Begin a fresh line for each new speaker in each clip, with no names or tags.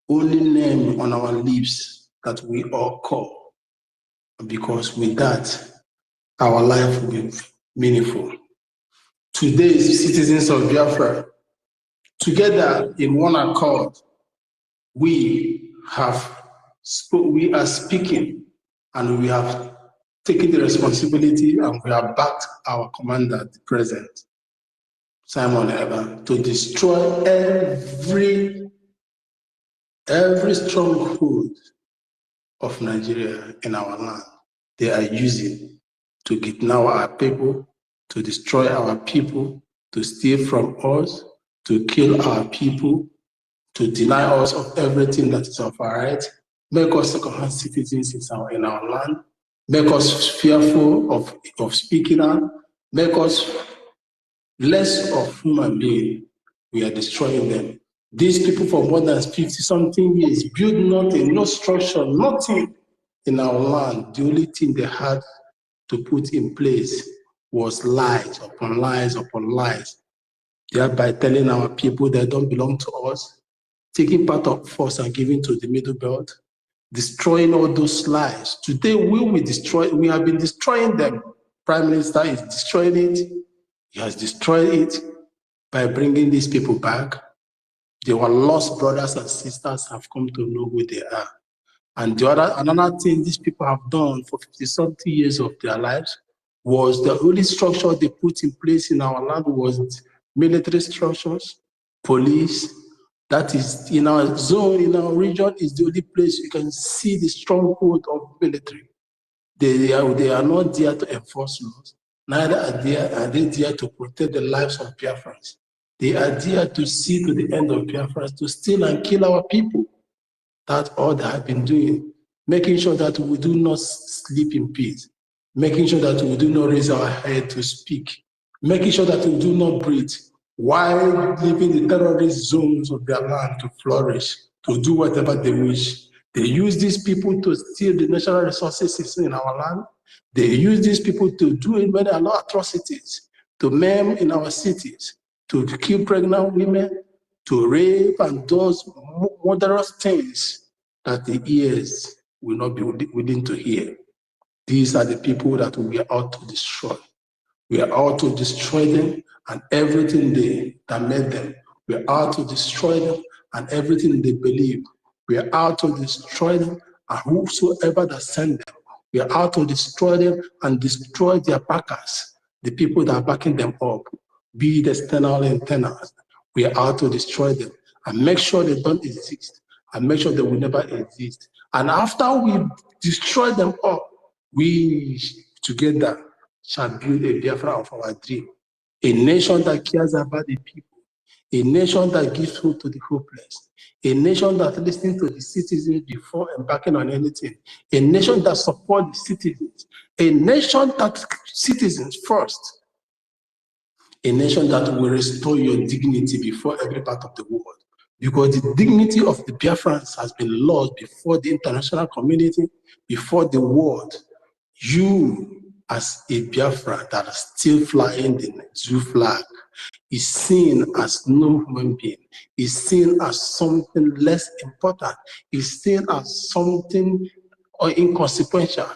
only name on our lips that we all call, because with that, our life will be meaningful. Today, citizens of Biafra, together in one accord, we are speaking, and we have taken the responsibility, and we have backed our commander, the president, Simon Eba, to destroy every stronghold of Nigeria in our land. They are using to kidnap our people, to destroy our people, to steal from us, to kill our people, to deny us of everything that is of our right, make us second-hand citizens in our land, make us fearful of speaking out, make us less of human being. We are destroying them. These people for more than 50-something years built nothing, no structure, nothing in our land. The only thing they had to put in place was lies upon lies upon lies, thereby telling our people they don't belong to us, taking part of us and giving to the Middle Belt, destroying all those lies. Today we have been destroying them. Prime Minister is destroying it. He has destroyed it by bringing these people back. They were lost brothers and sisters, have come to know who they are. And another thing these people have done for 50-something years of their lives was the only structure they put in place in our land was military structures, police. That is, in our zone, in our region, is the only place you can see the stronghold of military. They are not there to enforce laws, neither are they there to protect the lives of Biafrans. They are there to see to the end of Biafrans, to steal and kill our people. That's all they have been doing, making sure that we do not sleep in peace, making sure that we do not raise our head to speak, making sure that we do not breathe, while leaving the terrorist zones of their land to flourish, to do whatever they wish. They use these people to steal the natural resources in our land. They use these people to do many atrocities, to maim in our cities, to kill pregnant women, to rape and those murderous things that the ears will not be willing to hear. These are the people that we are out to destroy. We are out to destroy them and everything that made them. We are out to destroy them and everything they believe. We are out to destroy them and whosoever that sent them. We are out to destroy them and destroy their backers, the people that are backing them up, be it external or internal. We are out to destroy them and make sure they don't exist and make sure they will never exist. And after we destroy them all, we together shall build a Biafra of our dream. A nation that cares about the people. A nation that gives hope to the hopeless. A nation that listens to the citizens before embarking on anything. A nation that supports the citizens. A nation that citizens first. A nation that will restore your dignity before every part of the world. Because the dignity of the Biafrans has been lost before the international community, before the world. You, as a Biafra that is still flying the zoo flag, is seen as no human being, is seen as something less important, is seen as something inconsequential,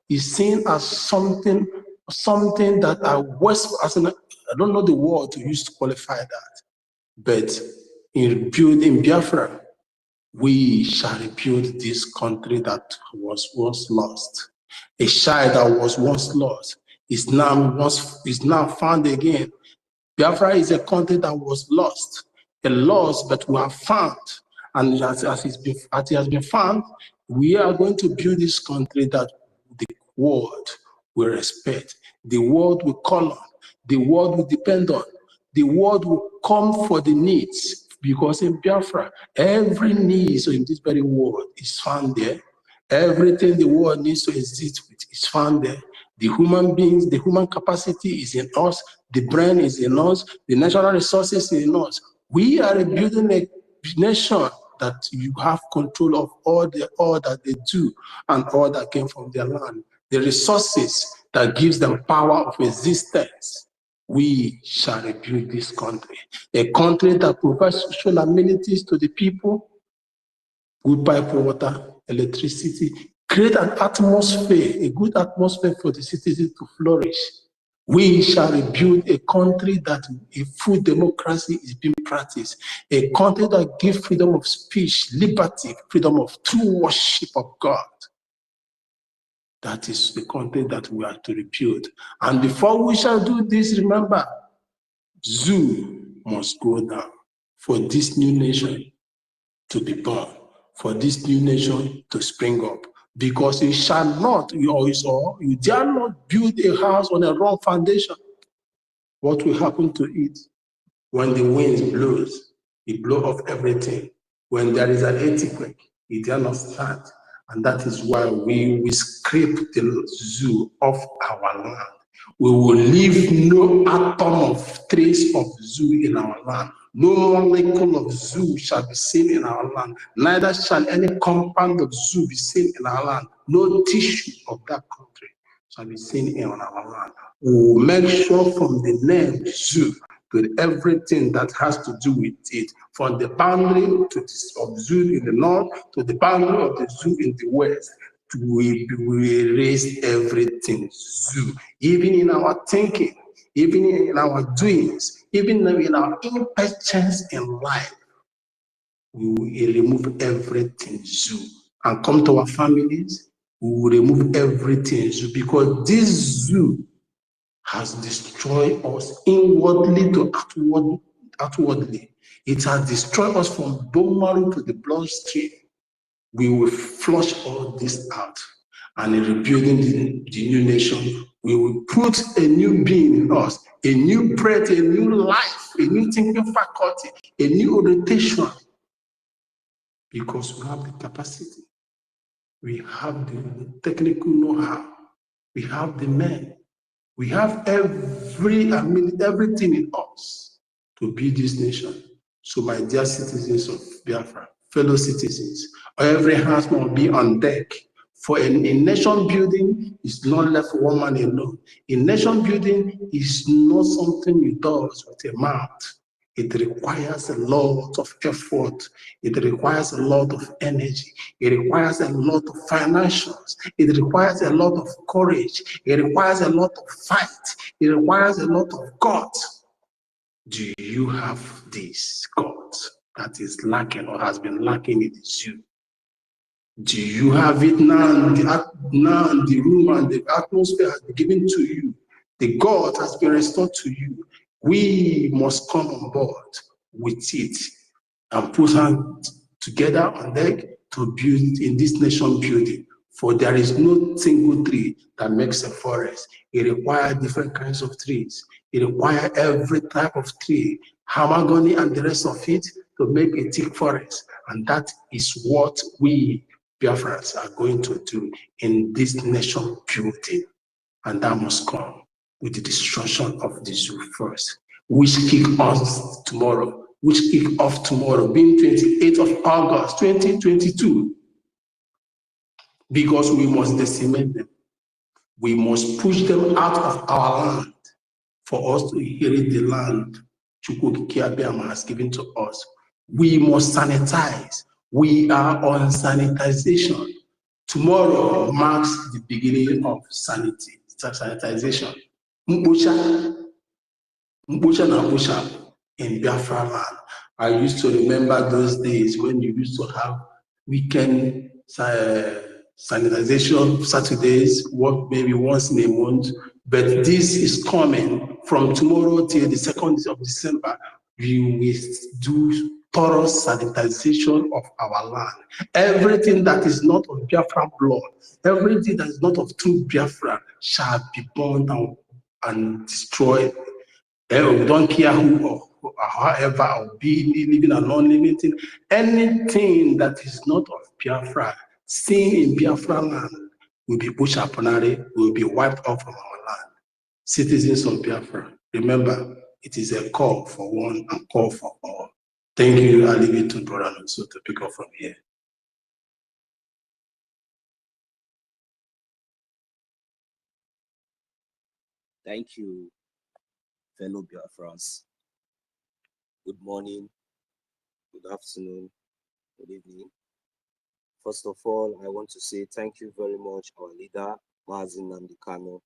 is seen as something that are worse. I don't know the word to use to qualify that, but in Biafra, we shall rebuild this country that was once lost. A child that was once lost is now found again. Biafra is a country that was lost, but we have found. And as it has been found, we are going to build this country that the world will respect, the world will call on, the world will depend on, the world will come for the needs. Because in Biafra, every need in this very world is found there. Everything the world needs to exist with is found there. The human beings, the human capacity is in us, the brain is in us, the natural resources is in us. We are building a nation that you have control of all that they do and all that came from their land. The resources that gives them power of existence. We shall rebuild this country. A country that provides social amenities to the people, good pipe water, electricity, create an atmosphere, a good atmosphere for the citizens to flourish. We shall rebuild a country that a full democracy is being practiced, a country that gives freedom of speech, liberty, freedom of true worship of God. That is the country that we are to rebuild. And before we shall do this, remember, zoo must go down for this new nation to be born, for this new nation to spring up. Because you shall not, you dare not build a house on a wrong foundation. What will happen to it? When the wind blows, it blows off everything. When there is an earthquake, it dare not stand. And that is why we will scrape the zoo off our land. We will leave no atom of trace of zoo in our land. No molecule of zoo shall be seen in our land. Neither shall any compound of zoo be seen in our land. No tissue of that country shall be seen in our land. We will make sure from the name zoo to everything that has to do with it, from the boundary of zoo in the north to the boundary of the zoo in the west. We erase everything zoo, even in our thinking, even in our doings, even in our impatience in life. We will remove everything zoo and come to our families. We will remove everything zoo, because this zoo has destroyed us inwardly to outwardly. It has destroyed us from bone marrow to the bloodstream. We will flush all this out, and in rebuilding the new nation, we will put a new being in us, a new breath, a new life, a new thinking faculty, a new orientation, because we have the capacity, we have the technical know-how, we have the men, we have everything in us to build this nation. So, my dear citizens of Biafra, fellow citizens, every hand must be on deck. For a nation building is not left for one man alone. A nation building is not something you do with a mouth. It requires a lot of effort. It requires a lot of energy. It requires a lot of financials. It requires a lot of courage. It requires a lot of fight. It requires a lot of guts. Do you have this God that is lacking or has been lacking in you? Do you have it now? Now the room and the atmosphere has been given to you. The God has been restored to you. We must come on board with it and put hands together on deck to build in this nation building. For there is no single tree that makes a forest. It requires different kinds of trees. It requires every type of tree, mahogany and the rest of it, to make a thick forest. And that is what we Biafrans are going to do in this nation building. And that must come with the destruction of the zoo first, which kick off tomorrow, being 28th of August, 2022. Because we must decimate them. We must push them out of our land for us to inherit the land EFIK-IBIBIO has given to us. We must sanitize. We are on sanitization. Tomorrow marks the beginning of sanitization. Mkpocha in Biafra land. I used to remember those days when you used to have weekend sanitization Saturdays, work maybe once in a month. But this is coming from tomorrow till the 2nd of December. We will do thorough sanitization of our land. Everything that is not of Biafra blood, everything that is not of true Biafra shall be burned down and destroyed. We don't care who or however, or be living or non-living, anything that is not of Biafra, seen in Biafra land, will be pushed upon, will be wiped off from our land. Citizens of Biafra, remember, it is a call for one and call for all. Thank you. I leave it to Brother Nonso to pick up from here.
Thank you, fellow Biafrans. Good morning, good afternoon, good evening. First of all, I want to say thank you very much, our leader, Mazin Namdekano.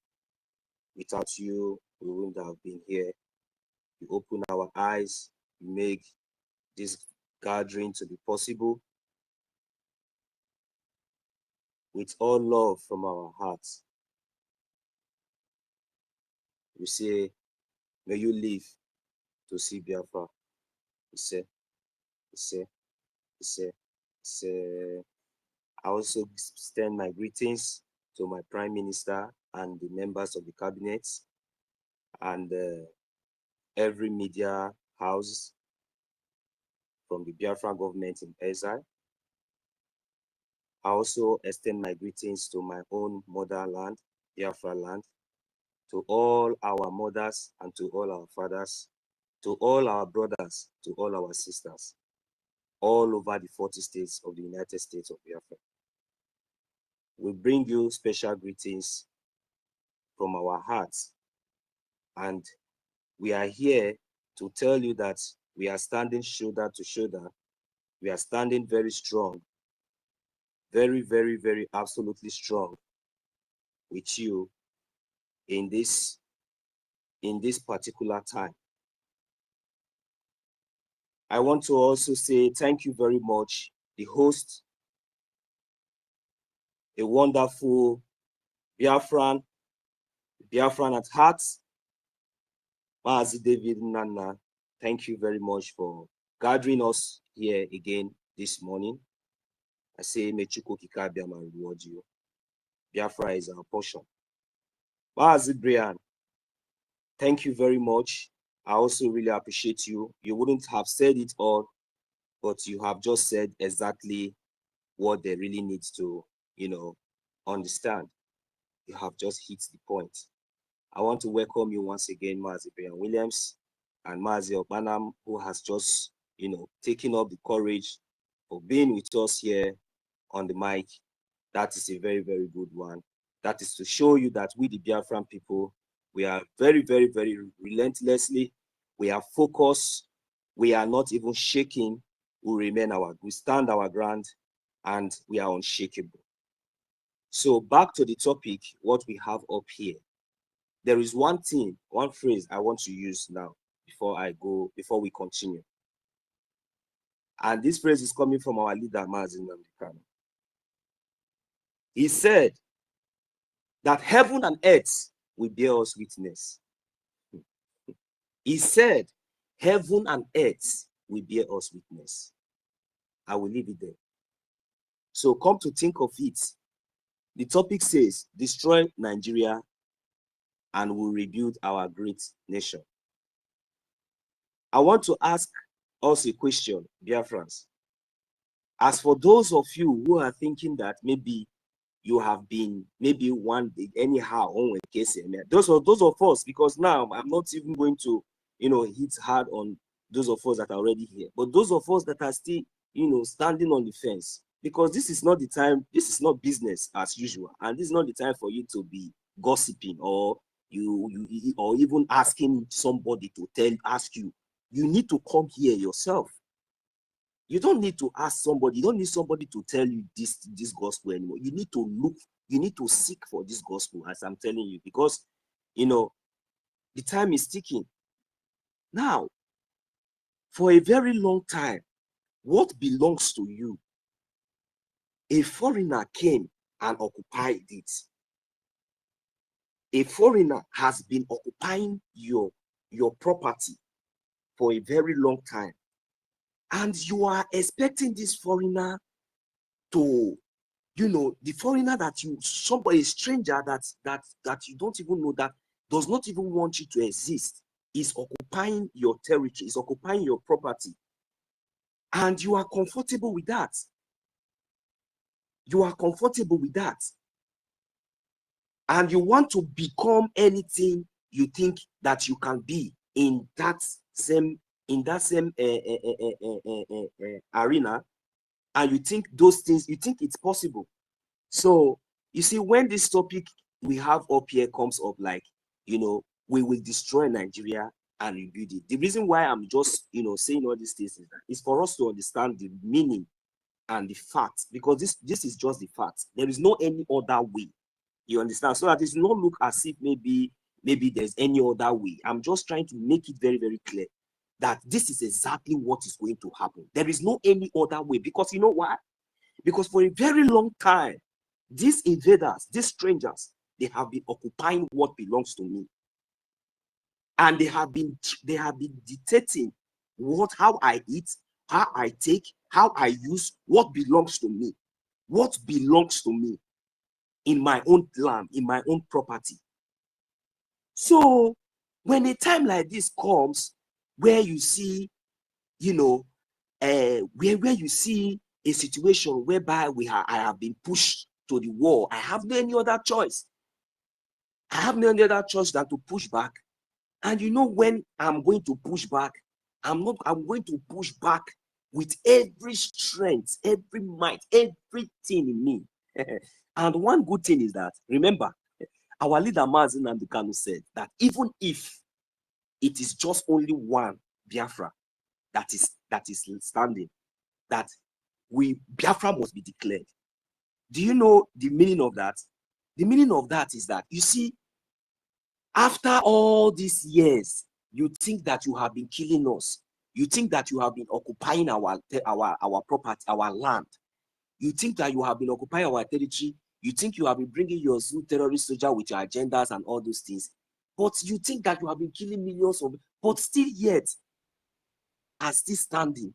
Without you, we wouldn't have been here. You open our eyes, you make this gathering to be possible. With all love from our hearts, we say, may you live to see Biafra. I also extend my greetings to my Prime Minister and the members of the cabinet and every media house from the Biafra government in exile. I also extend my greetings to my own motherland, Biafra land, to all our mothers and to all our fathers, to all our brothers, to all our sisters, all over the 40 states of the United States of Biafra. We bring you special greetings from our hearts, and we are here to tell you that we are standing shoulder to shoulder. We are standing very strong, very, very, very absolutely strong with you in this particular time. I want to also say thank you very much, the host, a wonderful Biafran at heart, Mazi David Nana. Thank you very much for gathering us here again this morning. I say, may Chuko Kikabiama reward you. Biafra is our portion. Mazi Brian, thank you very much. I also really appreciate you. You wouldn't have said it all, but you have just said exactly what they really need to, understand. You have just hit the point. I want to welcome you once again, Mazi Brian Williams and Mazi Obanam, who has just, taken up the courage for being with us here on the mic. That is a very, very good one. That is to show you that we, the Biafran people, we are very, very, very relentlessly, we are focused, we are not even shaking, we stand our ground, and we are unshakable. So back to the topic, what we have up here. There is one phrase I want to use now before we continue. And this phrase is coming from our leader, Mazin Namdekano. He said that heaven and earth will bear us witness. He said, heaven and earth will bear us witness. I will leave it there. So come to think of it, the topic says, destroy Nigeria and we'll rebuild our great nation. I want to ask us a question, Biafrans. As for those of you who are thinking that maybe you have been one day anyhow on case, those of us, because now I'm not even going to hit hard on those of us that are already here, but those of us that are still standing on the fence, because this is not the time, this is not business as usual, and this is not the time for you to be gossiping or or even asking somebody to ask you. You need to come here yourself. You don't need to ask somebody. You don't need somebody to tell you this gospel anymore. You need to look. You need to seek for this gospel, as I'm telling you, because the time is ticking. Now, for a very long time, what belongs to you, a foreigner came and occupied it. A foreigner has been occupying your property for a very long time, and you are expecting this foreigner to, the foreigner that somebody, a stranger that you don't even know, that does not even want you to exist, is occupying your territory, is occupying your property, and you are comfortable with that. You are comfortable with that, and you want to become anything you think that you can be in that same arena, and you think those things, you think it's possible. So you see, when this topic we have up here comes up, like, we will destroy Nigeria and rebuild it. The reason why I'm just saying all these things is that it's for us to understand the meaning and the fact, because this is just the fact. There is no any other way. You understand? So that it does not look as if maybe there's any other way. I'm just trying to make it very, very clear that this is exactly what is going to happen. There is no any other way, because you know why? Because for a very long time, these invaders, these strangers, they have been occupying what belongs to me. And they have been dictating how I eat, how I take, how I use what belongs to me. What belongs to me in my own land, in my own property. So when a time like this comes, where you see, you know, where you see a situation whereby I have been pushed to the wall, I have no any other choice. I have no any other choice than to push back. And you know, when I'm going to push back, I'm going to push back with every strength, every might, everything in me. And one good thing is that, remember, our leader Mazi Nnamdi Kanu said that even if it is just only one Biafra that is standing, that Biafra must be declared. Do you know the meaning of that? The meaning of that is that, you see, after all these years, you think that you have been killing us. You think that you have been occupying our property, our land. You think that you have been occupying our territory. You think you have been bringing your zoo terrorist soldier with your agendas and all those things. But you think that you have been killing millions of, but still yet are still standing.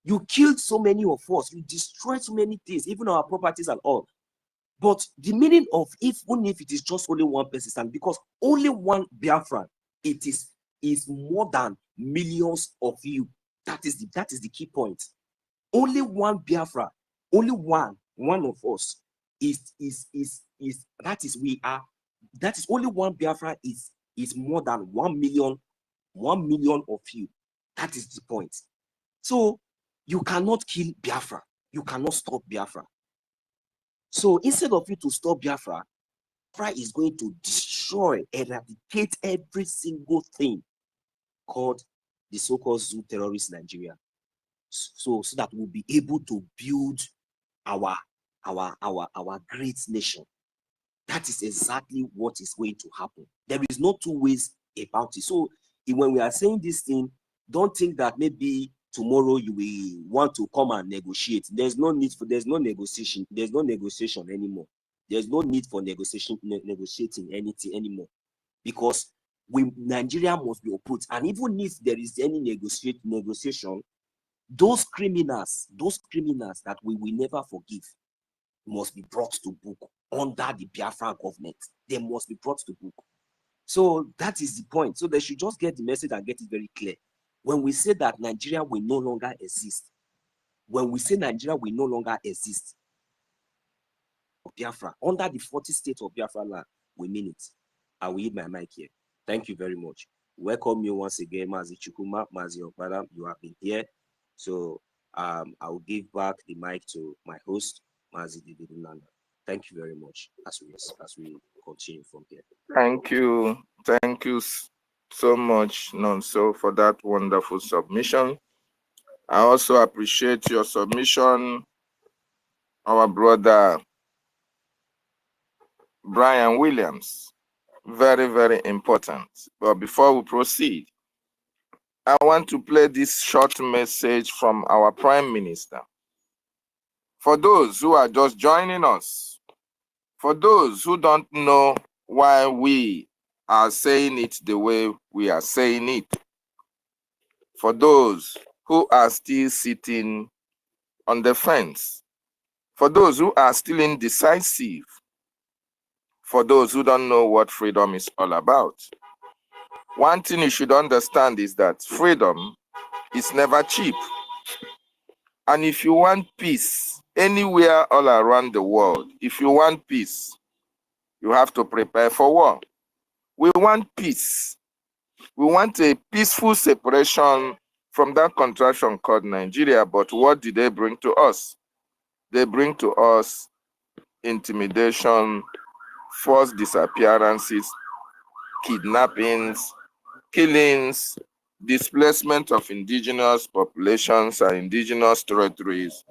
You killed so many of us. You destroyed so many things, even our properties and all. But the meaning of even if it is just only one person, because only one Biafran, it is more than millions of you. That is the key point. Only one Biafra, only one of us that is only one Biafra is more than 1 million of you. That is the point. So you cannot kill Biafra. You cannot stop Biafra. So instead of you to stop Biafra, Biafra is going to destroy, eradicate every single thing called the so-called zoo terrorist Nigeria. So that we'll be able to build our great nation. That is exactly what is going to happen. There is no two ways about it. So when we are saying this thing, don't think that maybe tomorrow you will want to come and negotiate. There's no negotiation. There's no negotiation anymore. There's no need for negotiating anything anymore, because Nigeria must be uprooted. And even if there is any negotiation, those criminals that we will never forgive must be brought to book under the Biafra government. They must be brought to book. So that is the point. So they should just get the message and get it very clear. When we say that Nigeria will no longer exist, when we say Nigeria will no longer exist, Biafra, under the 40 states of Biafra land, we mean it. I will hit my mic here. Thank you very much. Welcome you once again, Mazi Chukuma, Mazi Okbara. You have been here. So I will give back the mic to my host, Mazi Didinanda. Thank you very much as we continue from here.
Thank you so much, Nonso, for that wonderful submission. I also appreciate your submission, our brother Brian Williams. Very, very important. But before we proceed, I want to play this short message from our Prime Minister. For those who are just joining us, for those who don't know why we are saying it the way we are saying it, for those who are still sitting on the fence, for those who are still indecisive, for those who don't know what freedom is all about, one thing you should understand is that freedom is never cheap. And if you want peace anywhere all around the world, if you want peace, you have to prepare for war. We want peace. We want a peaceful separation from that contraction called Nigeria. But what did they bring to us? They bring to us intimidation, forced disappearances, kidnappings, killings, displacement of indigenous populations and indigenous territories,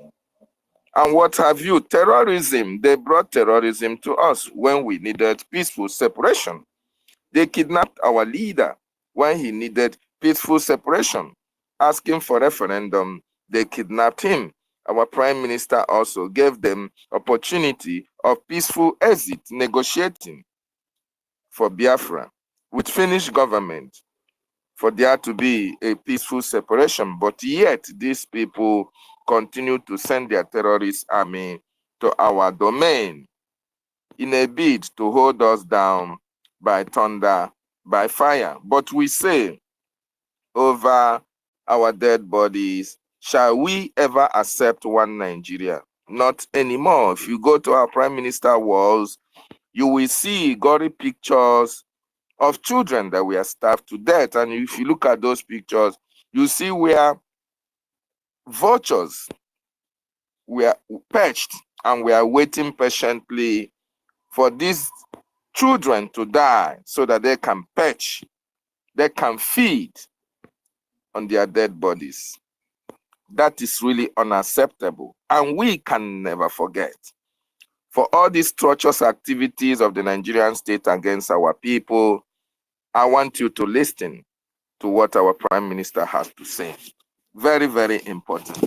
And what have you? Terrorism. They brought terrorism to us when we needed peaceful separation. They kidnapped our leader when he needed peaceful separation. Asking for referendum, they kidnapped him. Our prime minister also gave them opportunity of peaceful exit, negotiating for Biafra with Finnish government for there to be a peaceful separation. But yet these people continue to send their terrorist army to our domain in a bid to hold us down by thunder, by fire. But we say, over our dead bodies, shall we ever accept one Nigeria? Not anymore. If you go to our prime minister walls, you will see gory pictures of children that were starved to death. And if you look at those pictures, you see where vultures were perched and we are waiting patiently for these children to die so that they can perch, they can feed on their dead bodies. That is really unacceptable, and we can never forget. For all these torturous activities of the Nigerian state against our people, I want you to listen to what our prime minister has to say. Very, very important.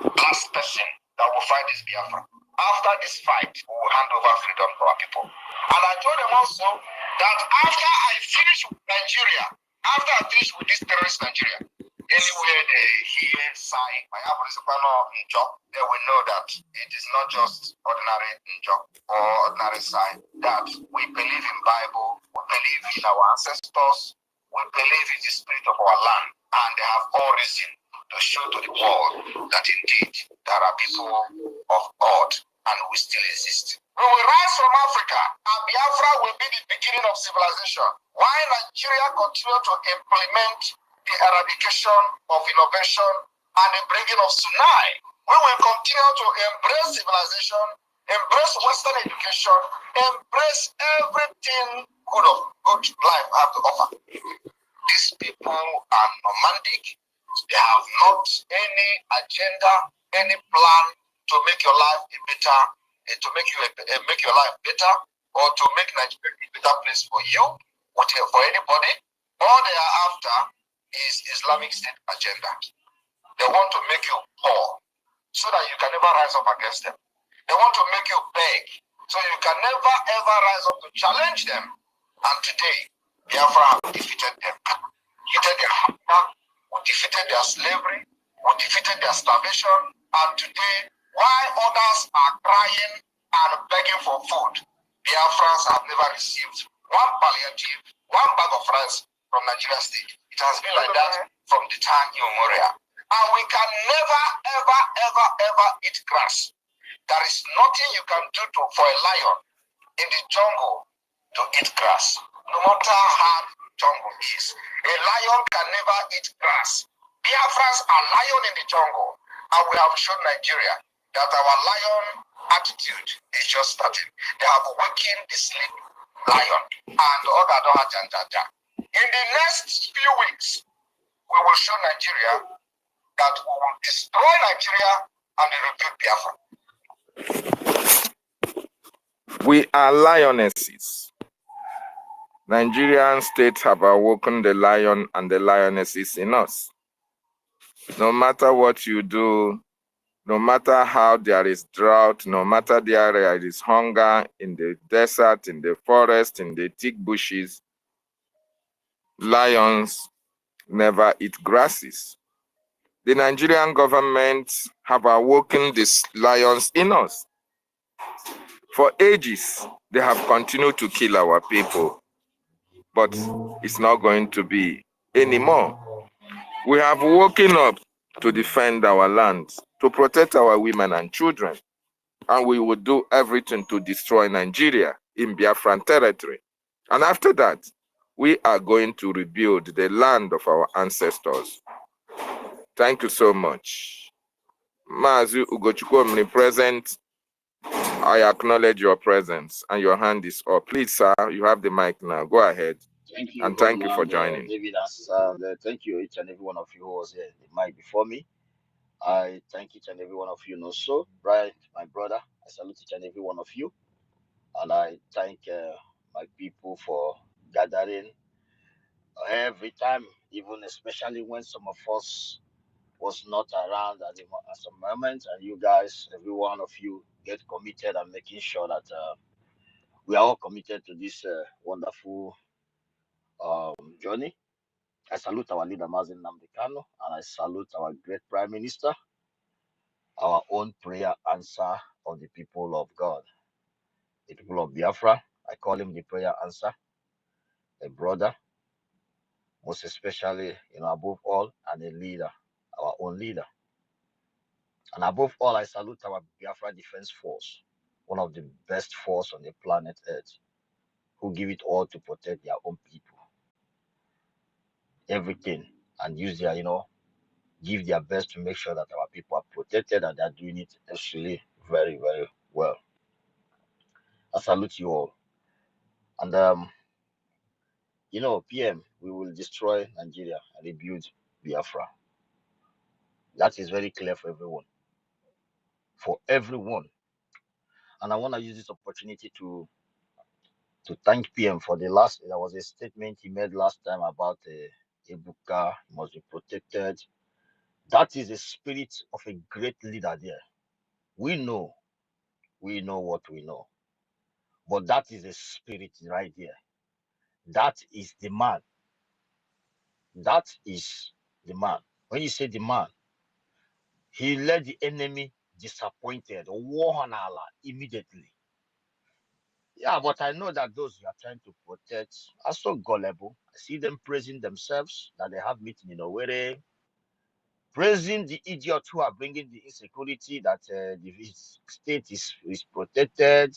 Last person that will fight is Biafra. After this fight, we will hand over freedom to our people. And I told them also that after I finish with Nigeria, after I finish with this terrorist Nigeria, anywhere they hear sign my job, they will know that it is not just ordinary job or ordinary sign, that we believe in Bible, we believe in our ancestors, we believe in the spirit of our land, and they have all reason to show to the world that indeed there are people of God and we still exist. We will rise from Africa and Biafra will be the beginning of civilization. While Nigeria continue to implement the eradication of innovation and the bringing of tsunami, we will continue to embrace civilization, embrace Western education, embrace everything good life have to offer. These people are nomadic. They have not any agenda, any plan to make your life better, to make your life better, or to make Nigeria a better place for you, for anybody. All they are after is Islamic State agenda. They want to make you poor so that you can never rise up against them. They want to make you beg so you can never ever rise up to challenge them. And today, Biafra have defeated them. Defeated their hunger, we defeated their slavery, we defeated their starvation, and today, while others are crying and begging for food, Biafrans have never received one palliative, one bag of rice from Nigeria state. It has been like that from the time immemorial. And we can never, ever, ever, ever eat grass. There is nothing you can do for a lion in the jungle to eat grass. No matter how the jungle is, a lion can never eat grass. Biafrans are lion in the jungle, and we have shown Nigeria that our lion attitude is just starting. They have awakened the sleep lion and Ogadoha Janjaja. In the next few weeks, we will show Nigeria that we will destroy Nigeria and rebuild Biafra.
We are lionesses. Nigerian states have awoken the lion and the lionesses in us. No matter what you do, no matter how there is drought, no matter there is hunger in the desert, in the forest, in the thick bushes, lions never eat grasses. The Nigerian government have awoken these lions in us. For ages, they have continued to kill our people, but it's not going to be anymore. We have woken up to defend our land, to protect our women and children, and we will do everything to destroy Nigeria in Biafran territory. And after that, we are going to rebuild the land of our ancestors. Thank you so much. Mazu Ugochukwu omnipresent, I acknowledge your presence and your hand is up. Please, sir, you have the mic now. Go ahead.
Thank you,
and thank you for joining.
David, thank you, each and every one of you who was here, the mic before me. I thank each and every one of you. So, Brian, my brother, I salute each and every one of you. And I thank my people for gathering every time, even especially when some of us was not around at some moment. And you guys, every one of you, get committed and making sure that we are all committed to this wonderful journey. I salute our leader, Mazin Namdekano, and I salute our great Prime Minister, our own prayer answer of the people of God, the people of Biafra. I call him the prayer answer, a brother, most especially, above all, and a leader, our own leader. And above all, I salute our Biafra Defense Force, one of the best force on the planet Earth, who give it all to protect their own people, everything, and use their, give their best to make sure that our people are protected, and they're doing it actually very, very well. I salute you all. And PM, we will destroy Nigeria and rebuild Biafra. That is very clear for everyone. For everyone. And I want to use this opportunity to thank PM for there was a statement he made last time about Ebuka must be protected. That is the spirit of a great leader there. We know what we know. But that is the spirit right there. That is the man. That is the man. When you say the man, he led the enemy disappointed, war on Allah immediately. Yeah, but I know that those you are trying to protect are so gullible. I see them praising themselves that they have meeting in Owerri, praising the idiots who are bringing the insecurity that the state is protected,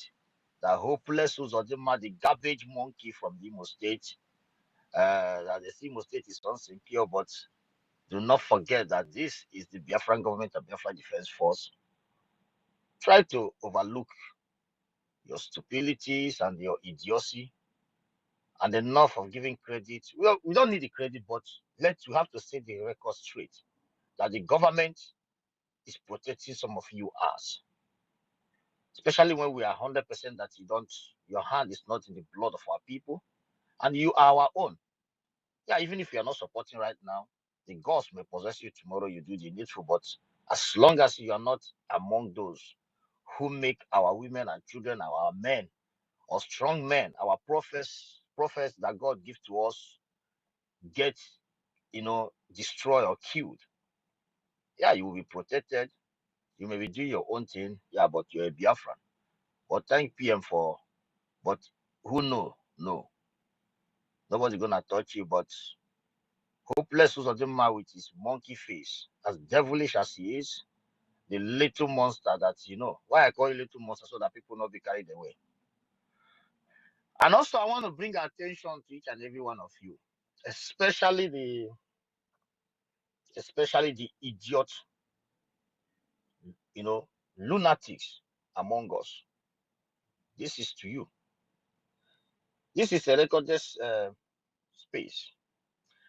the hopeless Uzodima, the garbage monkey from the Imo State, that the Imo State is unsecure, but do not forget that this is the Biafran government and Biafra Defense Force. Try to overlook your stupidities and your idiocy, and enough of giving credit. We don't need the credit, but you have to set the record straight that the government is protecting some of you as, especially when we are 100% that your hand is not in the blood of our people, and you are our own. Yeah, even if you are not supporting right now, the gods may possess you tomorrow. You do the needful, but as long as you are not among those who make our women and children, our men, or strong men, our prophets that God gives to us, get destroyed or killed, yeah, you will be protected. You may be doing your own thing, yeah, but you're a Biafran. But thank PM but who know? No, nobody's gonna touch you. But hopeless Uzodinma with his monkey face, as devilish as he is, the little monster that why I call it little monster, so that people not be carried away. And also, I want to bring attention to each and every one of you, especially the idiot, lunatics among us. This is to you. This is a recorded space,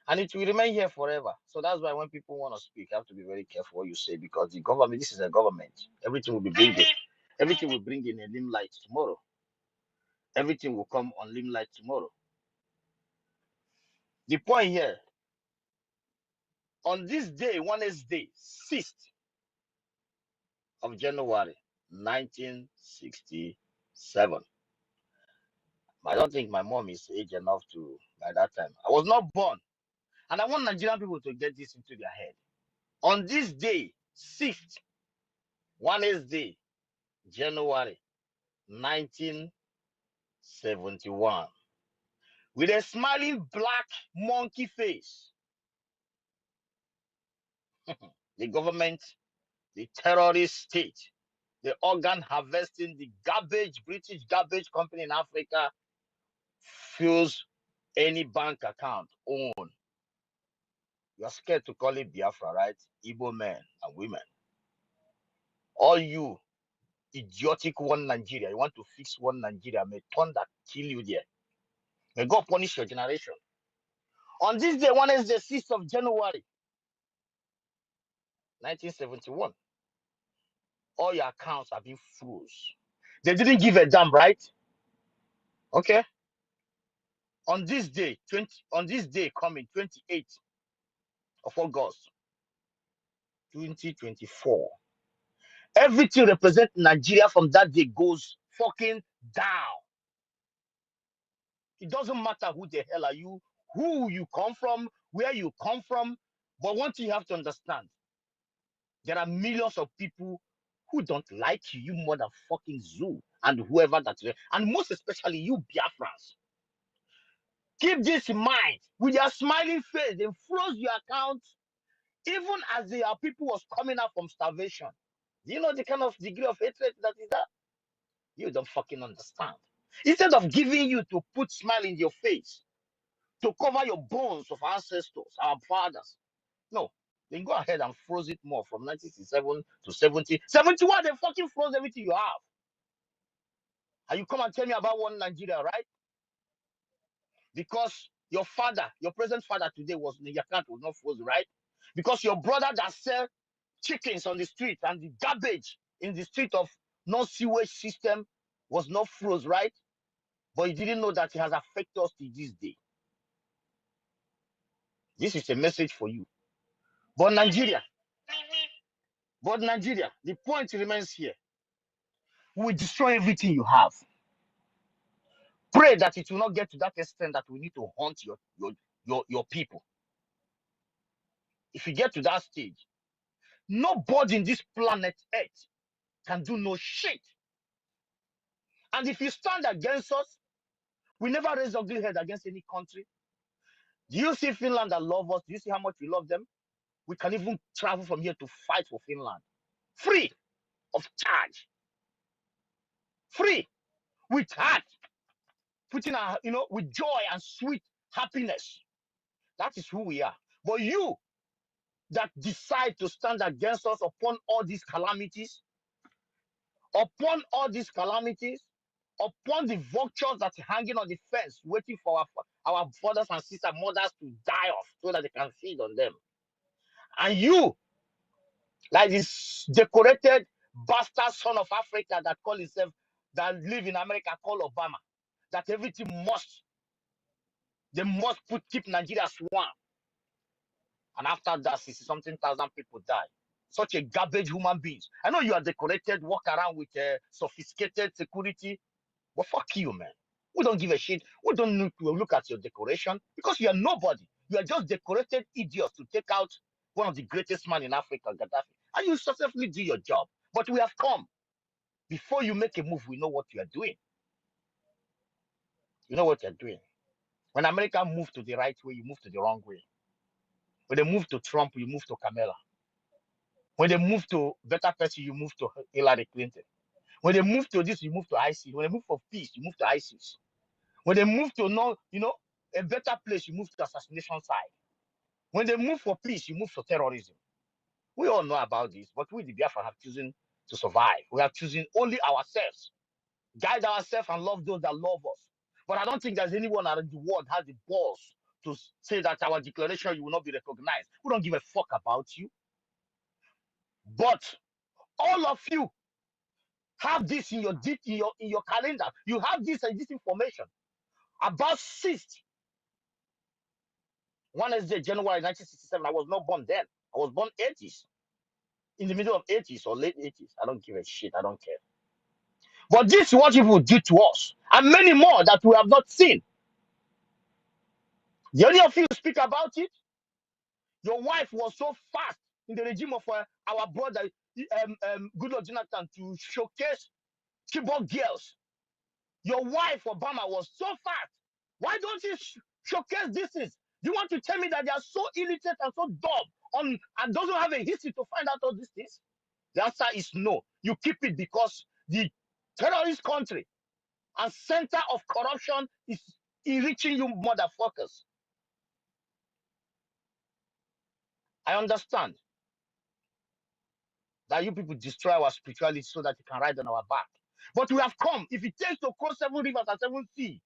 and it will remain here forever. So that's why when people want to speak, you have to be very careful what you say, because the government, this is a government. Everything will bring in a limelight tomorrow. Everything will come on limelight tomorrow. The point here, on this day, Wednesday, 6th of January, 1967. I don't think my mom is age enough to, by that time. I was not born. And I want Nigerian people to get this into their head. On this day, 6th, Wednesday, January 1971, with a smiling black monkey face, the government, the terrorist state, the organ harvesting, the British garbage company in Africa, fills any bank account own. You are scared to call it Biafra, right? Igbo men and women. All you idiotic one Nigeria, you want to fix one Nigeria, may thunder kill you there. May God punish your generation. On this day, Wednesday, 6th of January, 1971. All your accounts have been froze. They didn't give a damn, right? Okay. On this day, coming 28th of August, 2024, everything representing Nigeria from that day goes fucking down. It doesn't matter who the hell are you, who you come from, where you come from. But one thing you have to understand, there are millions of people who don't like you, you motherfucking zoo, and whoever that is, and most especially you Biafrans. Keep this in mind. With your smiling face, they froze your account, even as there are people was coming out from starvation. Do you know the kind of degree of hatred that is that? You don't fucking understand. Instead of giving you to put smile in your face, to cover your bones of ancestors, our fathers. No, they go ahead and froze it more from 1967 to 70. 71, they fucking froze everything you have. And you come and tell me about one Nigeria, right? Because your father, your present father today your account was not frozen, right? Because your brother that sell chickens on the street and the garbage in the street of non-sewage system was not froze, right? But he didn't know that it has affected us to this day. This is a message for you. But Nigeria, the point remains here. We will destroy everything you have. Pray that it will not get to that extent that we need to hunt your people. If you get to that stage, nobody in this planet Earth can do no shit. And if you stand against us, we never raise ugly head against any country. Do you see Finland that love us? Do you see how much we love them? We can even travel from here to fight for Finland. Free of charge. Free. With heart. Putting our, with joy and sweet happiness. That is who we are. But you that decide to stand against us upon all these calamities, upon the vultures that are hanging on the fence, waiting for our fathers and sisters, mothers to die off so that they can feed on them. And you, like this decorated bastard son of Africa that call himself, that live in America, call Obama, that everything they must keep Nigeria swarm. And after that, 60-something thousand people die. Such a garbage human beings. I know you are decorated, walk around with sophisticated security, but fuck you, man. We don't give a shit. We don't need to look at your decoration because you are nobody. You are just decorated idiots to take out one of the greatest men in Africa, Gaddafi. And you successfully do your job. But we have come. Before you make a move, we know what you are doing. You know what you're doing. When America moved to the right way, you move to the wrong way. When they move to Trump, you move to Kamala. When they move to better person, you move to Hillary Clinton. When they move to this, you move to ISIS. When they move for peace, you move to ISIS. When they move to a better place, you move to assassination side. When they move for peace, you move for terrorism. We all know about this, but we, the Biafra, have chosen to survive. We have chosen only ourselves, guide ourselves and love those that love us. But I don't think there's anyone around the world has the balls to say that our declaration you will not be recognized. We don't give a fuck about you. But all of you have this in your calendar. You have this information about 6th Wednesday, January 1967. I was not born then. I was born 80s, in the middle of 80s or late 80s. I don't give a shit. I don't care. But this is what people did to us, and many more that we have not seen. The only of you speak about it. Your wife was so fast in the regime of our brother, Goodluck Jonathan, to showcase Chibok girls. Your wife, Obama, was so fast. Why don't you showcase this? Do you want to tell me that they are so illiterate and so dumb and doesn't have a history to find out all these things? The answer is no. You keep it because the terrorist country and center of corruption is enriching you motherfuckers. I understand that you people destroy our spirituality so that you can ride on our back. But we have come. If it takes to cross 7 rivers and 7 seas,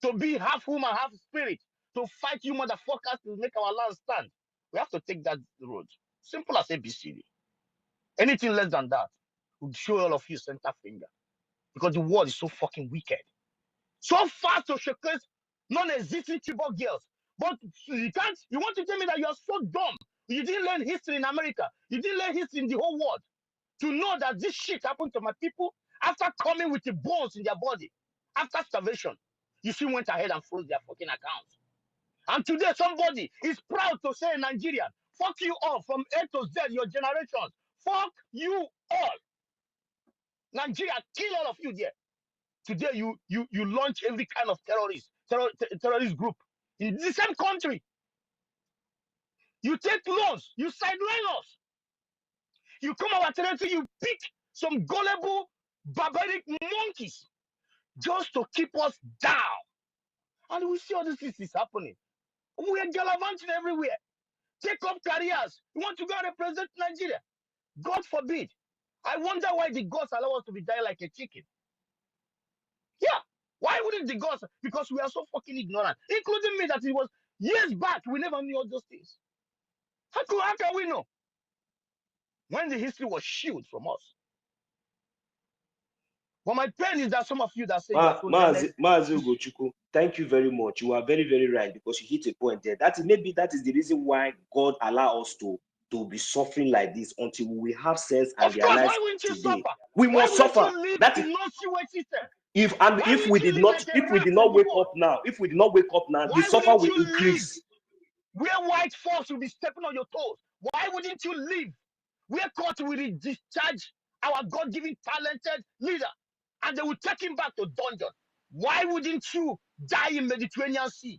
to be half human, half spirit, to fight you motherfuckers to make our land stand, we have to take that road. Simple as ABCD. Anything less than that will show all of you center finger, because the world is so fucking wicked. So fast to showcase non-existing Chibok girls. But you can't, you want to tell me that you are so dumb. You didn't learn history in America. You didn't learn history in the whole world to know that this shit happened to my people after coming with the bones in their body, after starvation. You still went ahead and froze their fucking accounts. And today somebody is proud to say, Nigerian, fuck you all from A to Z, your generations. Fuck you all. Nigeria, kill all of you there. Today you launch every kind of terrorist group in the same country. You take loans, you sideline us. You come our territory, you pick some gullible, barbaric monkeys just to keep us down. And we see all this is happening. We are gallivanting everywhere. Take up careers. You want to go and represent Nigeria? God forbid. I wonder why the gods allow us to be dying like a chicken. Yeah. Why wouldn't the gods? Because we are so fucking ignorant, including me, that it was years back. We never knew all those things. How can we know when the history was shielded from us? But my pain is that some of you that say you are so
Mazi Ugochukwu, thank you very much. You are very, very right, because you hit a point there. Maybe that is the reason why God allows us to be suffering like this until we have sense and realize.
Why wouldn't you
today
suffer?
we must suffer.
That is not the system.
If we did not wake up now, the suffer will increase.
Where white folks will be stepping on your toes. Why wouldn't you leave? Where court will discharge our God-given talented leader, and they will take him back to dungeon. Why wouldn't you die in Mediterranean Sea?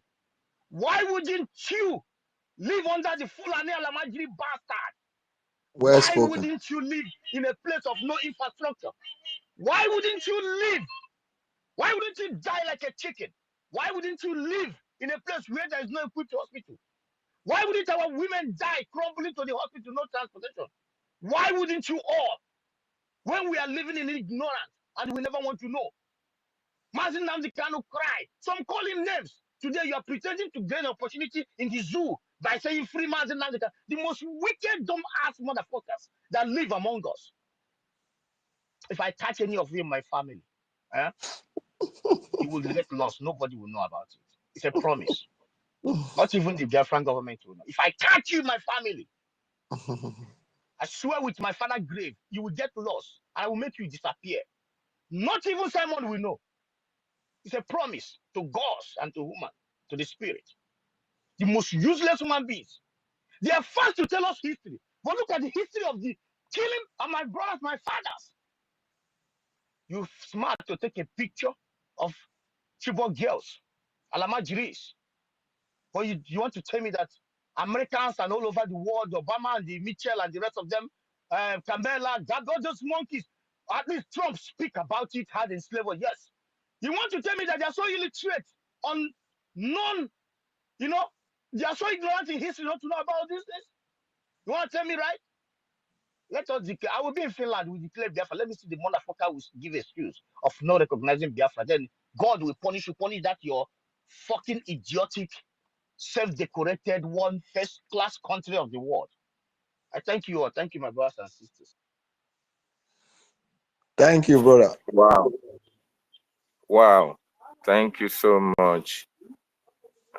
Why wouldn't you live under the Fulani Alamajiri bastard? Why wouldn't you live in a place of no infrastructure? Why wouldn't you live? Why wouldn't you die like a chicken? Why wouldn't you live in a place where there is no equipped hospital? Why wouldn't our women die crumbling to the hospital, no transportation? Why wouldn't you all? When we are living in ignorance and we never want to know. Mazi Nnamdi Kanu cry. Some call him names. Today you are pretending to gain opportunity in the zoo by saying free Mazi Nnamdi Kanu. The most wicked, dumb-ass motherfuckers that live among us. If I touch any of you in my family, you will get lost. Nobody will know about it. It's a promise. Not even the Biafran government will know. If I catch you in my family, I swear with my father's grave, you will get lost. I will make you disappear. Not even Simon will know. It's a promise to gods and to human, to the spirit. The most useless human beings. They are fast to tell us history. But look at the history of the killing of my brothers, my fathers. You're smart to take a picture of Chibok girls, Alamajiris. But you want to tell me that Americans and all over the world, Obama and the Mitchell and the rest of them, Kamala, all those monkeys, at least Trump speak about it, had in slavery, yes. You want to tell me that they are so illiterate on they are so ignorant in history not to know about this? You want to tell me, right? Let us declare. I will be in Finland, we declare Biafra. Let me see the motherfucker will give excuse of not recognizing Biafra. Then God will punish you, punish that your fucking idiotic, self-decorated one first-class country of the world. I thank you all. Thank you, my brothers and sisters.
Thank you, brother.
Wow. Wow. Thank you so much.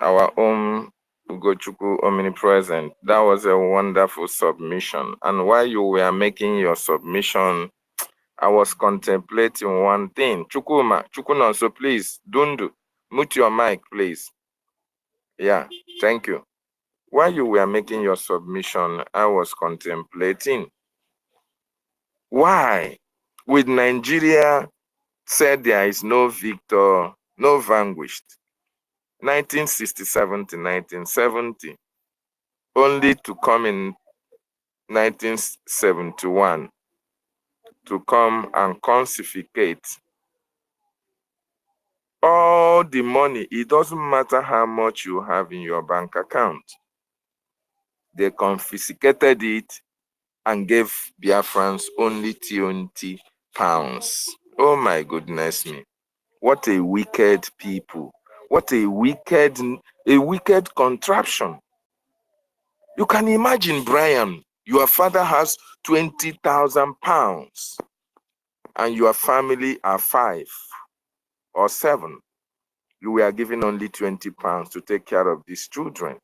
Our own Ugochukwu omnipresent. That was a wonderful submission. And while you were making your submission, I was contemplating one thing. Chukwuna, so please, Dundu, mute your mic, please. Yeah, thank you. While you were making your submission, I was contemplating why, with Nigeria said there is no victor, no vanquished, 1967 to 1970, only to come in 1971 to come and confiscate all the money. It doesn't matter how much you have in your bank account. They confiscated it and gave Biafrans only 20 pounds. Oh my goodness me. What a wicked people. What a wicked contraption. You can imagine, Brian, Your father has 20,000 pounds and your family are 5 or 7. You were given only 20 pounds to take care of these children.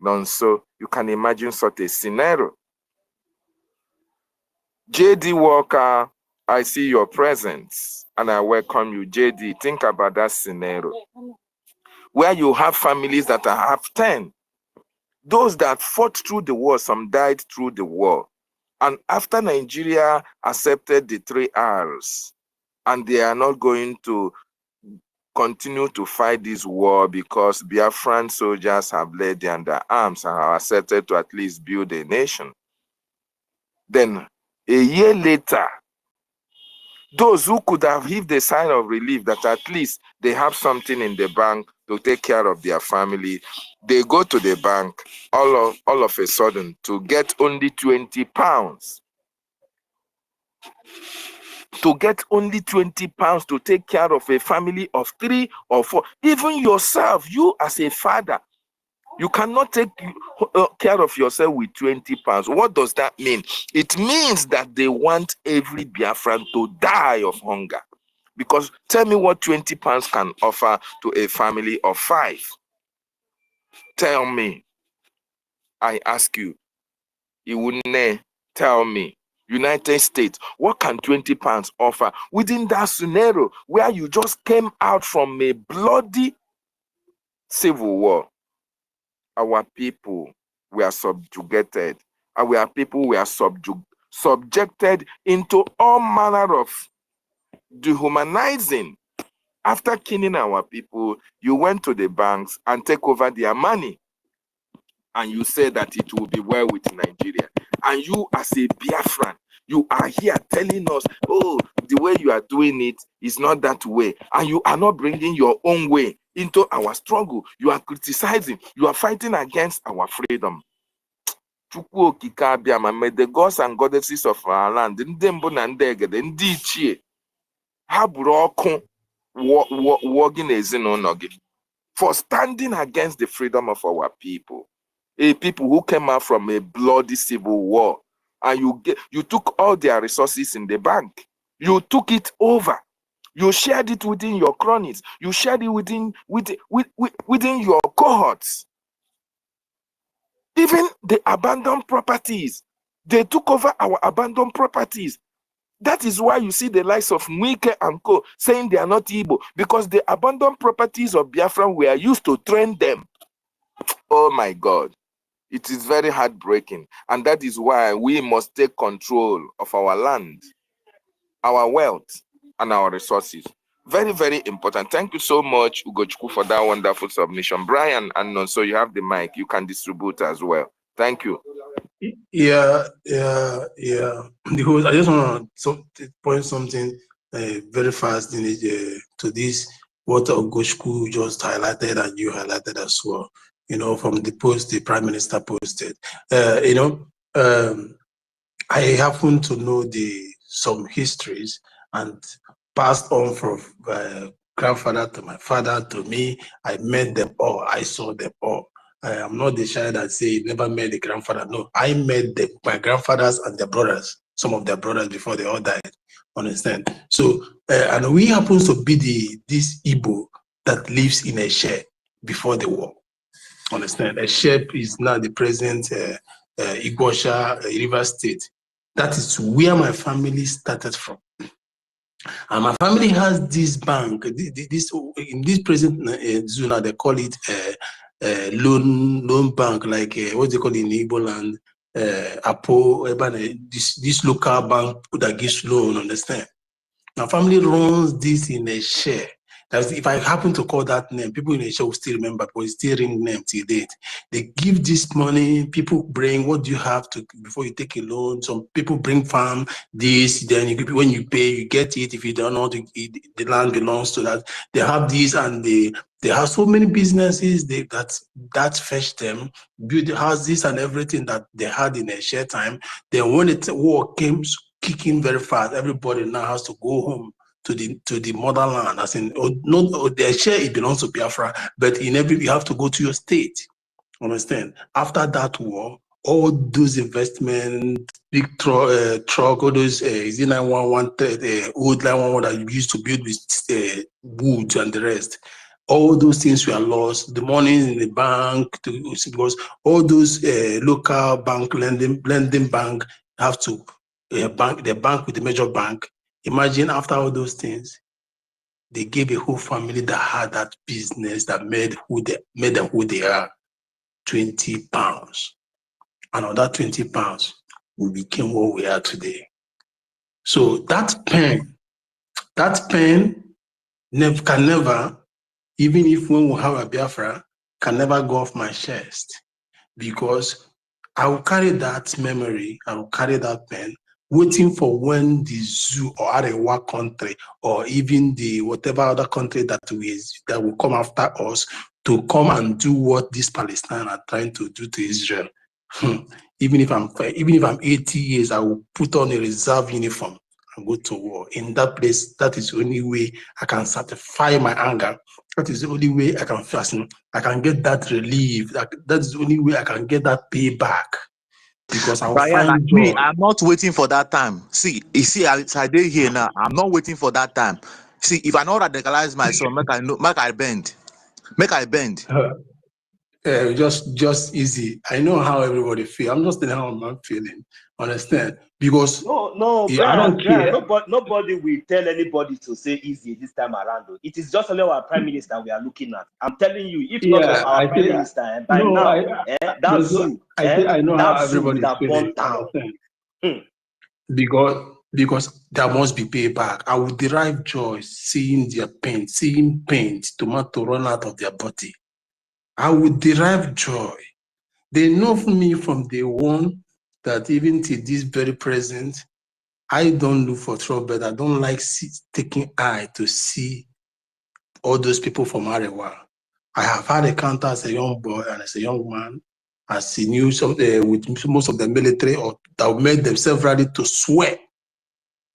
And so you can imagine such a scenario. JD Walker, I see your presence and I welcome you. JD, think about that scenario where you have families that have 10. Those that fought through the war, some died through the war. And after Nigeria accepted the 3 R's, and they are not going to continue to fight this war because Biafran soldiers have laid down their arms and are accepted to at least build a nation. Then, a year later, those who could have heaved a sigh of relief that at least they have something in the bank to take care of their family, they go to the bank all of a sudden to get only 20 pounds. To get only 20 pounds to take care of a family of 3 or 4. Even yourself, you as a father, you cannot take care of yourself with 20 pounds. What does that mean? It means that they want every Biafran to die of hunger. Because tell me what 20 pounds can offer to a family of 5. Tell me. I ask you. You wouldn't tell me. United States, what can 20 pounds offer within that scenario where you just came out from a bloody civil war? Our people were subjugated. Our people were subjected into all manner of dehumanizing. After killing our people, you went to the banks and take over their money. And you said that it will be well with Nigeria. And you as a Biafran, you are here telling us, oh, the way you are doing it is not that way. And you are not bringing your own way into our struggle. You are criticizing. You are fighting against our freedom. May the gods and goddesses of our land, for standing against the freedom of our people. A people who came out from a bloody civil war, and you took all their resources in the bank. You took it over. You shared it within your cronies. You shared it within your cohorts. Even the abandoned properties, they took over our abandoned properties. That is why you see the likes of Mwike and Co. saying they are not Igbo, because the abandoned properties of Biafra were used to train them. Oh my God. It is very heartbreaking. And that is why we must take control of our land, our wealth, and our resources. Very, very important. Thank you so much, Ugochukwu, for that wonderful submission. Brian and Nonso, you have the mic. You can distribute as well. Thank you.
Yeah. Because I just want to point something very fast to this, what Ugochukwu just highlighted and you highlighted as well, from the post the Prime Minister posted. I happen to know some histories and passed on from grandfather to my father to me. I met them all. I saw them all. I am not the child that say never met the grandfather. No, I met my grandfathers and their brothers, some of their brothers before they all died. Understand? So, and we happen to be this Igbo that lives in a shed before the war. Understand? A shed is now the present OGOJA, River State. That is where my family started from. And my family has this bank, in this present zone, they call it loan bank, like what they call in Igbo land, this local bank that gives loan, understand? My family runs this in a share. That's if I happen to call that name, people in a share will still remember, but it's still ring name till date. They give this money, people bring, what do you have to, before you take a loan? Some people bring farm, this, then when you pay, you get it. If you don't know, the land belongs to that. They have this, and they have so many businesses that fetch them, build houses and everything that they had in a share time. Then when the war came kicking very fast, everybody now has to go home to the motherland, as in, not their share, it belongs to Biafra, but in every, you have to go to your state. Understand? After that war, all those investment, big truck, all those Z911, old 911 that you used to build with wood and the rest, all those things were lost. The money in the bank, because all those local bank lending bank have to the bank with the major bank. Imagine after all those things, they gave a whole family that had that business that made them who they are, £20. And on that £20, we became what we are today. So that pain can never, even if when we have a Biafra, can never go off my chest, because I will carry that memory, I will carry that pain, waiting for when the zoo or Arewa country or even the whatever other country that will come after us to come and do what these Palestinians are trying to do to Israel. Even if I'm 80 years, I will put on a reserve uniform and go to war. In that place, that is the only way I can satisfy my anger. That is the only way I can fasten. I can get that relief. That is the only way I can get that payback. Because I will find joy.
Me, I'm not waiting for that time. See, you see, as I did here now, I'm not waiting for that time. See, if I not radicalize myself, make I bend.
Just easy. I know how everybody feel. I'm just telling how I'm feeling. Understand? Because
no,
I don't care.
Nobody will tell anybody to say easy this time around. It is just only our prime minister we are looking at. I'm telling you, if not of our prime minister, by now, that zoo,
I know how everybody
would have
feeling.
down.
Because there must be payback. I will derive joy seeing their pain, seeing paint, tomato run out of their body. I will derive joy. They know me from day one that even till this very present, I don't look for trouble. I don't like taking eye to see all those people from Arewa. I have had encounter as a young boy and as a young man, as he knew with most of the military or that made themselves ready to swear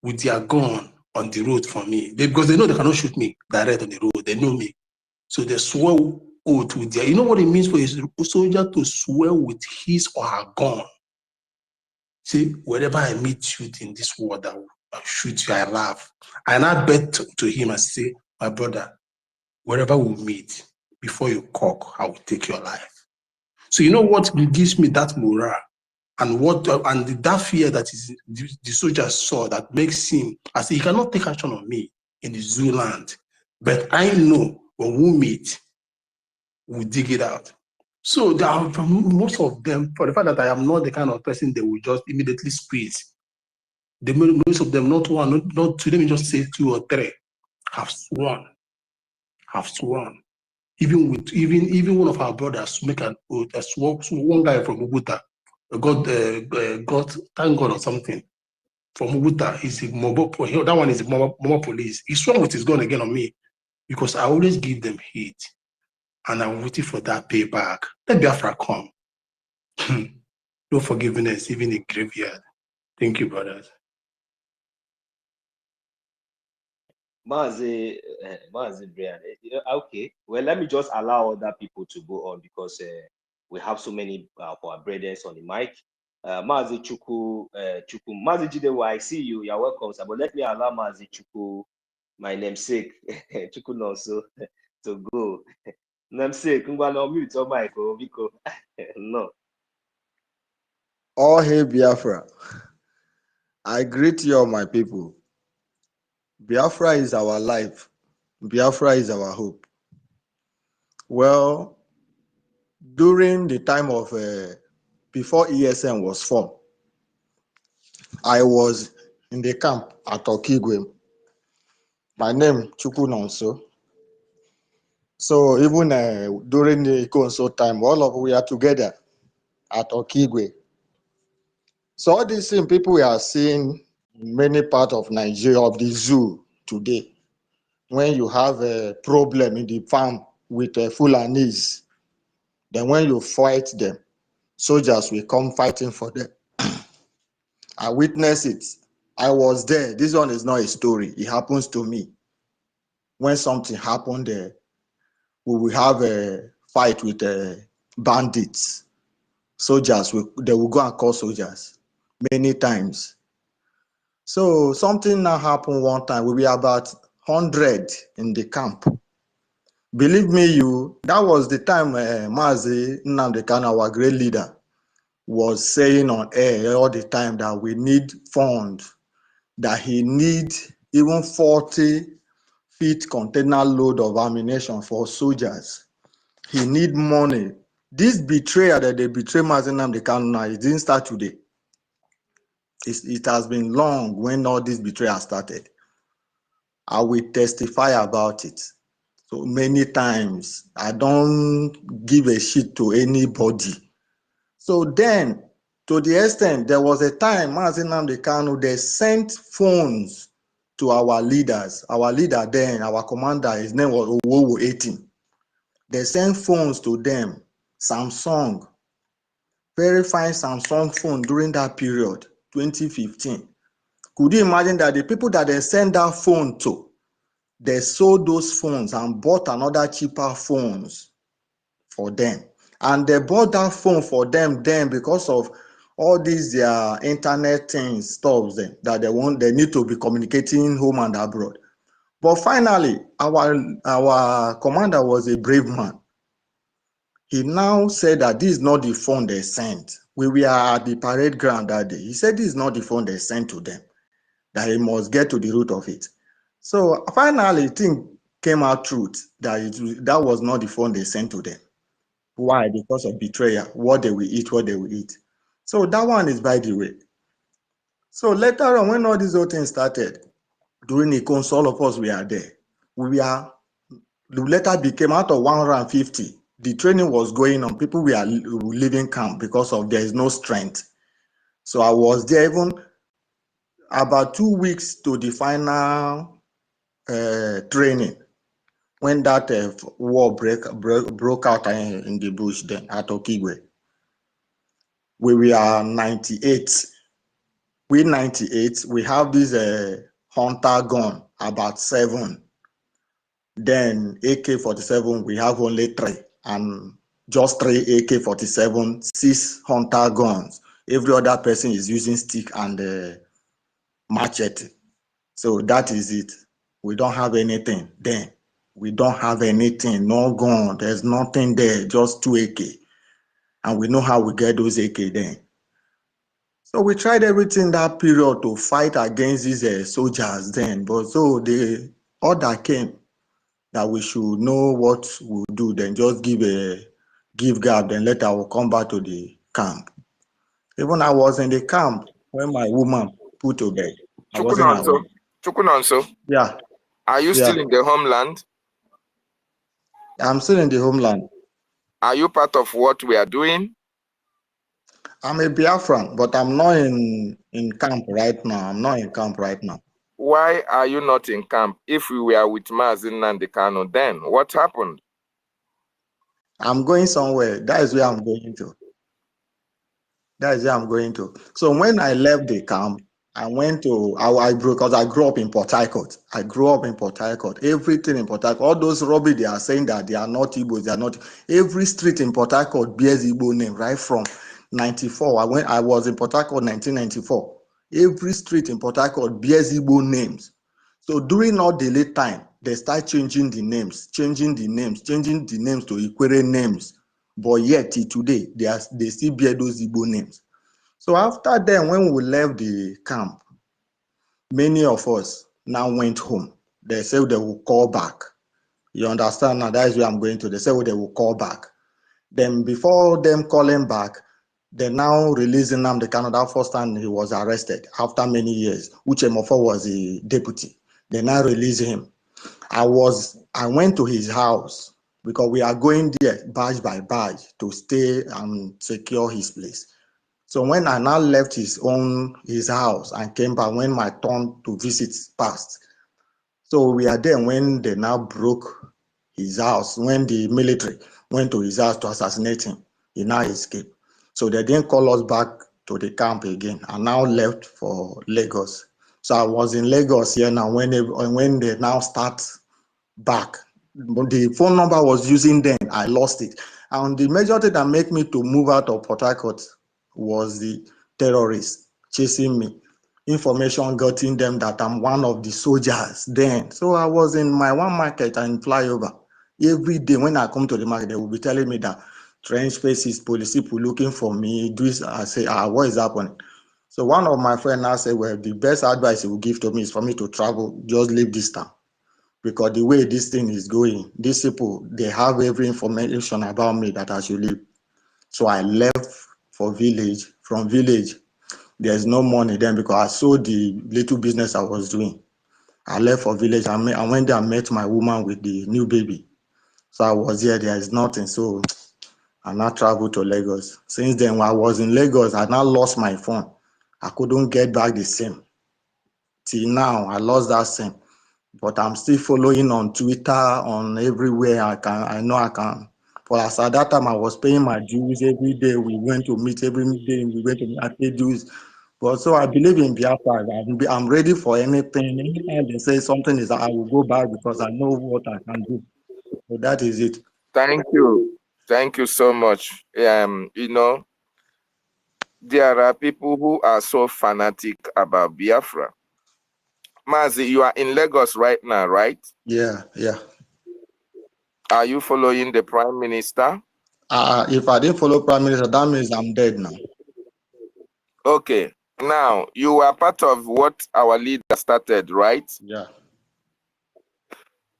with their gun on the road for me. Because they know they cannot shoot me direct on the road. They know me. So they swear oath with their, you know what it means for a soldier to swear with his or her gun? See, wherever I meet you in this world, I'll shoot you, I laugh. And I bet to him and say, my brother, wherever we meet, before you cock, I will take your life. So you know what gives me that morale? And that fear that is the soldier saw that makes him, I say, he cannot take action on me in the zoo land. But I know when we meet, we'll dig it out. So there are most of them, for the fact that I am not the kind of person they will just immediately squeeze. Most of them, not one, not two, let me just say 2 or 3, have sworn. Even one of our brothers make an oath. One guy from Uguta, God, thank God or something. From Uguta, he's a mobile. That one is a mobile police. He swung with his gun again on me because I always give them heat, and I'm waiting for that payback. Let Biafra come. No forgiveness, even in graveyard. Thank you, brothers.
Mazi Brian. Okay, well, let me just allow other people to go on because we have so many of our brothers on the mic. Mazi Chuku, Mazi Jidewa, I see you. You're welcome, sir. But let me allow Mazi Chuku, my namesake, Chuku Nonso, to go. Namesake, Ngwano mute on mic, Biko. No.
Oh, hey, Biafra. I greet you all, my people. Biafra is our life. Biafra is our hope. Well, during the time of, before ESN was formed, I was in the camp at Okigwe. My name, Chukwu Nonso. So even during the Ikonso time, all of we are together at Okigwe. So all these same people we are seeing in many parts of Nigeria, of the zoo today, when you have a problem in the farm with Fulanis, then when you fight them, soldiers will come fighting for them. I witnessed it. I was there. This one is not a story. It happens to me. When something happened there, we will have a fight with bandits. soldiers, they will go and call soldiers many times. So something now happened one time. We were about 100 in the camp. Believe me, that was the time Mazi Nnamdi Kanu, our great leader, was saying on air all the time that we need funds, that he need even 40-feet container load of ammunition for soldiers. He need money. This betrayal that they betray Mazi Nnamdi Kanu now, it didn't start today. It has been long when all this betrayal started. I will testify about it. So many times, I don't give a shit to anybody. So then, to the extent, there was a time, Mazi Nnamdi Kanu, they sent phones to our leaders. Our leader then, our commander, his name was Owowo 18. They sent phones to them, Samsung, very fine Samsung phone during that period, 2015. Could you imagine that the people that they sent that phone to, they sold those phones and bought another cheaper phones for them? And they bought that phone for them then because of all these internet things, stuff that they need to be communicating home and abroad. But finally, our commander was a brave man. He now said that this is not the phone they sent. We were at the parade ground that day. He said this is not the phone they sent to them, that he must get to the root of it. So finally, thing came out truth that that was not the phone they sent to them. Why? Because of betrayal, what they will eat, what they will eat. So that one is by the way. So later on, when all these other things started, during IKOM, all of us were there. The later became out of 150. The training was going on. People were leaving camp because of there is no strength. So I was there even about 2 weeks to the final training when that war broke out in the bush then at Okigwe. We were 98. We 98. We have this hunter gun, about 7. Then AK-47, we have only 3, and just 3 AK-47, 6 hunter guns. Every other person is using stick and machete. So that is it. We don't have anything then. We don't have anything, no gun, there's nothing there, just 2 AK. And we know how we get those AK then. So we tried everything that period to fight against these soldiers then. But so the order came that we should know what we'll do, then just give gap, then later we'll come back to the camp. Even I was in the camp when my woman put to bed. I wasn't aware.
Chukunonso.
Yeah.
Are you still in the homeland?
I'm still in the homeland.
Are you part of what we are doing?
I'm a Biafran, but I'm not in camp right now. I'm not in camp right now.
Why are you not in camp? If we were with Mazi Nnamdi Kanu, then what happened?
I'm going somewhere. That is where I'm going to. That is where I'm going to. So when I left the camp, I went to, because I grew up in Port Harcourt. I grew up in Port Harcourt. Everything in Port Harcourt, all those rubbish they are saying that they are not Igbos, they are not. Every street in Port Harcourt bears Igbo name, right from 94. I was in Port Harcourt 1994. Every street in Port Harcourt bears Igbo names. So during all the late time, they start changing the names to Ikwere names. But yet today, they still bear those Igbo names. So after then, when we left the camp, many of us now went home. They said they will call back. You understand now? That is where I'm going to. They said they will call back. Then before them calling back, they now releasing Nnamdi Kanu. That first time he was arrested after many years. Uchemofo was the deputy. They now release him. I went to his house because we are going there badge by badge to stay and secure his place. So when I now left his house and came back when my turn to visit passed. So we are there when they now broke his house, when the military went to his house to assassinate him. He now escaped. So they didn't call us back to the camp again. I now left for Lagos. So I was in Lagos here now when they now start back. The phone number I was using then, I lost it. And the major thing that made me to move out of Port Harcourt was the terrorists chasing me. Information got in them that I'm one of the soldiers then. So I was in my one market and flyover. Every day when I come to the market, they will be telling me that trench spaces, police people looking for me. This, I say, what is happening? So one of my friends now said, well, the best advice he will give to me is for me to travel, just leave this town. Because the way this thing is going, these people, they have every information about me that I should leave. So I left for village. From village, there's no money then because I sold the little business I was doing. I left for village. I went there and met my woman with the new baby. So I was here, there is nothing. So I now traveled to Lagos. Since then, when I was in Lagos, I now lost my phone. I couldn't get back the same. Till now, I lost that same. But I'm still following on Twitter, on everywhere I know I can. But as at that time, I was paying my dues every day. We went to meet every day. We went to meet, I paid dues. But so I believe in Biafra. I'm ready for anything. Anytime they say something is, I will go back because I know what I can do. So that is it.
Thank you. Thank you so much. You know, there are people who are so fanatic about Biafra. Mazi, you are in Lagos right now, right?
Yeah.
Are you following the Prime Minister?
If I didn't follow Prime Minister, that means I'm dead now.
Okay. Now, you are part of what our leader started, right?
Yeah.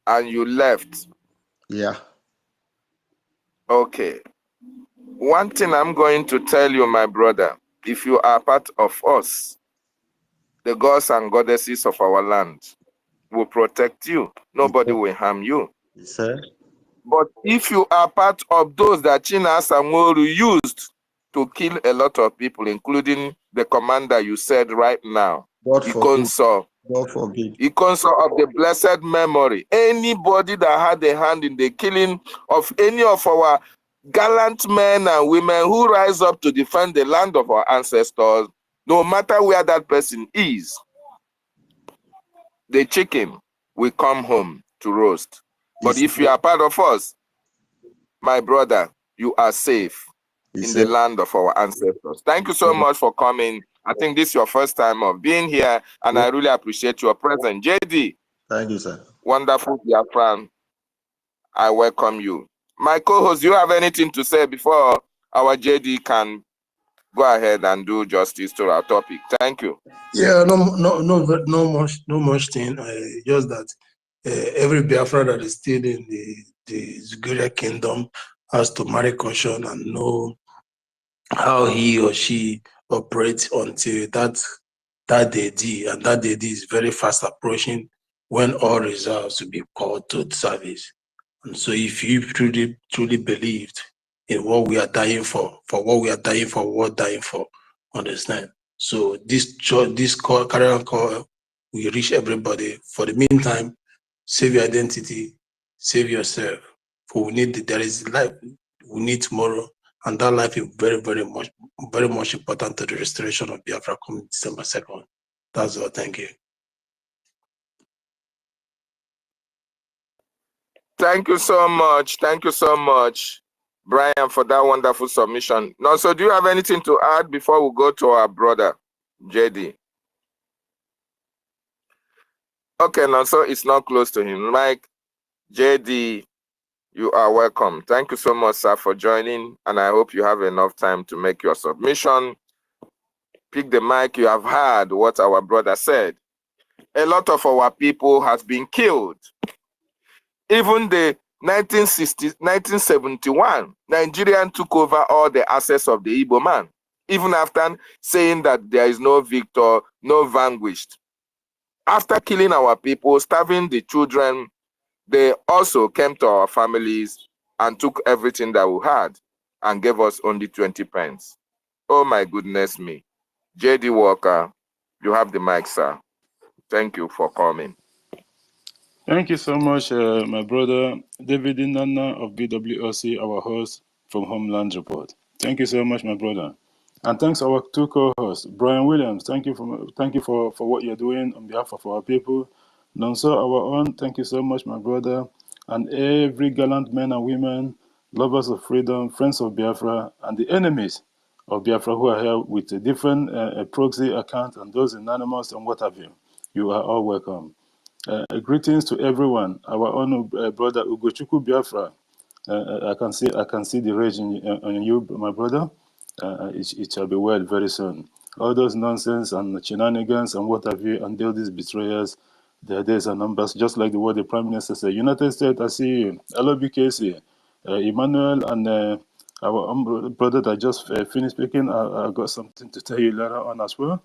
And you left.
Yeah.
Okay. One thing I'm going to tell you, my brother, if you are part of us, the gods and goddesses of our land will protect you. Nobody will harm you.
Sir?
But if you are part of those that China Samoru used to kill a lot of people, including the commander you said right now, Ikonso.
God forbid.
Ikonso of the blessed memory. Anybody that had a hand in the killing of any of our gallant men and women who rise up to defend the land of our ancestors, no matter where that person is, the chicken will come home to roast. But if you are part of us, my brother, you are safe in the land of our ancestors. Thank you so much for coming. I think this is your first time of being here, and I really appreciate your presence. JD.
Thank you, sir.
Wonderful Biafran. I welcome you. My co-host, do you have anything to say before our JD can go ahead and do justice to our topic? Thank you.
Yeah, no much thing. Just that every Biafra that is still in the Zuguria kingdom has to marry caution and know how he or she operates until that day D, and that day D is very fast approaching when all reserves will be called to service. And so if you truly believed in what we are dying for what we are dying for, what dying for, understand? So this call, carrier call, we reach everybody. For the meantime, save your identity, save yourself. For there is life we need tomorrow, and that life is very much important to the restoration of Biafra coming December 2nd. That's all. Thank you.
Thank you so much. Thank you so much, Brian, for that wonderful submission. Now, so do you have anything to add before we go to our brother, JD? Okay, now, so it's not close to him. Mike, JD, you are welcome. Thank you so much, sir, for joining, and I hope you have enough time to make your submission. Pick the mic. You have heard what our brother said. A lot of our people has been killed. Even the 1971, Nigerian took over all the assets of the Igbo man, even after saying that there is no victor, no vanquished. After killing our people, starving the children, they also came to our families and took everything that we had and gave us only 20 pence. Oh my goodness me. JD Walker, you have the mic, sir. Thank you for coming.
Thank you so much, my brother David Nana of BWOC, our host from Homeland Report. Thank you so much, my brother. And thanks our two co-hosts, Brian Williams. Thank you for what you're doing on behalf of our people. Nonso, our own. Thank you so much, my brother, and every gallant men and women lovers of freedom, friends of Biafra, and the enemies of Biafra who are here with a different proxy account and those anonymous and what have you. You are all welcome. Greetings to everyone. Our own brother Ugochukwu Biafra. I can see the rage on you, my brother. It shall be well very soon. All those nonsense and shenanigans and what have you, and all these betrayers, their days are numbers. Just like the word the Prime Minister said. United States, I see you. Hello, BKC. Emmanuel and our own brother that just finished speaking. I got something to tell you later on as well.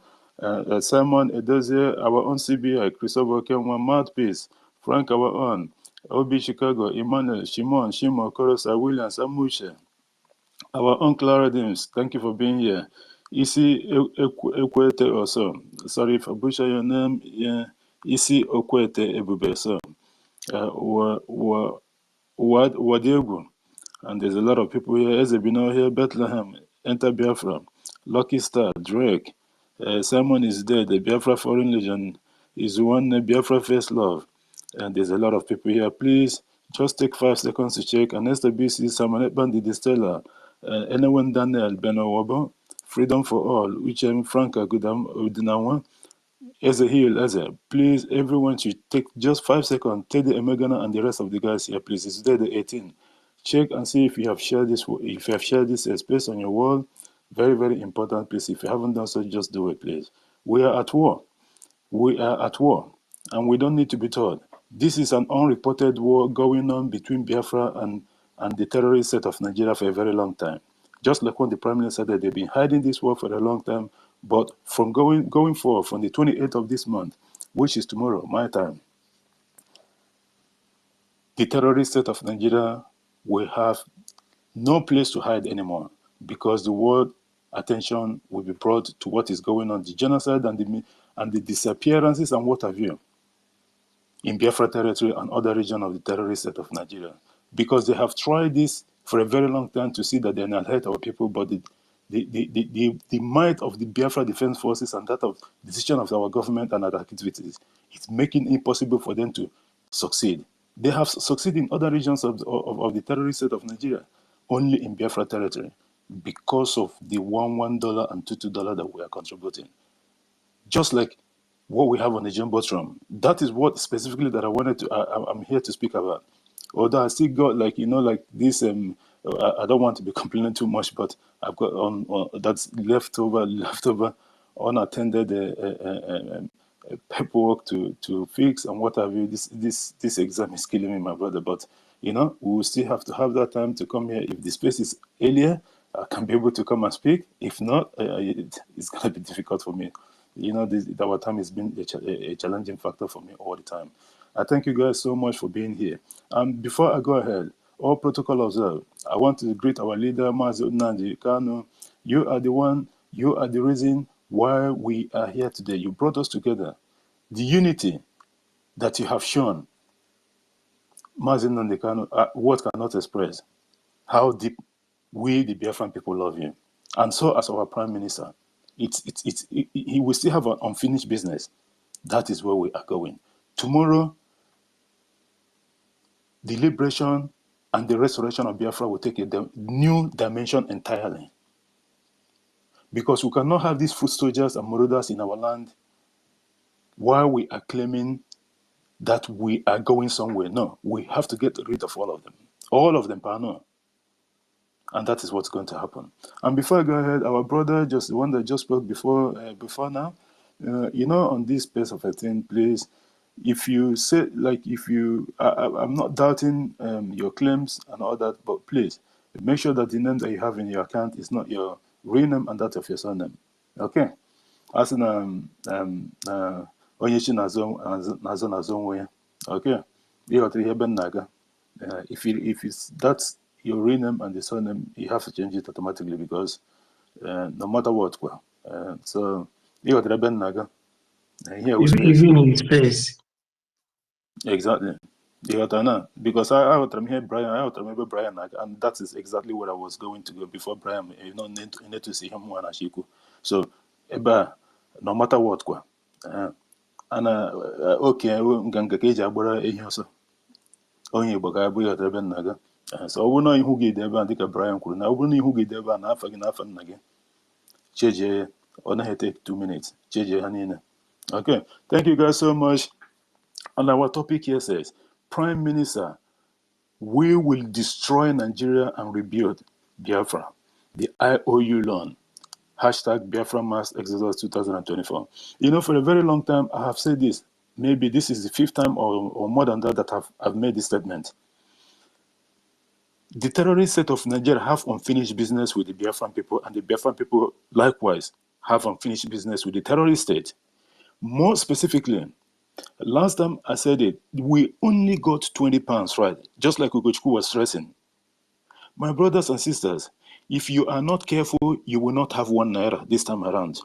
Simon Edozie, our own CBI, Christopher Kenwa, Mouthpiece, Frank, our own, OB Chicago, Emmanuel, Shimon, Korosa, Williams, Amushe, our own Clara Dims, thank you for being here. Isi Ekwete also, sorry if I butcher your name, yeah. Isi Okwete Ebube, so, Wadiegu, and there's a lot of people here. Ezebino here, Bethlehem, Enter Biafra, Lucky Star, Drake, Simon is dead, the Biafra Foreign Legion is one, Biafra First Love. And there's a lot of people here. Please just take 5 seconds to check. And Esther BC, Samanet Bandi Distella, anyone Daniel Benowabo, Freedom for All, Uchem Franca Gudam Udinawa, Ezehil, please, everyone should take just 5 seconds. Take the Emegana and the rest of the guys here, please. It's there, the 18. Check and see if you have shared this. If you have shared this space on your wall, very, very important, please. If you haven't done so, just do it, please. We are at war. We are at war, and we don't need to be told. This is an unreported war going on between Biafra and the terrorist set of Nigeria for a very long time. Just like when the Prime Minister said that they've been hiding this war for a long time, but from going forward, from the 28th of this month, which is tomorrow, my time, the terrorist state of Nigeria will have no place to hide anymore, because the world attention will be brought to what is going on, the genocide and the disappearances and what have you in Biafra territory and other regions of the terrorist state of Nigeria. Because they have tried this for a very long time to see that they annihilate our people, but the might of the Biafra Defense Forces and that of the decision of our government and other activities, it's making it impossible for them to succeed. They have succeeded in other regions of the terrorist state of Nigeria, only in Biafra territory, because of the $1 and $2 that we are contributing. Just like what we have on the Jumbotron. That is what specifically that I wanted to, I'm here to speak about. Although I still got like this, I don't want to be complaining too much, but I've got on that's leftover unattended paperwork to fix and what have you. This exam is killing me, my brother. But we will still have to have that time to come here. If the space is earlier, I can be able to come and speak. If not, it's gonna be difficult for me. Our time has been a challenging factor for me all the time. I thank you guys so much for being here. Before I go ahead, all protocol observed, I want to greet our leader, Mazi Nnamdi Kanu. You are the reason why we are here today. You brought us together. The unity that you have shown, Mazi Nnamdi Kanu, words cannot express how deep we, the Biafran people, love you. And so as our Prime Minister, he will still have an unfinished business. That is where we are going. Tomorrow, the liberation and the restoration of Biafra will take a new dimension entirely. Because we cannot have these foot soldiers and marauders in our land while we are claiming that we are going somewhere. No, we have to get rid of all of them. All of them, no. And that is what's going to happen. And before I go ahead, our brother, just the one that just spoke before now, on this space of a thing, please, if you say, I'm not doubting your claims and all that, but please, make sure that the name that you have in your account is not your real name and that of your surname. Okay? As in, Onyechi Nazon, okay? If it's that's your real name and the surname, you have to change it automatically because no matter what, so you got Reben Naga.
Even in space.
Exactly. Because I would remember Brian, and that is exactly where I was going to go before Brian. Need to see him one Ashiku. So, no matter what, and okay, Ganga Keja Bora also. Only Bogabu at Reben Naga. So we know who get there and take a Brian Kuru. Now we know who get there and half again. JJ, only take 2 minutes. JJ Hanina. Okay, thank you guys so much. And our topic here says, Prime Minister, we will destroy Nigeria and rebuild Biafra. The IOU loan. Hashtag Biafra Mass Exodus 2024. You know, for a very long time, I have said this. Maybe this is the 5th time or more than that I've made this statement. The terrorist set of Nigeria have unfinished business with the Biafran people, and the Biafran people likewise have unfinished business with the terrorist state. More specifically, last time I said it, we only got 20 pounds, right? Just like Ugochukwu was stressing. My brothers and sisters, if you are not careful, you will not have 1 naira this time around.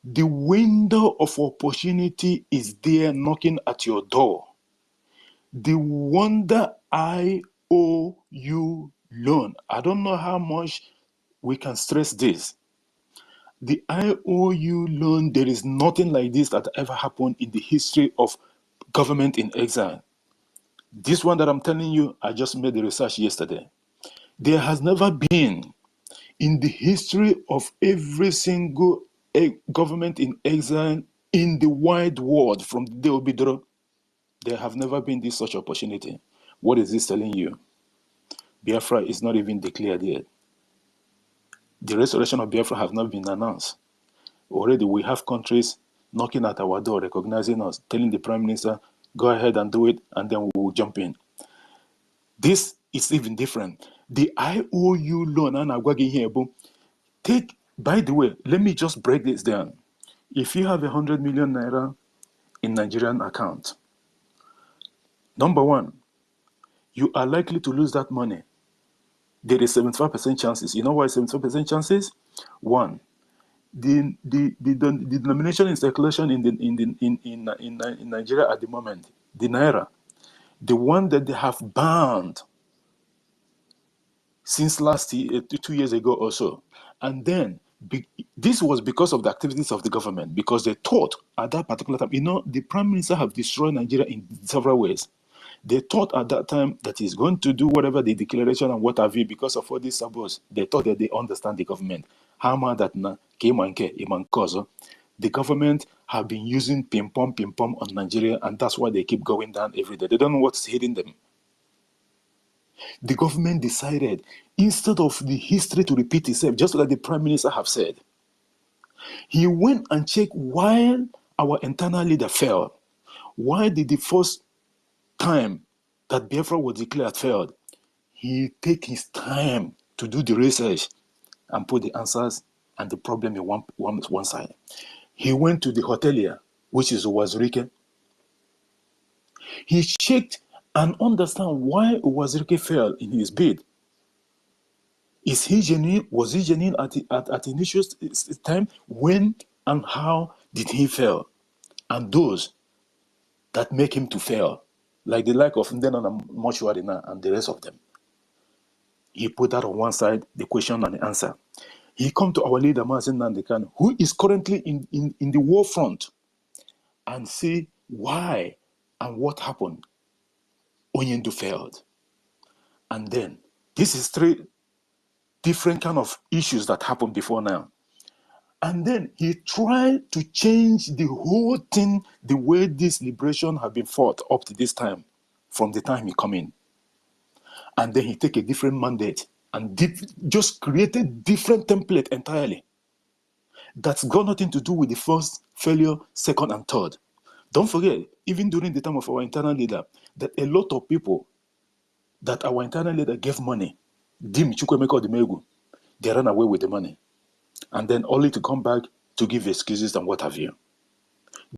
The window of opportunity is there knocking at your door. The Wonder IOU loan. I don't know how much we can stress this. The IOU loan, there is nothing like this that ever happened in the history of government in exile. This one that I'm telling you, I just made the research yesterday. There has never been in the history of every single government in exile in the wide world from the day of Bidro, there have never been this such opportunity. What is this telling you? Biafra is not even declared yet. The restoration of Biafra have not been announced. Already we have countries knocking at our door, recognizing us, telling the Prime Minister, go ahead and do it, and then we will jump in. This is even different. The IOU loan, and I'm going here, take, by the way, let me just break this down. If you have 100 million naira in Nigerian account, number one, you are likely to lose that money. There is 75% chances. You know why 75% chances? One, the denomination in circulation in Nigeria at the moment, the naira, the one that they have banned since last year, 2 years ago or so, and then this was because of the activities of the government, because they thought at that particular time, you know, the Prime Minister have destroyed Nigeria in several ways. They thought at that time that he's going to do whatever the declaration and what have you because of all these sabots. They thought that they understand the government. The government have been using ping-pong on Nigeria, and that's why they keep going down every day. They don't know what's hitting them. The government decided, instead of the history to repeat itself, just like the Prime Minister have said, he went and checked why our internal leader fell. Why did the first time that Biafra was declared failed? He take his time to do the research and put the answers and the problem in one side. He went to the hotelier, which is Uwazurike. He checked and understand why Uwazurike failed in his bid. Is he genuine? Was he genuine at initial time? When and how did he fail? And those that make him to fail, like the like of Ndenana Mochuarina and the rest of them. He put that on one side, the question and the answer. He come to our leader, Mazen Nandekan, who is currently in the war front, and see why and what happened. Onyendu failed. And then, this is 3 different kind of issues that happened before now. And then he tried to change the whole thing, the way this liberation have been fought up to this time, from the time he come in. And then he take a different mandate and just created different template entirely. That's got nothing to do with the first failure, second and third. Don't forget, even during the time of our internal leader, that a lot of people that our internal leader gave money, they ran away with the money. And then only to come back to give excuses and what have you.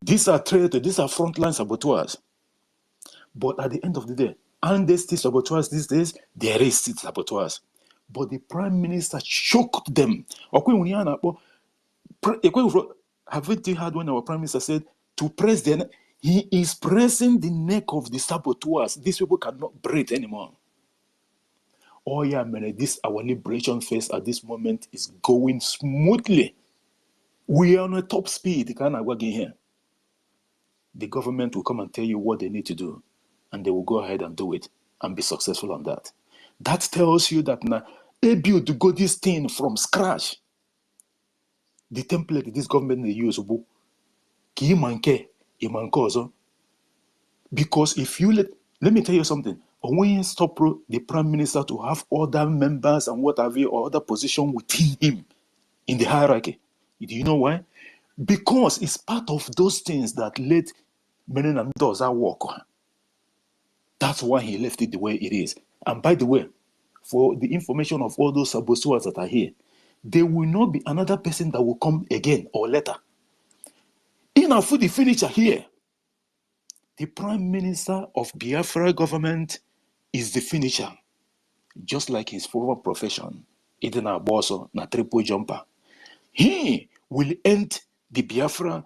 These are traitors, these are frontline saboteurs. But at the end of the day, and there's still saboteurs these days, there is still saboteurs. But the Prime Minister choked them. Haven't you heard when our Prime Minister said to press the neck? He is pressing the neck of the saboteurs. These people cannot breathe anymore. Oh yeah, man, this our liberation phase at this moment is going smoothly. We are on a top speed. Here. The government will come and tell you what they need to do, and they will go ahead and do it. and be successful on that. That tells you that now, able to go this thing from scratch. The template this government they use, because if you let me tell you something, when you stop the prime minister to have other members and what have you, or other position within him in the hierarchy, do you know why? Because it's part of those things that let Menon and Doza work on. That's why he left it the way it is. And by the way, for the information of all those sabosuas that are here, there will not be another person that will come again or later. In our food furniture here, the prime minister of Biafra government is the finisher, just like his former profession, Idena Boso, na triple jumper. He will end the Biafra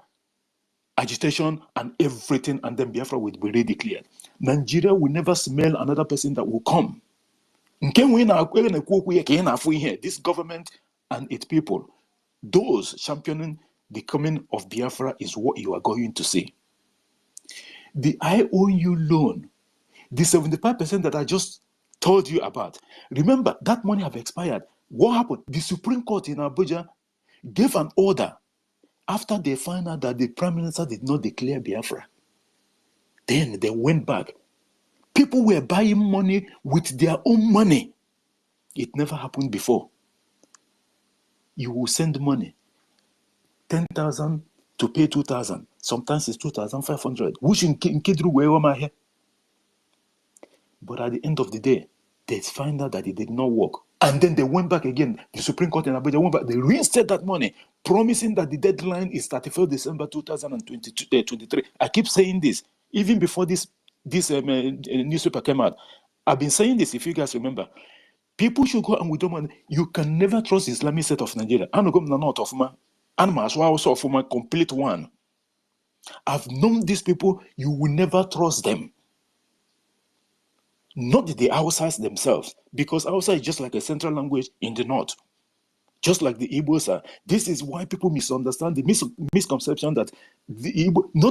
agitation and everything, and then Biafra will be redeclared. Nigeria will never smell another person that will come. This government and its people, those championing the coming of Biafra is what you are going to see. The IOU loan, the 75% that I just told you about, remember that money have expired. What happened? The Supreme Court in Abuja gave an order after they found out that the Prime Minister did not declare Biafra. Then they went back. People were buying money with their own money. It never happened before. You will send money, 10,000 to pay 2,000. Sometimes it's 2,500. Which in Kidru where here. But at the end of the day, they find out that it did not work. And then they went back again. The Supreme Court in Abuja went back. They reinstated that money, promising that the deadline is 31st December 2023. I keep saying this. Even before this newspaper came out, I've been saying this, if you guys remember. People should go and withdraw money. You can never trust the Islamic State of Nigeria. I'm not of my, and also of my complete one. I've known these people, you will never trust them. Not the Hausas themselves, because Hausa is just like a central language in the north, just like the Igbos are. This is why people misunderstand the misconception that the Igbo. No.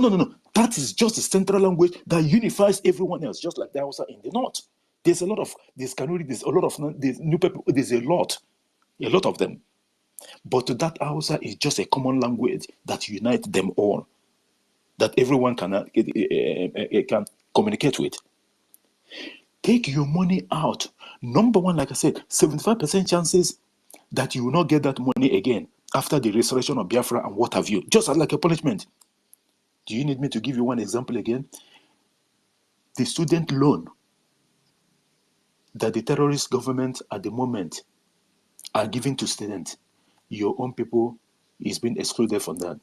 That is just a central language that unifies everyone else, just like the Hausa in the north. There's a lot of there's Kanuri, there's a lot of there's new people, there's a lot of them. But that Hausa is just a common language that unites them all, that everyone can communicate with. Take your money out. Number one, like I said, 75% chances that you will not get that money again after the restoration of Biafra and what have you, just like a punishment. Do you need me to give you one example again? The student loan that the terrorist government at the moment are giving to students, your own people is being excluded from that.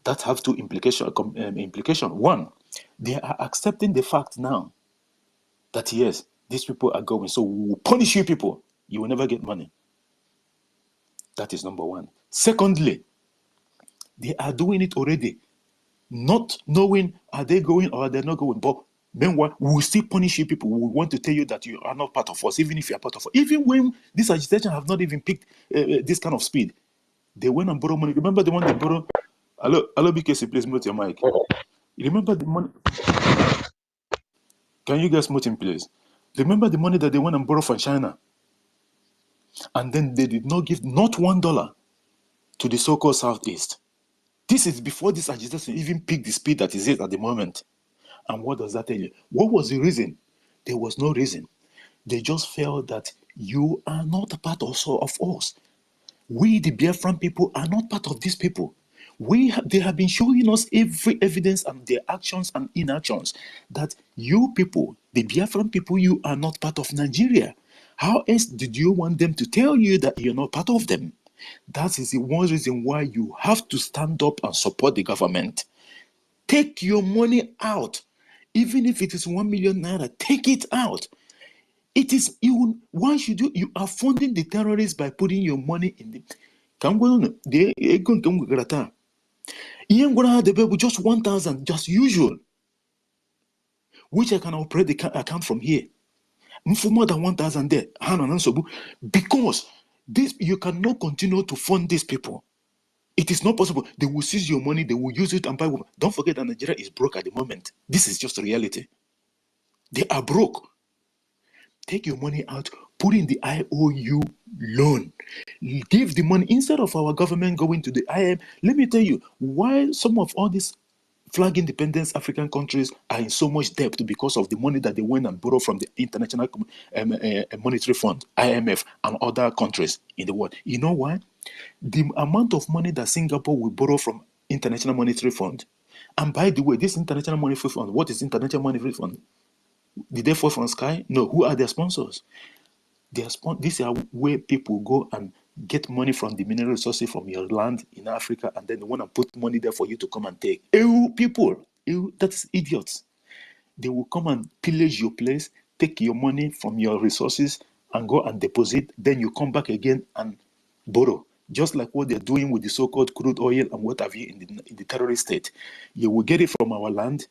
That have two implications. One, they are accepting the fact now that yes, these people are going, so we will punish you people. You will never get money. That is number one. Secondly, they are doing it already, not knowing are they going or are they not going. But meanwhile, we will still punish you people. We want to tell you that you are not part of us, even if you are part of us. Even when this agitation have not even picked this kind of speed, they went and borrowed money. Remember the one they borrowed? Hello, BKC, please mute your mic. You remember the money? Can you guys mute him, please? Remember the money that they went and borrowed from China? And then they did not give not $1 to the so-called Southeast. This is before this agitation even picked the speed that is it at the moment. And what does that tell you? What was the reason? There was no reason. They just felt that you are not a part also of us. We, the Biafran people, are not part of these people. They have been showing us every evidence and their actions and inactions that you people, the Biafran people, you are not part of Nigeria. How else did you want them to tell you that you're not part of them? That is the one reason why you have to stand up and support the government. Take your money out. Even if it is 1 million naira, take it out. It is you. Why should you are funding the terrorists by putting your money in the just 1,000, just usual, which I can operate the account from here. For more than 1,000 there, because this you cannot continue to fund these people. It is not possible. They will seize your money, they will use it and buy. Don't forget that Nigeria is broke at the moment. This is just reality. They are broke.
Take your money out, put in the IOU loan. Give the money instead of our government going to the IM. Let me tell you why some of all these flag independence African countries are in so much debt because of the money that they went and borrowed from the International Monetary Fund, IMF, and other countries in the world. You know why? The amount of money that Singapore will borrow from International Monetary Fund, and by the way, this International Monetary Fund, what is International Monetary Fund? Did they fall from sky? No. Who are their sponsors? These are where people go and get money from the mineral resources from your land in Africa, and then they want to put money there for you to come and take. Ew, people, ew, that's idiots. They will come and pillage your place, take your money from your resources, and go and deposit. Then you come back again and borrow. Just like what they're doing with the so-called crude oil and what have you in the terrorist state. You will get it from our land.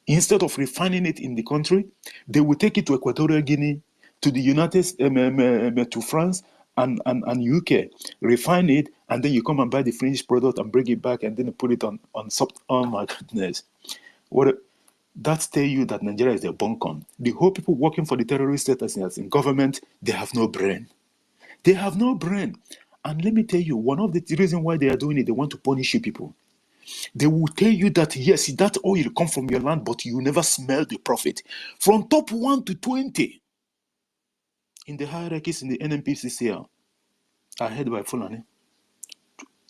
Instead of refining it in the country, they will take it to Equatorial Guinea, to the United States, to France and UK, refine it, and then you come and buy the finished product and bring it back and then put it on. Oh my goodness. That tell you that Nigeria is a buncon. The whole people working for the terrorist status in government, they have no brain. They have no brain. And let me tell you, one of the reasons why they are doing it, they want to punish you people. They will tell you that, yes, that oil comes from your land, but you never smell the profit. From top 1 to 20, in the hierarchies in the NNPCCL, are headed by Fulani.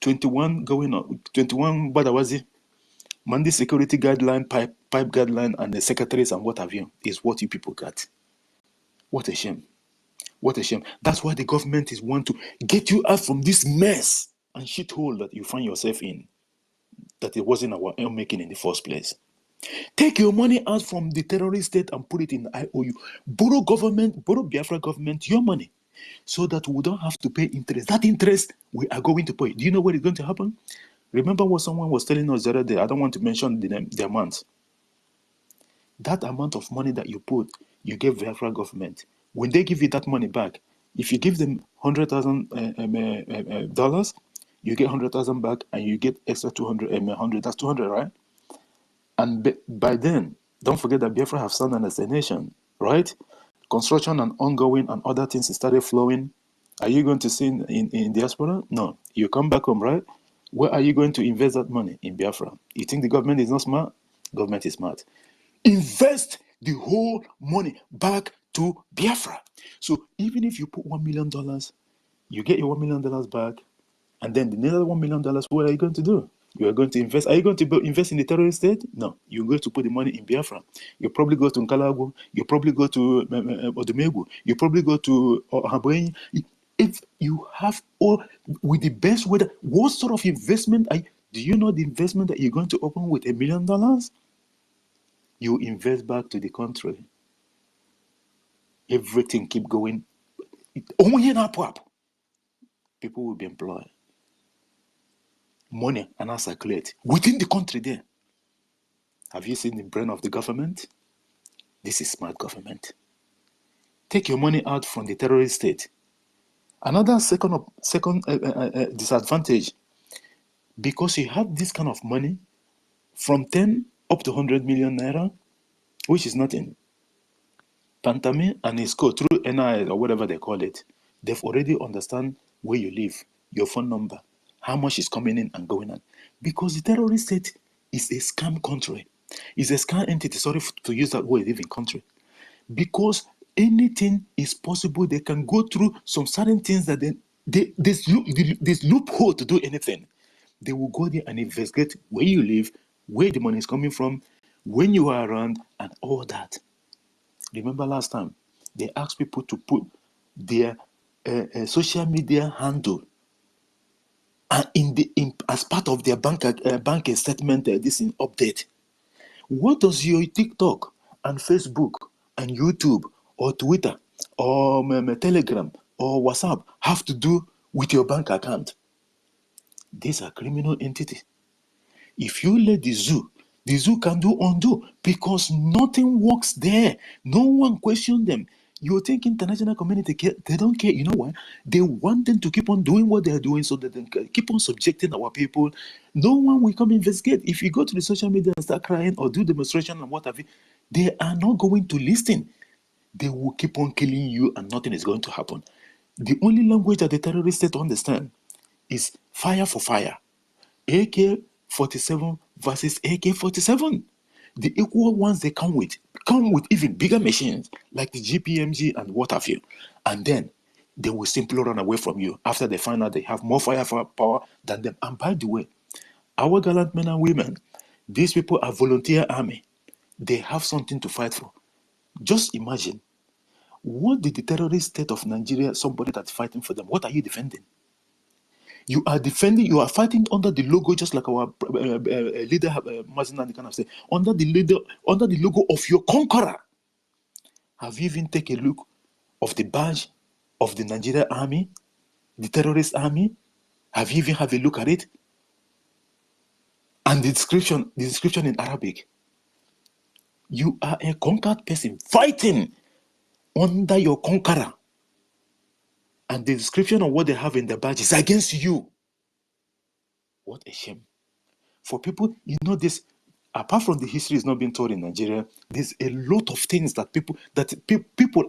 21 going up, 21 Badawazi, Mandi security guideline, pipe guideline, and the secretaries and what have you, is what you people got. What a shame. What a shame. That's why the government is want to get you out from this mess and shithole that you find yourself in, that it wasn't our own making in the first place. Take your money out from the terrorist state and put it in the IOU. Borrow Biafra government your money so that we don't have to pay interest. That interest we are going to pay. Do you know what is going to happen? Remember what someone was telling us the other day? I don't want to mention the amount. That amount of money that you put, you give Biafra government. When they give you that money back, if you give them $100,000, you get $100,000 back, and you get extra 100. That's 200, right? And by then, don't forget that Biafra have stand as a nation, right? Construction and ongoing and other things started flowing. Are you going to see in diaspora? No. You come back home, right? Where are you going to invest that money? In Biafra. You think the government is not smart? Government is smart. Invest the whole money back to Biafra. So even if you put $1 million, you get your $1 million back, and then the another $1 million, what are you going to do? You are going to invest. Are you going to invest in the terrorist state? No. You're going to put the money in Biafra. You probably go to Nkalago. You probably go to Odumegu. You probably go to Haboyi. If you have all with the best weather, what sort of investment? Do you know the investment that you're going to open with $1 million? You invest back to the country. Everything keep going. People will be employed. Money and circulate within the country there. Have you seen the brain of the government? This is smart government. Take your money out from the terrorist state. Another second disadvantage, because you have this kind of money from 10 up to 100 million naira, which is nothing. Pantame and ISCO through NIS or whatever they call it, they've already understand where you live, your phone number, how much is coming in and going on. Because the terrorist state is a scam country. It's a scam entity, sorry to use that word, living country. Because anything is possible, they can go through some certain things that there's loophole to do anything. They will go there and investigate where you live, where the money is coming from, when you are around, and all that. Remember last time, they asked people to put their social media handle as part of their bank statement, this in update. What does your TikTok and Facebook and YouTube or Twitter or Telegram or WhatsApp have to do with your bank account? These are criminal entities. If you let the zoo can do undo, because nothing works there. No one questions them. You think international community care? They don't care. You know why? They want them to keep on doing what they're doing so that they can keep on subjecting our people. No one will come investigate. If you go to the social media and start crying or do demonstration and what have you, they are not going to listen. They will keep on killing you and nothing is going to happen. The only language that the terrorists state understand is fire for fire. AK-47 versus AK-47. The equal ones they come with even bigger machines like the GPMG and what have you. And then they will simply run away from you after they find out they have more firepower than them. And by the way, our gallant men and women, these people are volunteer army. They have something to fight for. Just imagine, what did the terrorist state of Nigeria, somebody that's fighting for them, what are you defending? You are defending, you are fighting under the logo, just like our leader, Mazin Nandi kind of say, under the logo of your conqueror. Have you even taken a look of the badge of the Nigerian army, the terrorist army? Have you even have a look at it? And the description in Arabic. You are a conquered person fighting under your conqueror. And the description of what they have in the badge is against you. What a shame. For people, this, apart from the history is not being told in Nigeria, there's a lot of things that people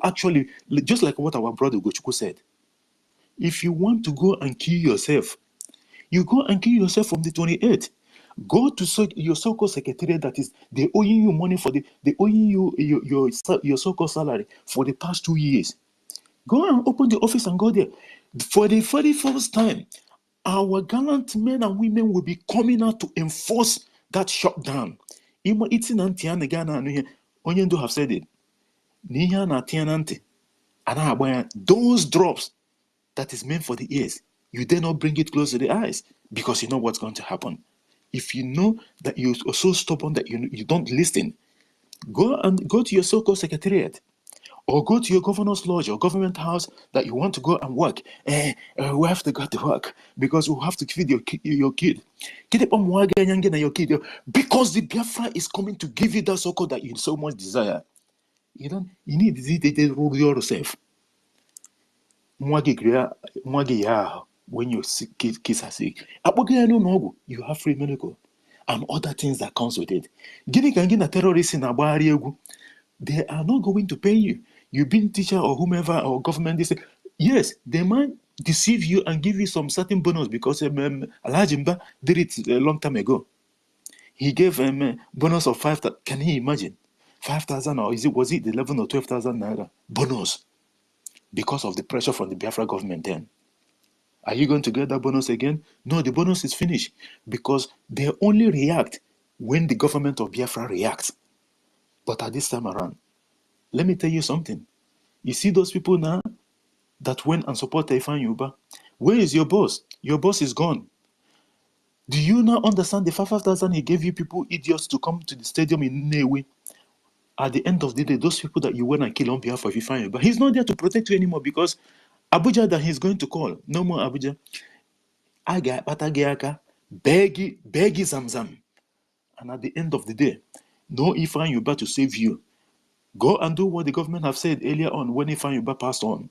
actually, just like what our brother Gochuku said, if you want to go and kill yourself, you go and kill yourself from the 28th. Go to your so-called secretariat that is, they owing you money they owing you your so-called salary for the past 2 years. Go and open the office and go there. For the very first time, our gallant men and women will be coming out to enforce that shutdown. Those drops that is meant for the ears, you dare not bring it close to the eyes because you know what's going to happen. If you know that you're so stubborn that you don't listen, go to your so-called secretariat or go to your governor's lodge or government house that you want to go and work. We have to go to work because we have to feed your kid. Your kid because the Biafra is coming to give you that so-called that you so much desire. You need to rule yourself. When your kids are sick, you have free medical and other things that comes with it. They are not going to pay you. You've been teacher or whomever or government, they say, yes, they might deceive you and give you some certain bonus because Alhajimba did it a long time ago. He gave a bonus of 5,000. Can you imagine? 5,000 or was it 11 or 12,000 naira bonus because of the pressure from the Biafra government then? Are you going to get that bonus again? No, the bonus is finished because they only react when the government of Biafra reacts. But at this time around, let me tell you something. You see those people now that went and supported Ifan Yuba? Where is your boss? Your boss is gone. Do you now understand the 5,000 he gave you people, idiots, to come to the stadium in Newe? At the end of the day, those people that you went and killed on behalf of Ifan Yuba, he's not there to protect you anymore because Abuja that he's going to call. No more Abuja. Aga, Patagiaka, Begi Zamzam. And at the end of the day, no Ifan Yuba to save you. Go and do what the government have said earlier on when Ifan Yuba passed on.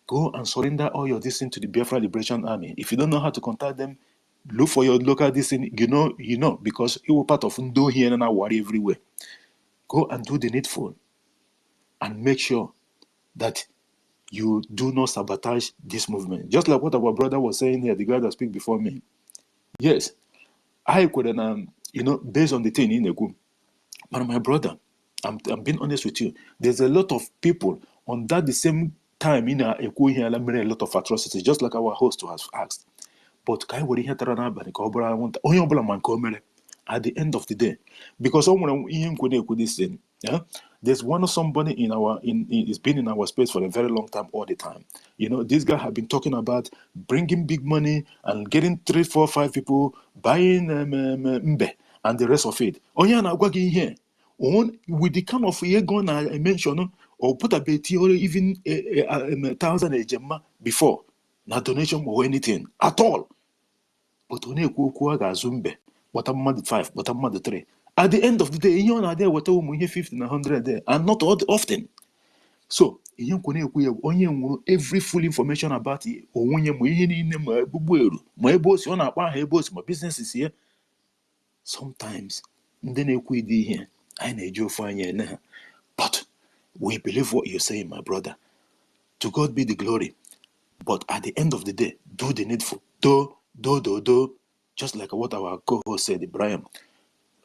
Go and surrender all your distance to the Biafra Liberation Army. If you don't know how to contact them, look for your local distance. You know, because it will part of Ndo here and worry everywhere. Go and do the needful and make sure that you do not sabotage this movement. Just like what our brother was saying here, the guy that speak before me. Yes, I could, based on the thing in the group. But my brother, I'm being honest with you. There's a lot of people on that the same time in a lot of atrocities, just like our host has asked. But at the end of the day, because this thing, there's somebody it's been in our space for a very long time, all the time. This guy have been talking about bringing big money and getting 3, 4, 5 people buying mbe and the rest of it. Here. With the kind of year gone I mentioned, or put a beti or even 1,000 a gemma before, not donation or anything at all. But when you go Zumbe, bottom mother 5, bottom mother 3. At the end of the day, you are there what 50 and 100 there, and not often. So every full information about it, or when you my boss, my business is here. Sometimes then here. I need you find you now. But We believe what you're saying, my brother. To God be the glory. But at the end of the day, do the needful. Do. Just like what our co-host said, Ibrahim.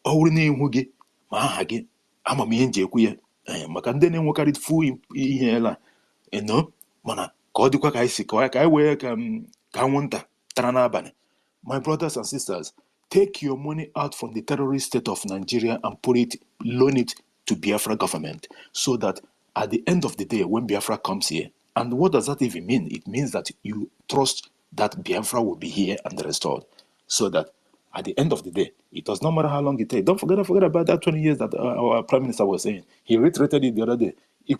Ọwụrụ na-enwu gị ma aha gị ama m ihe nji ekwu ya maka ndị na-enwekarị fu ihe la mana ka ọ dịkwa ka anyị si ka anyị wee ka anwụnta tara n'abalị. My brothers and sisters, take your money out from the terrorist state of Nigeria and loan it to Biafra government, so that at the end of the day, when Biafra comes here, and what does that even mean? It means that you trust that Biafra will be here and restored, so that at the end of the day, it does not matter how long it takes. Don't forget about that 20 years that our Prime Minister was saying. He reiterated it the other day. The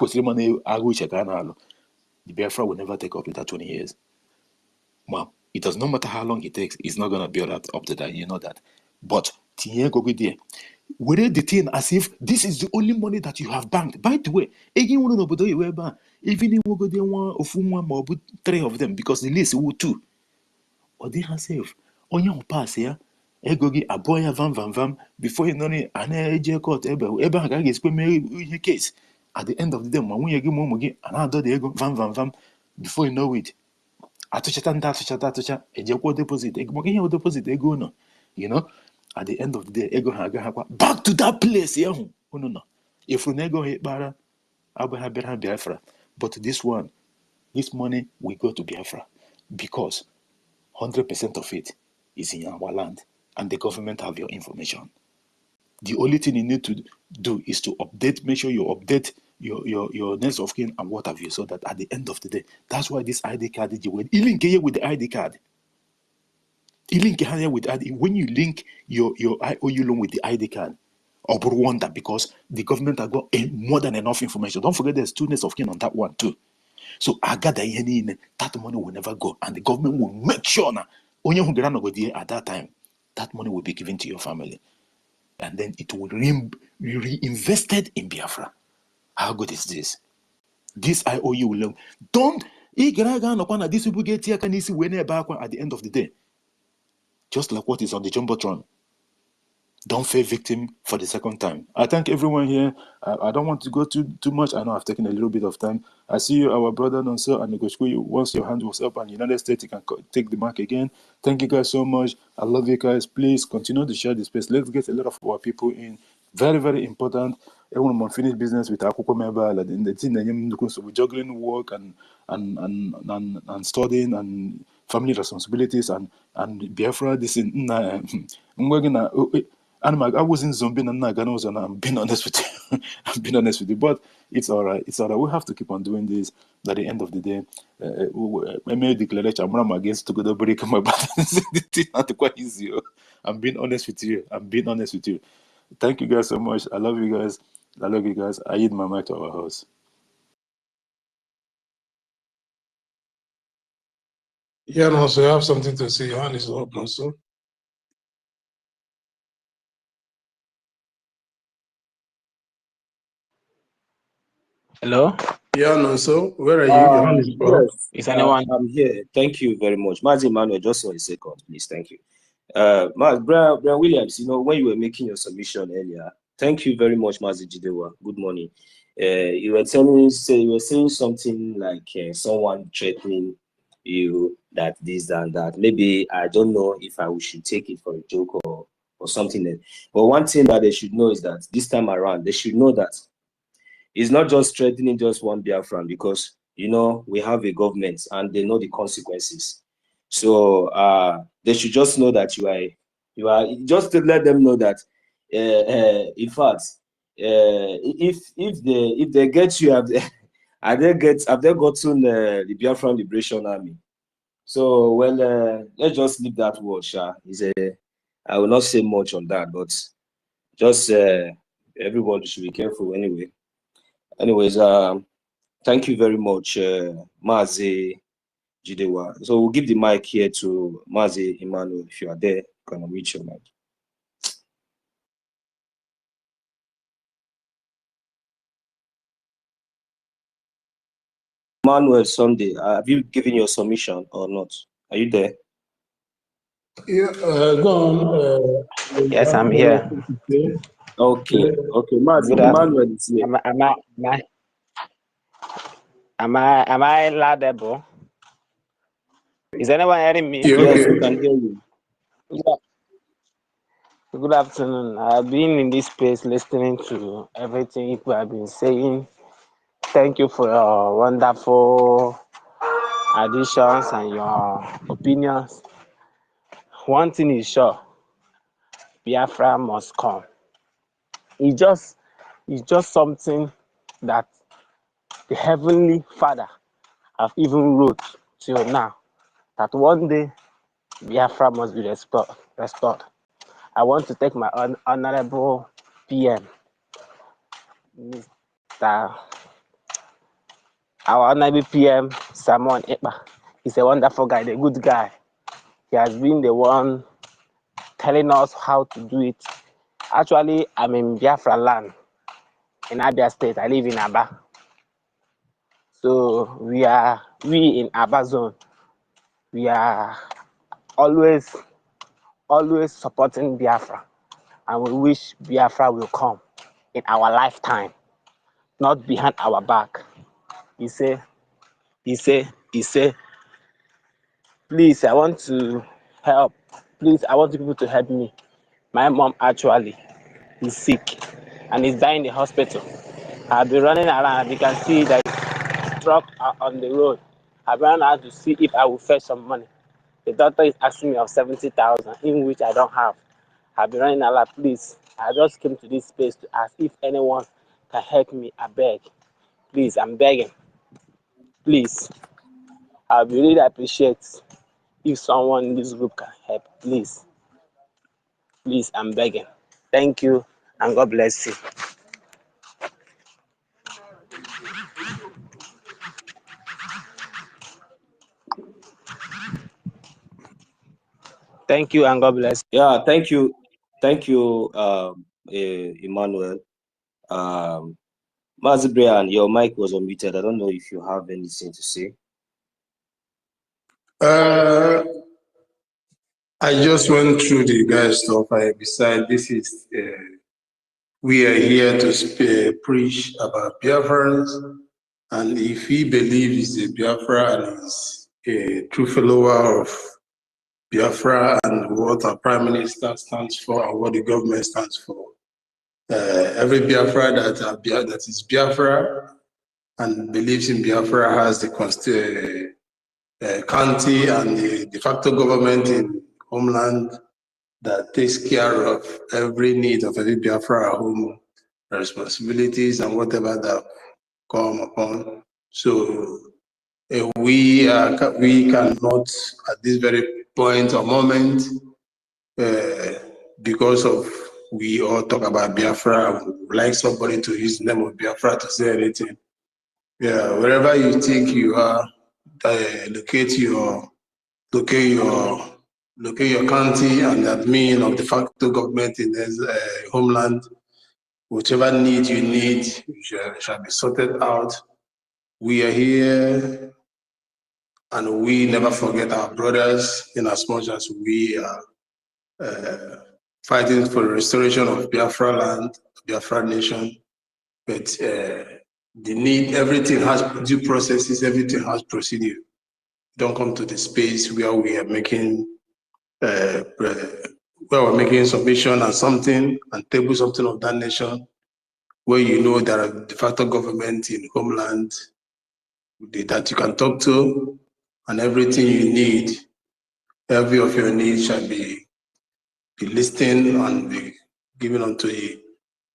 Biafra will never take up to that 20 years. Well, it does not matter how long it takes. It's not going to build up to that. You know that. But we read the thing as if this is the only money that you have banked. By the way, even if we go one of one, three of them, because the list will two. Or they have saved. On your pass here, egogi aboya vam before you know it, and a court eba case. At the end of the day, when you give momogi, another the ego vam before you know it. Atuchata, ejekwo deposit, deposit ego no. You know, at the end of the day, ego back to that place. Yeah, no. If we nego hit bara, Abraham Biafra. But this money will go to Biafra because 100% of it is in our land, and the government have your information. The only thing you need to do is to make sure you update your next of kin and what have you, so that at the end of the day, that's why this ID card is with the ID card. When you link your IOU loan with the ID card, or wonder, because the government have got more than enough information. Don't forget there's two next of kin on that one too. So I got that money will never go, and the government will make sure now at that time that money will be given to your family, and then it will be reinvested in Biafra. How good is this? This IOU will don't these people get here can see when back at the end of the day. Just like what is on the Jumbotron. Don't fall victim for the second time. I thank everyone here. I don't want to go too much. I know I've taken a little bit of time. I see you, our brother Nonso and Negoshku. Once your hand was up and United States, you can take the mic again. Thank you guys so much. I love you guys. Please continue to share this space. Let's get a lot of our people in. Very, very important. Everyone want finish business with Akuko member. Like the thing so we're juggling work and studying and family responsibilities and Biafra. This is I wasn't zombie and I'm being honest with you. I'm being honest with you, but it's all right. It's all right. We have to keep on doing this. At the end of the day, I may declare I'm against to go to break my button. It's not quite easy. I'm being honest with you. Thank you guys so much. I love you guys. I yield my mic to our host.
Yeah, no, so you have something to say. Your hand is up, no, so.
Hello?
Yeah, no, so where are you? Your hand is up.
Yes,
Is anyone?
I'm here. Thank you very much. Mazi Emmanuel, just for a second, please. Thank you. Brian Williams, when you were making your submission earlier, thank you very much, Mazi Jidewa. Good morning. You were saying something like someone threatening you that this and that. Maybe I don't know if I should take it for a joke or something else. But one thing that they should know is that this time around, they should know that it's not just threatening just one Biafran, because we have a government and they know the consequences. So they should just know that you are just to let them know that in fact if they get you, have they gotten the Biafran Liberation Army? So let's just leave that word. I will not say much on that, but just everybody should be careful anyway. Anyways, thank you very much, Mazi Jidewa. So we'll give the mic here to Mazi Emmanuel. If you are there, can I reach your mic? Emmanuel Sunday, have you given your submission or not? Are you there?
Yeah, go on.
Yes, I'm here.
Okay. Mazi Emmanuel is here.
Am I laudable? Is anyone hearing me?
Yeah,
Yes, we
okay.
can hear you.
Yeah. Good afternoon. I've been in this space listening to everything you have been saying. Thank you for your wonderful additions and your opinions. One thing is sure, Biafra must come. It's just something that the Heavenly Father have even wrote till now, that one day Biafra must be restored. I want to take my honorable PM, Mr. Our honorable PM, Simon Ekpa. He's a wonderful guy, a good guy. He has been the one telling us how to do it. Actually, I'm in Biafra land, in Abia State. I live in Aba. So we in Aba zone. We are always supporting Biafra, and we wish Biafra will come in our lifetime, not behind our back. He say, please, I want to help. Please, I want people to help me. My mom actually is sick and is dying in the hospital. I've been running around. You can see that truck on the road. I've run out to see if I will fetch some money. The doctor is asking me of 70,000, in which I don't have. I've been running around. Please, I just came to this space to ask if anyone can help me. I beg. Please, I'm begging. Please, I'll be really appreciate if someone in this group can help. Please, I'm begging. Thank you, and God bless you. Thank you, and God bless you.
Yeah, thank you, Emmanuel. Mazi Brian, your mic was unmuted. I don't know if you have anything to say.
I just went through the guys' stuff. Besides, this is we are here to preach about Biafrans, and if he believes he's a Biafra and is a true follower of Biafra and what our Prime Minister stands for and what the government stands for, every Biafra that is Biafra and believes in Biafra has the county and the de facto government in homeland that takes care of every need of every Biafra at home, responsibilities and whatever that come upon. So we cannot at this very point or moment, because of we all talk about Biafra, we would like somebody to use the name of Biafra to say anything. Yeah, wherever you think you are, locate your county and admin of de facto government in this homeland. Whichever need you need shall be sorted out. We are here, and we never forget our brothers in as much as we are fighting for the restoration of Biafra land, Biafra nation. But everything has due processes, everything has procedure. Don't come to the space where we are making submission and something and table something of that nation, where you know there are de facto government in homeland that you can talk to, and everything you need, every of your needs shall be listened and be given unto you.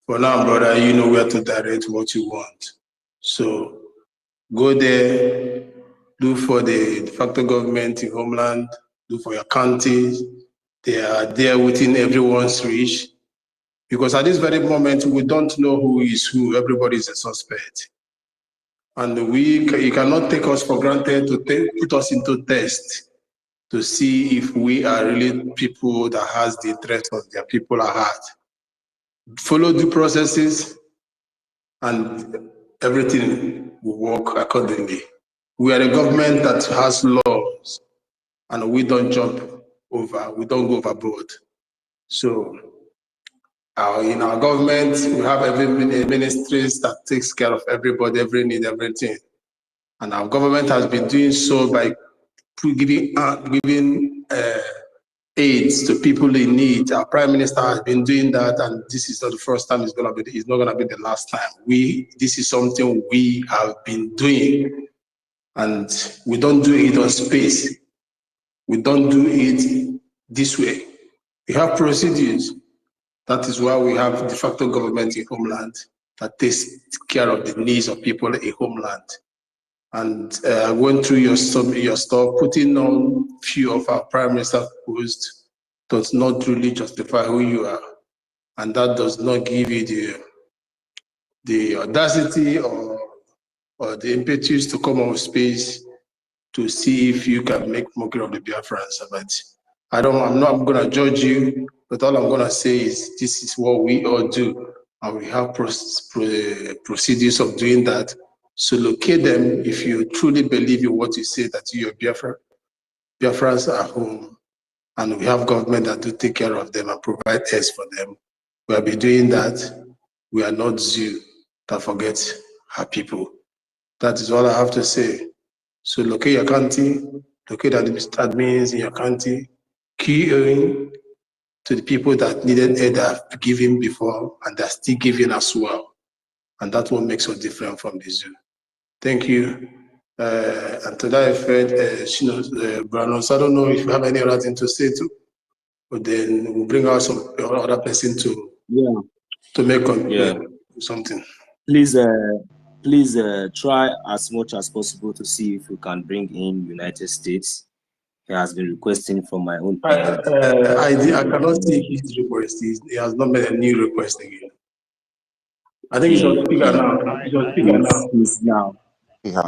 For now, brother, you know where to direct what you want. So go there, do for the de facto government in homeland, do for your counties. They are there within everyone's reach. Because at this very moment, we don't know who is who. Everybody is a suspect. And you cannot take us for granted to put us into test to see if we are really people that has the interest of their people at heart. Follow due processes and everything will work accordingly. We are a government that has laws and we don't jump over, we don't go overboard. So in our government, we have every ministries that takes care of everybody, every need, everything. And our government has been doing so by giving aids to people in need. Our Prime Minister has been doing that, and this is not the first time. It's not going to be the last time. This is something we have been doing, and we don't do it on space. We don't do it this way. We have procedures. That is why we have de facto government in homeland that takes care of the needs of people in homeland. And going through your stuff, putting on few of our Prime Minister posts does not really justify who you are. And that does not give you the audacity or the impetus to come on space to see if you can make mockery of the Biafrans. But I'm not going to judge you, but all I'm going to say is this is what we all do. And we have procedures of doing that. So locate them if you truly believe in what you say, that you are Biafra. Biafrans are home, and we have government that do take care of them and provide aids for them. We have been doing that. We are not zoo that forgets our people. That is all I have to say. So locate your county, locate admins in your county, key in to the people that needed aid that have given before and they're still giving as well. And that's what makes us different from the zoo. Thank you. And to that effect, Branos, I don't know if you have any other thing to say too, but then we'll bring out some other person to make something.
Please, try as much as possible to see if we can bring in United States. He has been requesting from my own.
I cannot see his request. He has not made a new request again. I think he's on speaker now.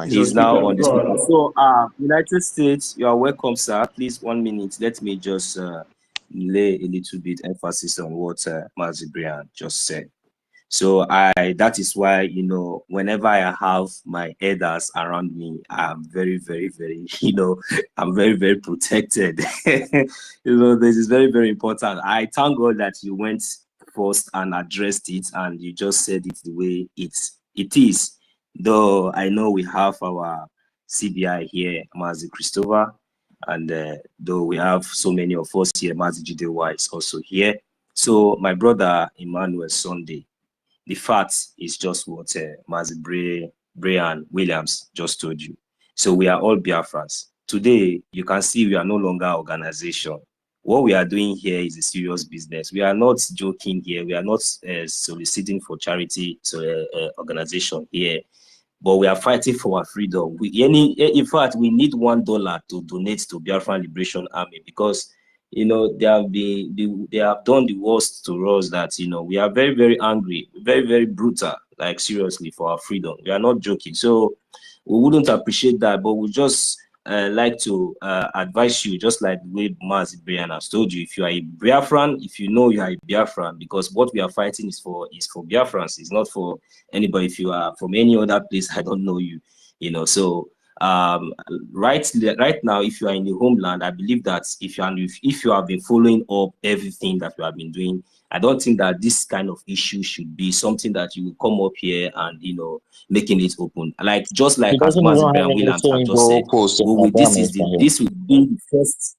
He's now on the speaker. So, United States, you are welcome, sir. Please, 1 minute. Let me just lay a little bit emphasis on what Mazi Brian just said. So that is why, you know, whenever I have my elders around me, I'm very, very, very, you know, I'm very, very protected. You know, this is very, very important. I thank God that you went first and addressed it, and you just said it the way it is. Though I know we have our CBI here, Mazi Christopher, and though we have so many of us here, Mazi Jidewa is also here. So my brother Emmanuel Sunday, the fact is just what Mazi Brian Williams just told you. So we are all Biafrans. Today, you can see we are no longer an organization. What we are doing here is a serious business. We are not joking here. We are not soliciting for charity organization here, but we are fighting for our freedom. In fact, we need $1 to donate to Biafran Liberation Army, because you know, they have done the worst to us, that, you know, we are very, very angry, very, very brutal, like seriously, for our freedom. We are not joking. So we wouldn't appreciate that, but we just like to advise you, just like the way Mazi Brian has told you, if you are a Biafran, if you know you are a Biafran, because what we are fighting is for Biafrans, it's not for anybody. If you are from any other place, I don't know you, you know. So right now, if you are in the homeland, I believe that if you have been following up everything that we have been doing, I don't think that this kind of issue should be something that you will come up here and, you know, making it open. Like, just like as Mazi Brian Williams have just said, this will be the first.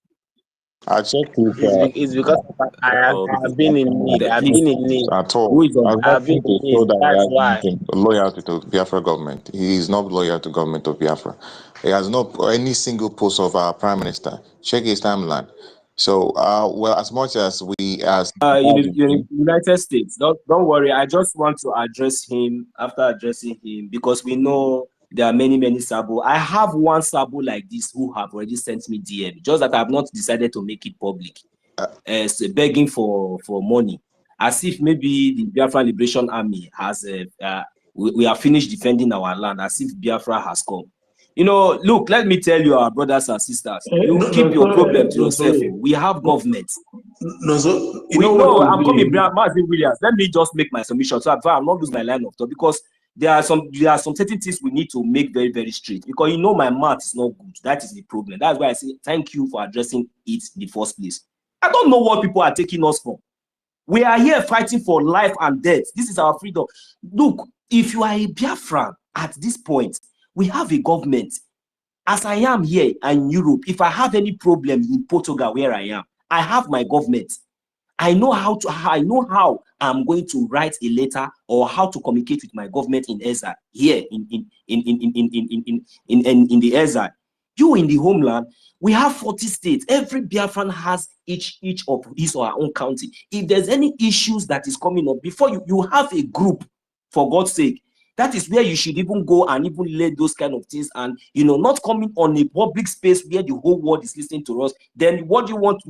I checked with
it's because I have been in need. I've been in need.
at all.
I've been in need. That's why.
Loyalty to Biafra government. He is not loyal to government of Biafra. He has not any single post of our prime minister. Check his timeline. So, well, as much as we as
United States, don't worry. I just want to address him after addressing him, because we know there are many Sabo. I have one Sabo like this who have already sent me DM, just that I have not decided to make it public, begging for money, as if maybe the Biafra Liberation Army has we are finished defending our land, as if Biafra has come. You know, look, let me tell you, our brothers and sisters, you keep your problem to yourself. We have government. I'm coming, Mazi Williams. Let me just make my submission, so I'm not losing my line of thought, because there are some certain things we need to make very, very straight, because you know my math is not good. That is the problem. That's why I say thank you for addressing it in the first place. I don't know what people are taking us for. We are here fighting for life and death. This is our freedom. Look, if you are a Biafran at this point, We have a government. As I am here in Europe, if I have any problem in Portugal where I am, I have my government. I know how I'm going to write a letter or how to communicate with my government in exile here in the exile. You in the homeland, we have 40 states. Every Biafran has each of his or her own county. If there's any issues that is coming up, before you have a group, for God's sake. That is where you should even go and even lay those kind of things, and not coming on a public space where the whole world is listening to us. Then what do you want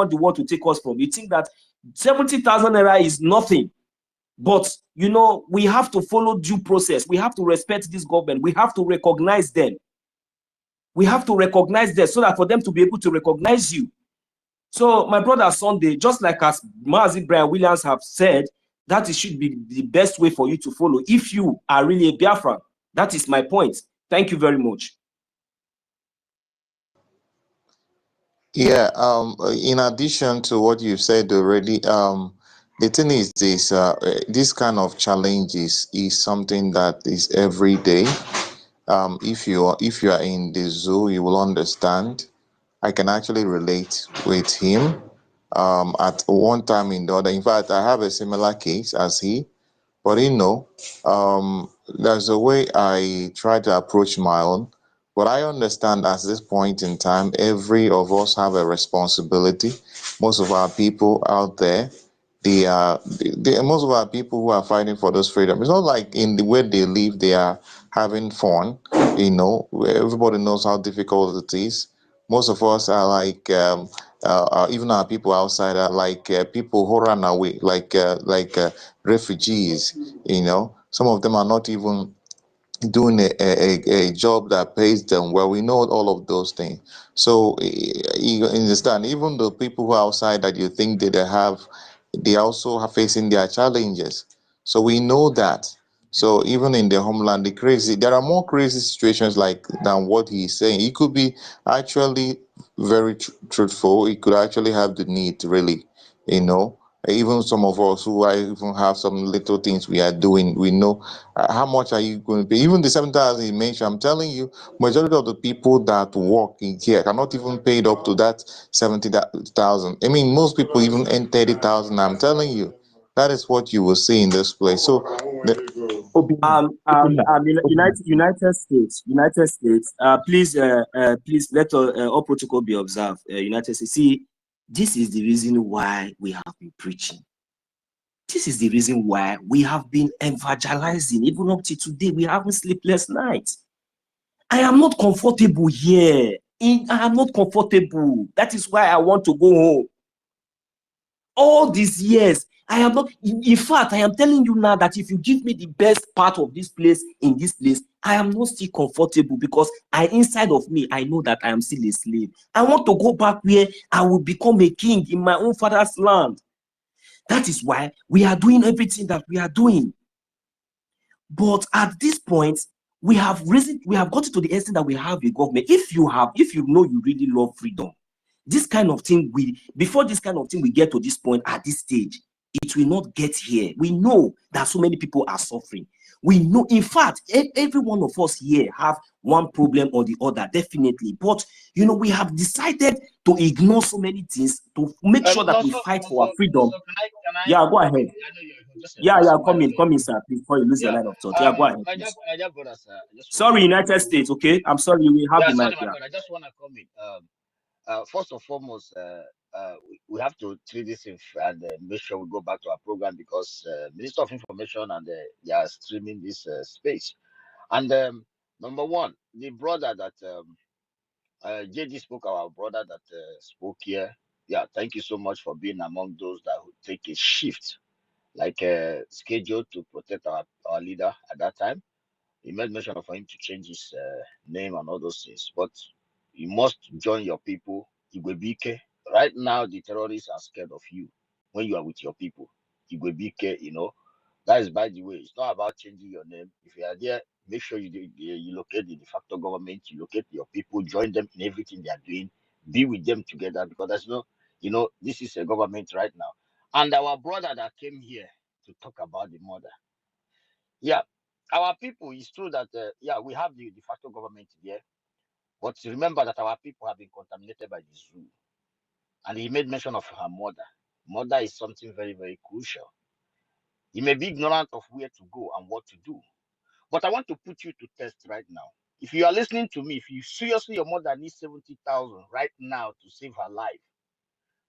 the world to take us from? You think that 70,000 naira is nothing, but we have to follow due process. We have to respect this government. We have to recognize them. We have to recognize them so that for them to be able to recognize you. So my brother Sunday, just like as Mazi Brian Williams have said, that it should be the best way for you to follow if you are really a Biafran. That is my point. Thank you very much.
Yeah, in addition to what you've said already, the thing is this kind of challenges is something that is every day. If you are in the zoo, you will understand. I can actually relate with him. At one time in the other. In fact, I have a similar case as he. But there's a way I try to approach my own. But I understand at this point in time, every of us have a responsibility. Most of our people out there, most of our people who are fighting for those freedom, it's not like in the way they live, they are having fun. Everybody knows how difficult it is. Most of us are like, even our people outside are like people who run away, like refugees. Some of them are not even doing a job that pays them well. We know all of those things. So you understand, even the people who are outside that you think that they also are facing their challenges. So we know that. So even in the homeland, there are more crazy situations than what he's saying. He could be actually very truthful. He could actually have the need, really, even some of us who even have some little things we are doing, we know how much are you going to pay. Even the 7,000 he mentioned, I'm telling you, majority of the people that work in here cannot even paid up to that 70,000. I mean, most people even earn 30,000. I'm telling you, that is what you will see in this place. So,
United States. Please let all protocol be observed. United States. See, this is the reason why we have been preaching. This is the reason why we have been evangelizing. Even up to today, we haven't sleepless nights. I am not comfortable here. I am not comfortable. That is why I want to go home. All these years, I am not. In fact, I am telling you now that if you give me the best part of this place, in this place, I am not still comfortable, because inside of me, I know that I am still a slave. I want to go back where I will become a king in my own father's land. That is why we are doing everything that we are doing. But at this point, we have gotten to the extent that we have a government. If you know you really love freedom, this kind of thing, before this kind of thing we get to this point at this stage, it will not get here. We know that so many people are suffering. We know, in fact, every one of us here have one problem or the other, definitely. But we have decided to ignore so many things to make sure that we fight for our freedom. Yeah, go ahead. Yeah, come in, sir, before you lose your line of thought. Yeah, go ahead. Sorry, United States. Okay, I'm sorry. We have the mic.
I just want to come in. First and foremost, we have to treat this and make sure we go back to our program, because Minister of Information and they are streaming this space. And number one, the brother that JD spoke, our brother that spoke here. Yeah, thank you so much for being among those that would take a shift, like scheduled to protect our leader at that time. He made mention of him to change his name and all those things, but you must join your people. Igwebike. Right now, the terrorists are scared of you when you are with your people. Igwebike, that is, by the way, it's not about changing your name. If you are there, make sure you locate the de facto government, you locate your people, join them in everything they are doing, be with them together, because there's this is a government right now. And our brother that came here to talk about the murder. Yeah, Our people, it's true that, yeah, we have the de facto government there, but remember that our people have been contaminated by the zoo. And he made mention of her mother. Mother is something very, very crucial. You may be ignorant of where to go and what to do, but I want to put you to test right now. If you are listening to me, if you seriously, your mother needs 70,000 right now to save her life,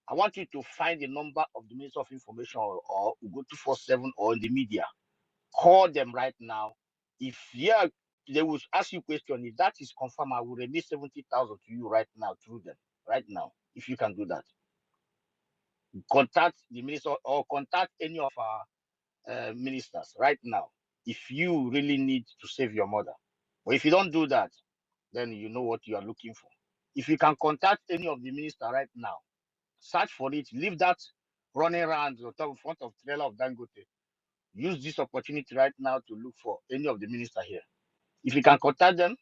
I want you to find the number of the Minister of Information or go 247 or in the media. Call them right now. If they will ask you question, if that is confirmed, I will release 70,000 to you right now through them. Right now, if you can do that, contact the minister or contact any of our ministers right now if you really need to save your mother. But if you don't do that, then you know what you are looking for. If you can contact any of the minister right now, search for it. Leave that running around in front of trailer of Dangote. Use this opportunity right now to look for any of the minister here. If you can contact them,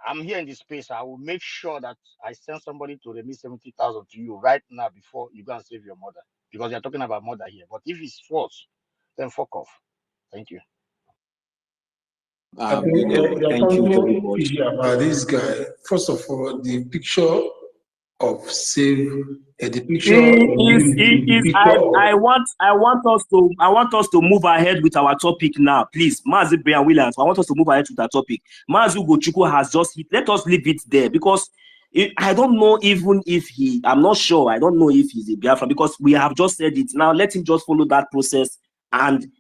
I'm here in this space. I will make sure that I send somebody to remit 70,000 to you right now before you go and save your mother, because you're talking about mother here. But if it's false, then fuck off. Thank you.
I think there
Thank you very
something
much.
fishy about this guy. First of all, the picture of save, the picture
I want us to move ahead with our topic now, please. Mazi Brian Williams, I want us to move ahead with our topic. Mazi Ugochukwu has just hit. Let us leave it there, because I don't know even if I'm not sure. I don't know if he's a Biafran, because we have just said it. Now let him just follow that process, and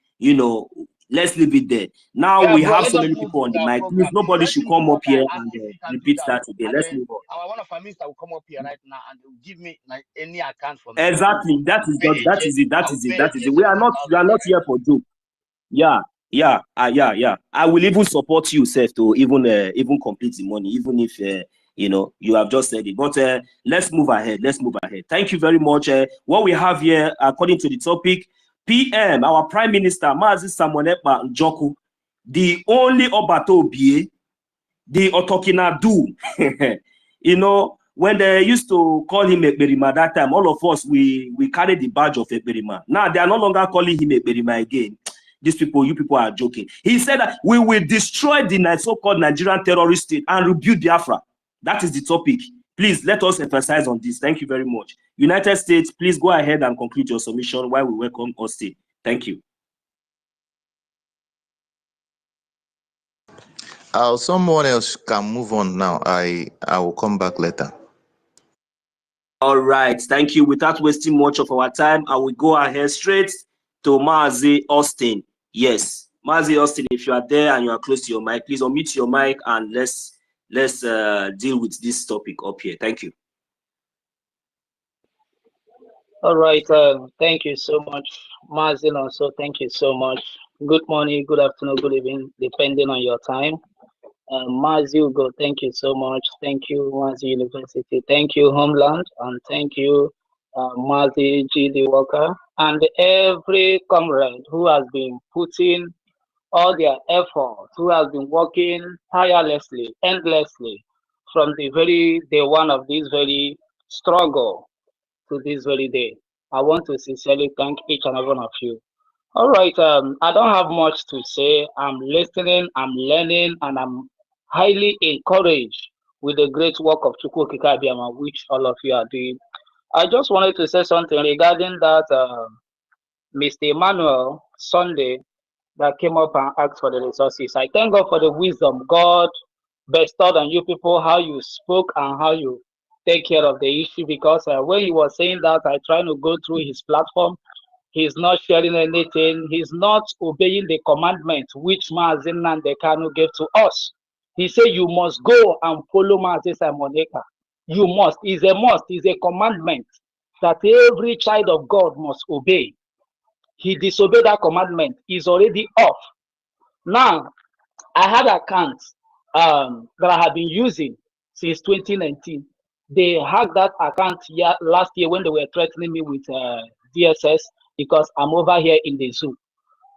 let's leave it there. Now
Yeah,
we
bro,
have
let
so
us
many
move
people on
with
the
our
mic. Please,
program.
nobody
Let
should
him
come
come
up
up
here
and ask
and
if he can do
repeat
that.
that again.
And
Let's
then
move on.
one of our ministers will come up here right now and will give me like any account from his school.
Exactly. That is
Pay
that is it. That
I will
is it.
pay
That is it. We are
70,000
not
direct.
here for joke. Yeah. I will even support you, Seth, to even complete the money, even if you have just said it. But let's move ahead. Let's move ahead. Thank you very much. What we have here, according to the topic, PM, our Prime Minister, Mazi Samonekpa Njoku, the only Obato Bie, the Otokina do. When they used to call him Ekberima that time, all of us, we carried the badge of Ekberima. Now they are no longer calling him Ekberima again. You people are joking. He said that we will destroy the so-called Nigerian terrorist state and rebuild Biafra. That is the topic. Please let us emphasize on this. Thank you very much. United States, please go ahead and conclude your submission while we welcome Austin. Thank you.
Someone else can move on now. I will come back later.
All right, thank you. Without wasting much of our time, I will go ahead straight to Mazi Austin. Yes, Mazi Austin, if you are there and you are close to your mic, please unmute your mic and let's deal with this topic up here. Thank you.
All right. Thank you so much, Mazin. Also, thank you so much. Good morning, good afternoon, good evening, depending on your time. Mazi Ugo, thank you so much. Thank you, Mazi University. Thank you, Homeland, and thank you, Mazi G.D. Walker, and every comrade who has been putting all their effort, who has been working tirelessly, endlessly, from the very day one of this very struggle to this very day. I want to sincerely thank each and every one of you. All right, I don't have much to say. I'm listening, I'm learning, and I'm highly encouraged with the great work of Chukwu EFIK-IBIBIO, which all of you are doing. I just wanted to say something regarding that Mr. Emmanuel Sunday that came up and asked for the resources. I thank God for the wisdom God bestowed on you people, how you spoke and how you take care of the issue, because when he was saying that, I try to go through his platform. He's not sharing anything. He's not obeying the commandment which Mazi Nnamdi Kanu gave to us. He said, you must go and follow Mazi Simoneka. You must. It's a must. It's a commandment that every child of God must obey. He disobeyed that commandment. He's already off. Now, I had accounts that I have been using since 2019. They hacked that account last year when they were threatening me with DSS because I'm over here in the zoo.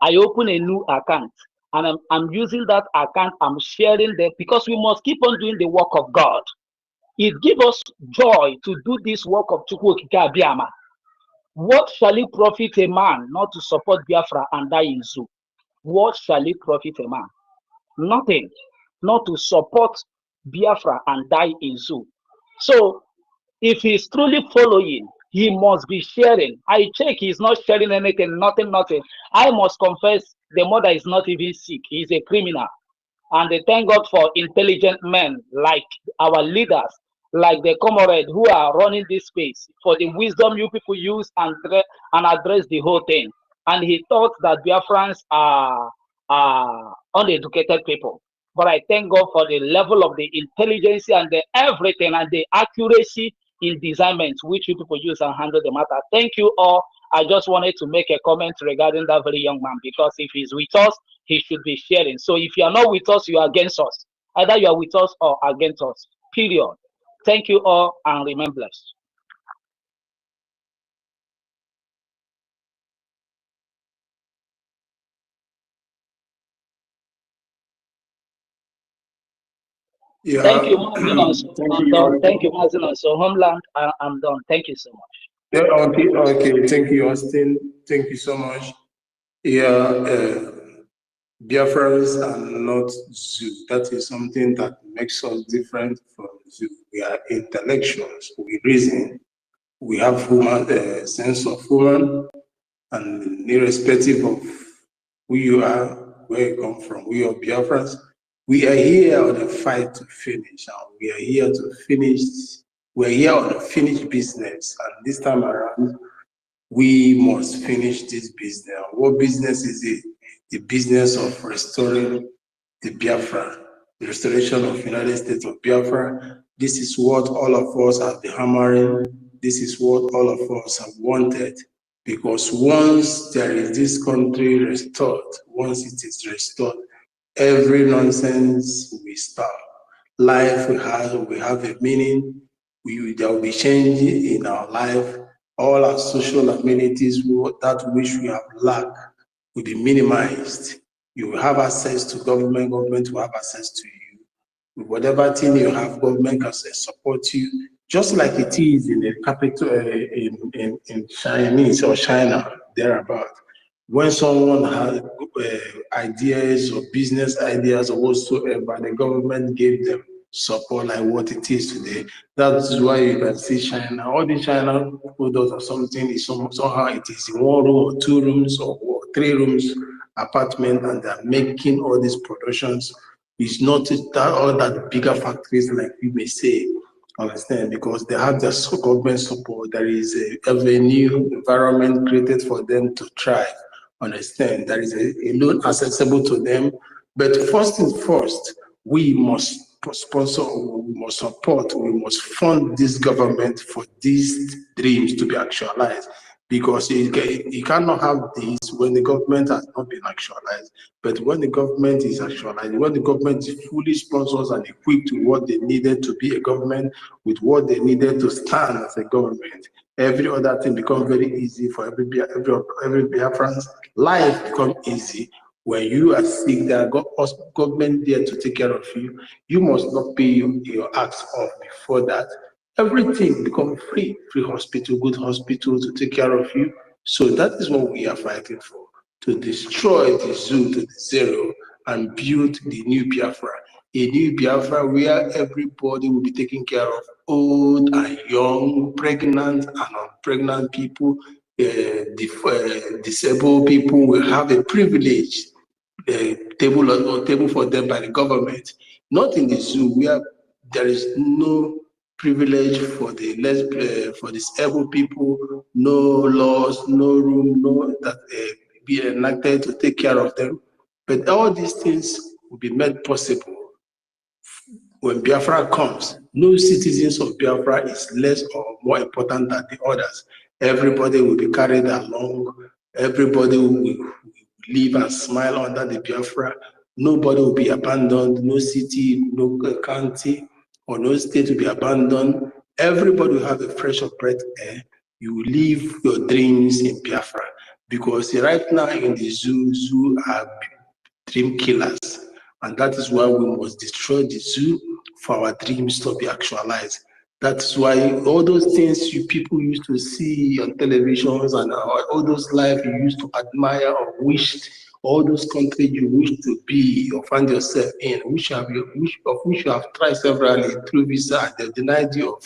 I opened a new account and I'm using that account. I'm sharing them because we must keep on doing the work of God. It gives us joy to do this work of Chukwu EFIK-IBIBIO. What shall it profit a man not to support Biafra and die in zoo?
What shall it profit a man? Nothing. Not to support Biafra and die in zoo. So if he's truly following, he must be sharing. I check, he's not sharing anything, nothing. I must confess, the mother is not even sick. He's a criminal. And they thank God for intelligent men like our leaders, like the comrade who are running this space, for the wisdom you people use and address the whole thing. And he thought that Biafrans are uneducated people. But I thank God for the level of the intelligence and the everything and the accuracy in discernment which you people use and handle the matter. Thank you all. I just wanted to make a comment regarding that very young man, because if he's with us, he should be sharing. So if you are not with us, you are against us. Either you are with us or against us. Period. Thank you all and remain blessed.
Yeah.
Thank you, Mazin. Thank you, Mazin. So Homeland, I'm done. Thank you so much.
Yeah, okay. Thank you, Austin. Thank you so much. Yeah, Biafrans are not zoo. That is something that makes us different from zoo. We are intellectuals. We reason. We have human sense of human, and irrespective of who you are, where you come from, we are Biafrans. We are here on a fight to finish, and we are here to finish. We're here on a finished business, and this time around, we must finish this business. What business is it? The business of restoring the Biafra, the restoration of United States of Biafra. This is what all of us have been hammering. This is what all of us have wanted. Because once there is this country restored, once it is restored, every nonsense will stop. Life will have a meaning. There will be change in our life. All our social amenities, that which we have lacked, will be minimized. You will have access to government will have access to you. Whatever thing you have, government can support you, just like it is in the capital, in Chinese or China, thereabout. When someone has ideas or business ideas or whatsoever, the government gave them support like what it is today. That is why you can see China. All the China products or something is somehow it is in 1 room or 2 rooms or 3 rooms apartment, and they're making all these productions. It's not that all that bigger factories like you may say. Understand? Because they have their government support. There is a new environment created for them to thrive. Understand? There is a loan accessible to them. But first and first, we must sponsor, we must support, we must fund this government for these dreams to be actualized. Because you cannot have this when the government has not been actualized. But when the government is actualized, when the government is fully sponsored and equipped with what they needed to be a government, with what they needed to stand as a government, every other thing becomes very easy for every Biafrans. Life becomes easy. When you are sick, there are government there to take care of you. You must not pay your acts off before that. Everything becomes free hospital, good hospital to take care of you. So that is what we are fighting for, to destroy the zoo to the zero and build the new Biafra. A new Biafra where everybody will be taken care of, old and young, pregnant and non-pregnant people, disabled people will have a privilege, table for them by the government. Not in the zoo where there is no privilege for the for disabled people, no laws, no room, no that be enacted to take care of them. But all these things will be made possible when Biafra comes. No citizens of Biafra is less or more important than the others. Everybody will be carried along. Everybody will live and smile under the Biafra. Nobody will be abandoned. No city, no county, or no state will be abandoned. Everybody will have a fresh of breath air. You will live your dreams in Biafra. Because right now in the zoo are dream killers. And that is why we must destroy the zoo for our dreams to be actualized. That's why all those things you people used to see on televisions and all those life you used to admire or wished all those countries you wish to be or find yourself in, which you have tried severally through visa, they denied you of.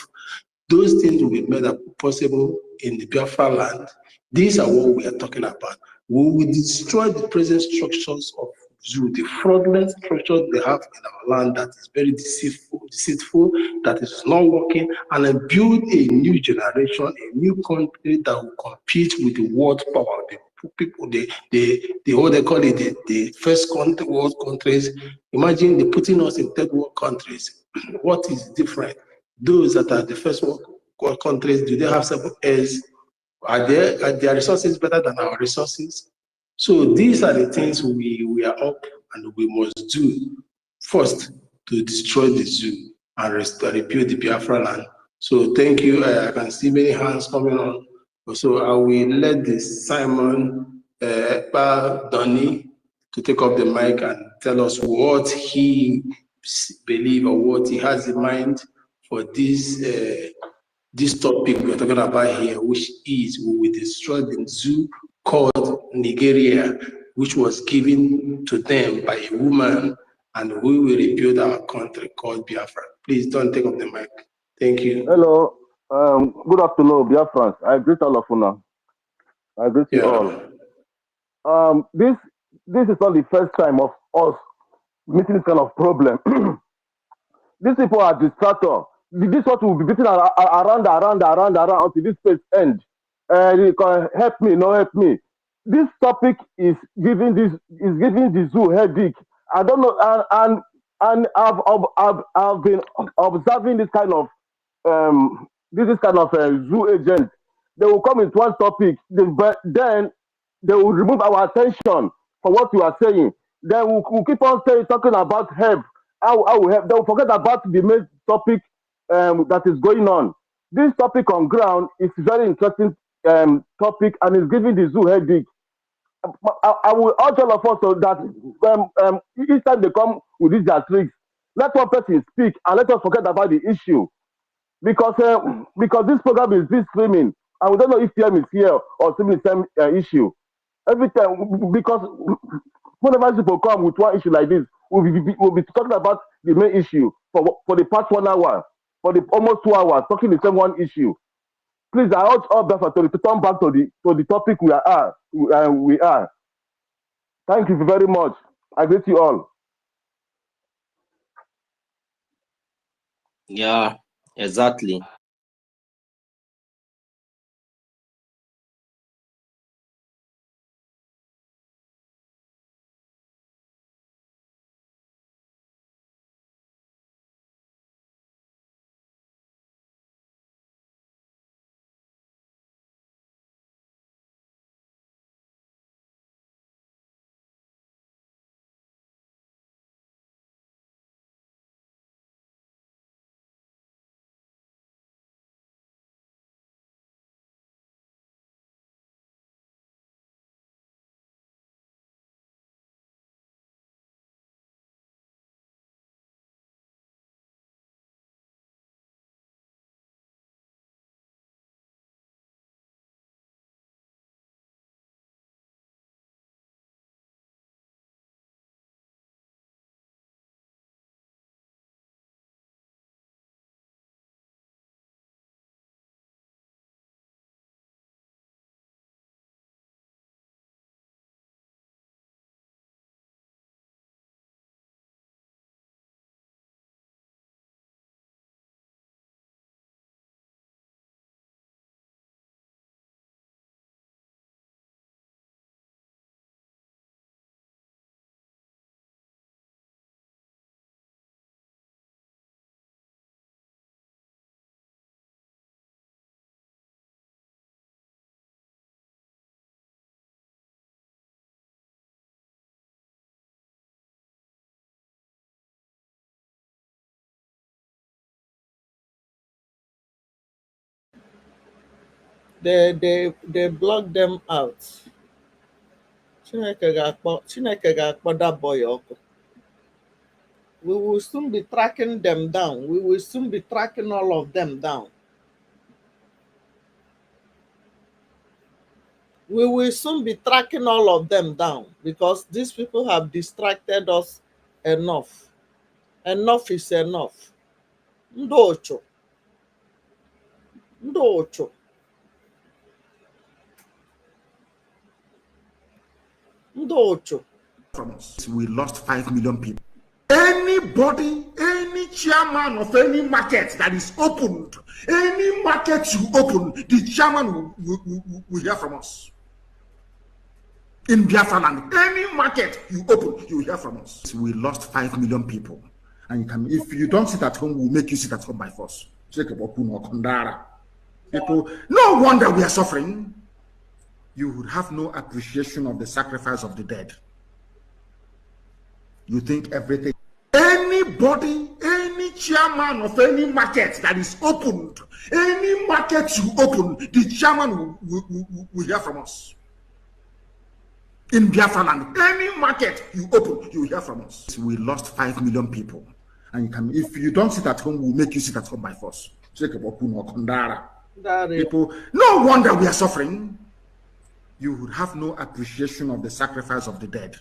Those things will be made possible in the Biafra land. These are what we are talking about. We will destroy the present structures of zoo, the fraudulent structures they have in our land that is very deceitful, that is not working, and then build a new generation, a new country that will compete with the world power, the people, what they call it, the first world countries. Imagine they putting us in third world countries. What is different? Those that are the first world countries, do they have 7 A's? Are their resources better than our resources? So these are the things we are up and we must do. First, to destroy the zoo and rebuild the Biafra land. So thank you. I can see many hands coming on. So I will let this Simon Donny to take up the mic and tell us what he believes or what he has in mind for this topic we're talking about here, which is we will destroy the zoo called Nigeria, which was given to them by a woman, and we will rebuild our country called Biafra. Please don't take up the mic. Thank you.
Hello. Good afternoon, Biafrans. I greet all of you now. I greet you all. This is not the first time of us meeting this kind of problem. These people are distractor. This is what will be beating around until this space end. Help me, no help me. This topic is giving the zoo headache. I don't know, and I've been observing this kind of zoo agent. They will come with one topic, but then they will remove our attention from what you are saying. Then we'll keep on talking about help. How we help. They will forget about the main topic that is going on. This topic on ground is very interesting topic and is giving the zoo headache. I will urge all of us so that each time they come with these their tricks, let one person speak and let us forget about the issue. Because this program is this streaming, and we don't know if PM is here or streaming the same issue. Every time, because whenever people come with one issue like this, we'll be talking about the main issue for the past 1 hour, for the almost 2 hours, talking the same one issue. Please, I urge all Biafra to turn back to the topic we are. Thank you very much. I greet you all.
Yeah, exactly.
They block them out. Chineke ga-akpọ that boy ọkụ. We will soon be tracking them down. We will soon be tracking all of them down. We will soon be tracking all of them down because these people have distracted us enough. Enough is enough. Ndocho. Ndocho. Ndocho.
From us. We lost 5 million people. Anybody, any chairman of any market that is opened, any market you open, the chairman will hear from us. In Biafra land, any market you open, you will hear from us. We lost 5 million people. And you can, if you don't sit at home, we'll make you sit at home by force. People, no wonder we are suffering. You would have no appreciation of the sacrifice of the dead. You think everything. Anybody, any chairman of any market that is opened, any market you open, the chairman will hear from us. In Biafra land, any market you open, you will hear from us. We lost 5 million people. And you can, if you don't sit at home, we'll make you sit at home by force. People, no wonder we are suffering. You would have no appreciation of the sacrifice of the dead.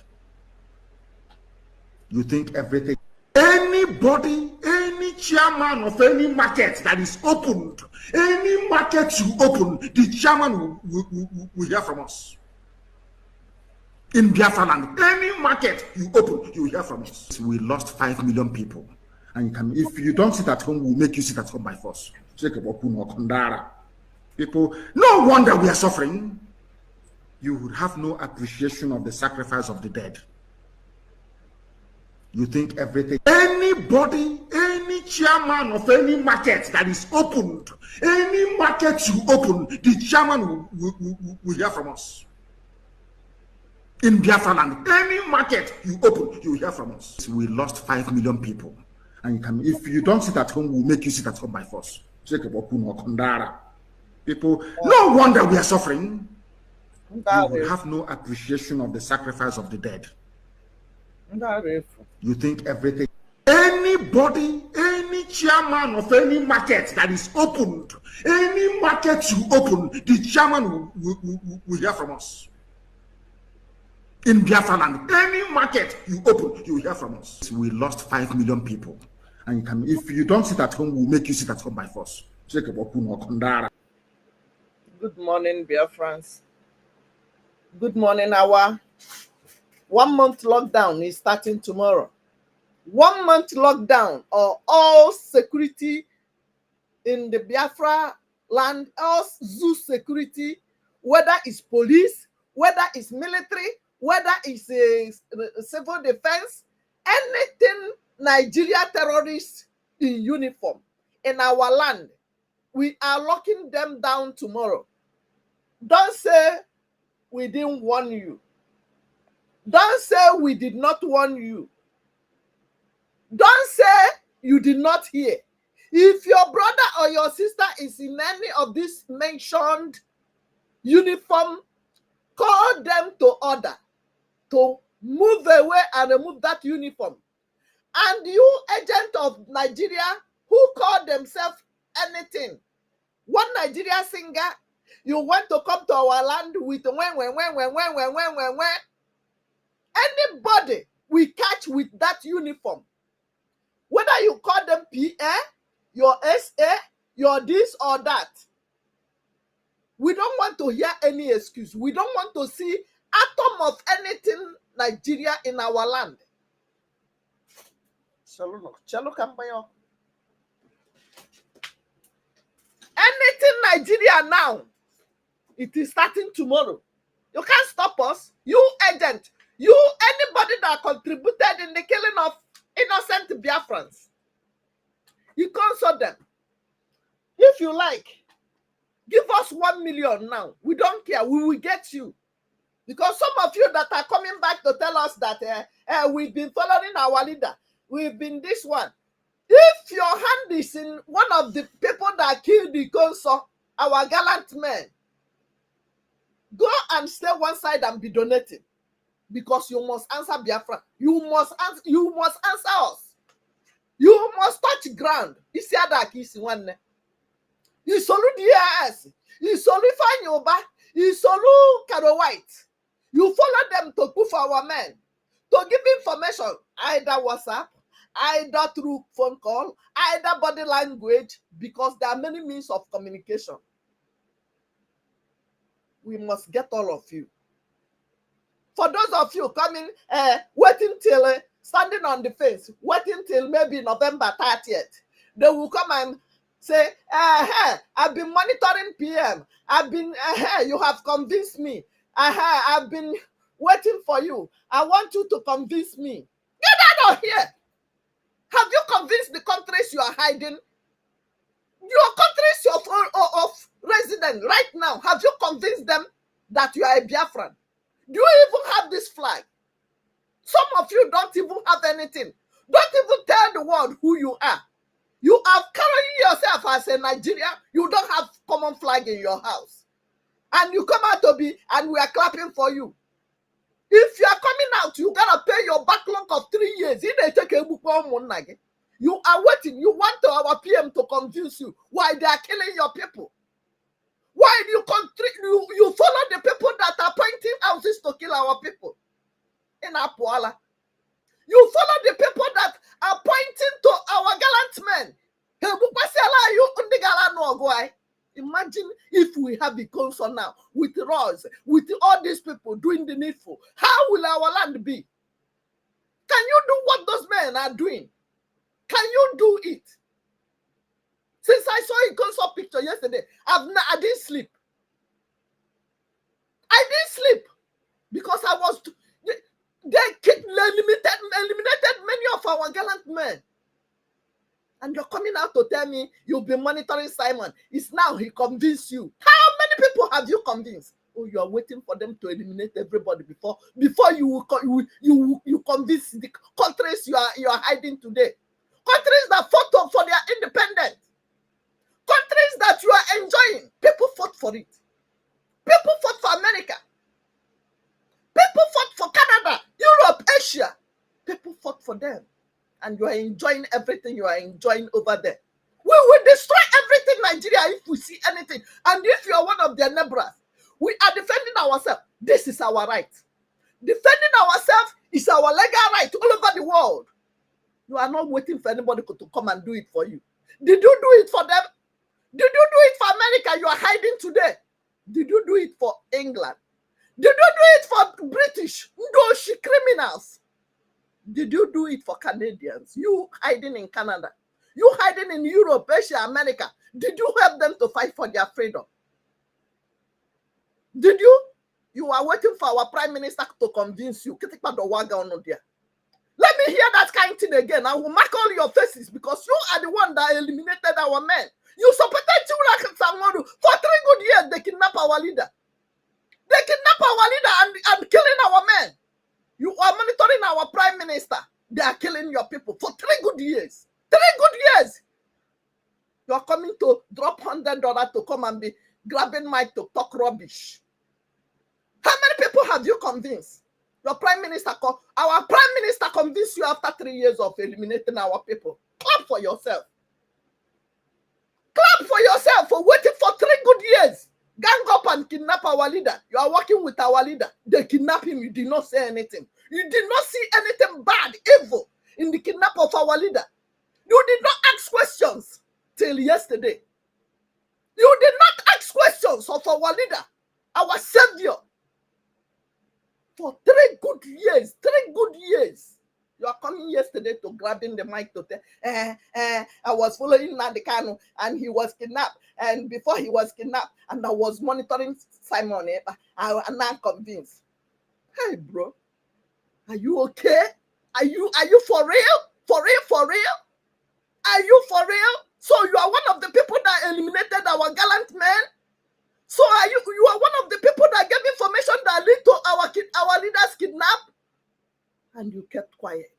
You think everything. Anybody, any chairman of any market that is opened, any market you open, the chairman will hear from us. In Biafra land, any market you open, you will hear from us. We lost 5 million people. And you can, if you don't sit at home, we'll make you sit at home by force. People, no wonder we are suffering. You would have no appreciation of the sacrifice of the dead. You think everything. Anybody, any chairman of any market that is opened, any market you open, the chairman will hear from us. In Biafra land, any market you open, you will hear from us. We lost 5 million people. And you can, if you don't sit at home, we'll make you sit at home by force. People, no wonder we are suffering. You will have no appreciation of the sacrifice of the dead. You think everything. Anybody, any chairman of any market that is opened, any market you open, the chairman will hear from us. In Biafra land, any market you open, you will hear from us. We lost 5 million people. And you can, if you don't sit at home, we'll make you sit at home by force. Good
morning, Biafrans. Good morning, our 1 month lockdown is starting tomorrow. 1 month lockdown or all security in the Biafra land, all zoo security, whether it's police, whether it's military, whether it's a civil defense, anything Nigeria terrorists in uniform in our land, we are locking them down tomorrow. Don't say we didn't warn you. Don't say we did not warn you. Don't say you did not hear. If your brother or your sister is in any of these mentioned uniform, call them to order to move away and remove that uniform. And you, agent of Nigeria, who call themselves anything, one Nigeria singer, you want to come to our land with when. Anybody we catch with that uniform, whether you call them PA, your SA, your this or that, we don't want to hear any excuse. We don't want to see atom of anything Nigeria in our land. Anything Nigeria now, it is starting tomorrow. You can't stop us. You agent, you anybody that contributed in the killing of innocent Biafrans, you consult them. If you like, give us 1 million now. We don't care. We will get you. Because some of you that are coming back to tell us that we've been following our leader, we've been this one. If your hand is in one of the people that killed the consul, our gallant men, go and stay one side and be donating. Because you must answer Biafra. You must answer us. You must touch ground. You see that kiss one. You solid yes. You solidify your back. Isolu Caro White. You follow them to put for our men, to give information, either WhatsApp, either through phone call, either body language, because there are many means of communication. We must get all of you. For those of you coming, waiting till, standing on the fence, waiting till maybe November 30th, they will come and say, I've been monitoring PM. I've been, you have convinced me. I've been waiting for you. I want you to convince me. Get out of here. Have you convinced the countries you are hiding? Your countries of resident right now, have you convinced them that you are a Biafran? Do you even have this flag? Some of you don't even have anything. Don't even tell the world who you are. You are carrying yourself as a Nigerian. You don't have common flag in your house. And you come out to be, and we are clapping for you. If you are coming out, you gotta pay your backlog of 3 years. You are waiting. You want our PM to confuse you why they are killing your people. Why do you follow the people that are pointing houses to kill our people in Apuala? You follow the people that are pointing to our gallant men. Imagine if we have a council now with rods, with all these people doing the needful. How will our land be? Can you do what those men are doing? Can you do it? Since I saw a council picture yesterday, I didn't sleep. I didn't sleep because I was. They eliminated many of our gallant men. And you're coming out to tell me you've been monitoring Simon. It's now he convinced you. How many people have you convinced? Oh, you are waiting for them to eliminate everybody before you convince the countries you are hiding today. Countries that fought for their independence. Countries that you are enjoying. People fought for it. People fought for America. People fought for Canada, Europe, Asia. People fought for them. And you are enjoying everything you are enjoying over there. We will destroy everything Nigeria if we see anything. And if you are one of their neighbors, we are defending ourselves. This is our right. Defending ourselves is our legal right all over the world. You are not waiting for anybody to come and do it for you. Did you do it for them? Did you do it for America? You are hiding today. Did you do it for England? Did you do it for British criminals? Did you do it for Canadians? You hiding in Canada. You hiding in Europe, Asia, America. Did you help them to fight for their freedom? Did you? You are waiting for our prime minister to convince you. Let me hear that kind of thing again. I will mark all your faces because you are the one that eliminated our men. You supported Chura Sangoru for 3 good years. They kidnap our leader. They kidnap our leader and killing our men. You are monitoring our prime minister. They are killing your people for 3 good years. 3 good years. You are coming to drop $100 to come and be grabbing mic to talk rubbish. How many people have you convinced? Your prime minister, our prime minister convinced you after 3 years of eliminating our people. Clap for yourself. Clap for yourself for waiting for 3 good years. Gang up and kidnap our leader. You are working with our leader. They kidnap him. You did not say anything. You did not see anything bad, evil in the kidnap of our leader. You did not ask questions till yesterday. You did not ask questions of our leader, our savior. For 3 good years, 3 good years. You are coming yesterday to grabbing the mic to tell, I was following Nadekano and he was kidnapped. And before he was kidnapped, and I was monitoring Simon, I'm not convinced. Hey, bro, are you okay? Are you for real? For real? For real? Are you for real? So you are one of the people that eliminated our gallant men? So you are one of the people that gave information that lead to our leaders kidnap? And you kept quiet.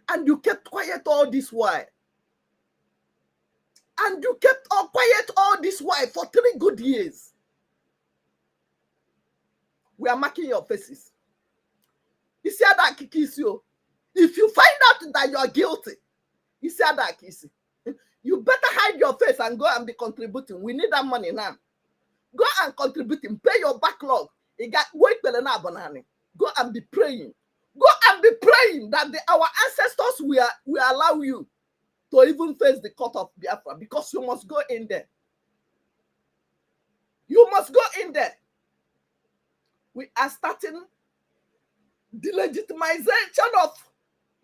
And you kept quiet all this while. And you kept all quiet all this while for 3 good years. We are marking your faces. You see that kiss you. If you find out that you are guilty, you see that kiss. You better hide your face and go and be contributing. We need that money now. Go and contribute him. Pay your backlog. Go and be praying. Go and be praying that our ancestors will allow you to even face the court of Biafra, because you must go in there. You must go in there. We are starting the legitimization of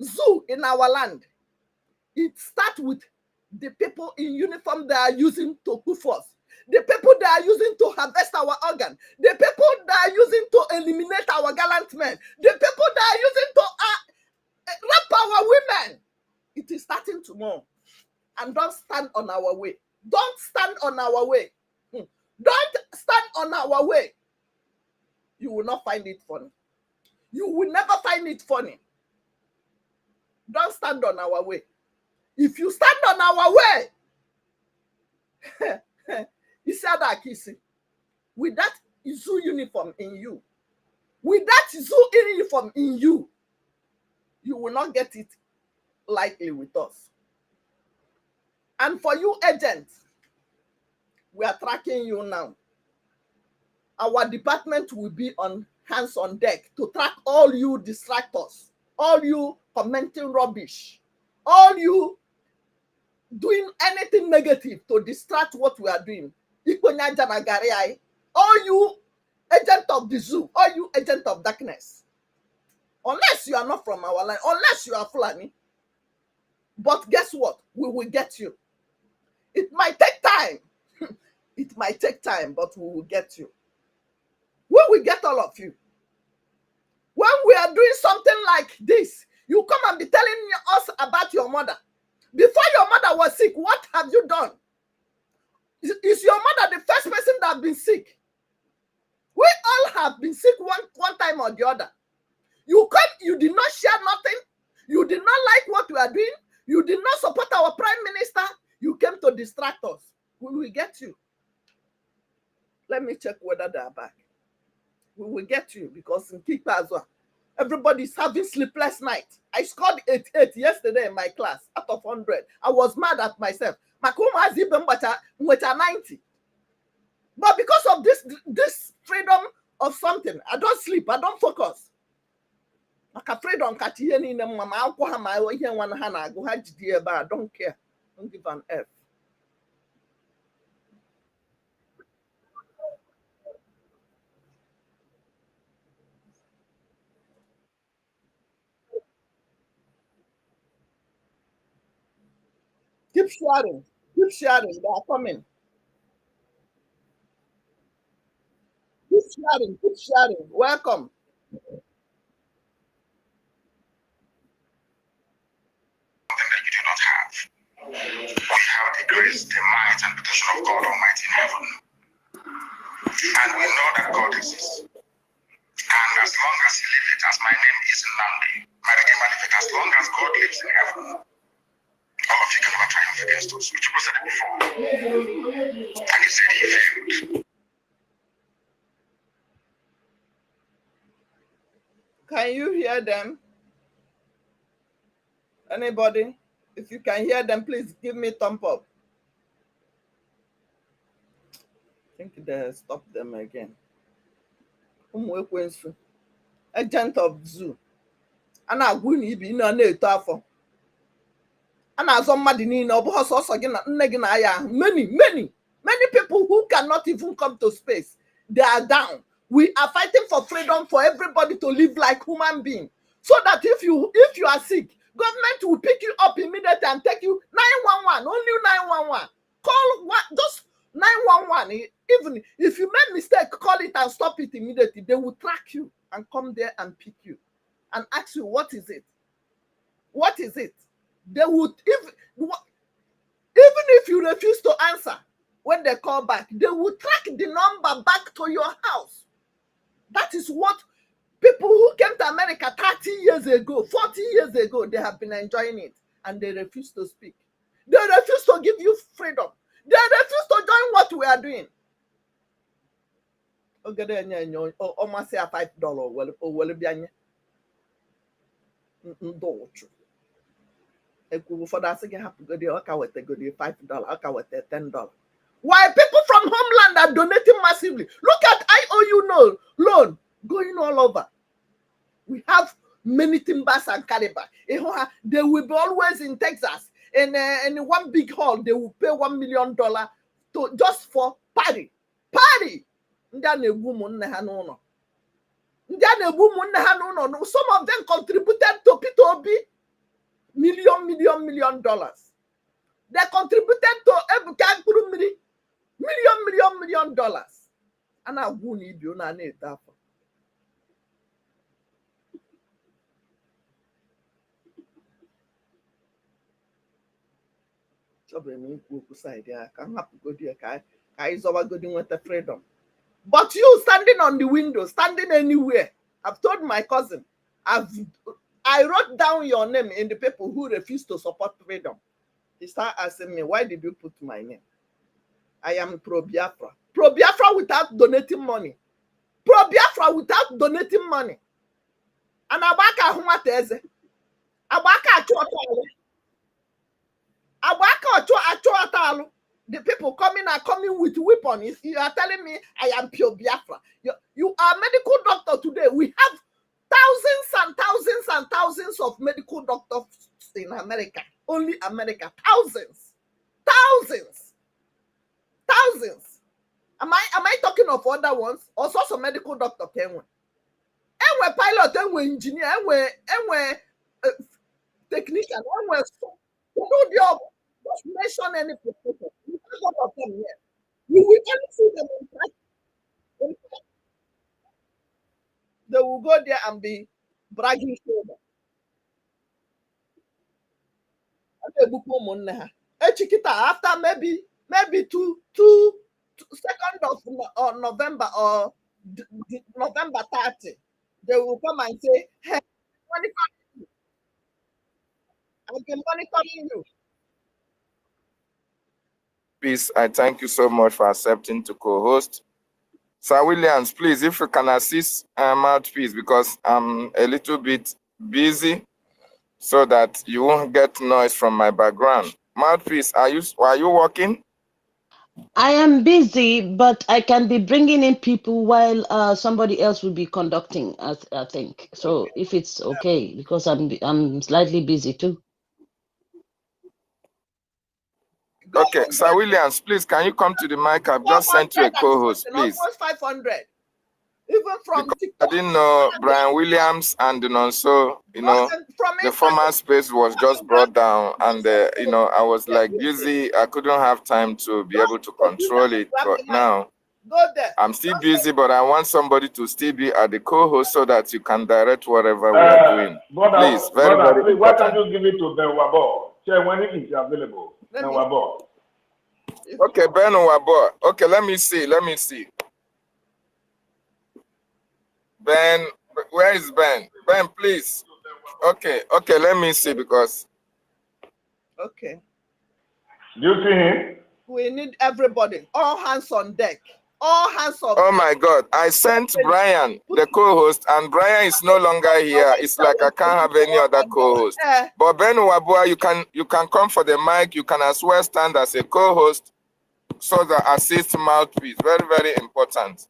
zoo in our land. It starts with the people in uniform they are using to put force, the people they are using to harvest our organ, the people they are using to eliminate our gallant men, the people they are using to rape our women. It is starting tomorrow. And don't stand on our way. Don't stand on our way. Don't stand on our way. You will not find it funny. You will never find it funny. Don't stand on our way. If you stand on our way, with that zoo uniform in you, with that zoo uniform in you, you will not get it lightly with us. And for you agents, we are tracking you now. Our department will be on hands on deck to track all you distractors, all you commenting rubbish, all you doing anything negative to distract what we are doing. All you agent of the zoo, all you agent of darkness. Unless you are not from our line, unless you are Fulani. But guess what? We will get you. It might take time. It might take time, but we will get you. We will get all of you. When we are doing something like this, you come and be telling us about your mother. Before your mother was sick, what have you done? Is your mother the first person that has been sick? We all have been sick one time or the other. You did not share nothing. You did not like what we are doing. You did not support our prime minister. You came to distract us. We will get you. Let me check whether they are back. We will get you, because in Kikpa as well, everybody's having sleepless night. I scored 88 yesterday in my class out of 100. I was mad at myself. Makuma has even but 90. But because of this freedom of something, I don't sleep. I don't focus. I don't care. Don't give an F. Keep sharing. Keep sharing. They are coming. Keep sharing. Keep sharing. Welcome.
That you do not have. We have the grace, the might, and protection of God Almighty in heaven. And we know that God exists. And as long as He lives, as my name is Nnamdi, as long as God lives in heaven, all of you can never triumph against us. Uchuko said it before. And He said He failed.
Can you hear them? Anybody? If you can hear them, please give me a thumb up. I think they stopped them again. Agent of zoo. And I win ibi na na-eto afọ. A na-azọ mmadụ niile, ọ bụghị sọsọ gị na nne gị na ya. Many people who cannot even come to space, they are down. We are fighting for freedom for everybody to live like human beings. So that if you are sick, government will pick you up immediately and take you 911, only 911. Call just 911. Even if you make mistake, call it and stop it immediately. They will track you and come there and pick you and ask you, what is it? What is it? They would, even if you refuse to answer, when they call back, they will track the number back to your house. That is what people who came to America 30 years ago, 40 years ago, they have been enjoying it, and they refuse to speak. They refuse to give you freedom. They refuse to join what we are doing. Almost say $5. Well, for that, I have to go there. Okay, with the $5. Okay, with $10. While people from homeland are donating massively. Look at IOU loan going all over. We have many timbers and caliber. They will be always in Texas. In one big hall, they will pay $1 million to just for party. Party. Some of them contributed to P2B million dollars. They contributed to Ebuka million dollars. And I won't need you na need that. Freedom. But you standing on the window, standing anywhere. I've told my cousin, I wrote down your name in the people who refuse to support freedom. He started asking me, why did you put my name? I am pro-Biafra. Pro-Biafra without donating money. Pro-Biafra without donating money. And Abaka Humateze. Abaka Achoatalo. The people are coming with weapons. You are telling me I am pure Biafra. You are a medical doctor today. We have thousands and thousands and thousands of medical doctors in America. Only America. Thousands. Am I talking of other ones? Also some medical doctor came. And pilot, and engineer, and technician, and do the job. Just mention any profession. You can't go them here. You will only see them in practice. They will go there and be bragging shoulder. After maybe two 2nd of November or November 30, they will come and say, hey, I've been monitoring you.
Peace, I thank you so much for accepting to co-host. Sir Williams, please, if you can assist Mouthpiece, because I'm a little bit busy, so that you won't get noise from my background. Mouthpiece, are you working?
I am busy, but I can be bringing in people while somebody else will be conducting, I think. So if it's okay, because I'm slightly busy too.
Okay, Sir Williams, please, can you come to the mic? I've just sent you a co-host, please.
Almost 500. Even from
I didn't know Brian Williams and so the former space was just brought down, and I was like busy. I couldn't have time to be able to control it. But now I'm still busy, but I want somebody to still be at the co-host so that you can direct whatever we are doing. Please, very important.
Why can't you give it to Ben Wabo? Share when it is available. Ben Wabo.
Okay, Ben Wabo. Okay, let me see. Ben, where is Ben? Ben, please. Okay, let me see, because.
Okay.
Do you see him?
We need everybody. All hands on deck. All hands on deck.
Oh my God. I sent Brian, the co-host, and Brian is no longer here. It's like I can't have any other co-host. But Ben Wabua, you can come for the mic. You can as well stand as a co-host so that assist Mouthpiece. Very, very important.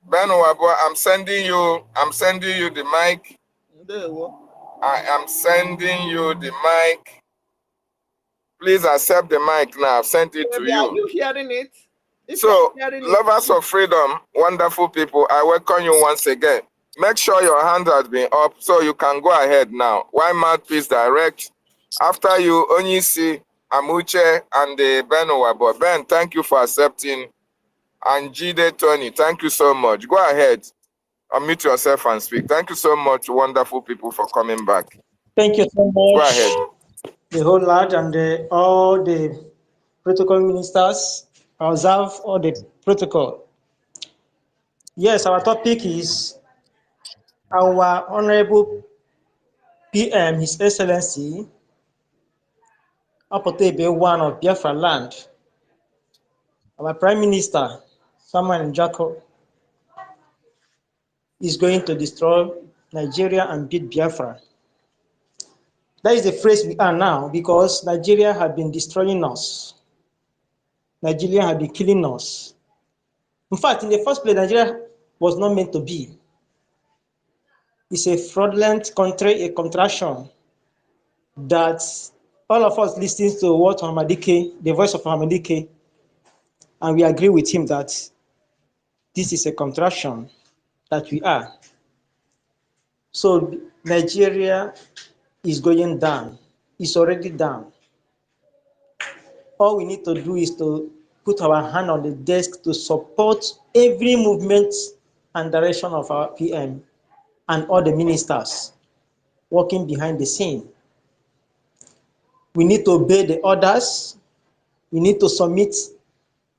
Ben Wabua, I'm sending you the mic. I am sending you the mic. Please accept the mic now. I've sent it to you.
Are you hearing it?
So, lovers of freedom, wonderful people, I welcome you once again. Make sure your hand has been up so you can go ahead now. Why Mouthpiece Direct? After you, Onyisi, Amuche, and Ben Wabo. Ben, thank you for accepting. And Jide Tony, thank you so much. Go ahead, unmute yourself and speak. Thank you so much, wonderful people, for coming back.
Thank you so much.
Go ahead.
The whole lot and all the protocol ministers observe all the protocol. Yes, our topic is our Honorable PM, His Excellency, Apotebe one of Biafra land. Our Prime Minister, Samuel Njako, is going to destroy Nigeria and beat Biafra. That is the phrase we are now, because Nigeria has been destroying us. Nigeria had been killing us. In fact, in the first place, Nigeria was not meant to be. It's a fraudulent country, a contraction that all of us listening to what Hamadike, the voice of Hamadike, and we agree with him that this is a contraction that we are. So Nigeria is going down. It's already down. All we need to do is to put our hand on the desk to support every movement and direction of our PM and all the ministers working behind the scene. We need to obey the orders. We need to submit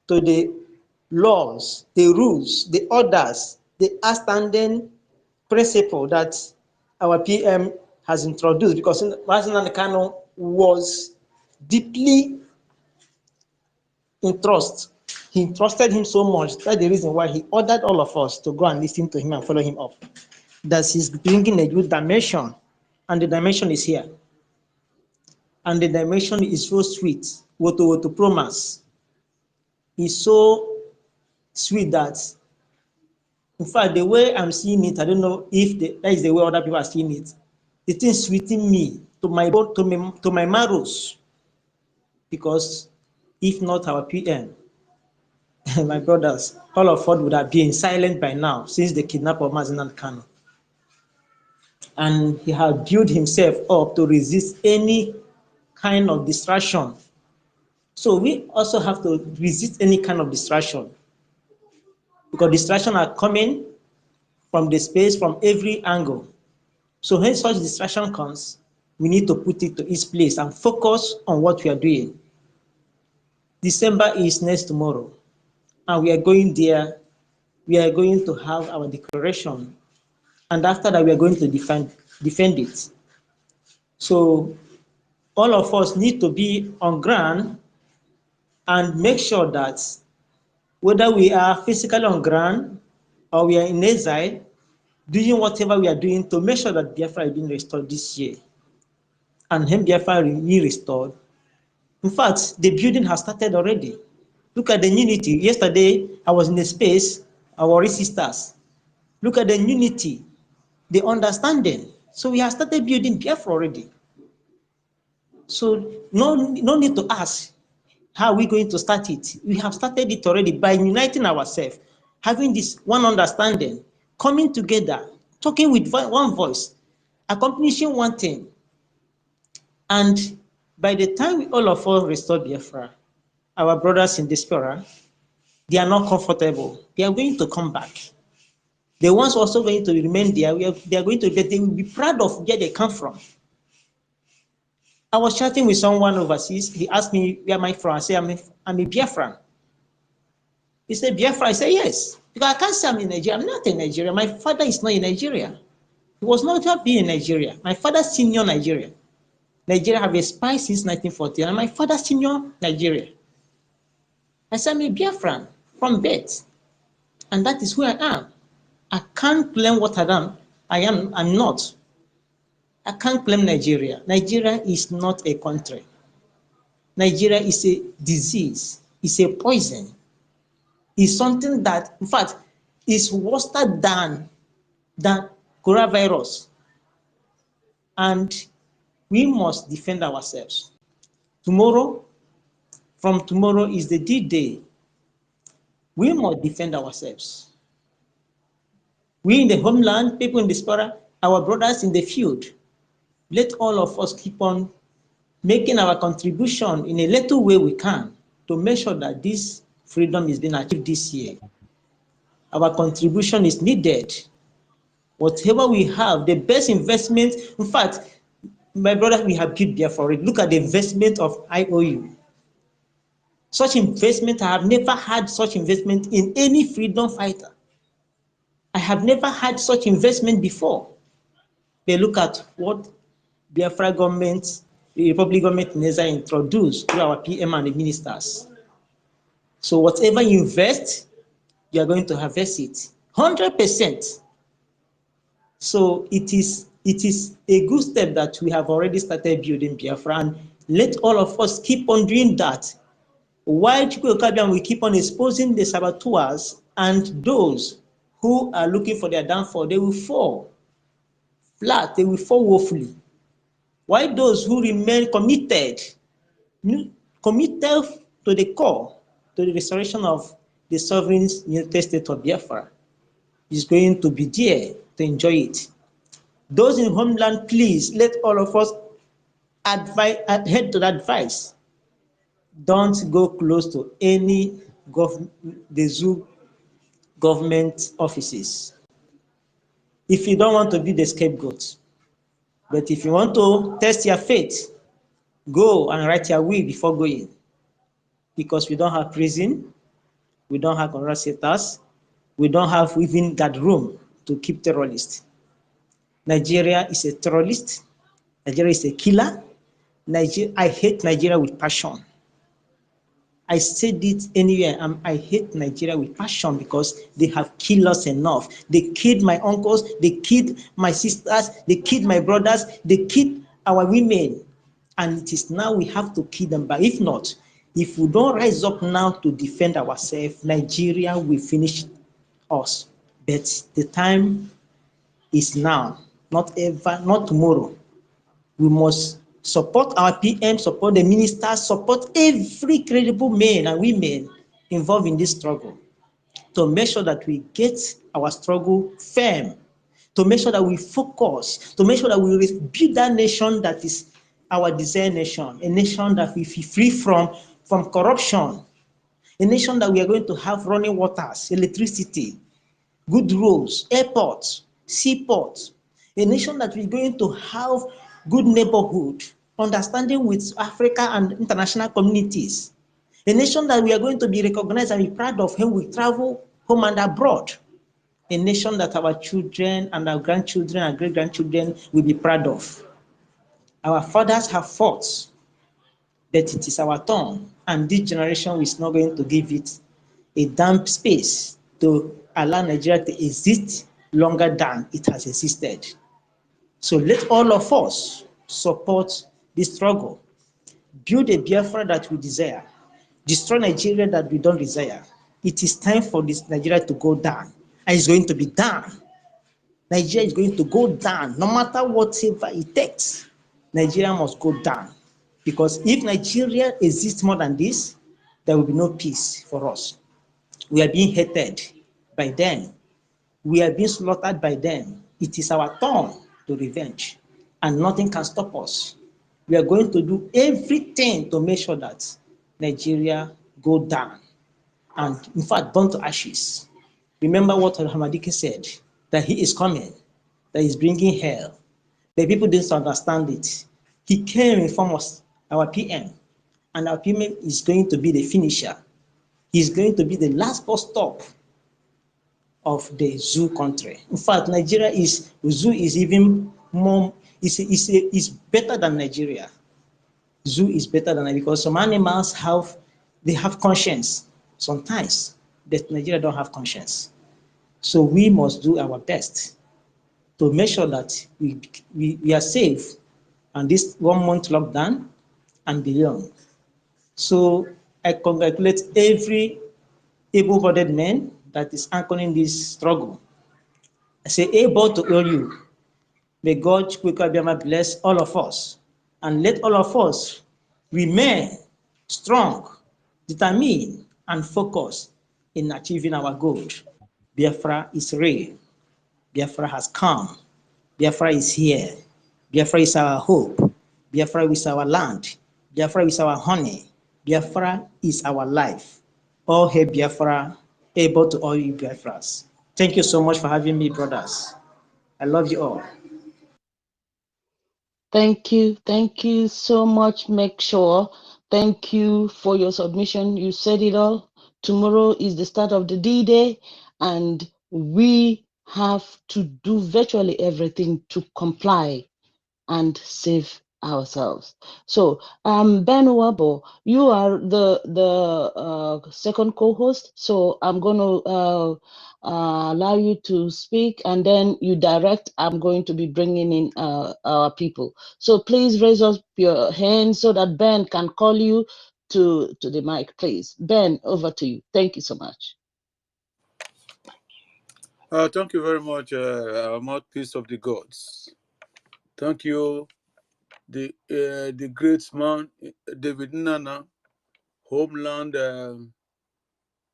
to the laws, the rules, the orders, the outstanding principle that our PM has introduced, because President Kano was deeply in trust. He trusted him so much. That's the reason why he ordered all of us to go and listen to him and follow him up. That he's bringing a good dimension, and the dimension is here. And the dimension is so sweet. What to promise is so sweet that, in fact, the way I'm seeing it, I don't know if that is the way other people are seeing it. It is sweetening me to my marrows, because if not our PM, my brothers, all of us would have been silent by now since the kidnapping of Mazen Kano. And he had built himself up to resist any kind of distraction. So we also have to resist any kind of distraction, because distractions are coming from the space, from every angle. So when such distraction comes, we need to put it to its place and focus on what we are doing. December is next tomorrow, and we are going there. We are going to have our declaration, and after that, we are going to defend it. So all of us need to be on ground and make sure that whether we are physically on ground or we are in exile, doing whatever we are doing to make sure that Biafra is being restored this year. And when Biafra will be restored, in fact, the building has started already. Look at the unity. Yesterday, I was in a space, our sisters. Look at the unity, the understanding. So we have started building Biafra already. So no need to ask, how are we going to start it? We have started it already by uniting ourselves, having this one understanding, coming together, talking with one voice, accomplishing one thing. And by the time all of us restore Biafra, our brothers in diaspora, they are not comfortable. They are going to come back. The ones also going to remain there, they are going to they will be proud of where they come from. I was chatting with someone overseas. He asked me, where am I from? I said, I'm a Biafran. He said, Biafra? I said, yes. Because I can't say I'm in Nigeria. I'm not in Nigeria. My father is not in Nigeria. He was not being in Nigeria. My father senior Nigeria. Nigeria have a spy since 1940, and my father senior Nigeria. I said, I'm a Biafran from birth, and that is who I am. I can't claim what I am. I'm not. I can't claim Nigeria. Nigeria is not a country. Nigeria is a disease. It's a poison. It's something that, in fact, is worse than coronavirus. And we must defend ourselves. Tomorrow, from tomorrow is the D-Day. We must defend ourselves. We in the homeland, people in diaspora, our brothers in the field, let all of us keep on making our contribution in a little way we can to make sure that this freedom is being achieved this year. Our contribution is needed. Whatever we have, the best investment, in fact, my brother, we have built there for it. Look at the investment of IOU. Such investment, I have never had such investment in any freedom fighter. I have never had such investment before. They look at what Biafra government, the Republic government in Israel introduced to our PM and the ministers. So whatever you invest, you are going to harvest it, 100%. So it is a good step that we have already started building Biafra, and let all of us keep on doing that. Why EFIK-IBIBIO will keep on exposing the saboteurs and those who are looking for their downfall, they will fall flat, they will fall woefully. Why those who remain committed to the core, to the restoration of the sovereign United States of Biafra, is going to be there to enjoy it. Those in homeland, please let all of us adhere to that advice. Don't go close to any the zoo government offices. If you don't want to be the scapegoat, but if you want to test your faith, go and write your will before going. Because we don't have prison, we don't have conspirators, we don't have even that room to keep terrorists. Nigeria is a terrorist. Nigeria is a killer. I hate Nigeria with passion. I said it anywhere. I hate Nigeria with passion because they have killed us enough. They killed my uncles, they killed my sisters, they killed my brothers, they killed our women. And it is now we have to kill them. But if not, if we don't rise up now to defend ourselves, Nigeria will finish us. But the time is now, not ever, not tomorrow. We must support our PM, support the ministers, support every credible men and women involved in this struggle to make sure that we get our struggle firm, to make sure that we focus, to make sure that we build that nation that is our desired nation, a nation that we be free from corruption, a nation that we are going to have running waters, electricity, good roads, airports, seaports, a nation that we're going to have good neighborhood, understanding with Africa and international communities, a nation that we are going to be recognized and be proud of when we travel home and abroad, a nation that our children and our grandchildren and great-grandchildren will be proud of. Our fathers have fought, but it is our turn, and this generation is not going to give it a damp space to allow Nigeria to exist longer than it has existed. So let all of us support this struggle, build a Biafra that we desire, destroy Nigeria that we don't desire. It is time for this Nigeria to go down, and it's going to be done. Nigeria is going to go down, no matter whatever it takes. Nigeria must go down, because if Nigeria exists more than this, there will be no peace for us. We are being hated by them. We are being slaughtered by them. It is our turn to revenge, and nothing can stop us. We are going to do everything to make sure that Nigeria go down, and in fact, burn to ashes. Remember what Hamadike said, that he is coming, that he's bringing hell. The people didn't understand it. He came in form of our PM, and our PM is going to be the finisher. He's going to be the last bus stop of the zoo country. In fact, zoo is even more, is better than Nigeria. Zoo is better than Nigeria because some animals have conscience sometimes, but Nigeria don't have conscience. So we must do our best to make sure that we are safe on this 1 month lockdown and beyond. So I congratulate every able-bodied man that is anchoring this struggle. I say, able to all you. May God EFIK-IBIBIO bless all of us, and let all of us remain strong, determined, and focused in achieving our goal. Biafra is real. Biafra has come. Biafra is here. Biafra is our hope. Biafra is our land. Biafra is our honey. Biafra is our life. All hail Biafra, able to all you Biafras. Thank you so much for having me, brothers. I love you all.
Thank you so much. Make sure. Thank you for your submission. You said it all. Tomorrow is the start of the D-Day, and we have to do virtually everything to comply and save ourselves. So, Ben Wabo, you are the second co-host. So I'm going to allow you to speak, and then you direct. I'm going to be bringing in our people. So please raise up your hand so that Ben can call you to the mic, please. Ben, over to you. Thank you so much.
Thank you very much, mouthpiece of the gods. Thank you, the great man, David Nana, Homeland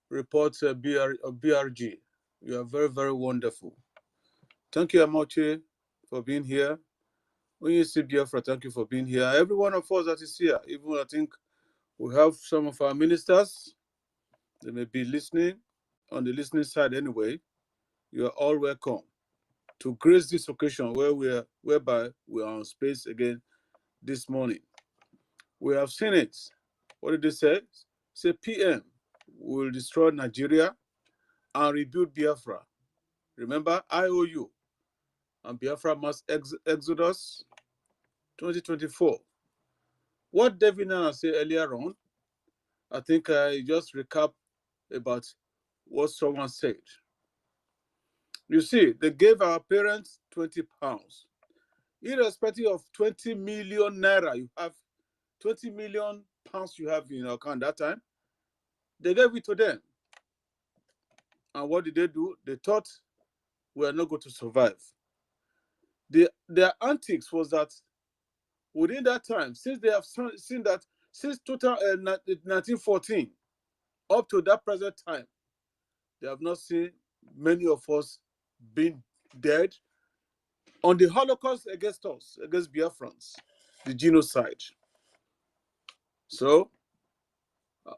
Reports BRG. You are very, very wonderful. Thank you, Amoche, for being here. When you see Biafra, thank you for being here. Every one of us that is here, even I think we have some of our ministers, they may be listening on the listening side anyway. You are all welcome to grace this occasion whereby we are on space again this morning. We have seen it. What did they say? Say PM will destroy Nigeria and rebuild Biafra. Remember, IOU and Biafra mass exodus 2024. What David Nana said earlier on, I think I just recap about what someone said. You see, they gave our parents 20 pounds. Irrespective of 20 million naira you have, 20 million pounds you have in your account that time, they gave it to them. And what did they do? They thought we are not going to survive. Their antics was that within that time, since they have seen that since 1914 up to that present time, they have not seen many of us being dead on the Holocaust against us, against Biafrans, the genocide. So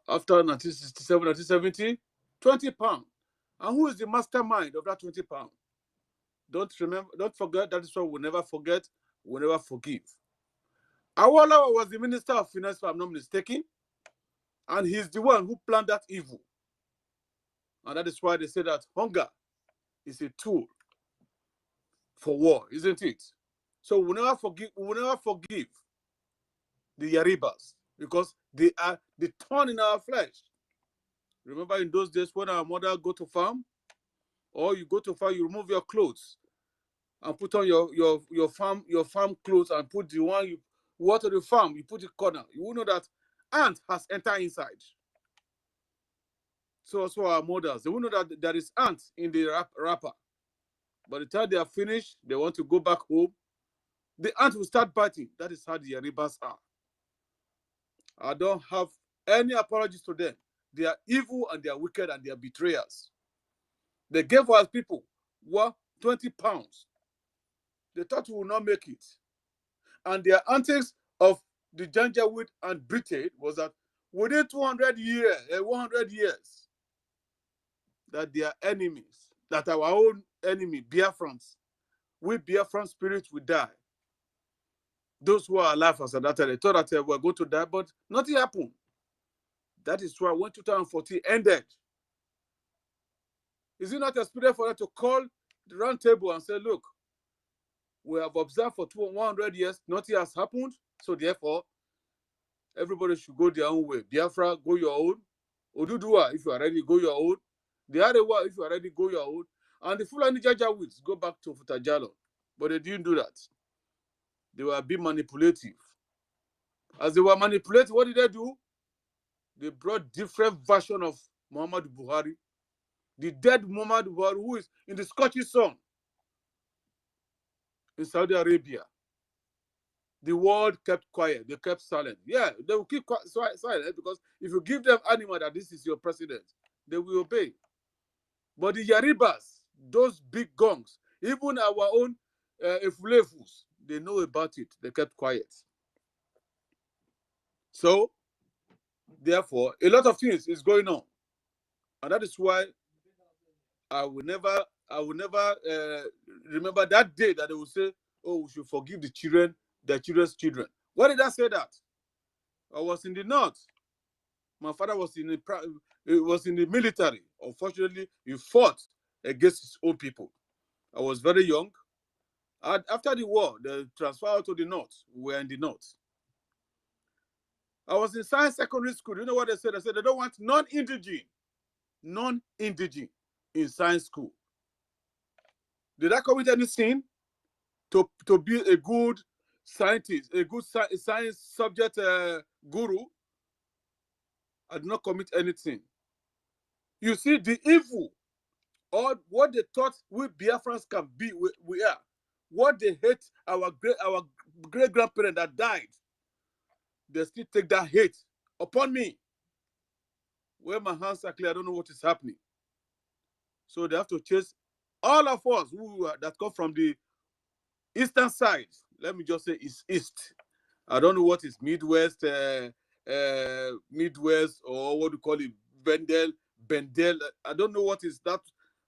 after 1967, 1970, 20 pounds. And who is the mastermind of that 20 pounds? Don't forget, that is what we'll never forget, we'll never forgive. Awolowo was the Minister of Finance, if I'm not mistaken, and he's the one who planned that evil. And that is why they say that hunger is a tool for war, isn't it? So we'll never forgive the Yaribas because they are the thorn in our flesh. Remember in those days when our mother go to farm, or you go to farm, you remove your clothes and put on your farm clothes and put the one you water the farm, you put the corner. You will know that ant has entered inside. So also our mothers, they will know that there is ant in the wrapper. By the time they are finished, they want to go back home, the ant will start biting. That is how the Yaribas are. I don't have any apologies to them. They are evil and they are wicked and they are betrayers. They gave us people 20 pounds. They thought we would not make it. And their antics of the Janjaweed and Britain was that within 100 years, that their enemies, that our own enemy, Biafrans, we Biafran spirits will die. Those who are alive as at that time, they thought that we were going to die, but nothing happened. That is why when 2014 ended, is it not a spirit for them to call the round table and say, look, we have observed for 100 years, nothing has happened, so therefore, everybody should go their own way. Biafra, go your own. Oduduwa, if you are ready, go your own. The Arewa, if you are ready, go your own. And the Fulani Janjaweeds, go back to Futajalo. But they didn't do that. They were being manipulative. As they were manipulating, what did they do? They brought different version of Muhammad Buhari. The dead Muhammad Buhari, who is in the Scottish song in Saudi Arabia. The world kept quiet. They kept silent. Yeah, they will keep silent because if you give them animal that this is your president, they will obey. But the Yaribas, those big gongs, even our own Efulefus, they know about it. They kept quiet. So, therefore, a lot of things is going on. And that is why I will never remember that day that they will say, oh, we should forgive the children, their children's children. Why did I say that? I was in the north. My father was in the military. Unfortunately, he fought against his own people. I was very young. And after the war, they transferred to the north. We were in the north. I was in science secondary school. You know what they said? They said they don't want non-indigene in science school. Did I commit any sin to be a good scientist, a good science subject guru?
I did not commit anything. You see, the evil, or what they thought we Biafrans can be, we are. What they hate our great grandparents that died, they still take that hate upon me. Where my hands are clear, I don't know what is happening. So they have to chase all of us that come from the eastern side. Let me just say it's east. I don't know what is Midwest, Midwest, or what do you call it, Bendel. I don't know what is that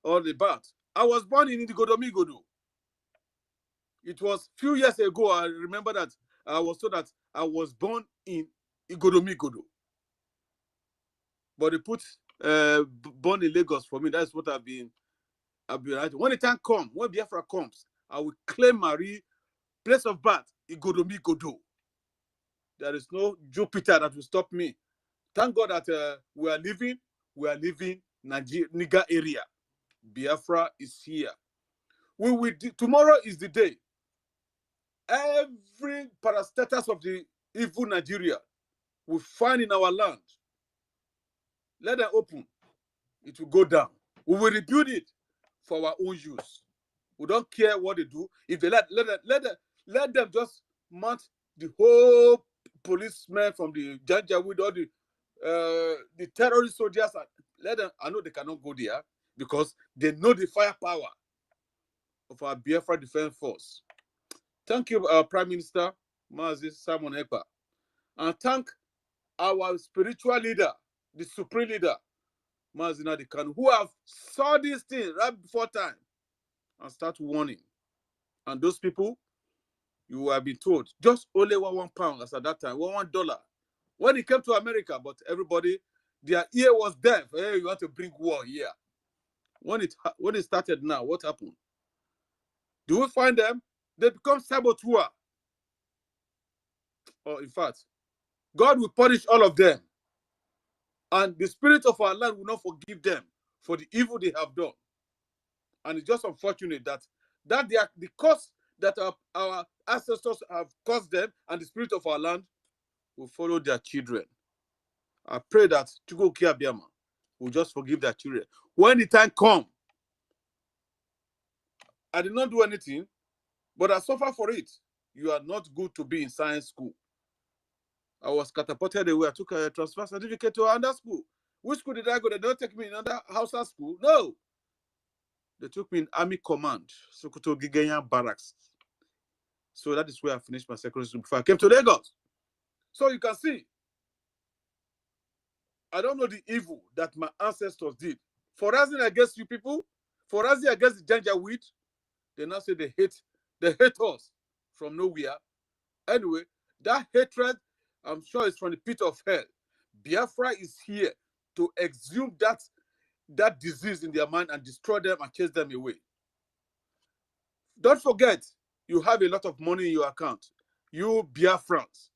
all about. I was born in Igodomigodo. It was a few years ago. I remember that I was told that I was born in Igodomigodo. But they put born in Lagos for me. That's what I've been writing. When the time comes, when Biafra comes, I will claim my place of birth, Igodomigodo. There is no Jupiter that will stop me. Thank God that we are living Niger area. Biafra is here. Tomorrow is the day. Every parastatus of the evil Nigeria we find in our land. Let them open. It will go down. We will rebuild it for our own use. We don't care what they do. If they let them just mount the whole policemen from the Janjaweed or the terrorist soldiers. Let them. I know they cannot go there because they know the firepower of our Biafra Defense Force. Thank you, Prime Minister Mazi Simon Ekpa, and thank our spiritual leader, the supreme leader, Mazi Nnamdi Kanu, who have saw this thing right before time and start warning. And those people, you have been told, just only £1 as at that time, $1. When it came to America, but everybody, their ear was deaf. Hey, you want to bring war here. When it started now, what happened? Do we find them? They become saboteur. Or in fact, God will punish all of them. And the spirit of our land will not forgive them for the evil they have done. And it's just unfortunate that they are the cause that our ancestors have caused them, and the spirit of our land will follow their children. I pray that Chukwuka Biama will just forgive their children. When the time comes, I did not do anything, but I suffer for it. You are not good to be in science school. I was catapulted away. I took a transfer certificate to another school. Which school did I go? They don't take me in another Hausa school. No. They took me in Army Command, Sokoto Gigenya Barracks. So that is where I finished my secondary school before I came to Lagos. So you can see, I don't know the evil that my ancestors did. For rising against you people, for rising against the Janjaweed, they now say they hate us from nowhere. Anyway, that hatred, I'm sure, is from the pit of hell. Biafra is here to exhume that disease in their mind and destroy them and chase them away. Don't forget, you have a lot of money in your account. You Biafrans,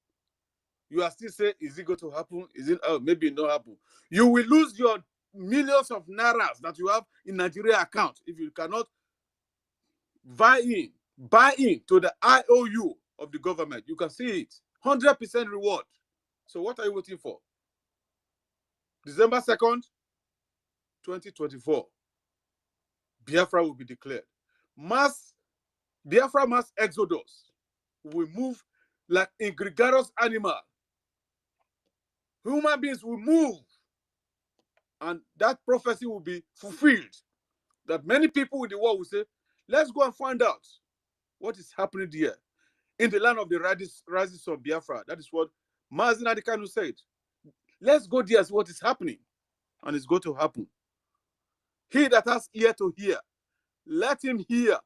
you are still saying, is it going to happen? Is it? Oh, maybe it not happen. You will lose your millions of nairas that you have in Nigeria account if you cannot buy in to the IOU of the government. You can see it. 100% reward. So what are you waiting for? December 2nd, 2024. Biafra will be declared. Biafra mass exodus will move like a gregarious animal. Human beings will move. And that prophecy will be fulfilled. That many people in the world will say, let's go and find out what is happening there in the land of the rises of Biafra. That is what Mazi Nnamdi Kanu said. Let's go there and see what is happening. And it's going to happen. He that has ear to hear, let him hear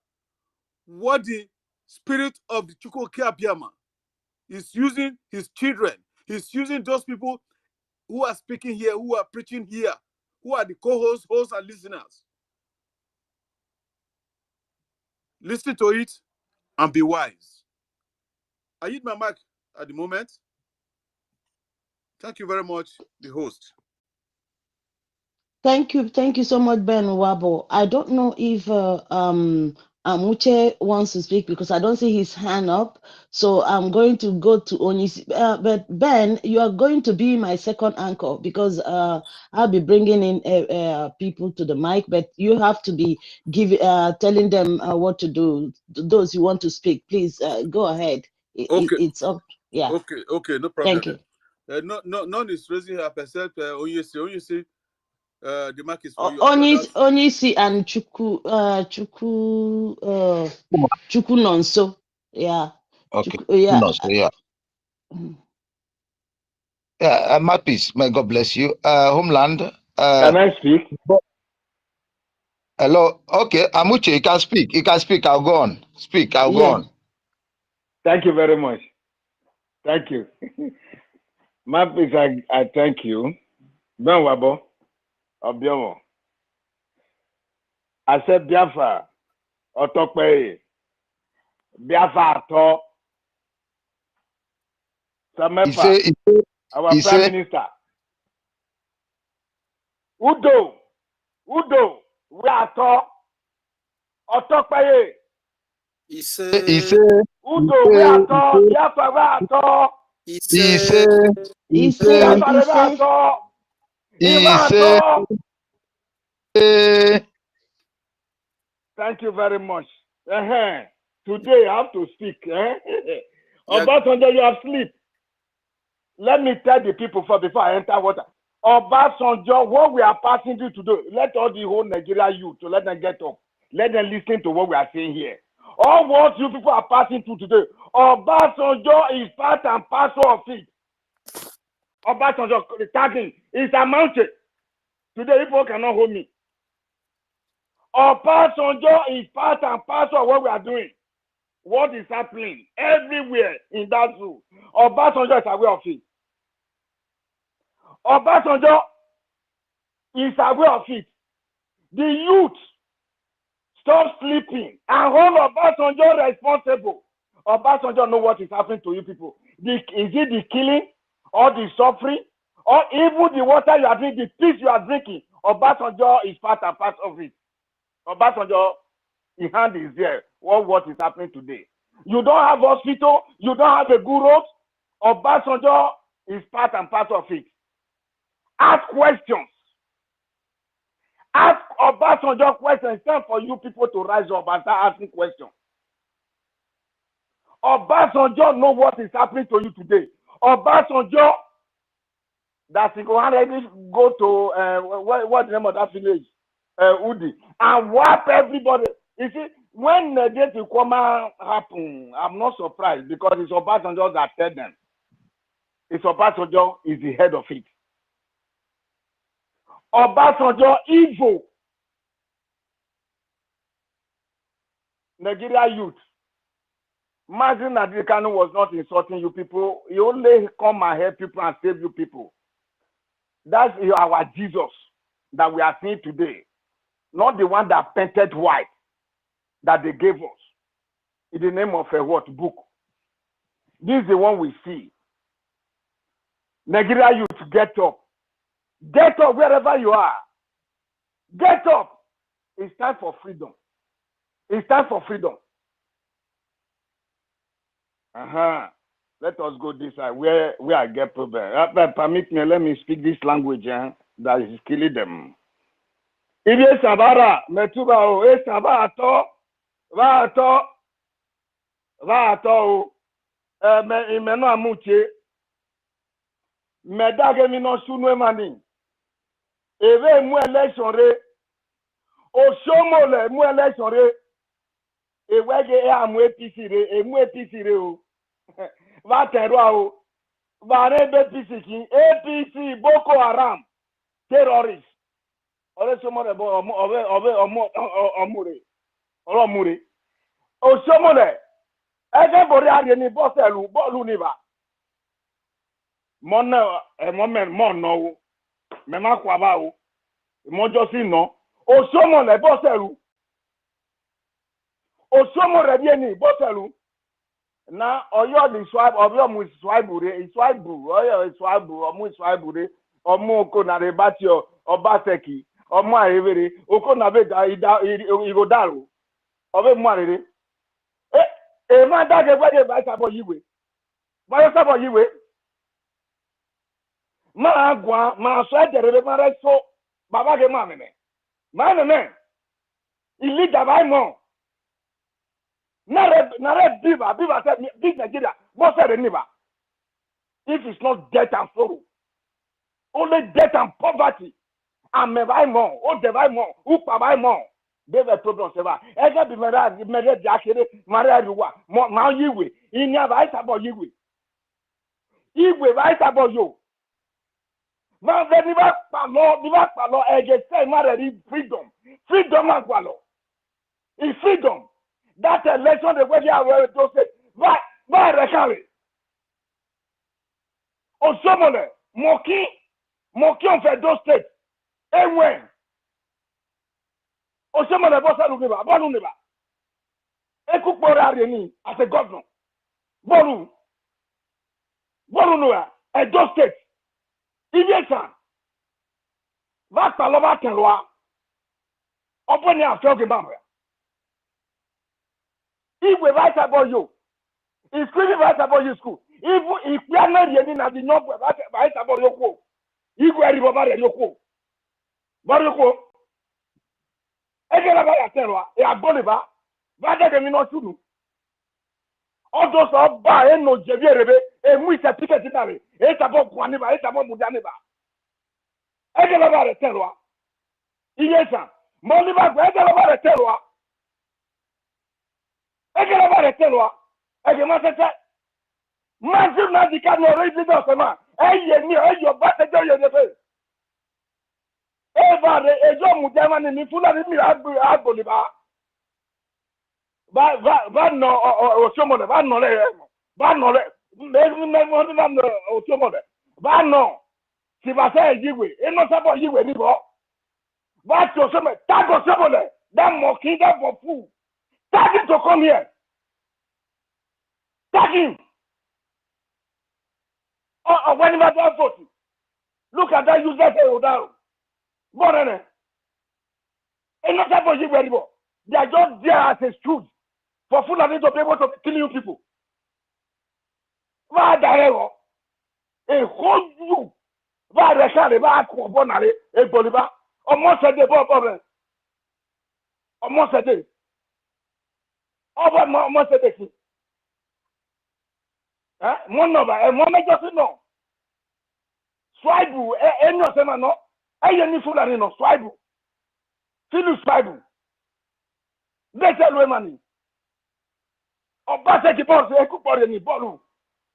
what the spirit of the Chukwuka Biama is using his children. He's using those people who are speaking here, who are preaching here, who are the co-hosts, hosts, and listeners. Listen to it and be wise. I hit my mic at the moment. Thank you very much, the host.
Thank you so much, Ben Wabo. I don't know if Amuche wants to speak because I don't see his hand up. So I'm going to go to Onyisi. But Ben, you are going to be my second anchor because I'll be bringing in people to the mic, but you have to be telling them what to do. Those who want to speak, please go ahead.
Okay.
It's up. Yeah.
Okay, no problem.
Thank you.
None is raising her except Onyisi. The mic is for you. After that,
Onyisi and Chuku Nonso. Yeah.
Okay.
Yeah.
No, so yeah. Yeah, my peace. May God bless you. Homeland.
Can I speak?
Hello. Okay, Amuche, you can speak. You can speak. I'll go on. Speak. I'll go on.
Thank you very much. Thank you. My peace, I thank you. Ben Wabo, Obiomo. I said Biafra, Otokwe, Biafra Ato, Samefa, our Prime Minister. Udo, we are to Otokwe. Udo, we are to Biafra, we are to. Thank you very much. Today I have to speak. Obasanjo, you have sleep. Let me tell the people before I enter water. Obasanjo, what we are passing through today, let all the whole Nigeria youth to let them get up. Let them listen to what we are saying here. All what you people are passing through today, Obasanjo is part and parcel of it. Obasanjo tagging is a mountain. Today people cannot hold me. Obasanjo is part and parcel of what we are doing. What is happening everywhere in that zoo? Obasanjo is aware of it. Obasanjo is aware of it. The youth stop sleeping and hold Obasanjo responsible. Obasanjo know what is happening to you people. Is it the killing or the suffering or even the water you are drinking, the peace you are drinking? Obasanjo is part and part of it. Obasanjo, his hand is there. What is happening today? You don't have hospital. You don't have a good road. Obasanjo is part and part of it. Ask questions. Ask Obasanjo questions. It's time for you people to rise up and start asking questions. Obasanjo know what is happening to you today. Obasanjo, that he go to what's the name of that village? Udi, and wipe everybody. You see, when the day to come happen, I'm not surprised because it's Obasanjo that tell them. It's Obasanjo is the head of it. Obasanjo evil. Nigeria youth. Imagine that Kanu was not insulting you people. He only come and help people and save you people. That's our Jesus that we are seeing today. Not the one that painted white that they gave us. In the name of a what book? This is the one we see. Nigeria youth, get up. Get up wherever you are. Get up. It's time for freedom. It's time for freedom. Let us go this side where I get problem. Permit me, let me speak this language that is killing them. Ibe Sabara, Metuba o, Sabato, Vato, Imeno Amuche, Medage Mino Sunwe Mani, Eve mu election re, Oshomole mu election re, Ewege amu APC re, emu APC re o, Vaterwa o, Varebe APC, Boko Haram, terrorists. Osomole Omure. Osomole. Everybody are ni bọ́sẹ̀lù bọ́ọ̀lù níbà. Mọ́nà ẹ̀mọ́mẹ́ mọ́ọ̀nà o. Mẹ́má kwaba o. Ìmọ́jọ́ sí nà. Osomole bọ́sẹ̀lù. Osomole bí ẹni bọ́sẹ̀lù. Na Ọ̀yọ́ ni swipe ọ̀bí ọ̀mù ìswáìbùrè Ọ̀yọ́ ìswáìbù ọ̀mù ìswáìbùrè ọ̀mù okònàrè bàtìọ̀ Ọbaṣẹ́kì ọmọ àìwèrè okònàbè ìgòdàrú Obe Mariri. Man, that's why they buy about you. Why about you? Ma gwa ma so ederebe mara so baba ge ma me illegal by mo na red biba said big Nigeria what said anybody if it's not death and sorrow only death and poverty and me by mo o de by mo u pa by mo they the problem se ba e ga bi mera ja kere mara riwa mo ma yiwe inya ba isa bo yiwe igwe ba isa bo yo. Man, they never follow against freedom. Freedom and follow. In freedom, that election, the way they are wearing those things, why the carry? On Somole, Moki on fait those states. And when? On Somole, Bossa Lugiba, Bonuniba. Ecouk Borari as a governor. Bonunua, and those states. Idiot. Va paloma tenloa. Open your talking about. If we write about you, if we write about your school, if we are not reading at the north, write about your quote. If we are about your quote. But you quote. Again about your terror, a bolivar, rather than not to do. All those are by no Javier, and we a ticket in Italy. It's about Guaniba, it's about Mudaniba. Again about a terror. Yes, sir. Moliva, about a terror. Again about a terror. Again, Master. Master Magical no raising of a man. Your battle, your face. Ever a young Mudaman in the full of me, I believe. But no, or someone, but no, but no, si va say you, and not about you anymore. But to some, tag or someone, that mocking that for food. Tag him to come here. Tag him. Or when he was voting. Look at that useless down. More than it. And not about you anymore. They are just there as a truth for food and to be able to kill you people. Va the hell? A whole you. Va the share, va bonare, a bolivar. Almost a day, Bob. Almost a day. Over almost a day. One number, and one just no. Swaibu, any of them are not. I any fool are no Swaibu. Philip Swaibu. They tell women. Or Basset Boss, a cook or any bottle.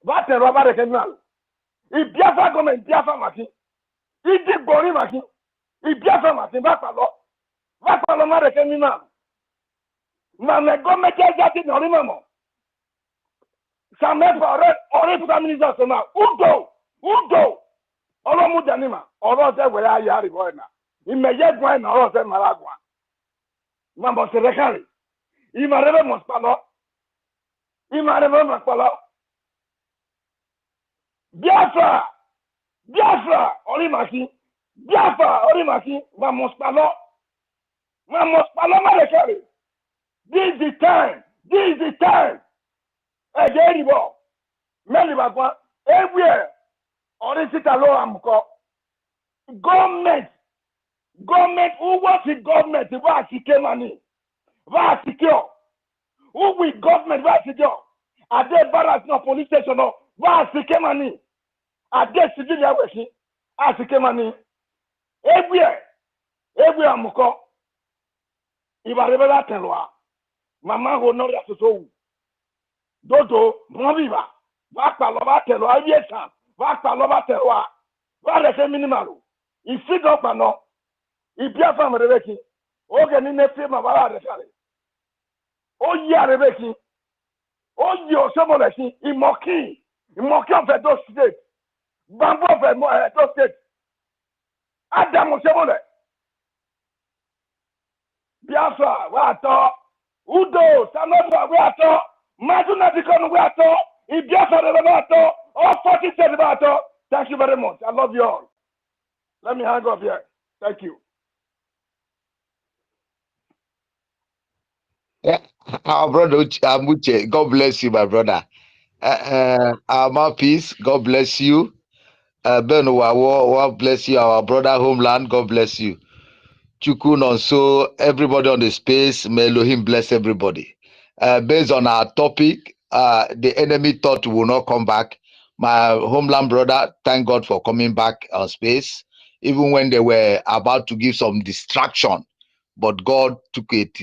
What a rubber canal. If Biafra come and Biafra Maki, if the Bori Maki, if Biafra Maki, what a mother can be now. Mamma go make that in or remember. Some or Prime Minister now. Udo. Olo Mudanima, or else where I are going now. In may yet go and or else Malagua. Mamma Serecari. Imareva Mospalo. Imareva Mospalo. Biafra, Orimaki. Biafra, Orimaki. Mamospalo. Marecari. This is the time. Again, many everywhere. Or is it alone? Government who was the government? Why secure money? Why secure? Who will government? Why secure? Are they barracks no police station? No? Why secure money? Are they civilian working? Why secure money? Everywhere muko. Iba rebela tenloa. Mama go no ya so. Dodo, mwabiba. Waka loba tenloa yesa. Va loba terroir. Va rester minimal. Il fit donc non. Il bien femme Rebeki. Organine ne fait ma bala de faire. Oh ya Rebeki. Oh yo somoleki. Il moque en fait deux states. Bambo fait deux states. Adam somole. Biafra, wa to. Udo, Sanoba, wa to. Maduna dikon wa to. Il bien fait de wa to. All 40 states about. Thank you very much. I love you all. Let me hang up here. Thank you.
Yeah. Our brother Amuche, God bless you, my brother. Our mouthpiece, God bless you. Ben Wawo, God bless you. Our brother Homeland, God bless you. Chukun also, everybody on the space, may Elohim bless everybody. Based on our topic, the enemy thought we will not come back. My Homeland brother, thank God for coming back on space, even when they were about to give some distraction. But God took it,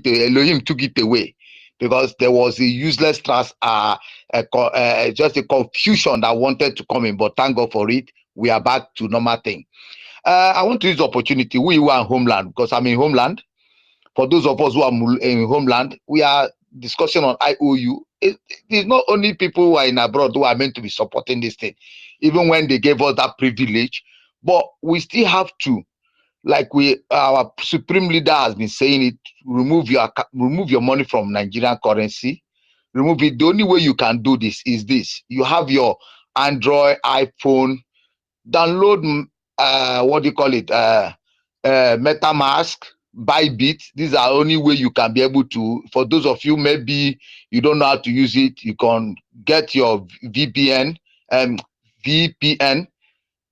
Elohim took it away, because there was a useless just a confusion that wanted to come in. But thank God for it. We are back to normal thing. I want to use the opportunity. We were in Homeland, because I'm in Homeland. For those of us who are in Homeland, we are discussing on IOU. It's not only people who are in abroad who are meant to be supporting this thing, even when they gave us that privilege. But we still have to, like our supreme leader has been saying it, remove your money from Nigerian currency. Remove it. The only way you can do this is this. You have your Android, iPhone, download what do you call it, MetaMask, Bybit. These are only way you can be able to. For those of you maybe you don't know how to use it, you can get your VPN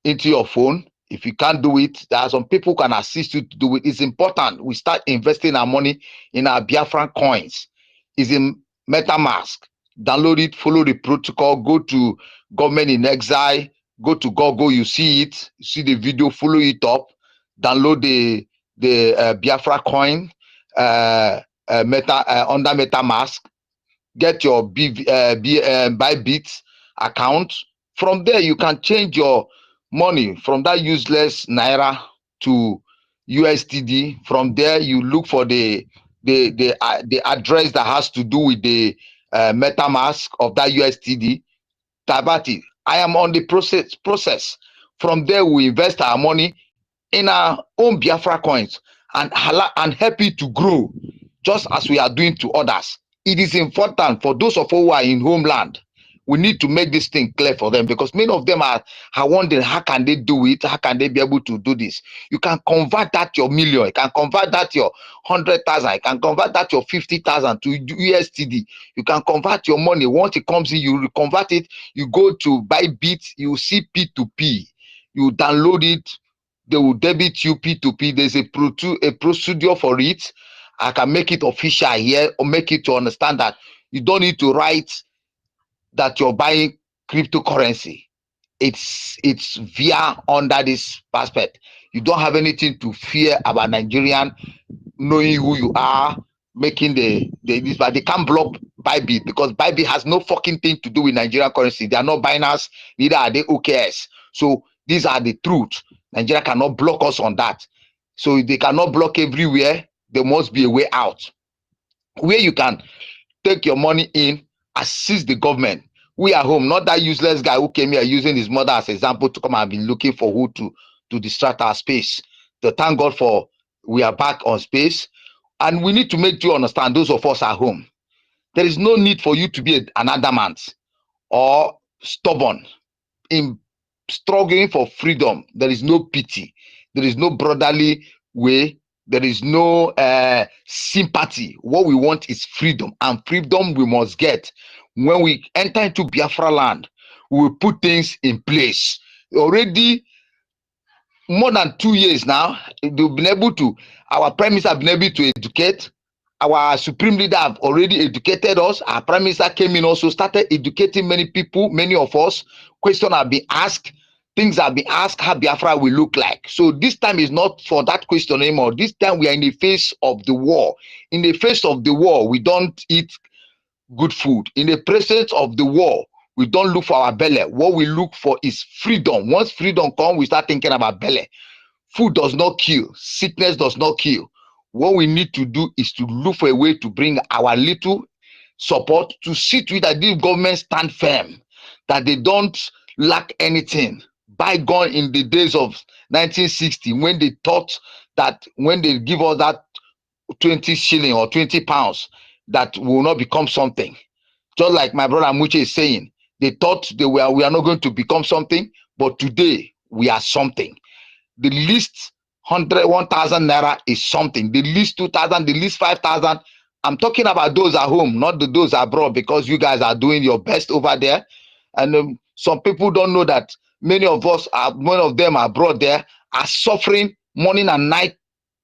into your phone. If you can't do it, there are some people who can assist you to do it. It's important we start investing our money in our Biafran coins. It's in MetaMask. Download it, follow the protocol, go to Government in Exile, go to Google, you see it, you see the video, follow it up, download the Biafra coin under MetaMask, get your Bybit account. From there, you can change your money from that useless Naira to USDD. From there, you look for the address that has to do with the MetaMask of that USDD. Tabati, I am on the process. From there, we invest our money in our own Biafra coins and help it to grow, just as we are doing to others. It is important for those of us who are in Homeland. We need to make this thing clear for them, because many of them are wondering, how can they do it? How can they be able to do this? You can convert that your million, you can convert that your 100,000, you can convert that your 50,000 to USDD. You can convert your money. Once it comes in, you convert it. You go to Bybit, you see P2P. You download it. They will debit you P2P. There's a procedure for it. I can make it official here, or make it to understand that you don't need to write that you're buying cryptocurrency. It's via under this aspect. You don't have anything to fear about Nigerian knowing who you are, making this, but they can't block Bybit, because Bybit has no fucking thing to do with Nigerian currency. They are not Binance, neither are they OKS. So these are the truth. Nigeria cannot block us on that. So they cannot block everywhere. There must be a way out where you can take your money in, assist the government. We are home, not that useless guy who came here using his mother as example to come and be looking for who to distract our space. So thank God for we are back on space. And we need to make you understand, those of us at home, there is no need for you to be an adamant or stubborn in struggling for freedom. There is no pity. There is no brotherly way. There is no sympathy. What we want is freedom, and freedom we must get. When we enter into Biafra land, we will put things in place. Already more than 2 years now, they've been able to, our prime minister have been able to educate. Our supreme leader have already educated us. Our prime minister came in, also started educating many people, many of us. Questions have been asked. Things have been asked how Biafra will look like. So this time is not for that question anymore. This time we are in the face of the war. In the face of the war, we don't eat good food. In the presence of the war, we don't look for our belly. What we look for is freedom. Once freedom comes, we start thinking about belly. Food does not kill. Sickness does not kill. What we need to do is to look for a way to bring our little support to see to it that this government stand firm, that they don't lack anything. Bygone in the days of 1960, when they thought that when they give us that 20 shilling or 20 pounds, that will not become something. Just like my brother Muche is saying, they thought we are not going to become something, but today we are something. The least 1,000 naira is something. The least 2,000, the least 5,000 I'm talking about those at home, not those abroad, because you guys are doing your best over there. And some people don't know that many of them abroad there are suffering morning and night,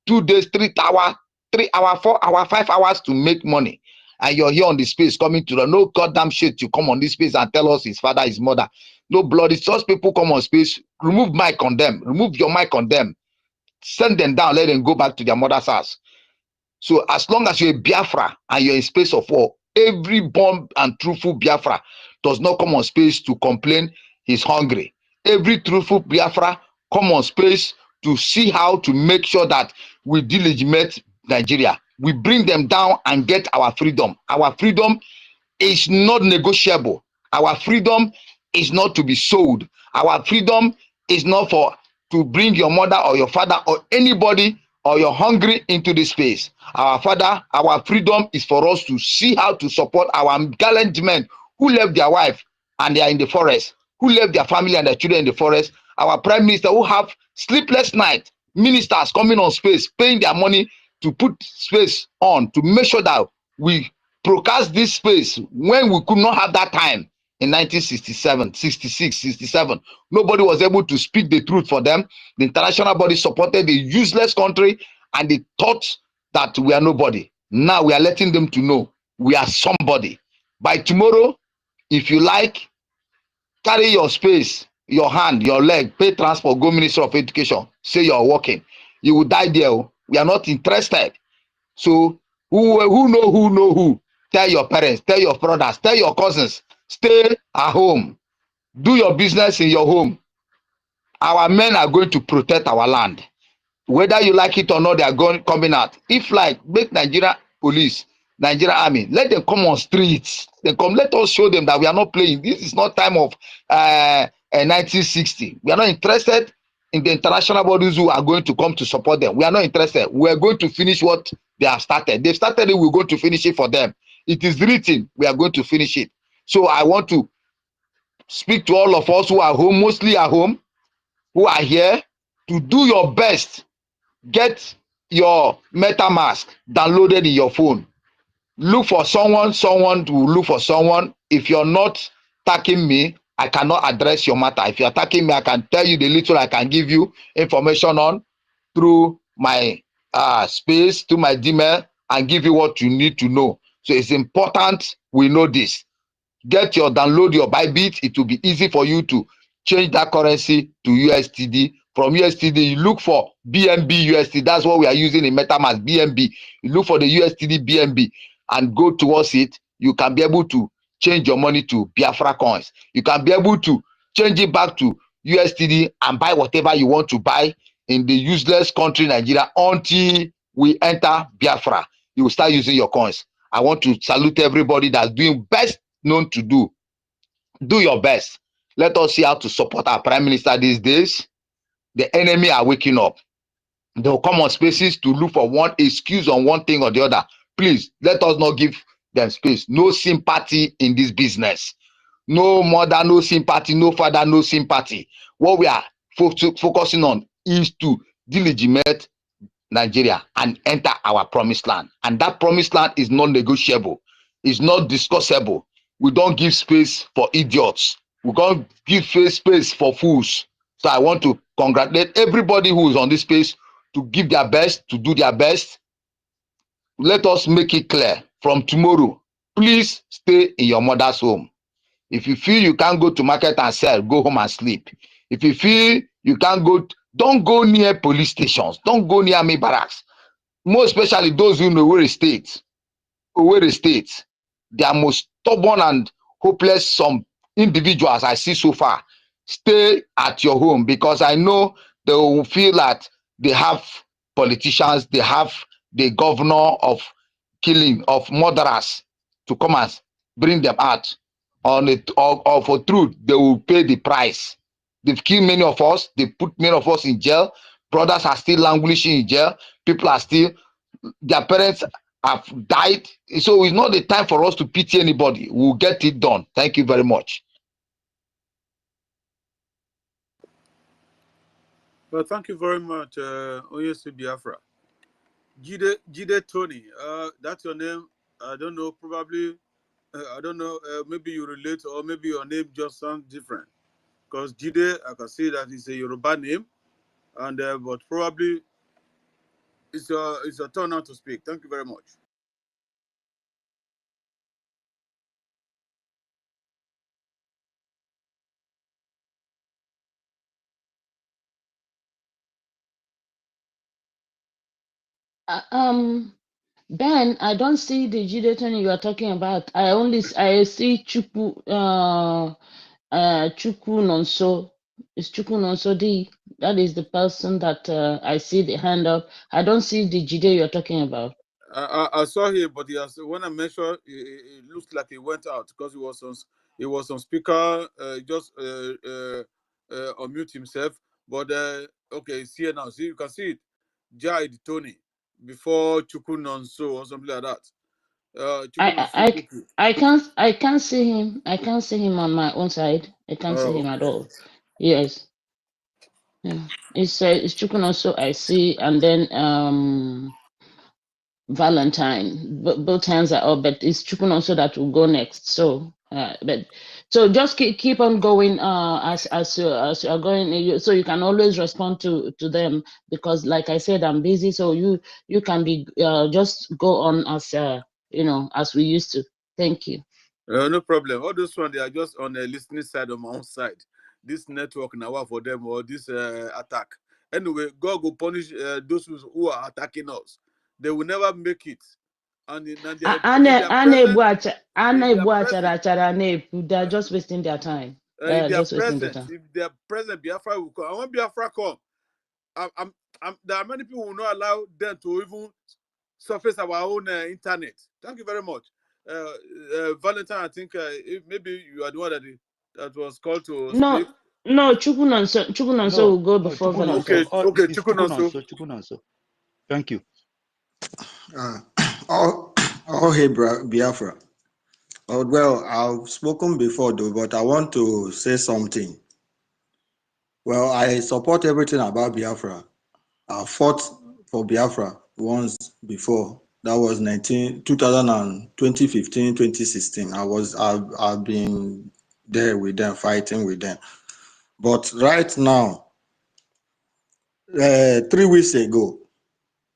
2 days, 3 hours, 3 hours, 4 hours, 5 hours to make money. And you're here on the space coming to the no goddamn shit to come on this space and tell us his father, his mother. No blood. It's just people come on space, remove mic on them, remove your mic on them, send them down, let them go back to their mother's house. So as long as you're a Biafra and you're in space of war, every born and truthful Biafra does not come on space to complain he's hungry. Every truthful Biafra come on space to see how to make sure that we delegitimate Nigeria. We bring them down and get our freedom. Our freedom is not negotiable. Our freedom is not to be sold. Our freedom is not for to bring your mother or your father or anybody or you're hungry into this space. Our father, our freedom is for us to see how to support our gallant men who left their wife and they are in the forest, who left their family and their children in the forest. Our prime minister who have sleepless night, ministers coming on space, paying their money to put space on to make sure that we broadcast this space when we could not have that time in 1967, 66, 67. Nobody was able to speak the truth for them. The international body supported the useless country and they thought that we are nobody. Now we are letting them to know we are somebody. By tomorrow, if you like, carry your space, your hand, your leg, pay transport, go Ministry of Education, say you're working. You will die there. We are not interested. So who know who? Tell your parents, tell your brothers, tell your cousins, stay at home. Do your business in your home. Our men are going to protect our land. Whether you like it or not, they are coming out. If like, make Nigeria police, Nigeria army, let them come on streets. They come, let us show them that we are not playing. This is not time of 1960. We are not interested in the international bodies who are going to come to support them. We are not interested. We are going to finish what they have started. They've started it, we're going to finish it for them. It is written, we are going to finish it. So I want to speak to all of us who are home, mostly at home, who are here, to do your best. Get your MetaMask downloaded in your phone. Look for someone to look for someone. If you're not tagging me, I cannot address your matter. If you're tagging me, I can tell you the little I can give you information on through my space, to my Gmail, and give you what you need to know. So it's important we know this. Download your Bybit. It will be easy for you to change that currency to USDT. From USDT, you look for BNB USD. That's what we are using in MetaMask, BNB. You look for the USDT BNB and go towards it. You can be able to change your money to Biafra coins. You can be able to change it back to USDT and buy whatever you want to buy in the useless country Nigeria until we enter Biafra. You will start using your coins. I want to salute everybody that's doing best known to do. Do your best. Let us see how to support our prime minister these days. The enemy are waking up. They'll come on spaces to look for one excuse on one thing or the other. Please, let us not give them space. No sympathy in this business. No mother, no sympathy. No father, no sympathy. What we are focusing on is to delegitimate Nigeria and enter our promised land. And that promised land is not negotiable. It's not discussable. We don't give space for idiots. We don't give space for fools. So I want to congratulate everybody who is on this space to give their best, to do their best. Let us make it clear from tomorrow. Please stay in your mother's home. If you feel you can't go to market and sell, go home and sleep. If you feel you can't go, don't go near police stations. Don't go near army barracks. More especially those who know Owerri State. They are most stubborn and hopeless some individuals I see so far. Stay at your home because I know they will feel that they have politicians, they have the governor of killing, of murderers to come and bring them out. On it or for truth, they will pay the price. They've killed many of us, they put many of us in jail. Brothers are still languishing in jail. People are still, their parents have died. So it's not the time for us to pity anybody. We'll get it done. Thank you very much.
Well, thank you very much, Oyesi Biafra.
Jide Tony. That's your name. I don't know. Probably. I don't know. Maybe you relate, or maybe your name just sounds different. Because Jide, I can see that it's a Yoruba name, and but probably it's your turn now to speak. Thank you very much.
Ben, I don't see the Judeton you are talking about. I see Chukwu Nonso. It's Chukwu Nonso D. That is the person that I see the hand up. I don't see the Jide you're talking about.
I saw him, but when I mentioned, it looks like he went out because he was on speaker. Just unmute himself. But okay, it's here now. See, you can see it. Jide Tony before Chukwu Nonso or something like that.
I can't see him. I can't see him on my own side. I can't see him at
Okay.
all. Yes. Yeah. It's Chukwu Nonso I see, and then Valentine. Both hands are up, but it's Chukun also that will go next. So, so just keep on going as you are going, so you can always respond to them, because, like I said, I'm busy. So you can be just go on as as we used to. Thank you.
No problem. All those ones, they are just on the listening side, on my own side. This network now for them, or this attack. Anyway, God will punish those who are attacking us. They will never make it. And in their present,
they're just wasting their time.
in their
Just wasting their
present,
time.
if their present Biafra will come, I want Biafra come. There are many people who will not allow them to even surface our own internet. Thank you very much. Valentine, I think maybe you are the one that was called to speak.
No, Chukwu will go before Valentine.
Okay, Chukwu
Nonso. Thank you.
Hey, Biafra. Oh, well, I've spoken before, though, but I want to say something. Well, I support everything about Biafra. I fought for Biafra once before. That was 2015, 2016. I've been there with them, fighting with them. But right now, 3 weeks ago,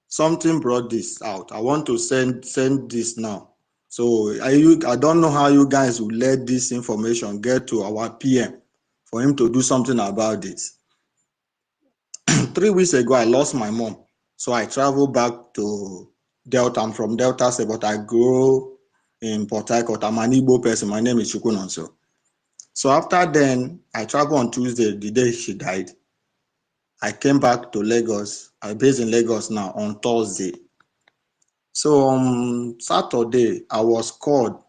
something brought this out. I want to send this now. So I don't know how you guys will let this information get to our PM for him to do something about this. 3 weeks ago, I lost my mom. So I traveled back to Delta. I'm from Delta State, but I grew in Port Harcourt. I'm an Igbo person. My name is Chukwu Nonso. So after then, I traveled on Tuesday, the day she died. I came back to Lagos. I'm based in Lagos now on Thursday. So on Saturday, I was called.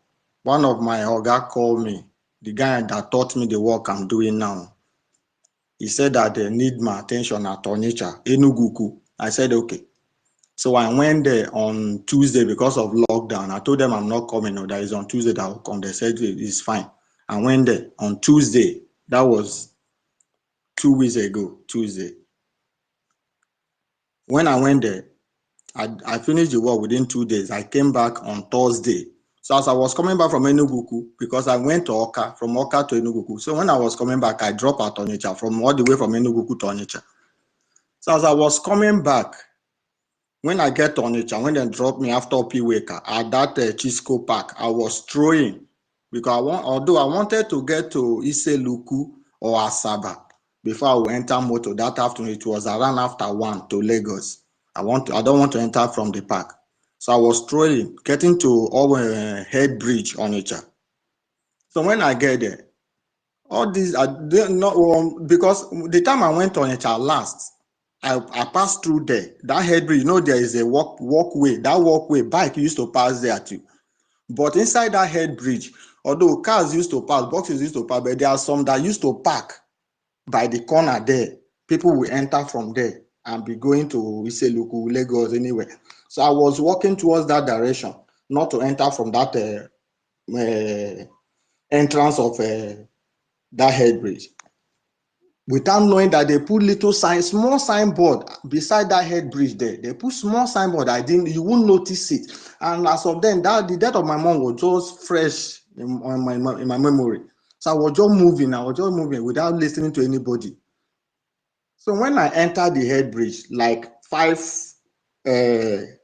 One of my oga called me, the guy that taught me the work I'm doing now. He said that they need my attention at Onitsha, Enugu. I said, okay. So I went there on Tuesday because of lockdown. I told them I'm not coming. No, that is on Tuesday that I'll come. They said it's fine. I went there on Tuesday. That was 2 weeks ago, Tuesday. When I went there, I finished the work within 2 days. I came back on Thursday. So as I was coming back from Enugu, because I went to Oka, from Oka to Enugu. So when I was coming back, I dropped at Onitsha, from all the way from Enugu to Onitsha. So as I was coming back, when I get to Onitsha, when they dropped me after Piweka at that Chisco Park, I was throwing, because although I wanted to get to Iseluku or Asaba before I would enter motor that afternoon, it was around after 1 to Lagos. I don't want to enter from the park. So I was throwing, getting to Head Bridge, Onitsha. So when I get there, all these, I didn't know, because the time I went to Onitsha last, I passed through there. That Head Bridge, there is a walkway. That walkway, bike used to pass there too. But inside that Head Bridge, although cars used to pass, boxes used to pass, but there are some that used to park by the corner there. People will enter from there and be going to Iseluku, Lagos, anywhere. So I was walking towards that direction, not to enter from that entrance of that Head Bridge. without knowing that they put little sign, small signboard beside that head bridge there. They put small signboard. You won't notice it. And as of then, the death of my mom was just fresh in my memory. So I was just moving without listening to anybody. So when I entered the head bridge, like 5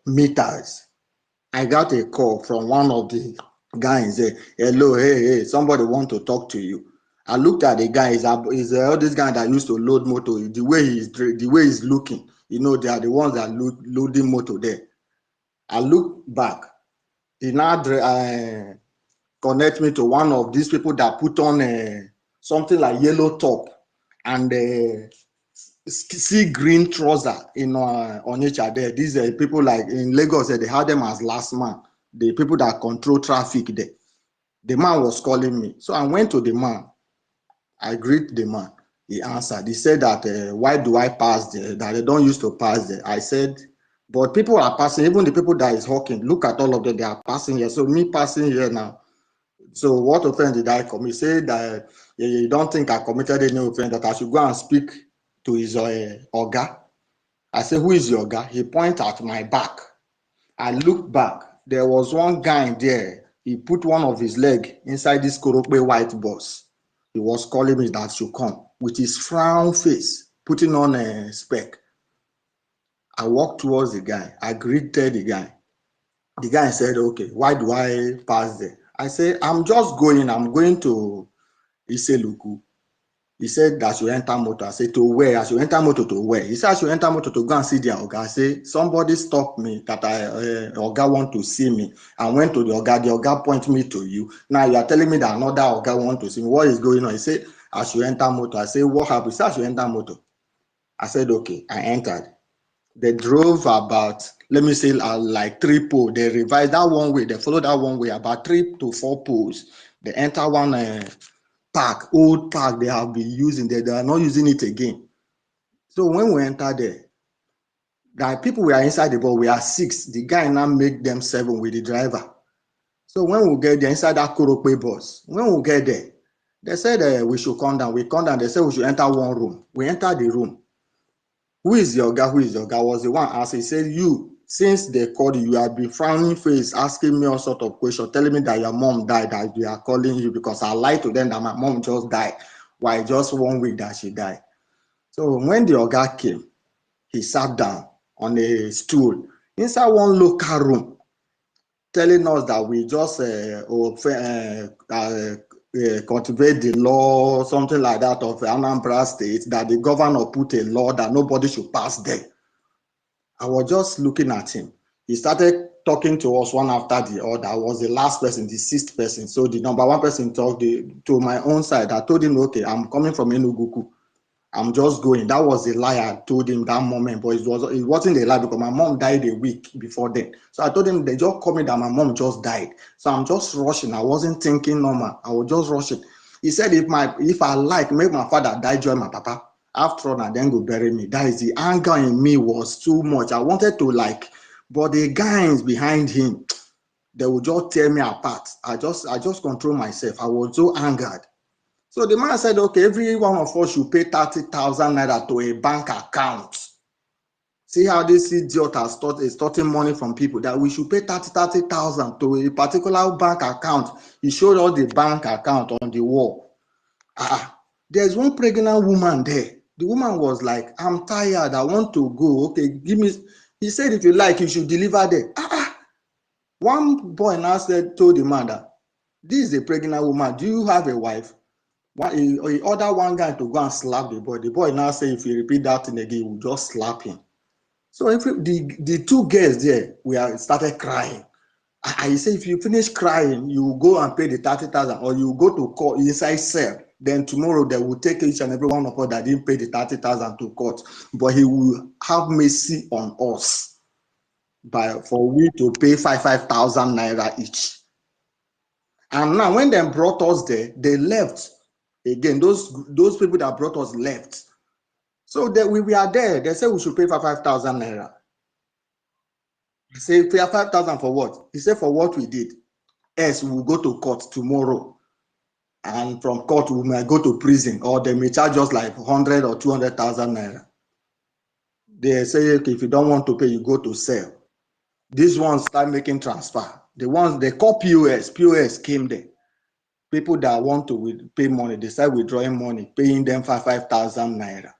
meters, I got a call from one of the guys. Hello, hey, somebody want to talk to you. I looked at the guy. Is this guy that used to load motor. The way he's looking, they are the ones that loading motor there. I looked back. He now connect me to one of these people that put on something like yellow top and see green trouser on each other. These are people like in Lagos. They had them as last man. The people that control traffic there. The man was calling me, so I went to the man. I greet the man. He answered. He said that why do I pass there? That they don't used to pass there. I said, but people are passing. Even the people that is hawking. Look at all of them. They are passing here. So me passing here now. So what offense did I commit? He said that you don't think I committed any offense, that I should go and speak to his Oga. I said, who is your Oga? He pointed at my back. I looked back. There was one guy there. He put one of his leg inside this Korope white bus. He was calling me that I should come with his frown face, putting on a spec. I walked towards the guy. I greeted the guy. The guy said, okay, why do I pass there? I said, I'm just going. I'm going to Iseluku. He said that you enter motor. I said, to where? I should enter motor to where? He said, I should enter motor to go and see the Oga. I said, somebody stopped me that Oga want to see me. I went to the Oga. The Oga point me to you. Now you are telling me that another Oga want to see me. What is going on? He said, I should enter motor. I said, what happened? He said, I should enter motor. I said, okay. I entered. They drove about, let me say, like 3 poles. They revised that one way. They followed that one way, about 3 to 4 poles. They enter one old park they have been using there. They are not using it again. So when we enter there, the people were inside the bus. We are 6. The guy now make them 7 with the driver. So when we get there inside that Korope bus, when we get there, they said we should come down. We come down. They said we should enter one room. We enter the room. Who is your guy? Who is your guy? Was the one asked. He said, you, since they called you, you have been frowning face, asking me all sort of questions, telling me that your mom died, that they are calling you because I lied to them that my mom just died. Why just 1 week that she died? So when the Oga came, he sat down on a stool inside one local room, telling us that we just cultivate the law, something like that, of Anambra State, that the governor put a law that nobody should pass there. I was just looking at him. He started talking to us one after the other. I was the last person, the 6th person. So the number 1 person talked to my own side. I told him, okay, I'm coming from Enugu. I'm just going. That was a lie I told him that moment, but it wasn't a lie because my mom died a week before then. So I told him they just called me that my mom just died. So I'm just rushing. I wasn't thinking normal. I was just rushing. He said if I like make my father die, join my papa. After all, and then go bury me. That is the anger in me was too much. I wanted to but the guys behind him, they would just tear me apart. I just control myself. I was so angered. So the man said, okay, every one of us should pay 30,000 naira to a bank account. See how this idiot is starting money from people, that we should pay 30,000 to a particular bank account. He showed all the bank account on the wall. There's one pregnant woman there. The woman was like, I'm tired. I want to go. Okay, give me. He said, if you like, you should deliver there. One boy now told the man that this is a pregnant woman. Do you have a wife? He ordered one guy to go and slap the boy. The boy now say if you repeat that thing again, he will just slap him. So if the 2 girls there, started crying. I say if you finish crying, you go and pay the 30,000, or you go to court inside cell. Then tomorrow they will take each and every one of us that didn't pay the 30,000 to court. But he will have mercy on us for we to pay 5,000 naira each. And now when they brought us there, they left. Again, those people that brought us left. So that we were there. They said we should pay 5,000 naira. I say, pay 5,000 for what? He said, for what we did. Yes, we will go to court tomorrow. and from court we might go to prison, or they may charge us like 100 or 200,000 naira. They say, okay, if you don't want to pay, you go to sell. These ones start making transfer. The ones they call POS came there. People that want to pay money, they start withdrawing money, paying them 5,000 naira.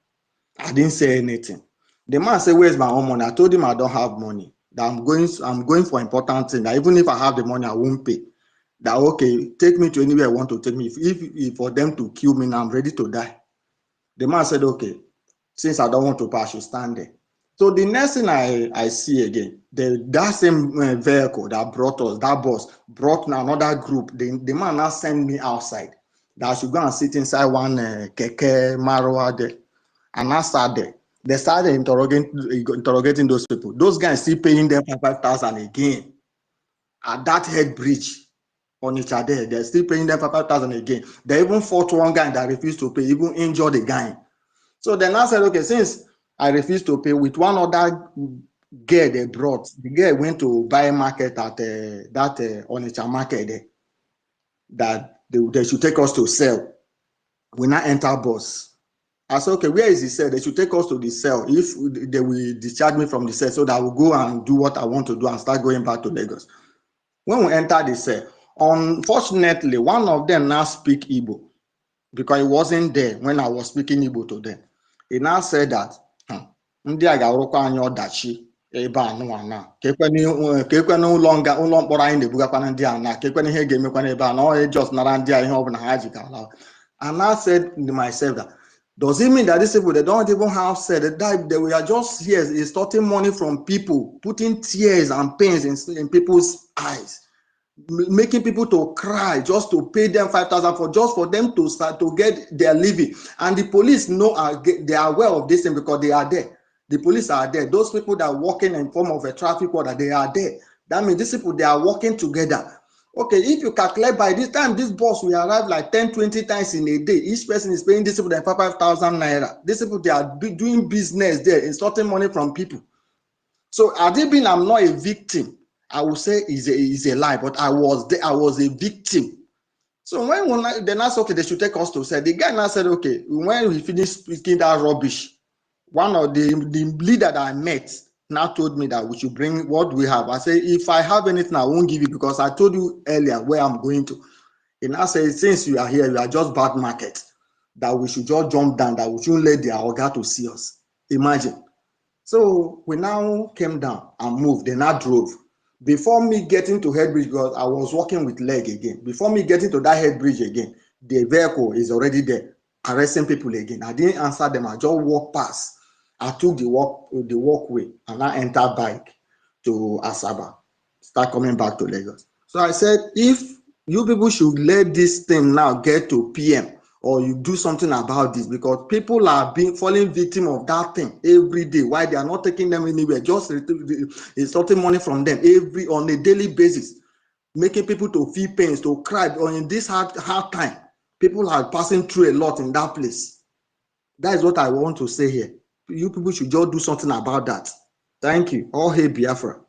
I didn't say anything. The man said, "Where's my own money?" I told him I don't have money. That I'm going for important thing. That even if I have the money, I won't pay. That okay, take me to anywhere you want to take me. If for them to kill me, now I'm ready to die. The man said, "Okay, since I don't want to pay, I should stand there." So the next thing I see again, that same vehicle that brought us, that bus brought another group. The man now sent me outside that I should go and sit inside one keke marwa there, and I sat there. They started interrogating those people. Those guys still paying them 5,000 again at that head bridge on each other. They're still paying them 5,000 again. They even fought one guy that refused to pay, even injured the guy. So then I said, okay, since I refused to pay, with one other girl they brought, the girl went to buy a market at that Onitsha market there, that they should take us to sell. We now enter bus. I said, okay, where is the cell? They should take us to the cell. If they will discharge me from the cell, so that I will go and do what I want to do and start going back to Lagos. When we enter the cell, unfortunately, one of them now speak Igbo, because he wasn't there when I was speaking Igbo to them. He now said that, ndị a ga-arụkwa anyị ọdachi ebe anụnwa na kekwana ụlọ mkpọrọ anyị na-ebugakwana ndị a na kekwana ihe ga-emekwana ebe a na ọ just nara ndị a ihe ọbụla ha ji ka ala. And I said to myself that, does it mean that these people, they don't even have said that they were just here extorting money from people, putting tears and pains in people's eyes, making people to cry just to pay them 5,000 for them to start to get their living? And the police know, they are aware of this thing because they are there. The police are there. Those people that are working in form of a traffic order, they are there. That means these people, they are working together. Okay, if you calculate by this time, this bus will arrive like 10, 20 times in a day. Each person is paying these people 5,000 naira. These people, they are doing business there, extorting money from people. So, Adibin, I'm not a victim. I would say is a lie, but I was there. I was a victim. So when they now said, okay, they should take us to say, the guy now said, okay, when we finished speaking that rubbish, one of the leader that I met now told me that we should bring what we have. I say, if I have anything, I won't give you, because I told you earlier where I'm going to. And I said, since you are here, you are just bad market, that we should just jump down, that we shouldn't let the Oga to see us. Imagine. So we now came down and moved. Then I drove. Before me getting to Headbridge, because I was walking with leg again. Before me getting to that Headbridge again, the vehicle is already there, arresting people again. I didn't answer them. I just walked past. I took the walkway and I entered bike to Asaba, start coming back to Lagos. So I said, if you people should let this thing now get to PM, or you do something about this, because people are falling victim of that thing every day. Why they are not taking them anywhere, just extorting money from them on a daily basis, making people to feel pains, to cry. Or in this hard time, people are passing through a lot in that place. That is what I want to say here. You people should just do something about that. Thank you. All hail Biafra.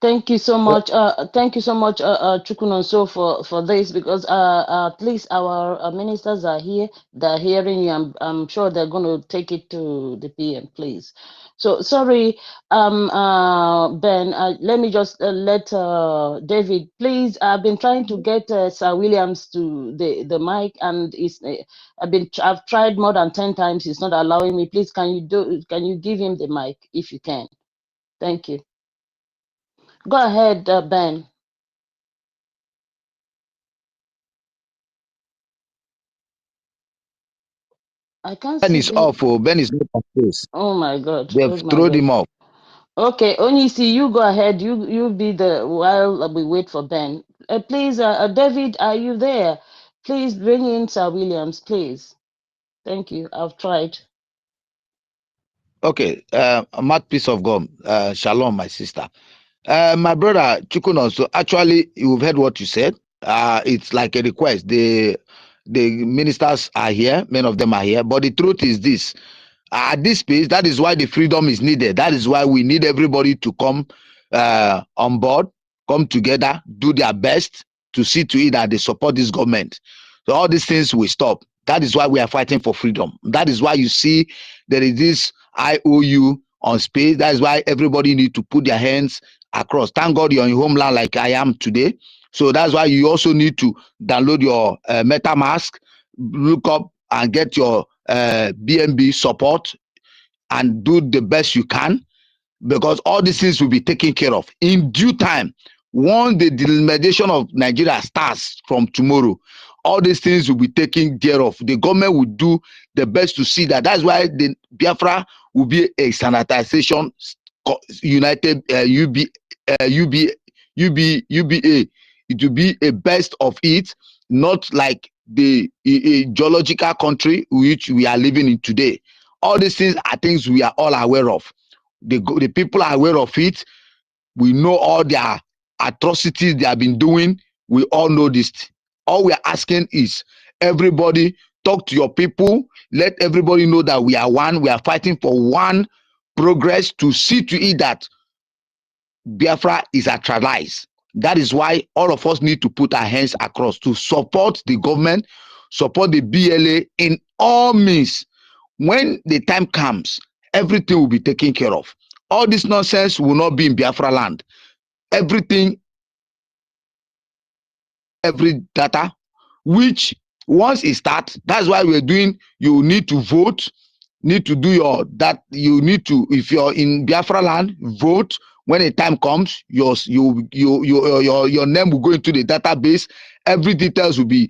Thank you so much. Thank you so much, Chukunonso, for this, because at least our ministers are here. They're hearing you. I'm sure they're going to take it to the PM, please. So sorry, Ben. Let me just let David, please. I've been trying to get Sir Williams to the mic, and I've tried more than 10 times. He's not allowing me. Please, can you give him the mic if you can? Thank you. Go ahead, Ben. I can't
Ben
see
is
Ben.
off. Oh, Ben is not on place.
Oh my God.
They've
Oh my
thrown
God.
him off.
Okay, Onisi, you go ahead. You be the while we wait for Ben. Please, David, are you there? Please bring in Sir Williams, please. Thank you. I've tried.
Okay, Mark, peace of God. Shalom, my sister. My brother Chukuno, so actually you've heard what you said. It's like a request. The ministers are here, many of them are here, but the truth is this: at this space, that is why the freedom is needed. That is why we need everybody to come on board, come together, do their best to see to it that they support this government. So all these things will stop. That is why we are fighting for freedom. That is why you see there is this IOU on space. That is why everybody needs to put their hands across. Thank God you're in homeland like I am today. So that's why you also need to download your MetaMask, look up and get your BNB support and do the best you can, because all these things will be taken care of in due time. Once the delimitation of Nigeria starts from tomorrow, all these things will be taken care of. The government will do the best to see that. That's why the Biafra will be a sanitization united UBA. It will be a best of it, not like the geological country which we are living in today. All these things are things we are all aware of. The people are aware of it. We know all their atrocities they have been doing. We all know this. All we are asking is everybody talk to your people. Let everybody know that we are one. We are fighting for one progress to see to it that Biafra is actualized. That is why all of us need to put our hands across to support the government, support the BLA in all means. When the time comes, everything will be taken care of. All this nonsense will not be in Biafra land. Everything, every data, which once it starts, that's why we're doing, you need to vote, need to do your, that you need to, if you're in Biafra land, vote. When the time comes, your name will go into the database. Every details will be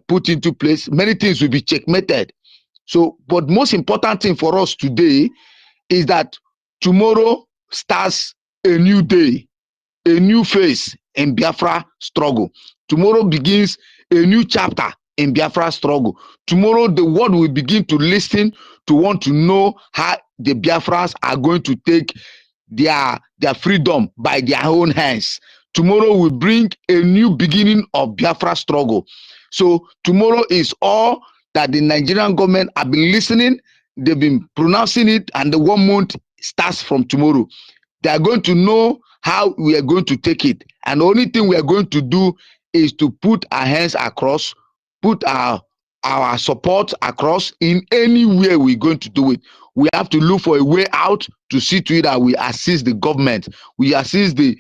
put into place. Many things will be checkmated. So, but most important thing for us today is that tomorrow starts a new day, a new phase in Biafra struggle. Tomorrow begins a new chapter in Biafra struggle. Tomorrow the world will begin to listen, to want to know how the Biafrans are going to take their freedom by their own hands. Tomorrow will bring a new beginning of Biafra struggle. So tomorrow is all that the Nigerian government have been listening, they've been pronouncing it, and the 1 month starts from tomorrow. They are going to know how we are going to take it. And the only thing we are going to do is to put our hands across, put our support across in any way we're going to do it. We have to look for a way out to see to it that we assist the government. We assist the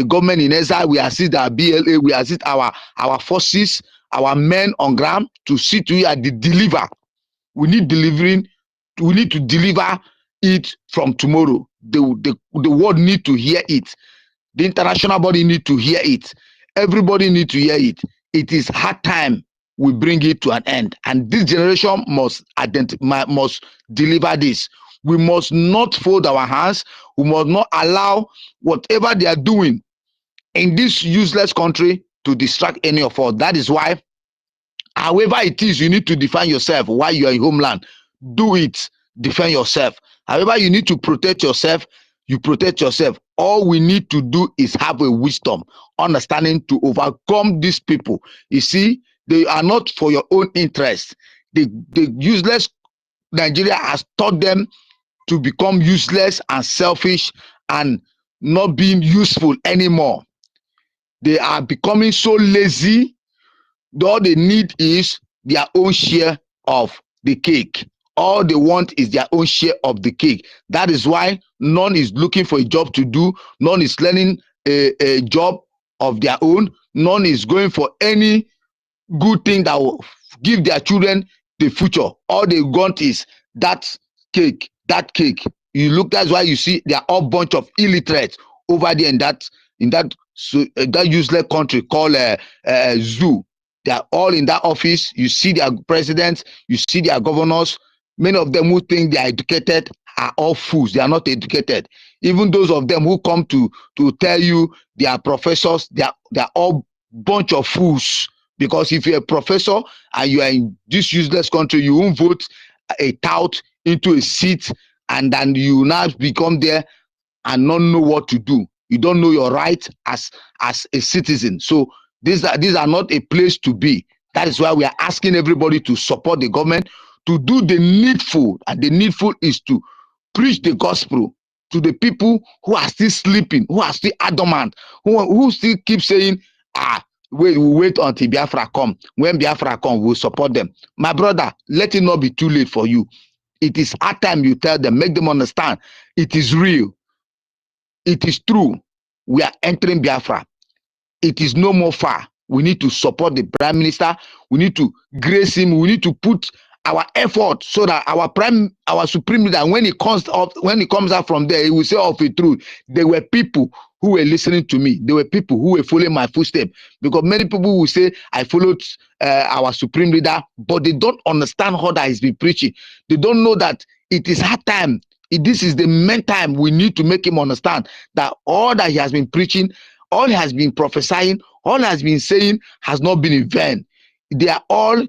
government in exile. We assist our BLA. We assist our forces, our men on ground to see to it that they deliver. We need delivering. We need to deliver it from tomorrow. The world need to hear it. The international body need to hear it. Everybody need to hear it. It is hard time we bring it to an end, and this generation must deliver this. We must not fold our hands. We must not allow whatever they are doing in this useless country to distract any of us. That is why, however it is, you need to defend yourself while you are in homeland. Do it. Defend yourself. However you need to protect yourself, you protect yourself. All we need to do is have a wisdom, understanding to overcome these people. You see, they are not for your own interest. The useless Nigeria has taught them to become useless and selfish and not being useful anymore. They are becoming so lazy. All they need is their own share of the cake. All they want is their own share of the cake. That is why none is looking for a job to do. None is learning a job of their own. None is going for any good thing that will give their children the future. All they want is that cake, that cake. You look, that's why you see they are all bunch of illiterates over there in that useless country called zoo. They are all in that office. You see their presidents, you see their governors. Many of them who think they are educated are all fools. They are not educated. Even those of them who come to tell you they are professors, they are all bunch of fools. Because if you're a professor and you are in this useless country, you won't vote a tout into a seat, and then you now become there and not know what to do. You don't know your rights as a citizen. So these are not a place to be. That is why we are asking everybody to support the government, to do the needful, and the needful is to preach the gospel to the people who are still sleeping, who are still adamant, who still keep saying, we wait until Biafra come. When Biafra come, we'll support them. My brother, let it not be too late for you. It is our time you tell them, make them understand. It is real. It is true. We are entering Biafra. It is no more far. We need to support the prime minister. We need to grace him. We need to put our effort so that our supreme leader, when he comes out from there, he will say of the truth. There were people who were listening to me. There were people who were following my footsteps. Because many people will say, I followed our supreme leader, but they don't understand how that he's been preaching. They don't know that it is hard time. This is the main time we need to make him understand that all that he has been preaching, all he has been prophesying, all he has been saying has not been in vain. They are all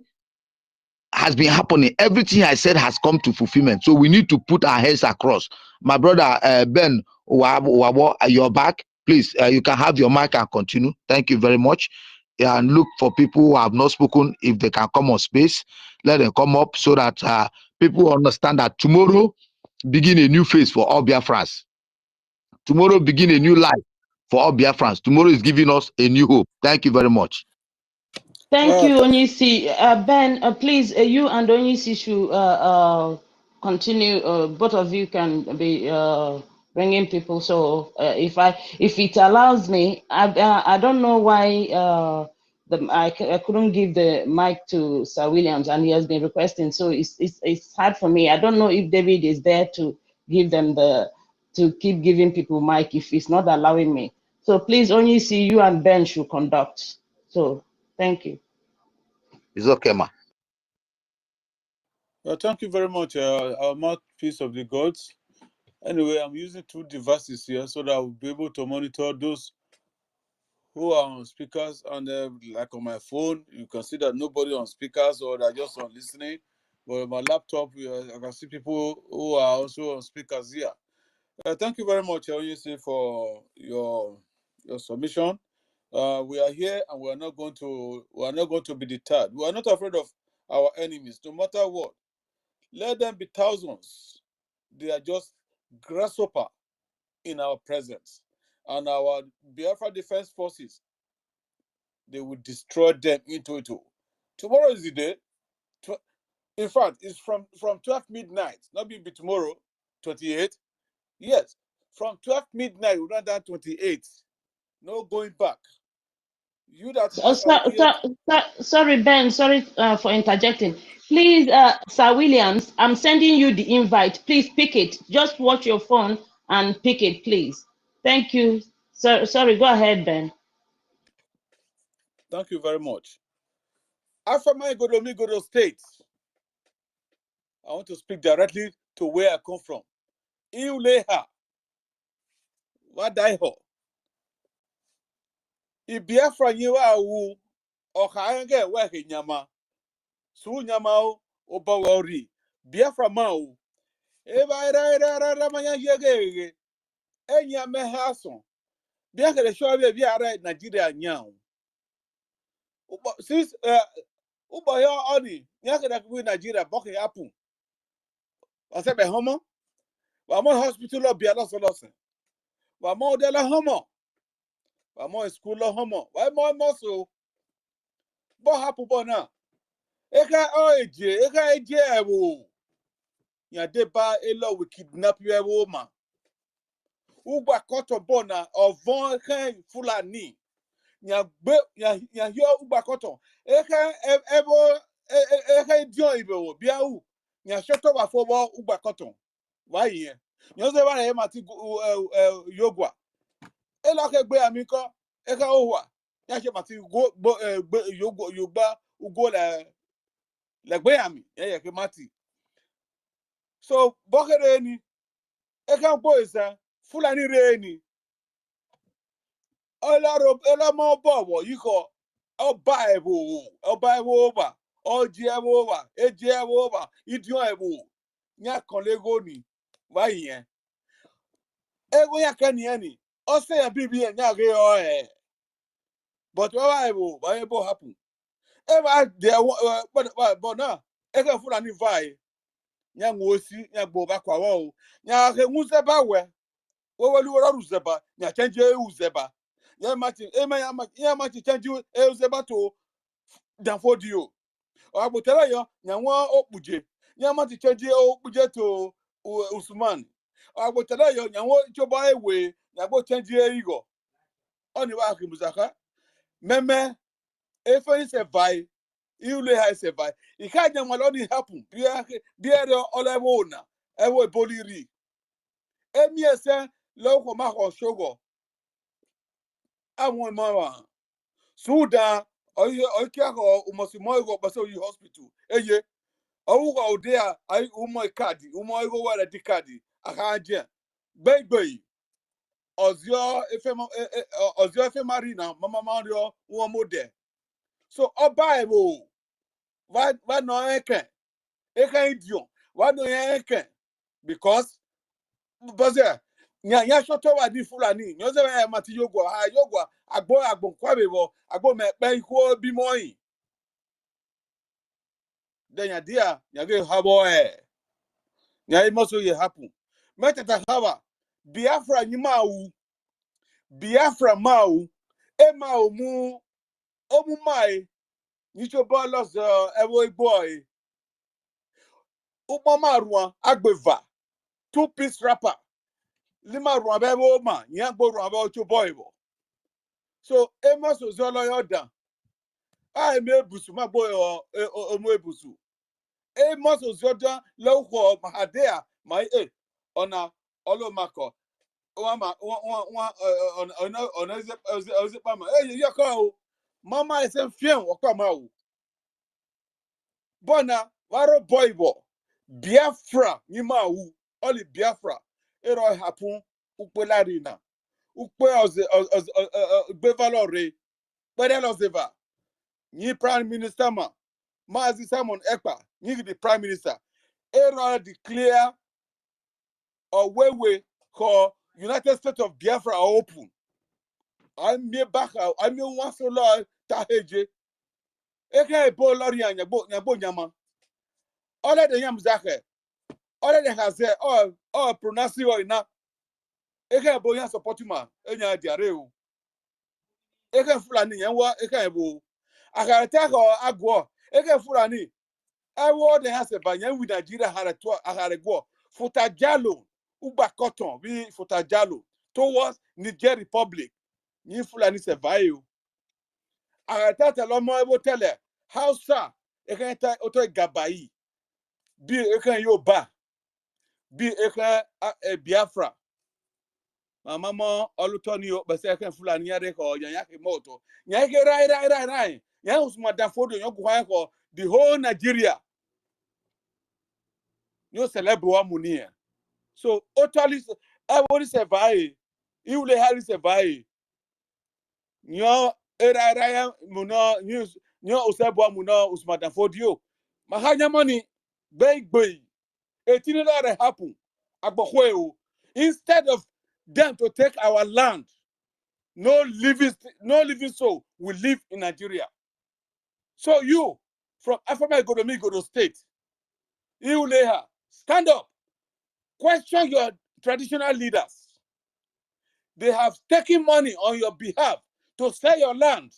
has been happening. Everything I said has come to fulfillment. So we need to put our heads across. My brother Ben Wabo, you're back. Please, you can have your mic and continue. Thank you very much. And look for people who have not spoken. If they can come on space, let them come up so that people understand that tomorrow begin a new phase for all Biafrans. Tomorrow begin a new life for all Biafrans. Tomorrow is giving us a new hope. Thank you very much.
Thank you, Onyisi. Ben, please, you and Onyisi should continue. Both of you can be bringing people. So if it allows me, I don't know why I couldn't give the mic to Sir Williams, and he has been requesting. So it's hard for me. I don't know if David is there to give them to keep giving people mic if it's not allowing me. So please, Onyisi, you and Ben should conduct. So. Thank you.
It's okay, ma.
Thank you very much, our mouthpiece of the gods. Anyway, I'm using 2 devices here so that I'll be able to monitor those who are on speakers. And like on my phone, you can see that nobody on speakers or they're just on listening. But on my laptop, I can see people who are also on speakers here. Thank you very much, Oyese, for your submission. We are here, and we are not going to be deterred. We are not afraid of our enemies, no matter what. Let them be thousands. They are just grasshopper in our presence, and our Biafra Defense Forces, they will destroy them into it. Tomorrow is the day. In fact, it's from 12 midnight. Not be tomorrow, 28. Yes, from 12 midnight, we run down 28. No going back. You that
sorry, Ben. Sorry for interjecting. Please, Sir Williams, I'm sending you the invite. Please pick it. Just watch your phone and pick it, please. Thank you. Sorry, go ahead, Ben.
Thank you very much. After my Migodo State, I want to speak directly to where I come from. Iuleha, Wadaiho. Biafra nyewa wu okaange wehe nyama. Su nyama o obawori. Biafra mau. Eba ira manya yege. Enya mehason. Biafra de shobe biara Nigeria nyao. Since uba yo oni nyaka da ku Nigeria boke happen. Ase be homo. Wa mo hospital lo bia loso. Wa mo de la homo. Wa mo school lo homo. Wa mo so. Bo happen bo na. Eka eje ewo. Ya deba elo we kidnap you ewo ma. Ugba koto bo na ovon kan Fulani. Ya yo ugba koto. Eka dio ibo bia u. Ya shoto ba fo bo ugba koto. Why here? You say why mati yogwa. Ela ke gbe ami ko. Eka owa. Ya se mati go yogba ugo le gbe ami. Ya ke mati. So bokere ni eka bo isa Fulani re ni. Ola mo bowo yiko oba ewo ba oji ewo ba eji ewo ba idion ewo nya kan lego ni why yen ego ya kan ni o say ya bibi nya ge o but why ewo happen e ba there but na e ka Fulani vai nya ngosi nya gbo ba kwa wo nya ke nguse ba we wo lu ro ruzeba nya change uzeba ya mati ema ya mati chanju e zebato dan for you agbotara yo nyanwa okpuje ya mati chanju okpuje to Usman agbotara yo nyanwa choba ewe na gbo chanju erigo oni wa akimuzaka meme efeni se vai iule ha se vai ikaje mwaloni happen biere olewona ewe boliri emiese loko ma ho shogo àwọn mama Sudan oyikiako umosimo go baso yi hospital eye owugo odea ai umo kadi umo go wala dikadi akaje gbegbe ozio efe marina mama mario won mode so oba ebo va no eke idion va no eke because nya shoto wa di Fulani nyo se mati yogwa agbo kwabe bo agbo me pe iko bi moyin then ya dia nya ge habo nya imoso ye happen metata hawa Biafra nyimawu Biafra mawu e mawu mu omu mai nicho bolos ewo boy upo maruan agbeva 2-piece rapper lima ruan be wo ma nya gbo ruan be ocho boy bo so emos ozolo yodan I me busu ma boy omo ebusu emos ozodan loko mahadea my ona olomako wama ona ozepama yako mama esen fien okwa ma o bona waro boy bo Biafra ni ma wu oli Biafra ero happen upelarina upe gbe valore pere lozeva ni prime minister ma Mazi Simon Ekpa ni the prime minister ero declare or we call United States of Biafra are open I'm me back I'm me one so law taheje eke bo lori anya bo nyama all the yam zake all the has all pronounce you ina eke bo yan support ma enya diare o eke Fulani yan wa eke bo akarata ko agwo eke Fulani ewo de has ba yan with Nigeria go futajalo ugba cotton bi futajalo towards Niger Republic ni Fulani se vayo akarata lo mo ebo tele Hausa eke ta oto gabai bi eke Yoruba bi eke Biafra mama mo olutoni o bese eke Fulani yare ko yan yake moto yan ke rai yan usma da fodo yan ko ko the whole Nigeria yo celebrate wa muni so totally everybody se vai iule hali se vai nyo rai muno news nyo usebo muno usma da fodio mahanya money gbe etini that happen agbokwe o instead of them to take our land no living soul will live in Nigeria. So you from Afama Godo State, Iuleha, stand up, question your traditional leaders. They have taken money on your behalf to sell your land,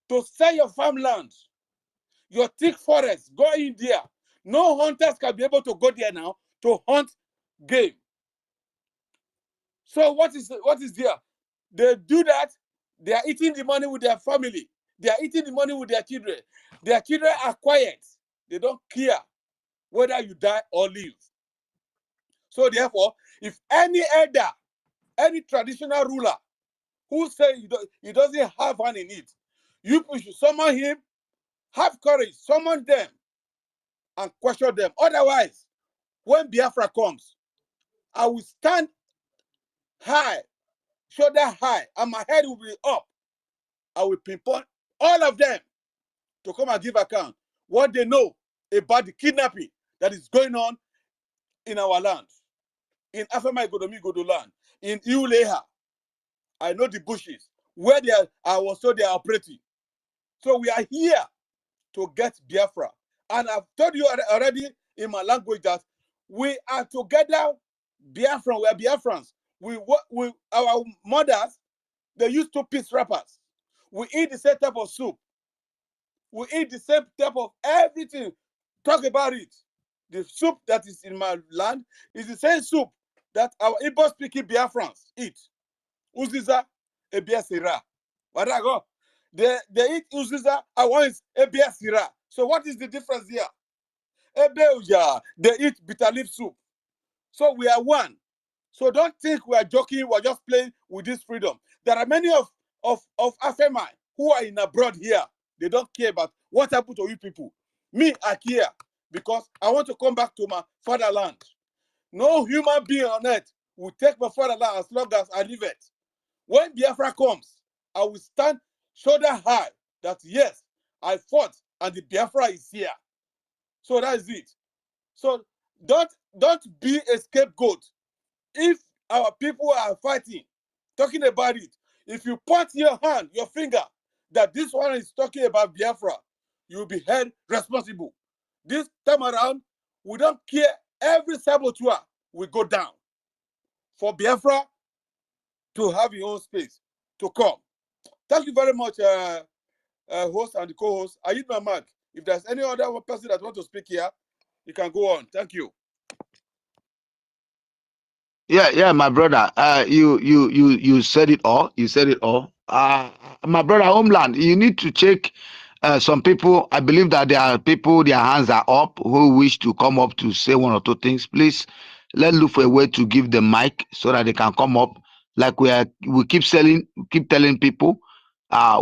to sell your farmland, your thick forest. Go in there. No hunters can be able to go there now to hunt game. So what is there? They do that. They are eating the money with their family. They are eating the money with their children. Their children are quiet. They don't care whether you die or live. So therefore, if any elder, any traditional ruler who say he doesn't have one in it, you should summon him, have courage, summon them, and question them. Otherwise, when Biafra comes, I will stand high, shoulder high, and my head will be up. I will pinpoint all of them to come and give account what they know about the kidnapping that is going on in our land, in Afama Godo land, in Iuleha. I know the bushes where they are operating. So we are here to get Biafra. And I've told you already in my language that we are together, Biafran, we are Biafrans. Our mothers They use 2-piece wrappers. We eat the same type of soup. We eat the same type of everything. Talk about it. The soup that is in my land is the same soup that our Igbo-speaking Biafrans eat. Uziza, ebiasira. What I go? They eat uziza, I want ebiasira. So what is the difference here? Ebeuja, they eat bitter leaf soup. So we are one. So don't think we are joking, we're just playing with this freedom. There are many of Afemai who are in abroad here. They don't care about what happened to you people. Me, I care because I want to come back to my fatherland. No human being on earth will take my fatherland as long as I live it. When Biafra comes, I will stand shoulder high that yes, I fought and the Biafra is here. So that is it. So don't be a scapegoat. If our people are fighting, talking about it, if you point your hand, your finger, that this one is talking about Biafra, you will be held responsible. This time around, we don't care. Every saboteur will go down for Biafra to have your own space to come. Thank you very much, host and the co-host. I use my mic. If there's any other person that wants to speak here, you can go on. Thank you.
Yeah, my brother. You said it all. You said it all. My brother, Homeland, you need to check. Some people, I believe that there are people, their hands are up, who wish to come up to say one or two things. Please, let's look for a way to give them mic so that they can come up. Like we keep telling people,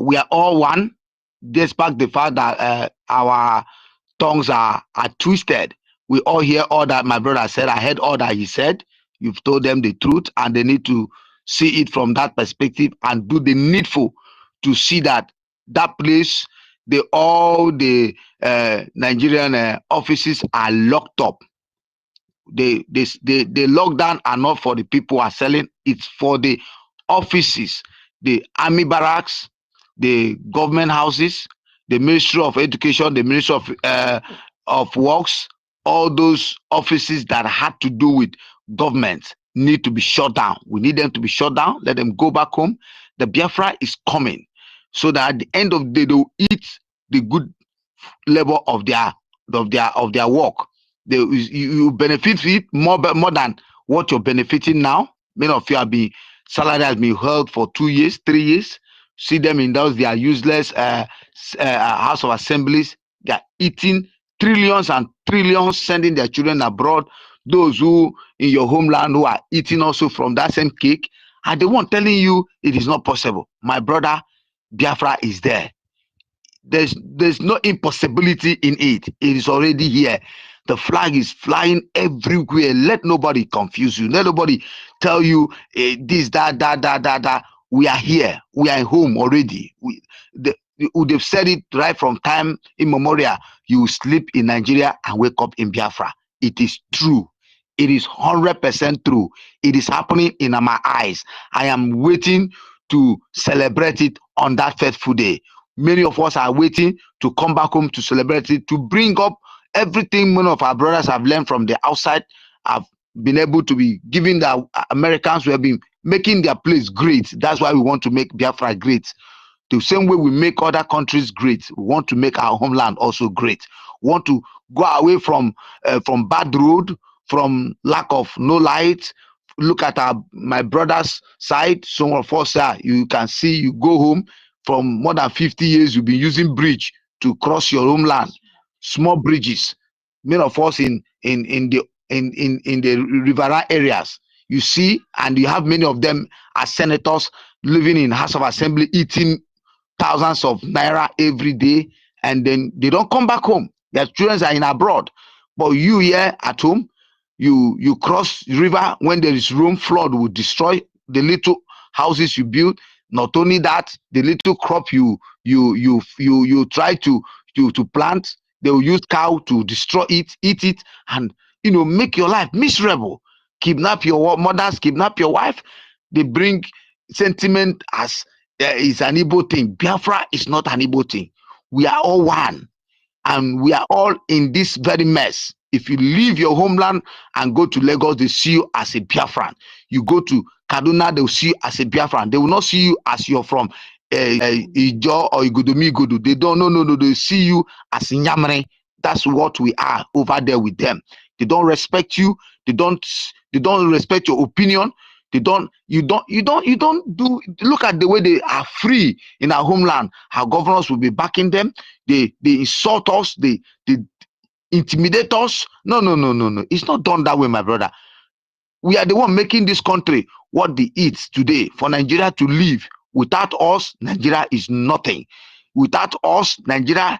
we are all one, despite the fact that our tongues are twisted. We all hear all that my brother said. I heard all that he said. You've told them the truth, and they need to see it from that perspective and do the needful to see that place, all the Nigerian offices are locked up. The lockdown are not for the people who are selling, it's for the offices, the army barracks, the government houses, the Ministry of Education, the Ministry of Works. All those offices that had to do with government need to be shut down. We need them to be shut down. Let them go back home. The Biafra is coming, so that at the end of the day, they'll eat the good level of their work. You benefit it more than what you're benefiting now. Many of you have been salary has been held for 2 years, 3 years. See them in those their useless House of Assemblies. They are eating trillions and trillions, sending their children abroad. Those who in your homeland who are eating also from that same cake, are the one telling you it is not possible. My brother, Biafra is there. There's no impossibility in it. It is already here. The flag is flying everywhere. Let nobody confuse you. Let nobody tell you this, that. We are here. We are home already. They've said it right from time immemorial. You sleep in Nigeria and wake up in Biafra. It is true. It is 100% true. It is happening in my eyes. I am waiting to celebrate it on that faithful day. Many of us are waiting to come back home to celebrate it, to bring up everything many of our brothers have learned from the outside, have been able to be giving the Americans who have been making their place great. That's why we want to make Biafra great. The same way we make other countries great, we want to make our homeland also great. We want to go away from bad road, from lack of no light. Look at my brother's side. Some of us, you can see, you go home, from more than 50 years, you've been using bridge to cross your homeland. Small bridges. Many of us in the riverine areas, you see, and you have many of them as senators living in House of Assembly, eating thousands of naira every day, and then they don't come back home. Their children are in abroad, but you here at home, you cross the river when there is room. Flood will destroy the little houses you build. Not only that, the little crop you try to plant, they will use cow to destroy it, eat it, and make your life miserable. Kidnap your mothers, kidnap your wife. They bring sentiment as is an Igbo thing. Biafra is not an Igbo thing. We are all one, and we are all in this very mess. If you leave your homeland and go to Lagos, they see you as a Biafran. You go to Kaduna, they will see you as a Biafran. They will not see you as you're from Ijo or Igodomi. They don't, no. They see you as Nyamre. That's what we are over there with them. They don't respect you. They don't respect your opinion. You don't do. Look at the way they are free in our homeland. Our governors will be backing them. They insult us. They intimidate us. No. It's not done that way, my brother. We are the one making this country what they eat today. For Nigeria to live, without us, Nigeria is nothing. Without us, Nigeria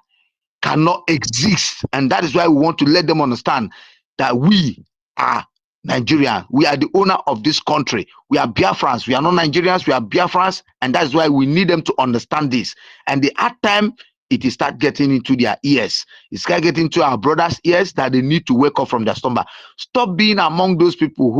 cannot exist. And that is why we want to let them understand that we are Nigerian. We are the owner of this country. We are Biafrans. We are not Nigerians. We are Biafrans. And that's why we need them to understand this. And the hard time, it is start getting into their ears. It start getting into our brothers' ears that they need to wake up from their slumber. Stop being among those people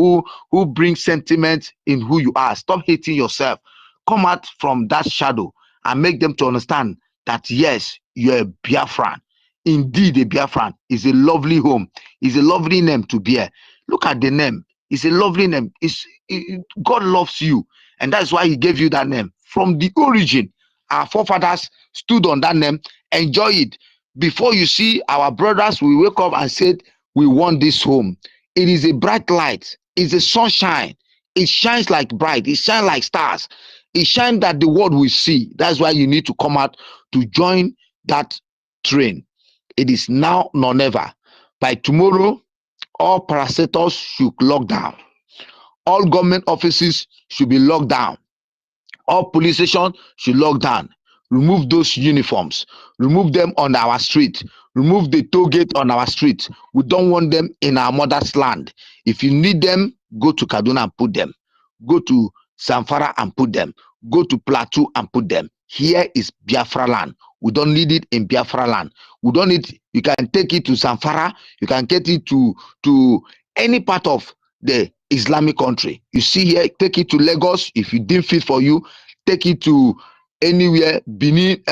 who bring sentiment in who you are. Stop hating yourself. Come out from that shadow and make them to understand that yes, you're a Biafran. Indeed, a Biafran is a lovely home. It's a lovely name to bear. Look at the name. It's a lovely name. God loves you. And that's why he gave you that name. From the origin, our forefathers stood on that name. Enjoy it. Before you see our brothers, we wake up and said, we want this home. It is a bright light. It's a sunshine. It shines like bright. It shines like stars. It shines that the world will see. That's why you need to come out to join that train. It is now nor never. By tomorrow, all parastatals should lock down. All government offices should be locked down. All police stations should lock down. Remove those uniforms. Remove them on our street. Remove the toll gate on our street. We don't want them in our mother's land. If you need them, go to Kaduna and put them. Go to Zamfara and put them. Go to Plateau and put them. Here is Biafra land. We don't need it in Biafra land. We don't need. You can take it to Zamfara. You can get it to any part of the Islamic country. You see here, take it to Lagos. If it didn't fit for you, take it to anywhere. Benin,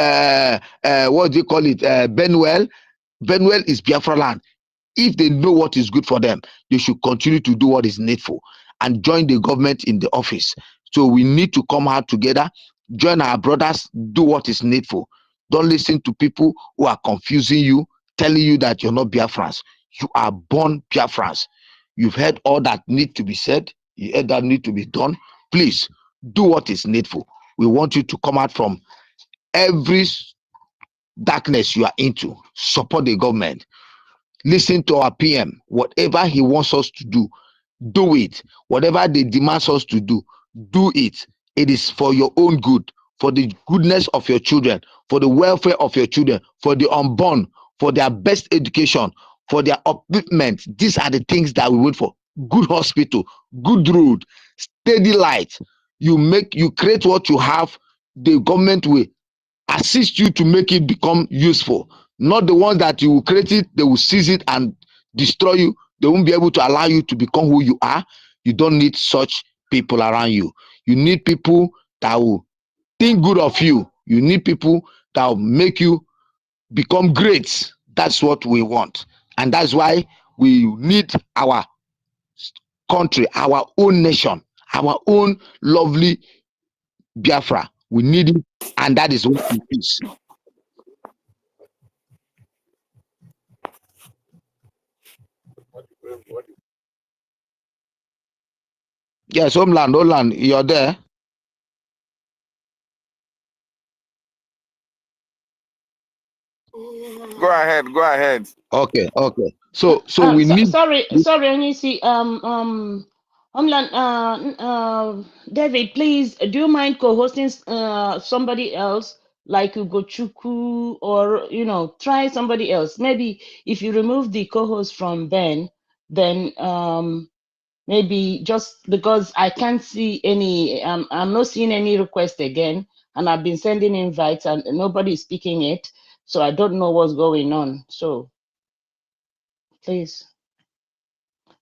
what do you call it? Benwell. Benwell is Biafra land. If they know what is good for them, they should continue to do what is needful and join the government in the office. So we need to come out together, join our brothers, do what is needful. Don't listen to people who are confusing you, telling you that you're not Biafrans. You are born Biafrans. You've heard all that need to be said. You heard that need to be done. Please do what is needful. We want you to come out from every darkness you are into. Support the government. Listen to our PM. Whatever he wants us to do it. Whatever they demand us to do it. It is for your own good, for the goodness of your children, for the welfare of your children, for the unborn, for their best education, for their upliftment. These are the things that we wait for. Good hospital, good road, steady light. You create what you have. The government will assist you to make it become useful. Not the ones that you will create it, they will seize it and destroy you. They won't be able to allow you to become who you are. You don't need such people around you. You need people that will think good of you. You need people that will make you become great. That's what we want. And that's why we need our country, our own nation, our own lovely Biafra. We need it, and that is what it is. Yes, homeland, you're there.
Go ahead.
Okay. So we need.
Sorry, Onisi. Homeland, David, please, do you mind co-hosting somebody else like Ugochukwu, or try somebody else? Maybe if you remove the co-host from Ben, then maybe just because I can't see any, I'm not seeing any request again, and I've been sending invites and nobody's speaking it, so I don't know what's going on. So please.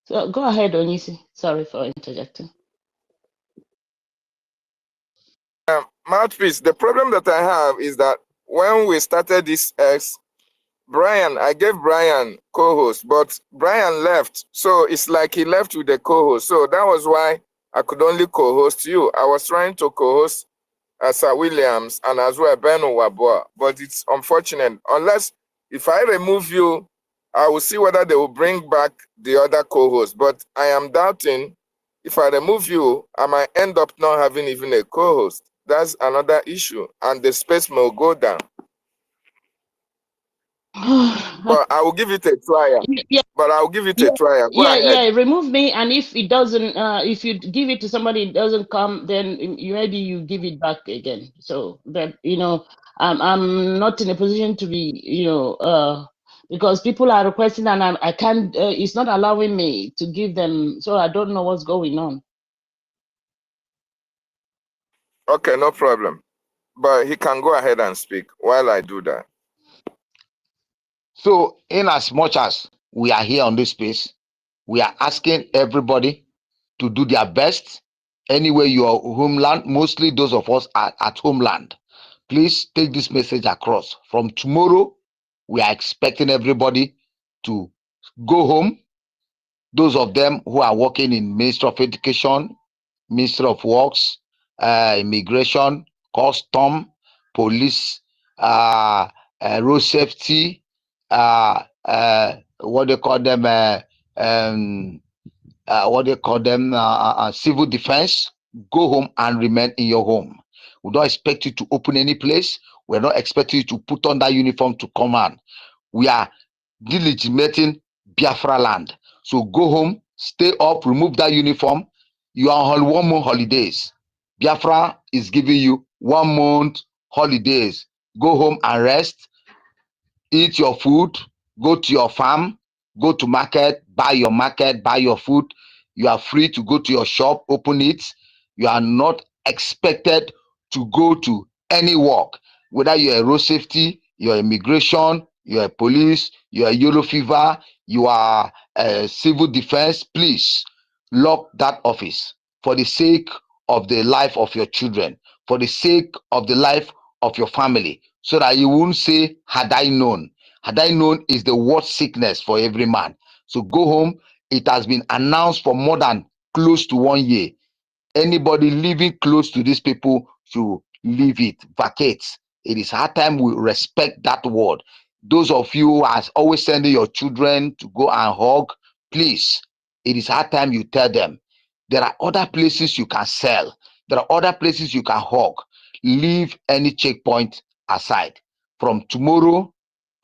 So go ahead, Onisi. Sorry for interjecting.
Mouthpiece, the problem that I have is that when we started this I gave Brian co-host, but Brian left. So it's like he left with the co-host. So that was why I could only co-host you. I was trying to co-host Sir Williams and as well Ben Wabua, but it's unfortunate. Unless if I remove you, I will see whether they will bring back the other co-host. But I am doubting if I remove you, I might end up not having even a co-host. That's another issue, and the space may go down. But I will give it a try.
Yeah.
But I'll give it a try. Go
Yeah,
ahead.
yeah, remove me, and if it doesn't, if you give it to somebody, it doesn't come, then maybe you give it back again. So that, I'm not in a position to be, because people are requesting, and I can't, it's not allowing me to give them, so I don't know what's going on.
Okay, no problem. But he can go ahead and speak while I do that.
So, in as much as we are here on this space, we are asking everybody to do their best anywhere you are homeland, mostly those of us are at homeland. Please take this message across. From tomorrow, we are expecting everybody to go home. Those of them who are working in Ministry of Education, Ministry of Works, Immigration, Custom, Police, Road Safety, what they call them, civil defense. Go home and remain in your home. We don't expect you to open any place. We're not expecting you to put on that uniform to come on. We are delegitimating Biafra land. So go home, stay up, remove that uniform. You are on 1 month holidays. Biafra is giving you 1 month holidays. Go home and rest. Eat your food. Go to your farm. Go to market. Buy your food. You are free to go to your shop, open it. You are not expected to go to any work, whether you're a road safety, you're immigration, you're a police, you're a yellow fever, you are a civil defense. Please lock that office for the sake of the life of your children, for the sake of the life of your family, so that you won't say, had I known. Had I known is the worst sickness for every man. So go home. It has been announced for more than close to 1 year. Anybody living close to these people should leave it, vacate. It is hard time we respect that word. Those of you who are always sending your children to go and hug, please, it is hard time you tell them. There are other places you can sell. There are other places you can hug. Leave any checkpoint aside. From tomorrow,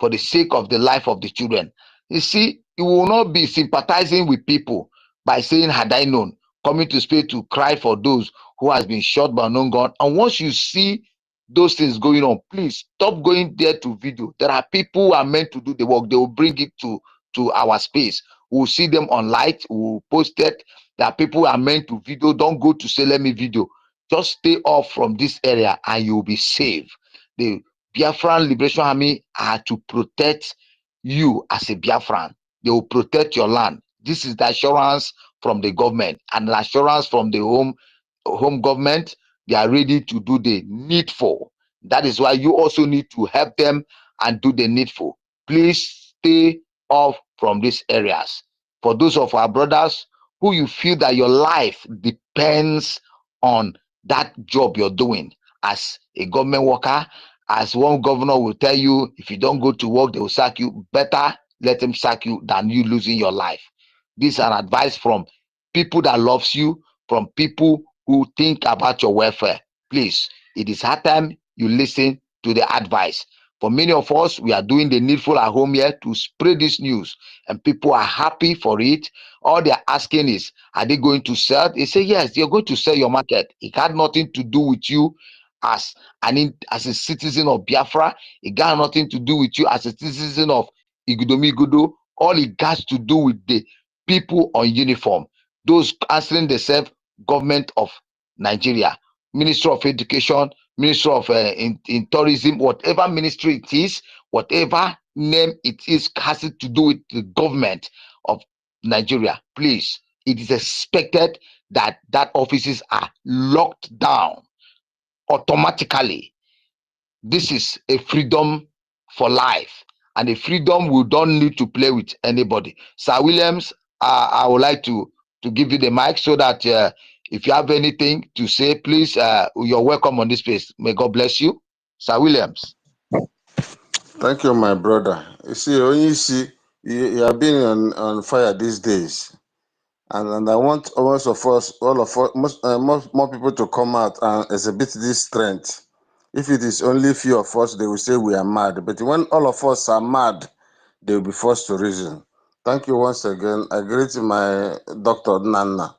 for the sake of the life of the children. You see, you will not be sympathizing with people by saying, had I known, coming to space to cry for those who has been shot by unknown gun. And once you see those things going on, please stop going there to video. There are people who are meant to do the work. They will bring it to our space. We'll see them on light. We'll post it. There are people who are meant to video. Don't go to say, let me video. Just stay off from this area and you'll be safe. The Biafran Liberation Army are to protect you as a Biafran. They will protect your land. This is the assurance from the government and the assurance from the home government. They are ready to do the needful. That is why you also need to help them and do the needful. Please stay off from these areas. For those of our brothers who you feel that your life depends on that job you're doing as a government worker, as one governor will tell you, if you don't go to work, they will sack you. Better let them sack you than you losing your life. This is an advice from people that loves you, from people who think about your welfare. Please, it is hard time you listen to the advice. For many of us, we are doing the needful at home here to spread this news, and people are happy for it. All they are asking is, are they going to sell? They say, yes, you're going to sell your market. It had nothing to do with you as a citizen of Biafra. It got nothing to do with you as a citizen of Igudomi. All it has to do with the people on uniform, those answering the self-government of Nigeria, Ministry of Education, Ministry of in tourism, whatever ministry it is, whatever name it is, has to do with the government of Nigeria. Please, it is expected that offices are locked down automatically. This is a freedom for life, and a freedom we don't need to play with anybody. Sir Williams, I would like to give you the mic so that If you have anything to say, please, you're welcome on this space. May God bless you. Sir Williams.
Thank you, my brother. You see, when you see, you have been on fire these days. And I want most of us, all of us, more people to come out and exhibit this strength. If it is only few of us, they will say we are mad. But when all of us are mad, they will be forced to reason. Thank you once again. I greet my Dr. Nana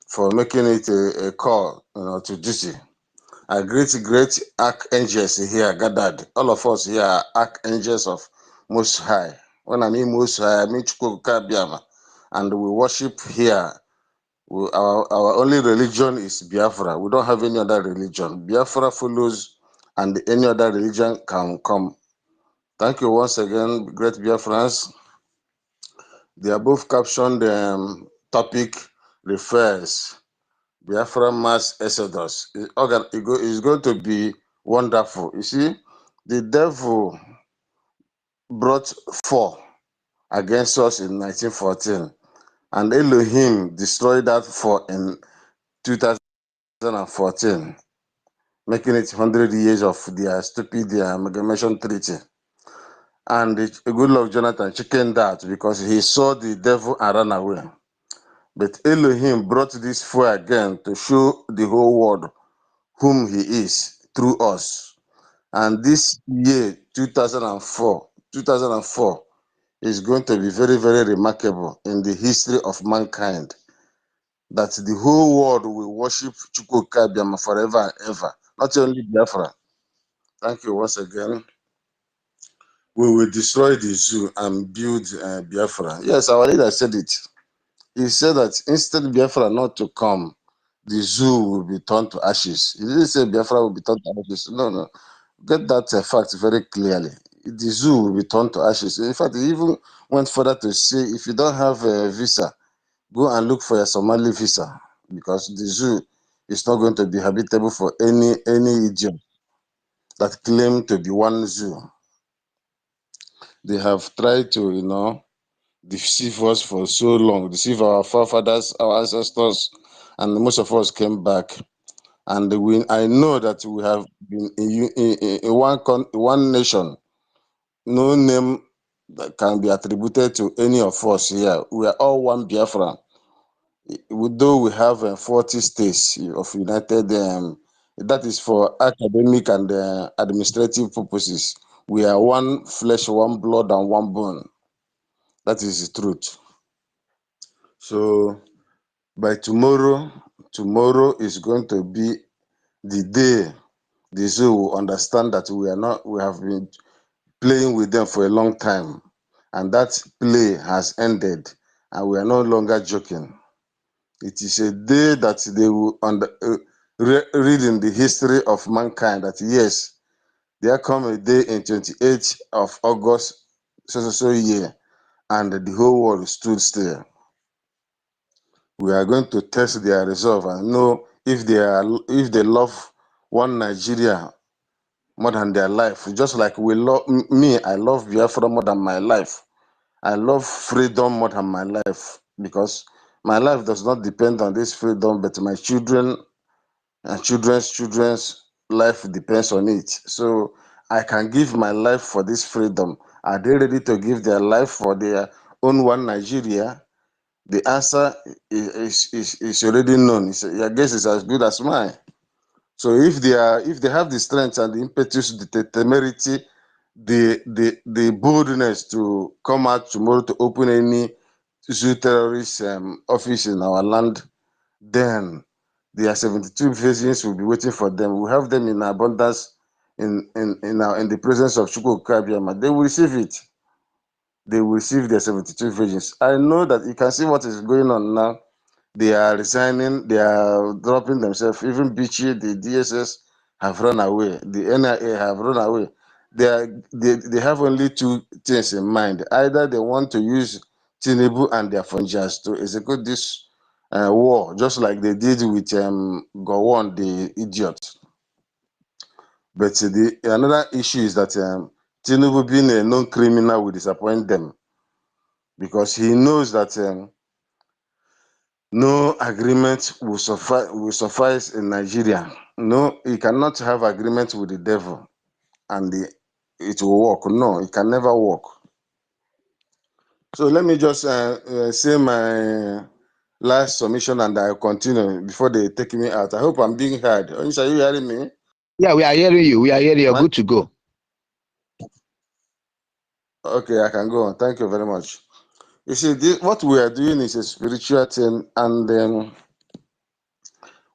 for making it a call, to duty. I greet great archangels here gathered. All of us here are archangels of Most High. When I mean Most High, I mean Chukwuka, and we worship here. Our only religion is Biafra. We don't have any other religion. Biafra follows, and any other religion can come. Thank you once again, great Biafrans. The above captioned topic refers Biafra mass exodus. It's going to be wonderful. You see, the devil brought 4 against us in 1914, and Elohim destroyed that 4 in 2014, making it 100 years of their stupid amalgamation treaty. And a good luck Jonathan chickened out because he saw the devil and ran away. But Elohim brought this 4 again to show the whole world whom he is through us. And this year, 2004 is going to be very, very remarkable in the history of mankind. That the whole world will worship Chukwuka forever and ever, not only Biafra. Thank you once again. We will destroy the zoo and build Biafra. Yes, our leader said it. He said that instead Biafra not to come, the zoo will be turned to ashes. He didn't say Biafra will be turned to ashes. No. Get that fact very clearly. The zoo will be turned to ashes. In fact, he even went further to say, if you don't have a visa, go and look for a Somali visa, because the zoo is not going to be habitable for any idiot that claim to be one zoo. They have tried to, deceive us for so long, deceive our forefathers, our ancestors, and most of us came back. And I know that we have been in one nation. No name that can be attributed to any of us here. We are all one Biafra. Though we have 40 states of united, that is for academic and administrative purposes. We are one flesh, one blood, and one bone. That is the truth. So by tomorrow is going to be the day the zoo will understand that we have been playing with them for a long time, and that play has ended, and we are no longer joking. It is a day that they will read in the history of mankind that yes, there come a day in 28th of August, so year, and the whole world stood still. We are going to test their resolve and know if they love one Nigeria more than their life. Just like I love Biafra more than my life. I love freedom more than my life, because my life does not depend on this freedom, but my children and children's life depends on it. So I can give my life for this freedom. Are they ready to give their life for their own one Nigeria? The answer is already known. Your guess is as good as mine. So if they have the strength and the impetus, the temerity, the boldness to come out tomorrow to open any zoo terrorist office in our land, then their 72 virgins will be waiting for them. We have them in abundance in the presence of Chukwuka. They will receive it. They will receive their 72 virgins. I know that you can see what is going on now. They are resigning, they are dropping themselves. Even Bichi, the DSS have run away. The NIA have run away. They have only 2 things in mind. Either they want to use Tinubu and their funjas to execute this war, just like they did with Gowon, the idiot. But another issue is that Tinubu, being a known criminal, will disappoint them, because he knows that No agreement will suffice in Nigeria. No, you cannot have agreement with the devil and it will work. No, it can never work. So let me just say my last submission and I'll continue before they take me out. I hope I'm being heard. Are you hearing me?
Yeah, we are hearing you. We are hearing you. You're good to go.
Okay, I can go on. Thank you very much. You see, what we are doing is a spiritual thing, and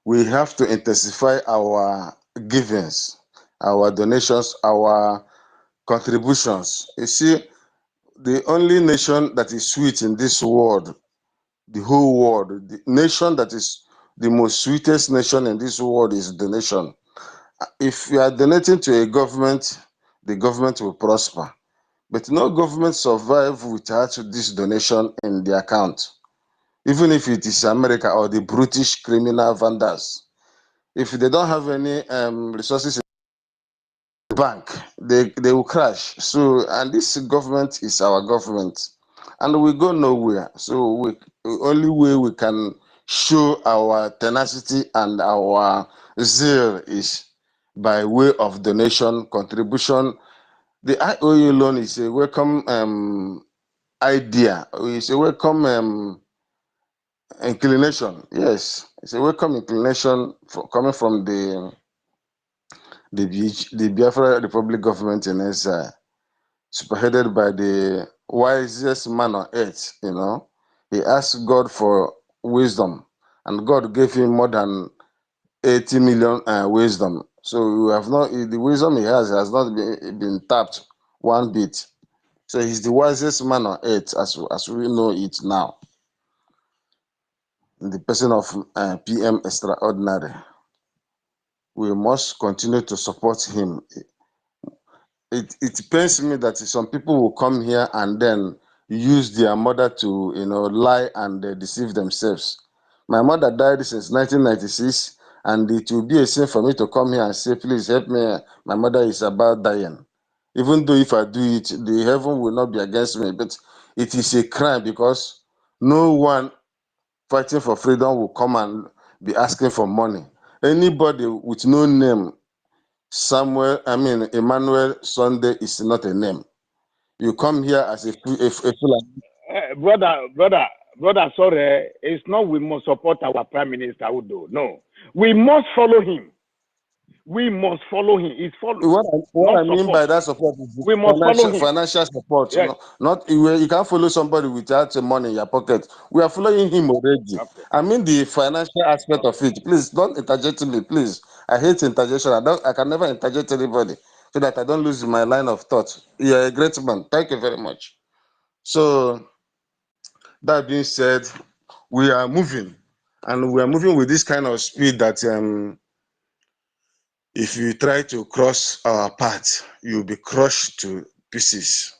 we have to intensify our givings, our donations, our contributions. You see, the only nation that is sweet in this world, the whole world, the nation that is the most sweetest nation in this world is donation. If you are donating to a government, the government will prosper. But no government survive without this donation in the account. Even if it is America or the British criminal vandals. If they don't have any resources in the bank, they will crash. So, and this government is our government. And we go nowhere. So the only way we can show our tenacity and our zeal is by way of donation, contribution. The IOU loan is a welcome idea. It's a welcome inclination. Yes, it's a welcome inclination coming from the Biafra Republic government in exile, spearheaded by the wisest man on earth. You know, he asked God for wisdom, and God gave him more than 80 million wisdom. So we have not the wisdom he has not been tapped one bit. So he's the wisest man on earth as we know it now. In the person of PM Extraordinary. We must continue to support him. It pains me that some people will come here and then use their mother to lie and deceive themselves. My mother died since 1996, and it will be a sin for me to come here and say, please help me, my mother is about dying. Even though if I do it, the heaven will not be against me, but it is a crime because no one fighting for freedom will come and be asking for money. Anybody with no name, Emmanuel Sunday is not a name. You come here as a Fulani.
Brother, sorry, it's not we must support our Prime Minister Udo. No, we must follow him. We must follow him. It's follow.
What I mean by that support is
we must follow him.
Financial support.
Yes.
Not you can't follow somebody without money in your pocket. We are following him already.
Okay.
I mean the financial aspect of it. Please don't interject me, please. I hate interjection. I can never interject anybody so that I don't lose my line of thought. You are a great man. Thank you very much. So that being said, we are moving, and we are moving with this kind of speed that if you try to cross our path, you'll be crushed to pieces.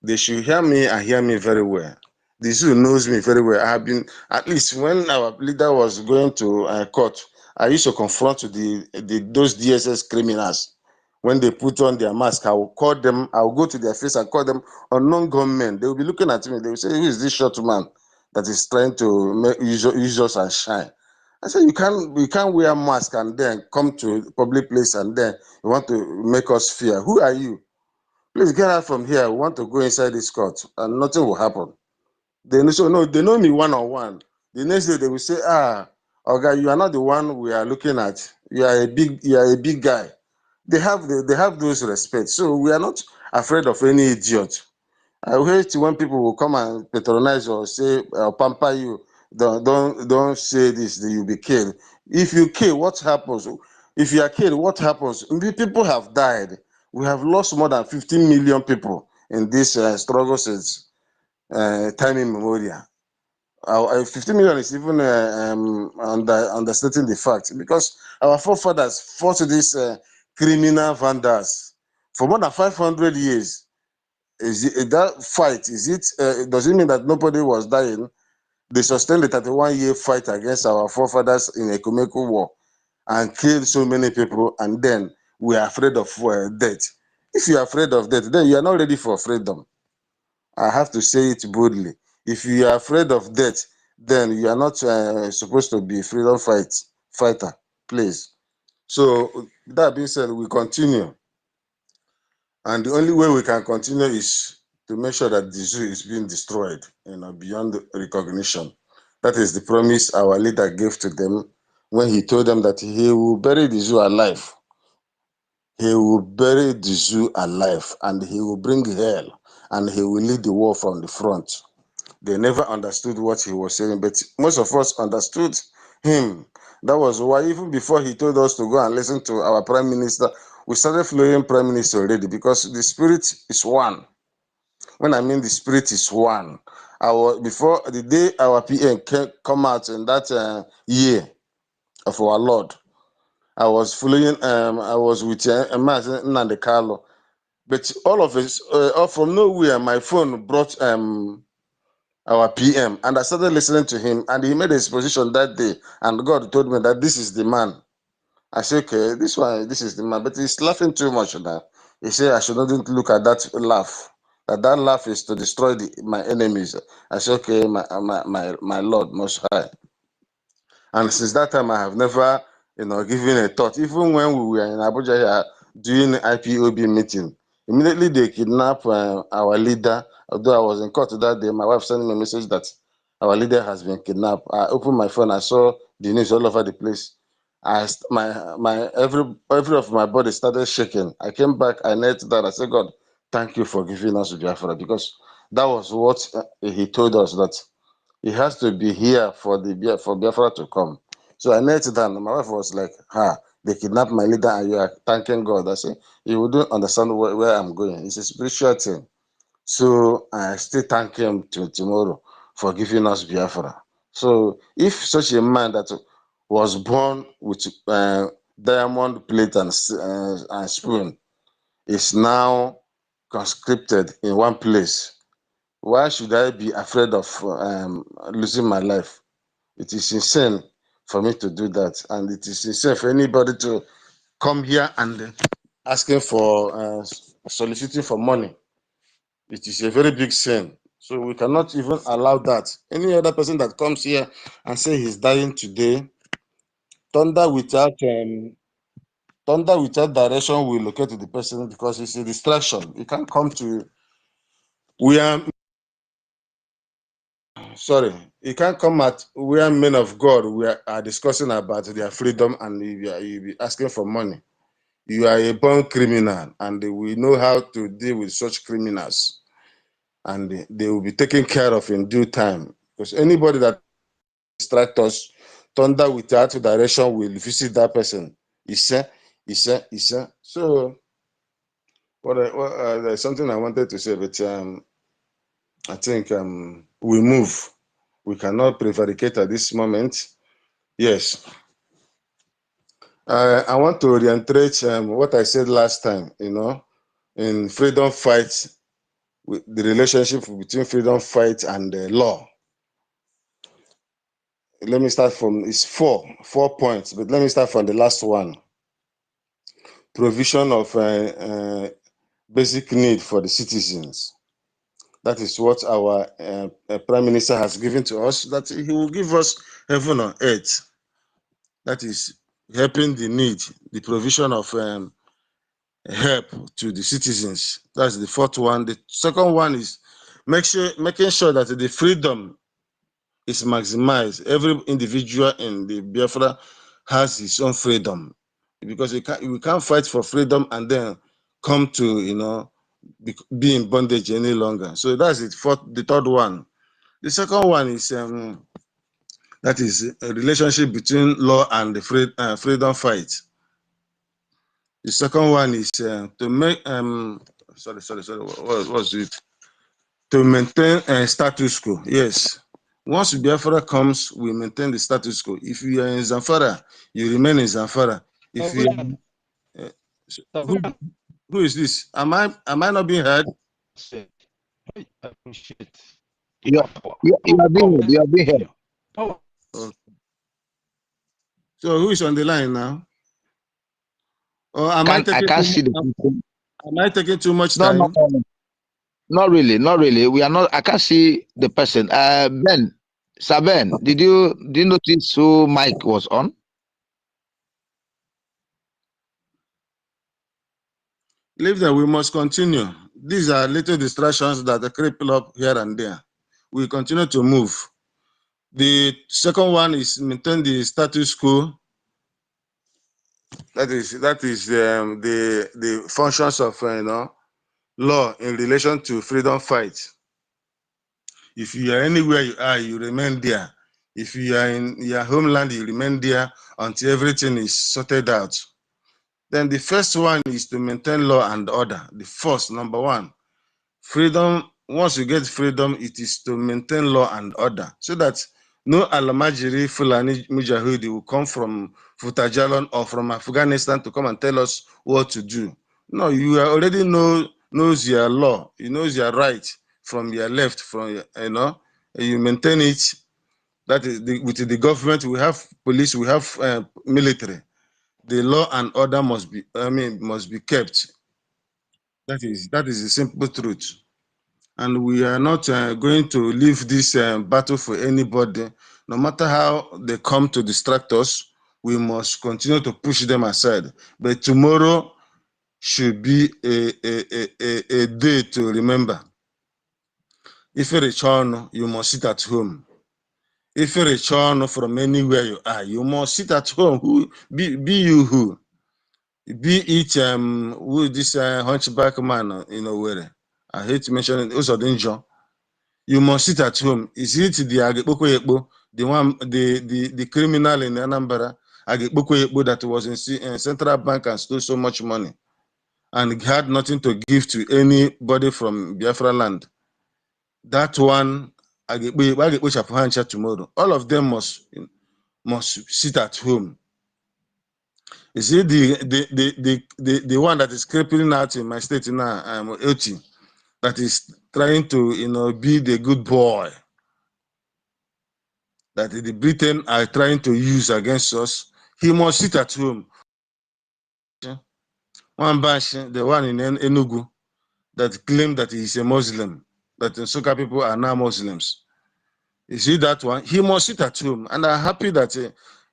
They should hear me and hear me very well. This who knows me very well. I have been, at least when our leader was going to court, I used to confront those DSS criminals. When they put on their mask, I will call them, I will go to their face and call them unknown gunmen. They will be looking at me, they will say, who is this short man that is trying to use us and shine? I said, you can't wear a mask and then come to public place and then you want to make us fear. Who are you? Please get out from here. We want to go inside this court and nothing will happen. They know me one-on-one. The next day they will say, okay, you are not the one we are looking at. You are a big guy. They have those respect. So we are not afraid of any idiot. I hate when people will come and patronize or say pamper you. Don't say this, that you'll be killed. If you kill, what happens? If you are killed, what happens? People have died. We have lost more than 15 million people in this struggle since time immemorial. 15 million is even understating the fact, because our forefathers fought these criminal vandals for more than 500 years. That fight, does it mean that nobody was dying? They sustained the 31-year fight against our forefathers in a Ekumeniku war and killed so many people, and then we are afraid of death. If you are afraid of death, then you are not ready for freedom. I have to say it boldly. If you are afraid of death, then you are not supposed to be freedom fighter, please. So that being said, we continue. And the only way we can continue is to make sure that the zoo is being destroyed, beyond recognition. That is the promise our leader gave to them when he told them that he will bury the zoo alive. He will bury the zoo alive, and he will bring hell, and he will lead the war from the front. They never understood what he was saying, but most of us understood him. That was why even before he told us to go and listen to our prime minister, we started following prime minister already, because the spirit is one. When I mean the spirit is one, before the day our PM come out in that year of our Lord, I was following. I was with Nnamdi Kanu, but all of us, from nowhere, my phone brought our PM, and I started listening to him, and he made his position that day, and God told me that this is the man. I said, okay, this is the man, but he's laughing too much now. He said I shouldn't look at that laugh. That laugh is to destroy my enemies. I said, okay, my Lord Most High. And since that time, I have never, given a thought. Even when we were in Abuja here doing IPOB meeting, immediately they kidnapped our leader. Although I was in court that day, my wife sent me a message that our leader has been kidnapped. I opened my phone, I saw the news all over the place. Every of my body started shaking. I came back, I knelt down, I said, God, thank you for giving us Biafra, because that was what he told us, that he has to be here for Biafra to come. So I knelt down. My wife was like, they kidnapped my leader and you are thanking God. I said, you wouldn't understand where I'm going. It's a spiritual thing. So I still thank him till tomorrow for giving us Biafra. So if such a man that was born with diamond plate and spoon is now conscripted in one place, why should I be afraid of losing my life? It is insane for me to do that, and it is insane for anybody to come here and asking for soliciting for money. It is a very big sin. So we cannot even allow that. Any other person that comes here and say he's dying today, thunder without direction will locate the person, because it's a distraction. You can't come to you can't come at where men of God are discussing about their freedom, and you be asking for money. You are a born criminal, and we know how to deal with such criminals, and they will be taken care of in due time. Because anybody that distracts us, thunder without direction will visit that person. So, there's something I wanted to say, but I think we move. We cannot prevaricate at this moment. Yes. I want to reiterate what I said last time, in freedom fight, the relationship between freedom fight and law. Let me start from, it's four points, but let me start from the last one. Provision of basic need for the citizens. That is what our Prime Minister has given to us, that he will give us heaven on earth. That is helping the need, the provision of help to the citizens. That's the fourth one. The second one is making sure that the freedom is maximized. Every individual in the Biafra has his own freedom, because we can't fight for freedom and then come to be in bondage any longer. So that's it. The third one. The second one is that is a relationship between law and the freedom fight. The second one is to make what was it? To maintain status quo. Yes. Once Biafra comes, we maintain the status quo. If you are in Zamfara, you remain in Zamfara. If you who is this? Am I not being heard?
I appreciate.
You are being heard.
Okay. So who is on the line now? Or am I taking too much time?
No, not really. We are not. I can't see the person. Ben, Saben, did you notice who mic was on?
Leave that we must continue. These are little distractions that creep up here and there. We continue to move. The second one is maintain the status quo. That is the functions of law in relation to freedom fight. If you are anywhere you are, you remain there. If you are in your homeland, you remain there until everything is sorted out. Then the first one is to maintain law and order. The first, number one, freedom. Once you get freedom, it is to maintain law and order so that no Alamajiri Fulani Mujahidi will come from Futajalon or from Afghanistan to come and tell us what to do. No, you already knows your law. You knows your right from your left, from you maintain it. That is with the government. We have police. We have military. The law and order must be kept. That is the simple truth. And we are not going to leave this battle for anybody. No matter how they come to distract us, we must continue to push them aside. But tomorrow should be a day to remember. If you return, you must sit at home. If you return from anywhere you are, you must sit at home. Be you who? Be it who this hunchback man where I hate to mention it, also danger. You must sit at home. Is it the Agekpoko the one the criminal in Anambra, Agekpoko that was in central bank and stole so much money and had nothing to give to anybody from Biafra land? That one Agekpo tomorrow. All of them must sit at home. Is it the one that is creeping out in my state now, Oti, that is trying to be the good boy that the Britain are trying to use against us? He must sit at home. One bash, the one in Enugu, that claimed that he is a Muslim, that the Soka people are now Muslims. You see that one? He must sit at home. And I'm happy that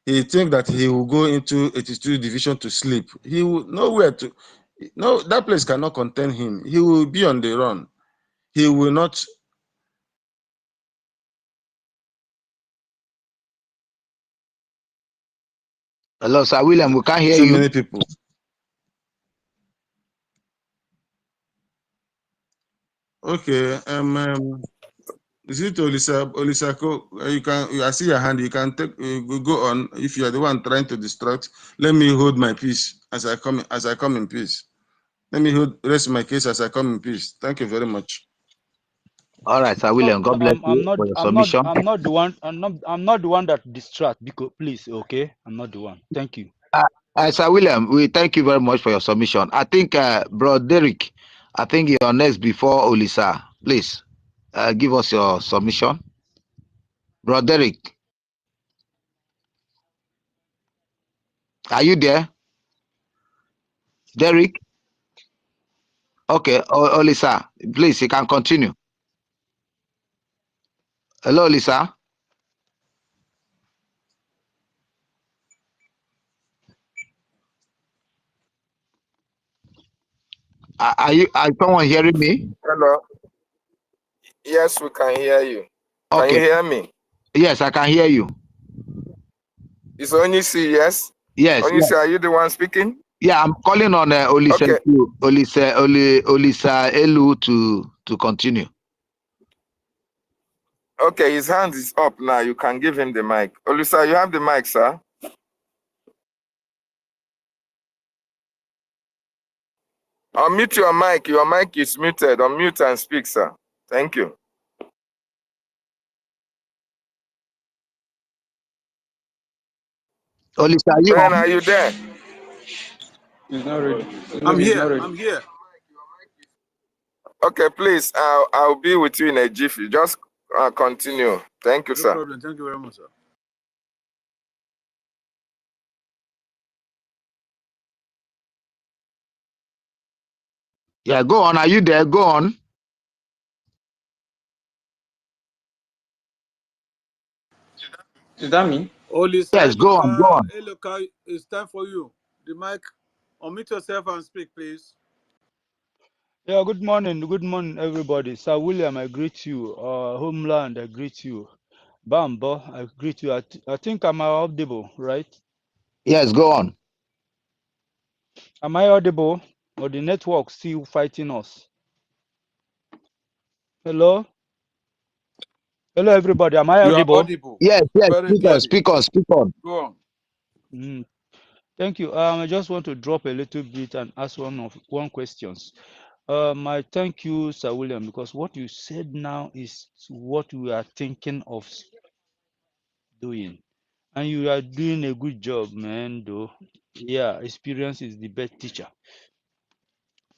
he think that he will go into 82 division to sleep. He will nowhere to. No, that place cannot contain him. He will be on the run. He will not.
Hello, Sir William, we can't hear
So
you.
many people. Okay. Is it Olisako? I see your hand. You can take go on. If you are the one trying to distract, let me hold my peace as I come in peace. Let me rest my case as I come in peace. Thank you very much.
All right, Sir William. God bless you for your submission.
I'm not the one. I'm not the one that distract. Because please, okay, I'm not the one. Thank you.
Sir William, we thank you very much for your submission. I think, Bro Derek, I think you're next before Olisa. Please, give us your submission. Bro Derek, are you there? Derek? Okay, Olisa, please, you can continue. Hello, Olisa. Are someone hearing me?
Hello. Yes, we can hear you. Can
Okay.
you hear me?
Yes, I can hear you.
It's Onisi, yes?
Yes.
Onisi,
Yes.
are you the one speaking?
Yeah, I'm calling on Olisa,
Okay.
Olisa Elu to continue.
Okay, his hand is up now. You can give him the mic. Olisa, you have the mic, sir. Unmute your mic. Your mic is muted. Unmute and speak, sir. Thank you.
Olisa,
Ben, are you there?
He's not ready.
I'm
He's
here.
not ready.
I'm here.
Okay, please. I'll be with you in a jiffy. Just continue. Thank you,
No
sir.
problem. Thank you very much, sir.
Yeah, go on. Are you there? Go on.
Is that me?
Olisa
Yes, go on, go on.
Eloka, it's time for you. The mic, unmute yourself and speak, please.
Yeah, good morning, everybody. Sir William, I greet you. Homeland, I greet you. Bambo, I greet you. I think I'm audible, right?
Yes, go on.
Am I audible? Or the network still fighting us? Hello? Hello, everybody. Am I
You are
audible?
audible.
Yes, yes,
Very
speak on,
clearly.
speak on, speak on.
Go on.
Thank you. I just want to drop a little bit and ask one questions. I thank you, Sir William, because what you said now is what we are thinking of doing, and you are doing a good job, man. Though, yeah, experience is the best teacher.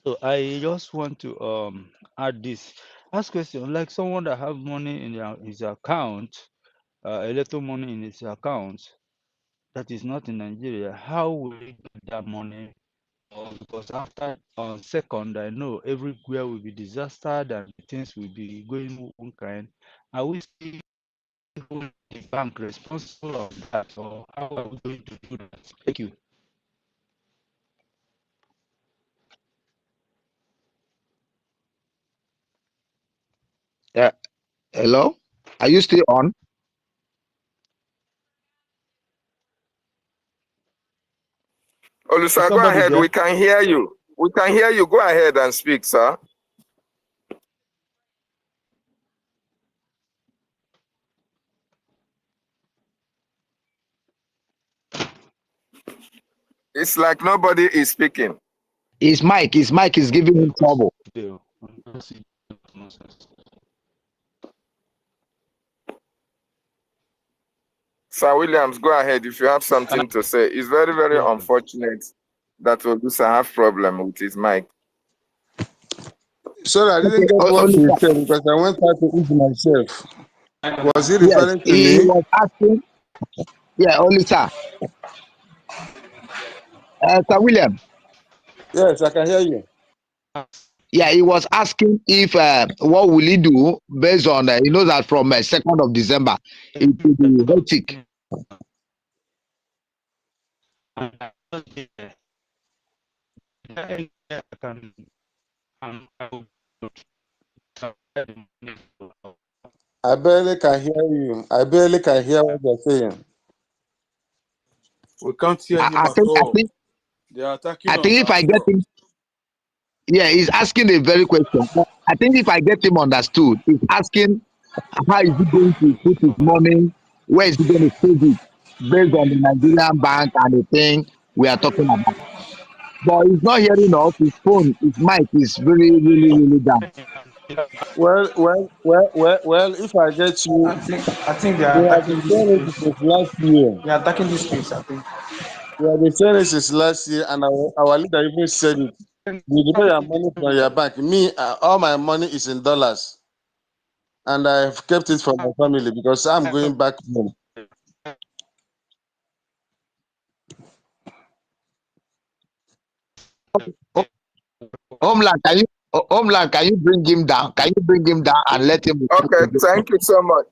So I just want to add this, ask question like someone that have money in his account, a little money in his account that is not in Nigeria. How will he get that money? Because after on second, I know everywhere will be disaster and things will be going one kind. Are we still holding the bank responsible of that, or how are we going to do that? Thank you.
Yeah. Hello? Are you still on?
Olisa, go
Somebody
ahead.
there?
We can hear you. We can hear you. Go ahead and speak, sir. It's like nobody is speaking.
His mic is giving him trouble.
Sir Williams, go ahead if you have something to say. It's very, very unfortunate that Olisa have problem with his mic.
Sorry, I didn't get what he said because I went out to eat myself. Was he
Yes,
referring to
he
me?
was asking. Yeah, Olisa. Sir William.
Yes, I can hear you.
Yeah, he was asking if what will he do based on he knows that from 2nd of December it will be hectic.
I barely can hear you. I barely can hear what you're saying.
We can't hear him at all. They are attacking
I
us.
think if I get him, yeah, he's asking a very question. I think if I get him understood, he's asking how is he going to put his money, where is he going to save it based on the Nigerian bank and the thing we are talking about. But he's not hearing us. His phone, his mic is really, really, really down.
Well, if I get you,
I think they
we
are
have
attacking
been
this
saying it
space.
since last year.
They are attacking this space, I think.
We have been saying it since last year, and our leader even said it. You depend your money from your bank. Me, all my money is in dollars, and I've kept it for my family because I'm going back home.
Homeland, can you bring him down? Can you bring him down and let him?
Okay, thank you so much.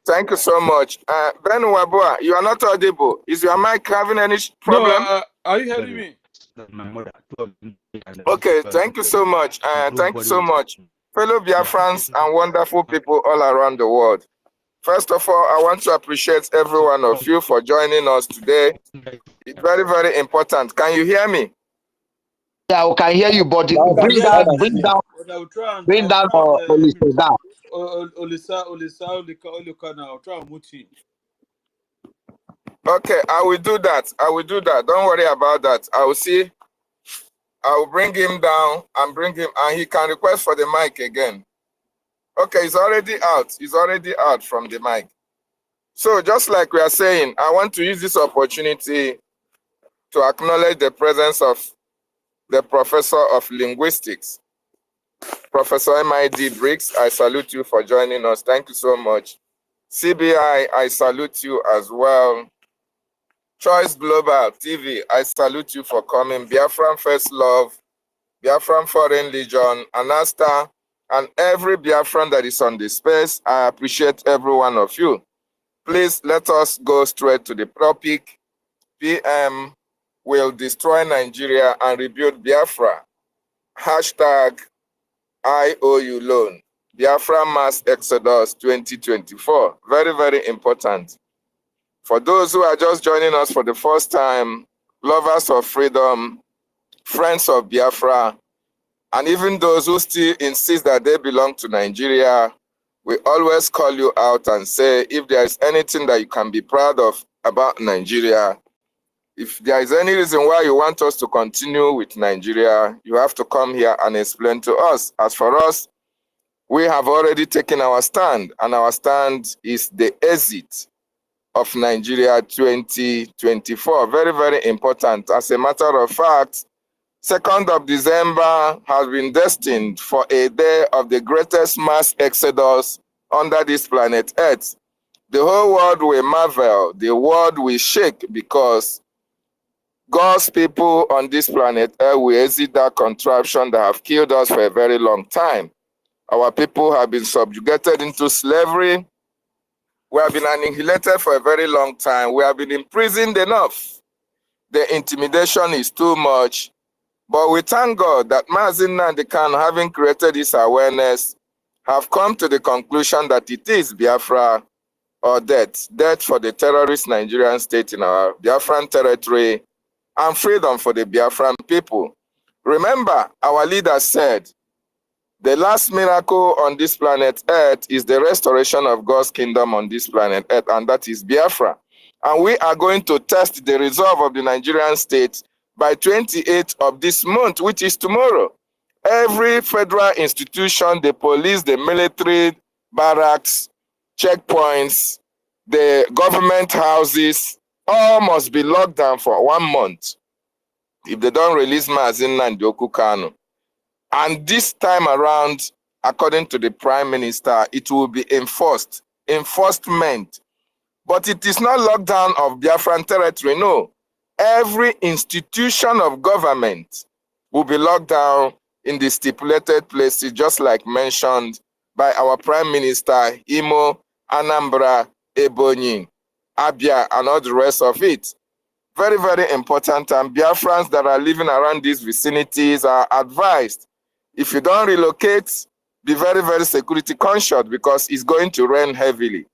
Thank you so much. Ben Wabua, you are not audible. Is your mic having any problem?
No, are you hearing me?
Okay, thank you so much. Thank you so much. Fellow Biafrans and wonderful people all around the world. First of all, I want to appreciate every one of you for joining us today. It's very, very important. Can you hear me?
Yeah, I can hear you, but bring down
Olisa now. I'll try and mute him.
Okay, I will do that. I will do that. Don't worry about that. I will see. I will bring him down and bring him, and he can request for the mic again. Okay, he's already out. He's already out from the mic. So just like we are saying, I want to use this opportunity to acknowledge the presence of the professor of linguistics, Professor M.I.D. Briggs. I salute you for joining us. Thank you so much. CBI, I salute you as well. Choice Global TV, I salute you for coming. Biafran First Love, Biafran Foreign Legion, Anasta, and every Biafran that is on this space. I appreciate every one of you. Please let us go straight to the topic. PM will destroy Nigeria and rebuild Biafra. Hashtag IOU loan. Biafra mass exodus 2024. Very, very important. For those who are just joining us for the first time, lovers of freedom, friends of Biafra, and even those who still insist that they belong to Nigeria, we always call you out and say, if there is anything that you can be proud of about Nigeria, if there is any reason why you want us to continue with Nigeria, you have to come here and explain to us. As for us, we have already taken our stand, and our stand is the exit of Nigeria 2024. Very, very important. As a matter of fact, 2nd of December has been destined for a day of the greatest mass exodus under this planet Earth. The whole world will marvel, the world will shake, because God's people on this planet Earth will exit that contraption that have killed us for a very long time. Our people have been subjugated into slavery. We have been annihilated for a very long time. We have been imprisoned enough. The intimidation is too much. But we thank God that Mazi Nnamdi Kanu, having created this awareness, have come to the conclusion that it is Biafra or death. Death for the terrorist Nigerian state in our Biafran territory, and freedom for the Biafran people. Remember, our leader said, the last miracle on this planet Earth is the restoration of God's kingdom on this planet Earth, and that is Biafra. And we are going to test the resolve of the Nigerian state by 28th of this month, which is tomorrow. Every federal institution, the police, the military, barracks, checkpoints, the government houses, all must be locked down for 1 month if they don't release Mazi Nnamdi Kanu. And this time around, according to the Prime Minister, it will be enforced. Enforcement. But it is not lockdown of Biafran territory, no. Every institution of government will be locked down in the stipulated places, just like mentioned by our Prime Minister, Imo, Anambra, Ebonyi, Abia, and all the rest of it. Very, very important. And Biafrans that are living around these vicinities are advised, if you don't relocate, be very, very security conscious, because it's going to rain heavily.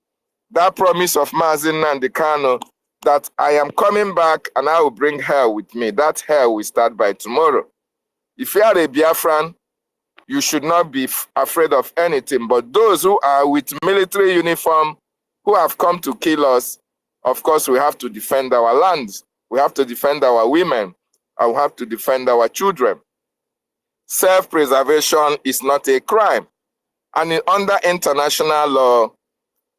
That promise of Mazi Nnamdi Kanu, that I am coming back and I will bring hell with me, that hell will start by tomorrow. If you are a Biafran, you should not be afraid of anything. But those who are with military uniform, who have come to kill us, of course, we have to defend our lands. We have to defend our women. And we have to defend our children. Self-preservation is not a crime. And under international law,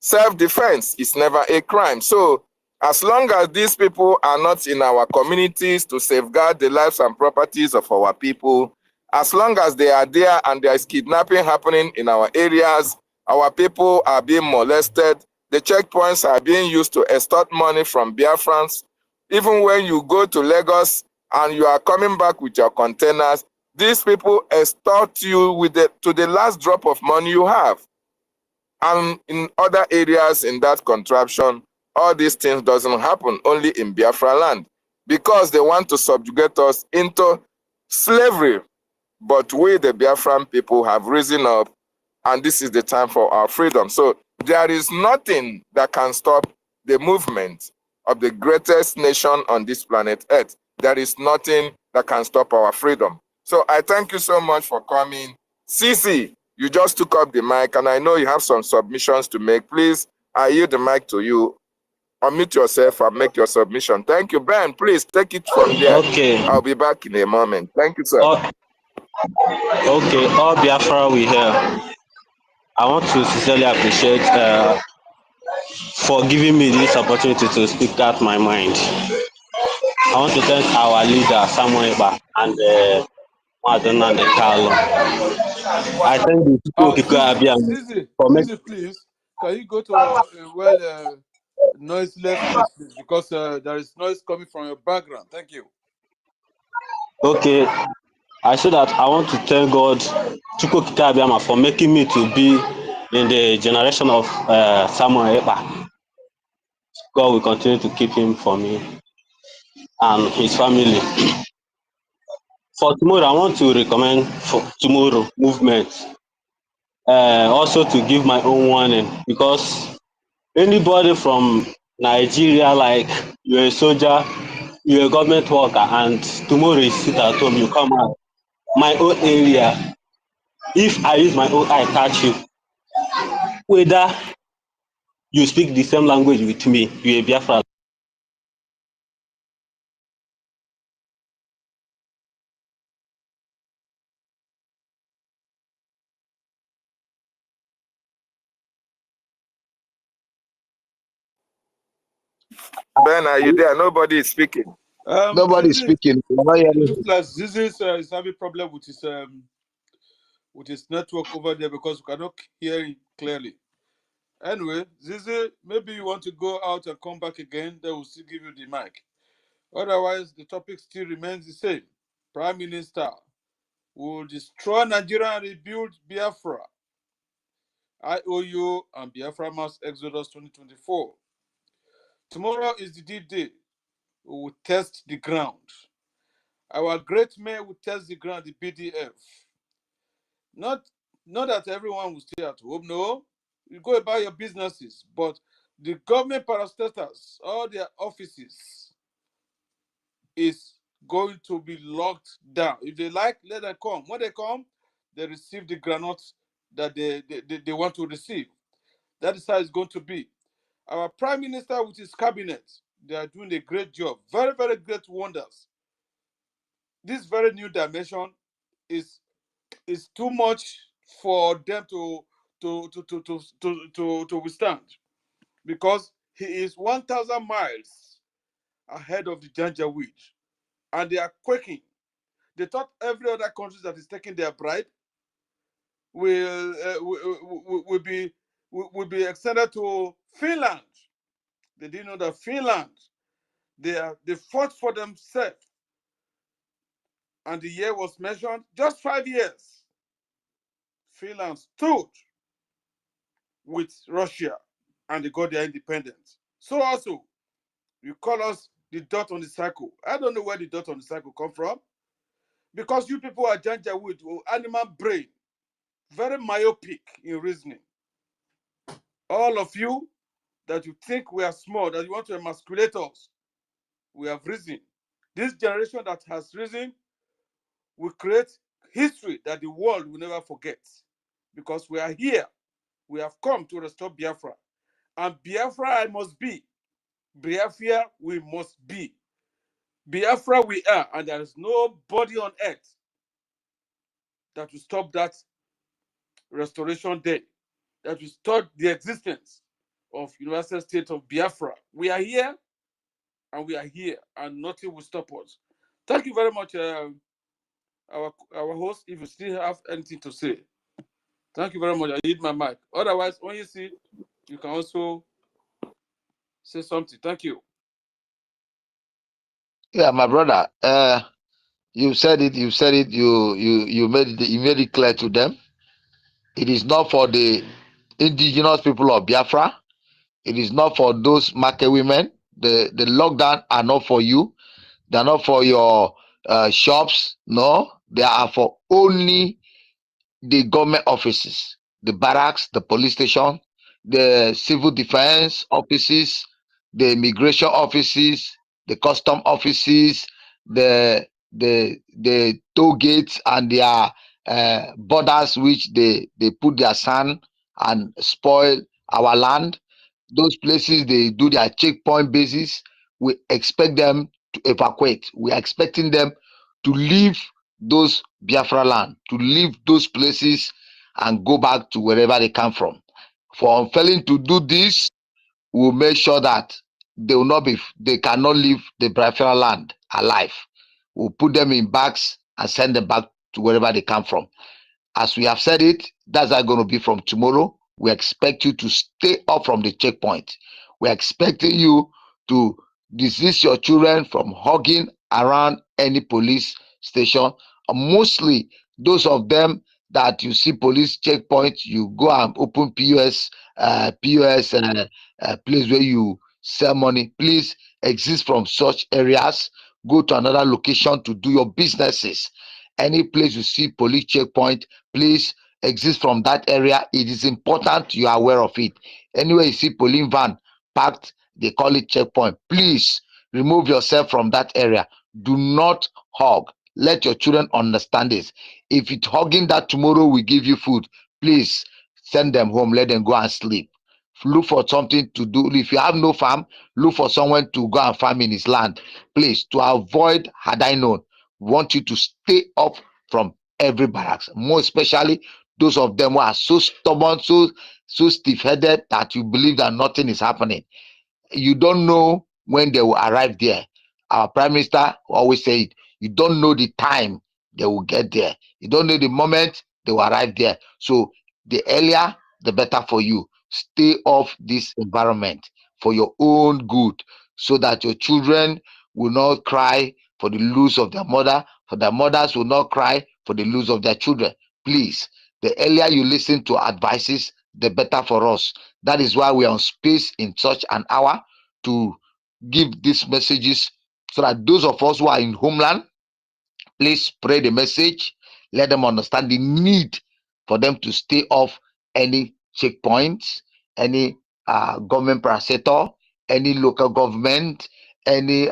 self-defense is never a crime. So, as long as these people are not in our communities to safeguard the lives and properties of our people, as long as they are there and there is kidnapping happening in our areas, our people are being molested, the checkpoints are being used to extort money from Biafrans. Even when you go to Lagos and you are coming back with your containers, these people extort you with to the last drop of money you have. And in other areas in that contraption, all these things doesn't happen, only in Biafra land, because they want to subjugate us into slavery. But we, the Biafran people, have risen up, and this is the time for our freedom. So there is nothing that can stop the movement of the greatest nation on this planet Earth. There is nothing that can stop our freedom. So I thank you so much for coming. Sisi, you just took up the mic, and I know you have some submissions to make. Please, I yield the mic to you. Unmute yourself and make your submission. Thank you, Ben. Please take it from there.
Okay.
I'll be back in a moment. Thank you, sir.
Okay, all Biafra we here. I want to sincerely appreciate for giving me this opportunity to speak out my mind. I want to thank our leader, Samuel Eba, and Madonna and Carlo. I thank the people for
Sisi, please, can you go to a noiseless place, please, because there is noise coming from your background. Thank you.
Okay, I said that I want to thank God, for making me to be in the generation of Samuel Eba. God will continue to keep him for me and his family. For tomorrow, I want to recommend for tomorrow movement. Also to give my own warning, because anybody from Nigeria, like you're a soldier, you're a government worker, and tomorrow you sit at home, you come out. My own area, if I use my own eye catch you, whether you speak the same language with me, you're a Biafra.
Ben, are you there? Nobody is speaking.
Nobody is
Zizi,
speaking. We're not
it
hearing
looks
you.
like Zizi is having problem with his network over there because we cannot hear him clearly. Anyway, Zizi, maybe you want to go out and come back again. They will still give you the mic. Otherwise, the topic still remains the same. Prime Minister will destroy Nigeria and rebuild Biafra. IOU and Biafra Mass Exodus 2024. Tomorrow is the D-Day. We will test the ground. Our great men will test the ground, the BDF. Not that everyone will stay at home, no. You go about your businesses, but the government parastatals, all their offices, is going to be locked down. If they like, let them come. When they come, they receive the granules that they want to receive. That is how it's going to be. Our Prime Minister with his cabinet, they are doing a great job. Very, very great wonders. This very new dimension is too much for them to withstand, because he is 1,000 miles ahead of the Janjaweed, and they are quaking. They thought every other country that is taking their bribe will be extended to Finland. They didn't know that Finland, they fought for themselves, and the year was mentioned, just 5 years. Finland stood with Russia and they got their independence. So also, you call us the dot on the cycle. I don't know where the dot on the cycle come from, because you people are Janjaweed, animal brain, very myopic in reasoning. All of you that you think we are small, that you want to emasculate us, we have risen. This generation that has risen will create history that the world will never forget, because we are here. We have come to restore Biafra. And Biafra I must be. Biafra we must be. Biafra we are, and there is nobody on earth that will stop that restoration day, that will stop the existence of Universal State of Biafra. We are here, and we are here, and nothing will stop us. Thank you very much, our host. If you still have anything to say, thank you very much. I need my mic. Otherwise, when you see, you can also say something. Thank you.
Yeah, my brother. You said it. You said it. You made it. You made it clear to them. It is not for the indigenous people of Biafra. It is not for those market women. The lockdown are not for you. They are not for your shops. No, they are for only the government offices, the barracks, the police station, the civil defense offices, the immigration offices, the custom offices, the toll gates and their borders, which they put their sand and spoil our land. Those places they do their checkpoint basis. We expect them to evacuate. We are expecting them to leave those Biafra land, to leave those places and go back to wherever they come from. For failing to do this, we'll make sure that they cannot leave the Biafra land alive. We'll put them in bags and send them back to wherever they come from. As we have said it, that's how it's going to be from tomorrow. We expect you to stay up from the checkpoint. We're expecting you to desist your children from hugging around any police station. Mostly those of them that you see police checkpoint, you go and open POS place where you sell money. Please exist from such areas. Go to another location to do your businesses. Any place you see police checkpoint, please exist from that area. It is important you are aware of it. Anywhere you see police van parked, they call it checkpoint. Please remove yourself from that area. Do not hug. Let your children understand this. If it's hugging that tomorrow we give you food, please send them home. Let them go and sleep. Look for something to do. If you have no farm, look for someone to go and farm in his land. Please, to avoid, had I known, want you to stay off from every barracks, more especially those of them who are so stubborn, so stiff-headed that you believe that nothing is happening. You don't know when they will arrive there. Our prime minister always say it. You don't know the time they will get there. You don't know the moment they will arrive there. So the earlier, the better for you. Stay off this environment for your own good, so that your children will not cry for the loss of their mother, for their mothers will not cry for the loss of their children. Please, the earlier you listen to advices, the better for us. That is why we are on space in such an hour to give these messages, so that those of us who are in homeland, please spread the message. Let them understand the need for them to stay off any checkpoints, any government parastator, any local government, any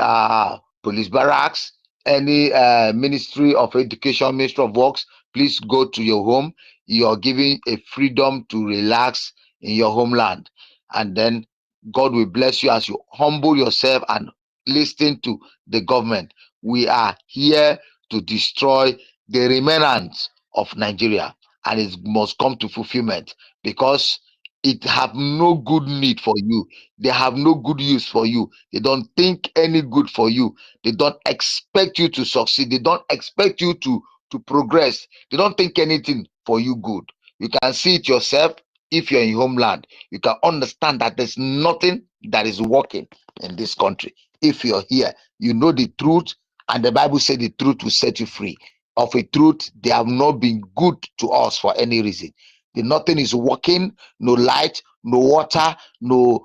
police barracks, any Ministry of Education, Ministry of Works. Please go to your home. You're giving a freedom to relax in your homeland. And then God will bless you as you humble yourself and listen to the government. We are here to destroy the remnants of Nigeria, and it must come to fulfillment, because it have no good need for you. They have no good use for you. They don't think any good for you. They don't expect you to succeed. They don't expect you to progress. They don't think anything for you good. You can see it yourself. If you're in homeland, you can understand that there's nothing that is working in this country. If you're here, you know the truth, and the Bible said the truth will set you free. Of a truth, they have not been good to us for any reason. Nothing is working, no light, no water, no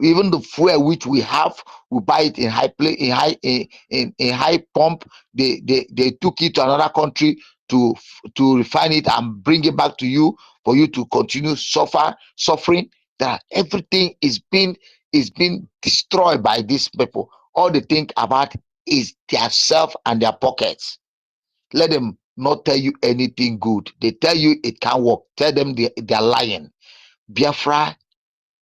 even the fuel which we have, we buy it in high pump. They took it to another country to refine it and bring it back to you for you to continue suffering. That everything is being destroyed by these people. All they think about is their self and their pockets. Let them not tell you anything good. They tell you it can't work. Tell them they're lying. Biafra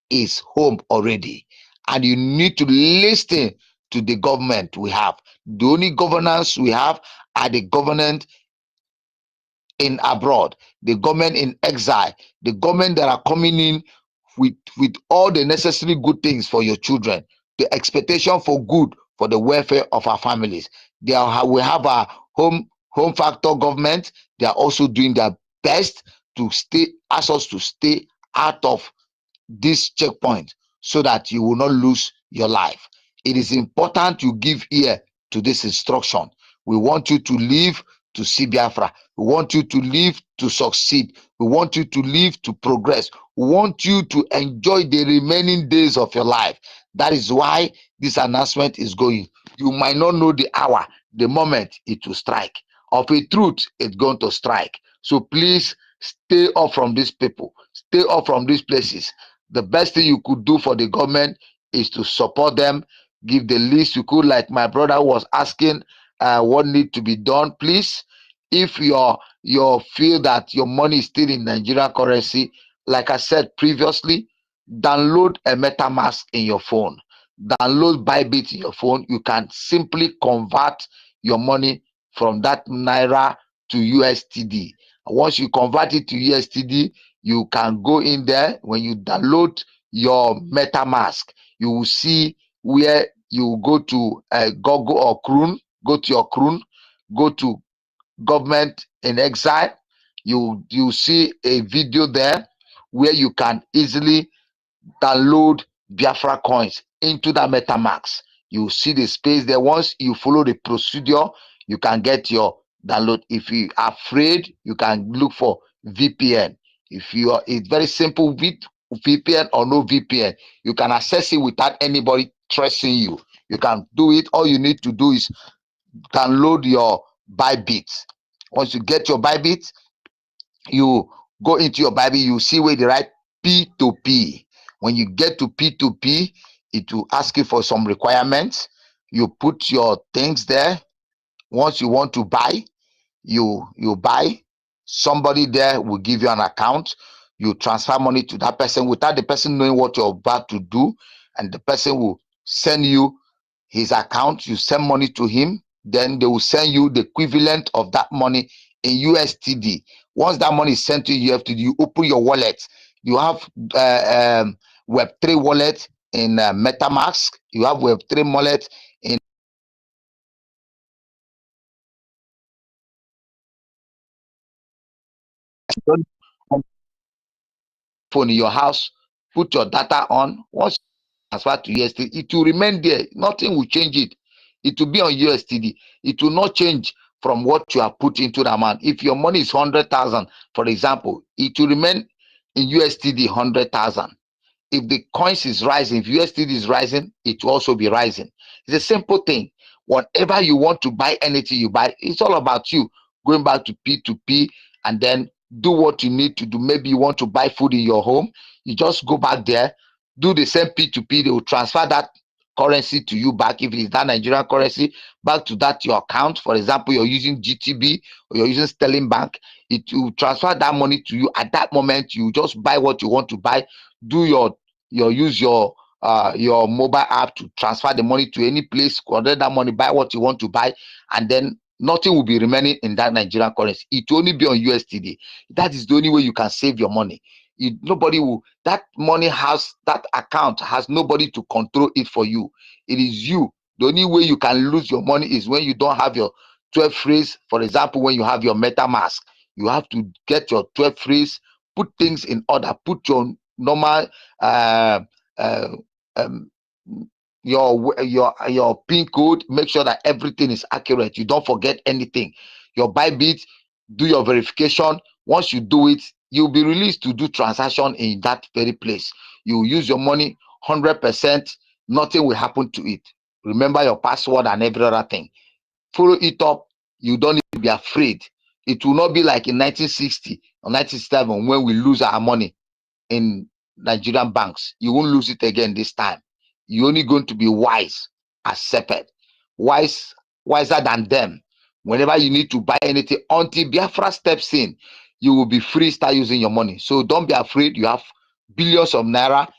is home already, and you need to listen to the government we have. The only governance we have are the government in abroad, the government in exile, the government that are coming in with all the necessary good things for your children, the expectation for good for the welfare of our families. We have our home factor government. They are also doing their best to ask us to stay out of this checkpoint, so that you will not lose your life. It is important you give ear to this instruction. We want you to live to see Biafra. We want you to live to succeed. We want you to live to progress. We want you to enjoy the remaining days of your life. That is why this announcement is going. You might not know the hour, the moment it will strike. Of a truth, it's going to strike. So please stay off from these people. Stay off from these places. The best thing you could do for the government is to support them. Give the least you could, like my brother was asking what need to be done. Please, if you feel that your money is still in Nigerian currency, like I said previously, download a MetaMask in your phone. Download Bybit in your phone. You can simply convert your money from that Naira to USTD. Once you convert it to USTD, you can go in there. When you download your MetaMask, you will see where you go to Google or Kroon. Go to your Kroon, go to government in exile. You see a video there where you can easily download Biafra coins into that MetaMask. You see the space there. Once you follow the procedure, you can get your download. If you are afraid, you can look for VPN. It's very simple. VPN or no VPN, you can access it without anybody tracing you. You can do it. All you need to do is download your Bybit. Once you get your Bybit, you go into your Bybit, you see where they write P2P. When you get to P2P, it will ask you for some requirements. You put your things there. Once you want to buy, you buy. Somebody there will give you an account. You transfer money to that person without the person knowing what you're about to do, and the person will send you his account. You send money to him, then they will send you the equivalent of that money in USTD. Once that money is sent to you, you open your wallet. You have Web3 wallet in MetaMask. You have Web3 wallet in phone in your house. Put your data on. Once you transfer to USTD, it will remain there. Nothing will change it. It will be on USTD. It will not change from what you have put into the amount. If your money is 100,000, for example, it will remain in USTD 100,000. If the coins is rising, if USDT is rising, it will also be rising. It's a simple thing. Whatever you want to buy, anything you buy, it's all about you going back to P2P and then do what you need to do. Maybe you want to buy food in your home. You just go back there, do the same P2P. They will transfer that currency to you back. If it is that Nigerian currency, back to that your account. For example, you're using GTB or you're using Sterling Bank. It will transfer that money to you at that moment. You just buy what you want to buy. Do use your mobile app to transfer the money to any place, collect that money, buy what you want to buy, and then nothing will be remaining in that Nigerian currency. It will only be on USDT. That is the only way you can save your money. Nobody will, that money has, that account has nobody to control it for you. It is you. The only way you can lose your money is when you don't have your 12 phrase. For example, when you have your MetaMask, you have to get your 12 phrase, put things in order, put your normal your PIN code, make sure that everything is accurate. You don't forget anything. Your Bybit, do your verification. Once you do it, you'll be released to do transaction in that very place. You use your money 100%. Nothing will happen to it. Remember your password and every other thing. Follow it up. You don't need to be afraid. It will not be like in 1960 or 1967 when we lose our money in Nigerian banks. You won't lose it again this time. You're only going to be wise as serpent, wiser than them. Whenever you need to buy anything, until Biafra steps in, you will be free, start using your money. So don't be afraid. You have billions of naira,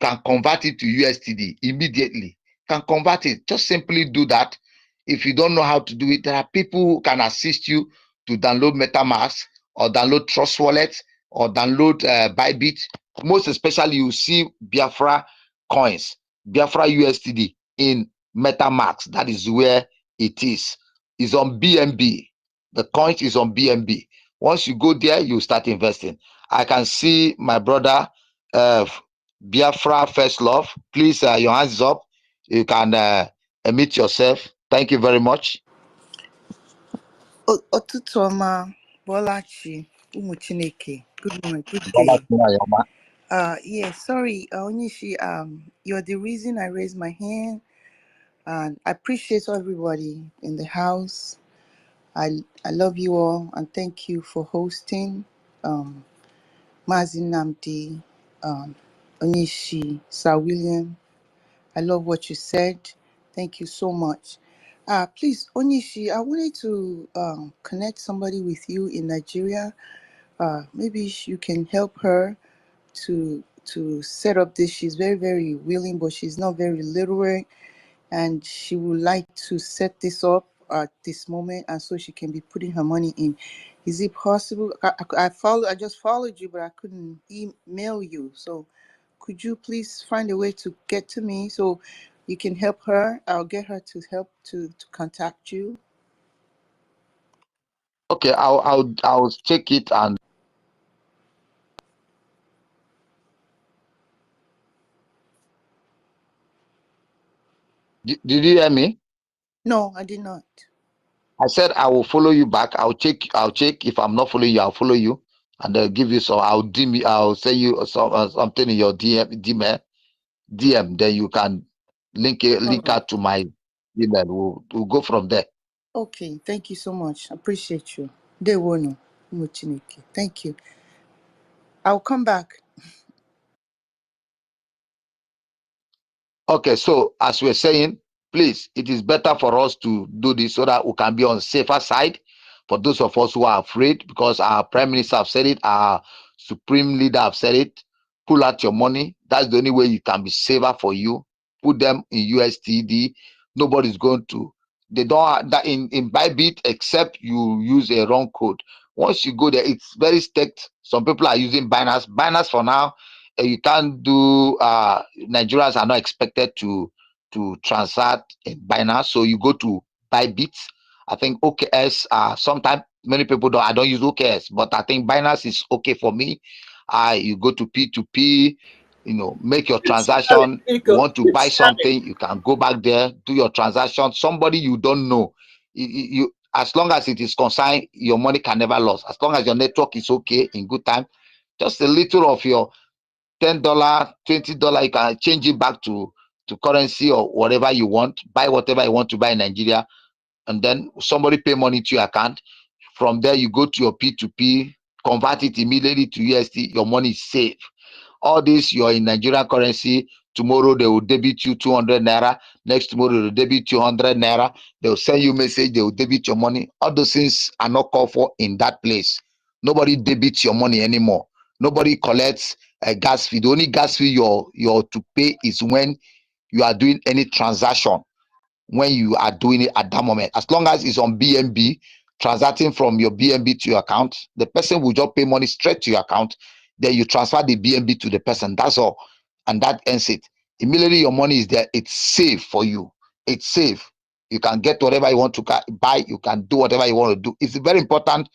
can convert it to USDT immediately. Can convert it. Just simply do that. If you don't know how to do it, there are people who can assist you to download MetaMask or download Trust Wallet or download Bybit. Most especially, you see Biafra coins, Biafra USDT in MetaMask. That is where it is. It's on BNB. The coin is on BNB. Once you go there, you start investing. I can see my brother Biafra First Love. Please, your hands up. You can emit yourself. Thank you very much.
Ọtụtụ ọma, Bolachi, ụmụ Chineke. Good morning, good day. Yeah, sorry, Onishi, you're the reason I raised my hand. And I appreciate everybody in the house. I love you all and thank you for hosting. Mazin Namdi, Onishi, Sir William. I love what you said. Thank you so much. Please, Onishi, I wanted to connect somebody with you in Nigeria. Maybe you can help her to set up this. She's very, very willing, but she's not very literate, and she would like to set this up at this moment, and so she can be putting her money in. Is it possible? I just followed you, but I couldn't email you. So could you please find a way to get to me so you can help her? I'll get her to help to contact you.
Okay, I'll check it. And did you hear me?
No, I did not.
I said I will follow you back. I'll check. If I'm not following you, I'll follow you and they'll give you some. I'll send you something in your DM. Then you can link
right.
out to my email. We'll go from there.
Okay, thank you so much. I appreciate you. Thank you. I'll come back.
Okay, so as we're saying, please, it is better for us to do this so that we can be on safer side. For those of us who are afraid, because our prime minister have said it, our supreme leader have said it, pull out your money. That's the only way you can be safer for you. Put them in USTD. Nobody's going to. They don't have that in Bybit except you use a wrong code. Once you go there, it's very strict. Some people are using Binance. Binance for now, you can't do. Nigerians are not expected to transact in Binance, so you go to Bybit. I think OKS. Sometimes many people don't. I don't use OKS, but I think Binance is okay for me. You go to P2P. Make your transaction. You want to buy something, you can go back there, do your transaction. Somebody you don't know, you as long as it is consigned, your money can never lose. As long as your network is okay in good time, just a little of your $10, $20, you can change it back to currency or whatever you want. Buy whatever you want to buy in Nigeria, and then somebody pay money to your account. From there, you go to your P2P, convert it immediately to USD. Your money is safe. All this, you're in Nigerian currency. Tomorrow they will debit you 200 naira. Next tomorrow they will debit you 100 naira. They will send you a message. They will debit your money. All those things are not called for in that place. Nobody debits your money anymore. Nobody collects a gas fee. The only gas fee you're to pay is when you are doing any transaction. When you are doing it at that moment, as long as it's on BNB, transacting from your BNB to your account, the person will just pay money straight to your account. Then you transfer the BNB to the person. That's all, and that ends it. Immediately your money is there. It's safe for you. It's safe. You can get whatever you want to buy. You can do whatever you want to do. It's very important.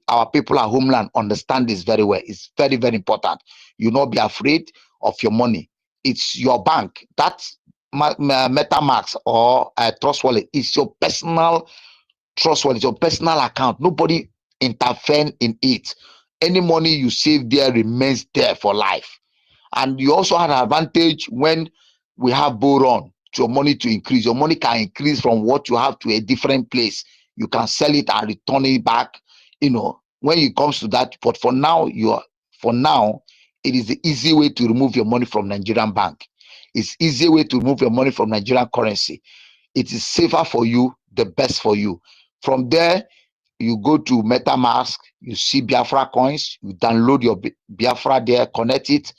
Our people at homeland understand this very well. It's very, very important. You not be afraid of your money. It's your bank. That's MetaMask or Trust Wallet is your personal Trust Wallet, your personal account. Nobody intervene in it. Any money you save there remains there for life. And you also have an advantage when we have borrow to your money to increase. Your money can increase from what you have to a different place. You can sell it and return it back, when it comes to that. But for now, it is the easy way to remove your money from Nigerian bank. It's easy way to remove your money from Nigerian currency. It is safer for you, the best for you. From there, you go to MetaMask, you see Biafra coins, you download your Biafra there, connect it.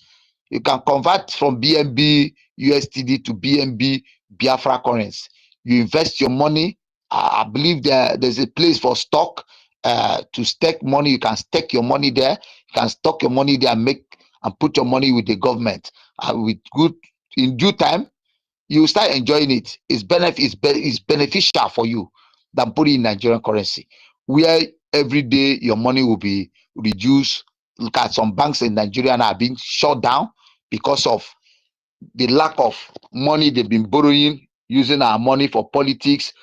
You can convert from BNB USTD to BNB Biafra coins. You invest your money. I believe there's a place for stock to stake money. You can stake your money there. You can stock your money there and put your money with the government. In due time, you start enjoying it. It's beneficial for you than putting in Nigerian currency, where every day your money will be reduced. Look at some banks in Nigeria now are being shut down because of the lack of money they've been borrowing, using our money for politics.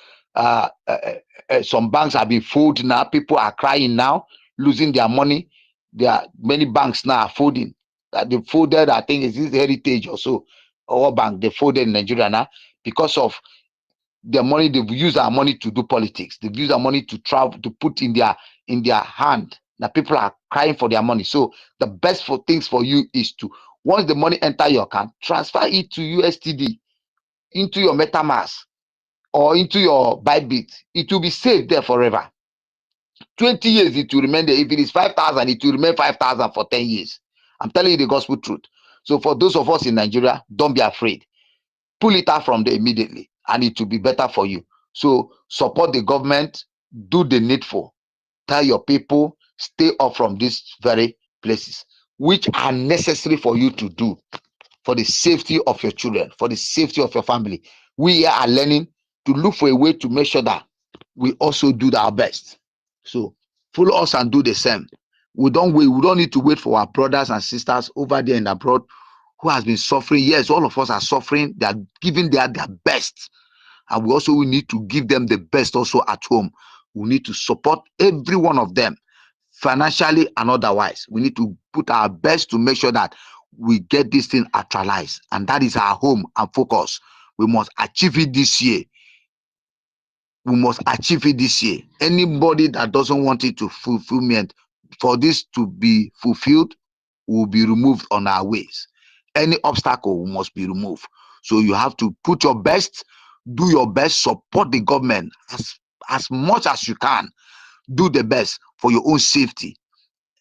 Some banks have been folded now. People are crying now, losing their money. There are many banks now are folding. They folded, I think, is this Heritage or so, or bank, they folded in Nigeria now because of their money. They've used our money to do politics. They've used our money to travel, to put in their hand. Now people are crying for their money. So the best things for you is to, once the money enter your account, transfer it to USTD, into your MetaMask or into your Bybit. It will be safe there forever. 20 years it will remain there. If it is 5,000, it will remain 5,000 for 10 years. I'm telling you the gospel truth. So for those of us in Nigeria, don't be afraid. Pull it out from there immediately and it will be better for you. So support the government, do the needful. Tell your people, stay off from these very places, which are necessary for you to do for the safety of your children, for the safety of your family. We are learning to look for a way to make sure that we also do our best. So follow us and do the same. We don't wait. We don't need to wait for our brothers and sisters over there in abroad who has been suffering. Yes, all of us are suffering. They are giving their best. And we also need to give them the best also at home. We need to support every one of them. financially and otherwise. We need to put our best to make sure that we get this thing actualized, and that is our home and focus. We must achieve it this year. We must achieve it this year. Anybody that doesn't want it to fulfillment, for this to be fulfilled, will be removed on our ways. Any obstacle must be removed. So you have to put your best, do your best, support the government as much as you can. Do the best for your own safety.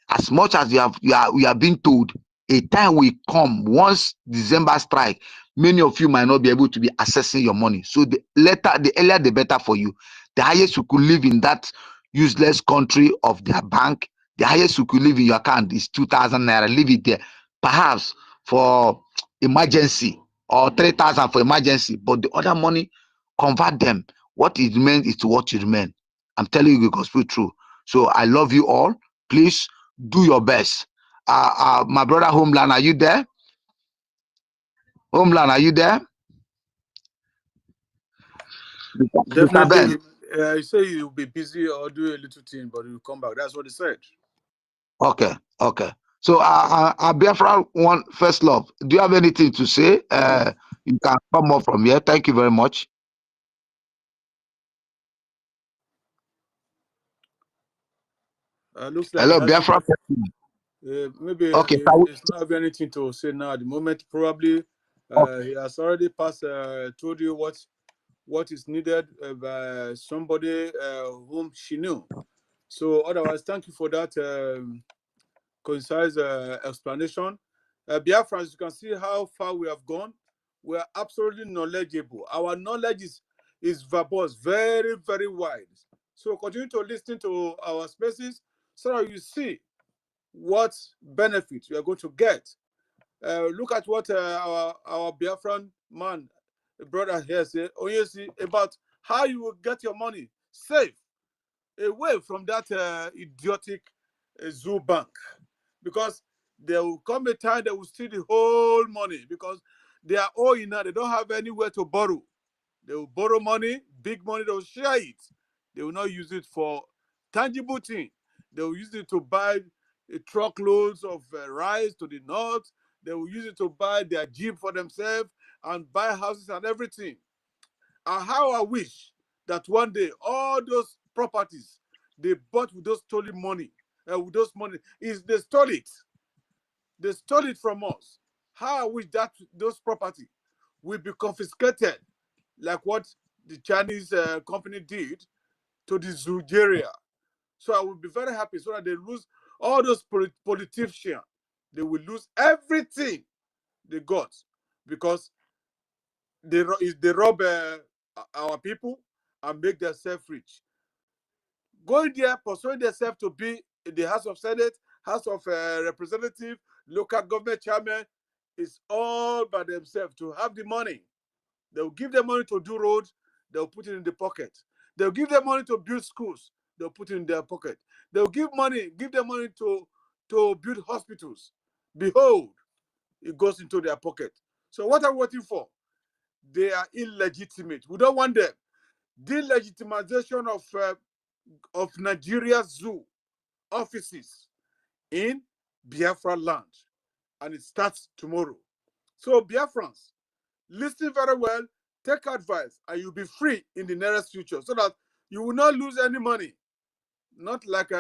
As much as we are being told, a time will come once December strike, many of you might not be able to be accessing your money. So the earlier the better for you. The highest you could live in that useless country of their bank, the highest you could live in your account is 2,000 naira. Leave it there, perhaps for emergency, or 3,000 for emergency. But the other money, convert them. What it remains is what it remains. I'm telling you the gospel truth. So I love you all. Please do your best. My brother Homeland, are you there? Homeland, are you there? Mr. Ben.
Definitely, you say you'll be busy or do a little thing, but you'll come back. That's what he said.
Okay. So, Biafra one, first love. Do you have anything to say? You can come up from here. Thank you very much.
Looks like
Hello, Biafra.
maybe
Okay.
it's not having anything to say now at the moment. Probably he has already told you what is needed by somebody whom she knew. So otherwise, thank you for that concise explanation. Biafrans, you can see how far we have gone. We are absolutely knowledgeable. Our knowledge is verbose, very, very wide. So continue to listen to our spaces so that you see what benefits you are going to get. Look at what our Biafran man, brother here said, Oyesi, about how you will get your money safe away from that idiotic zoo bank, because there will come a time they will steal the whole money because they are all in now. They don't have anywhere to borrow. They will borrow money, big money, they will share it. They will not use it for tangible thing. They will use it to buy truckloads of rice to the north. They will use it to buy their jeep for themselves and buy houses and everything. And how I wish that one day all those properties they bought with those stolen money, they stole it. They stole it from us. How I wish that those property will be confiscated, like what the Chinese company did to the Zulgaria. So I will be very happy so that they lose all those politicians. They will lose everything they got because they rob our people and make themselves rich. Going there, pursuing themselves to be in the House of Senate, House of Representatives, local government chairman, is all by themselves to have the money. They'll give them money to do roads, they'll put it in the pocket. They'll give them money to build schools, they'll put it in their pocket. They'll give them money to build hospitals. Behold, it goes into their pocket. So what are we waiting for? They are illegitimate. We don't want them. Delegitimization of Nigeria's zoo offices in Biafra land, and it starts tomorrow. So Biafrans, listen very well, take advice, and you'll be free in the nearest future so that you will not lose any money. Not like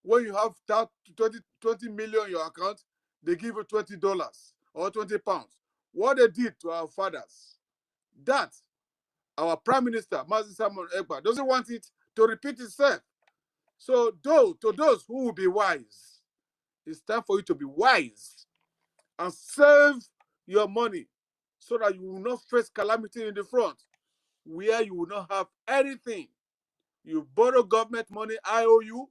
when you have 20 million in your account, they give you $20 or 20 pounds. What they did to our fathers, that our Prime Minister, Mazi Simon Ekpa, doesn't want it to repeat itself. So to those who will be wise, it's time for you to be wise and save your money so that you will not face calamity in the front where you will not have anything. You borrow government money, IOU,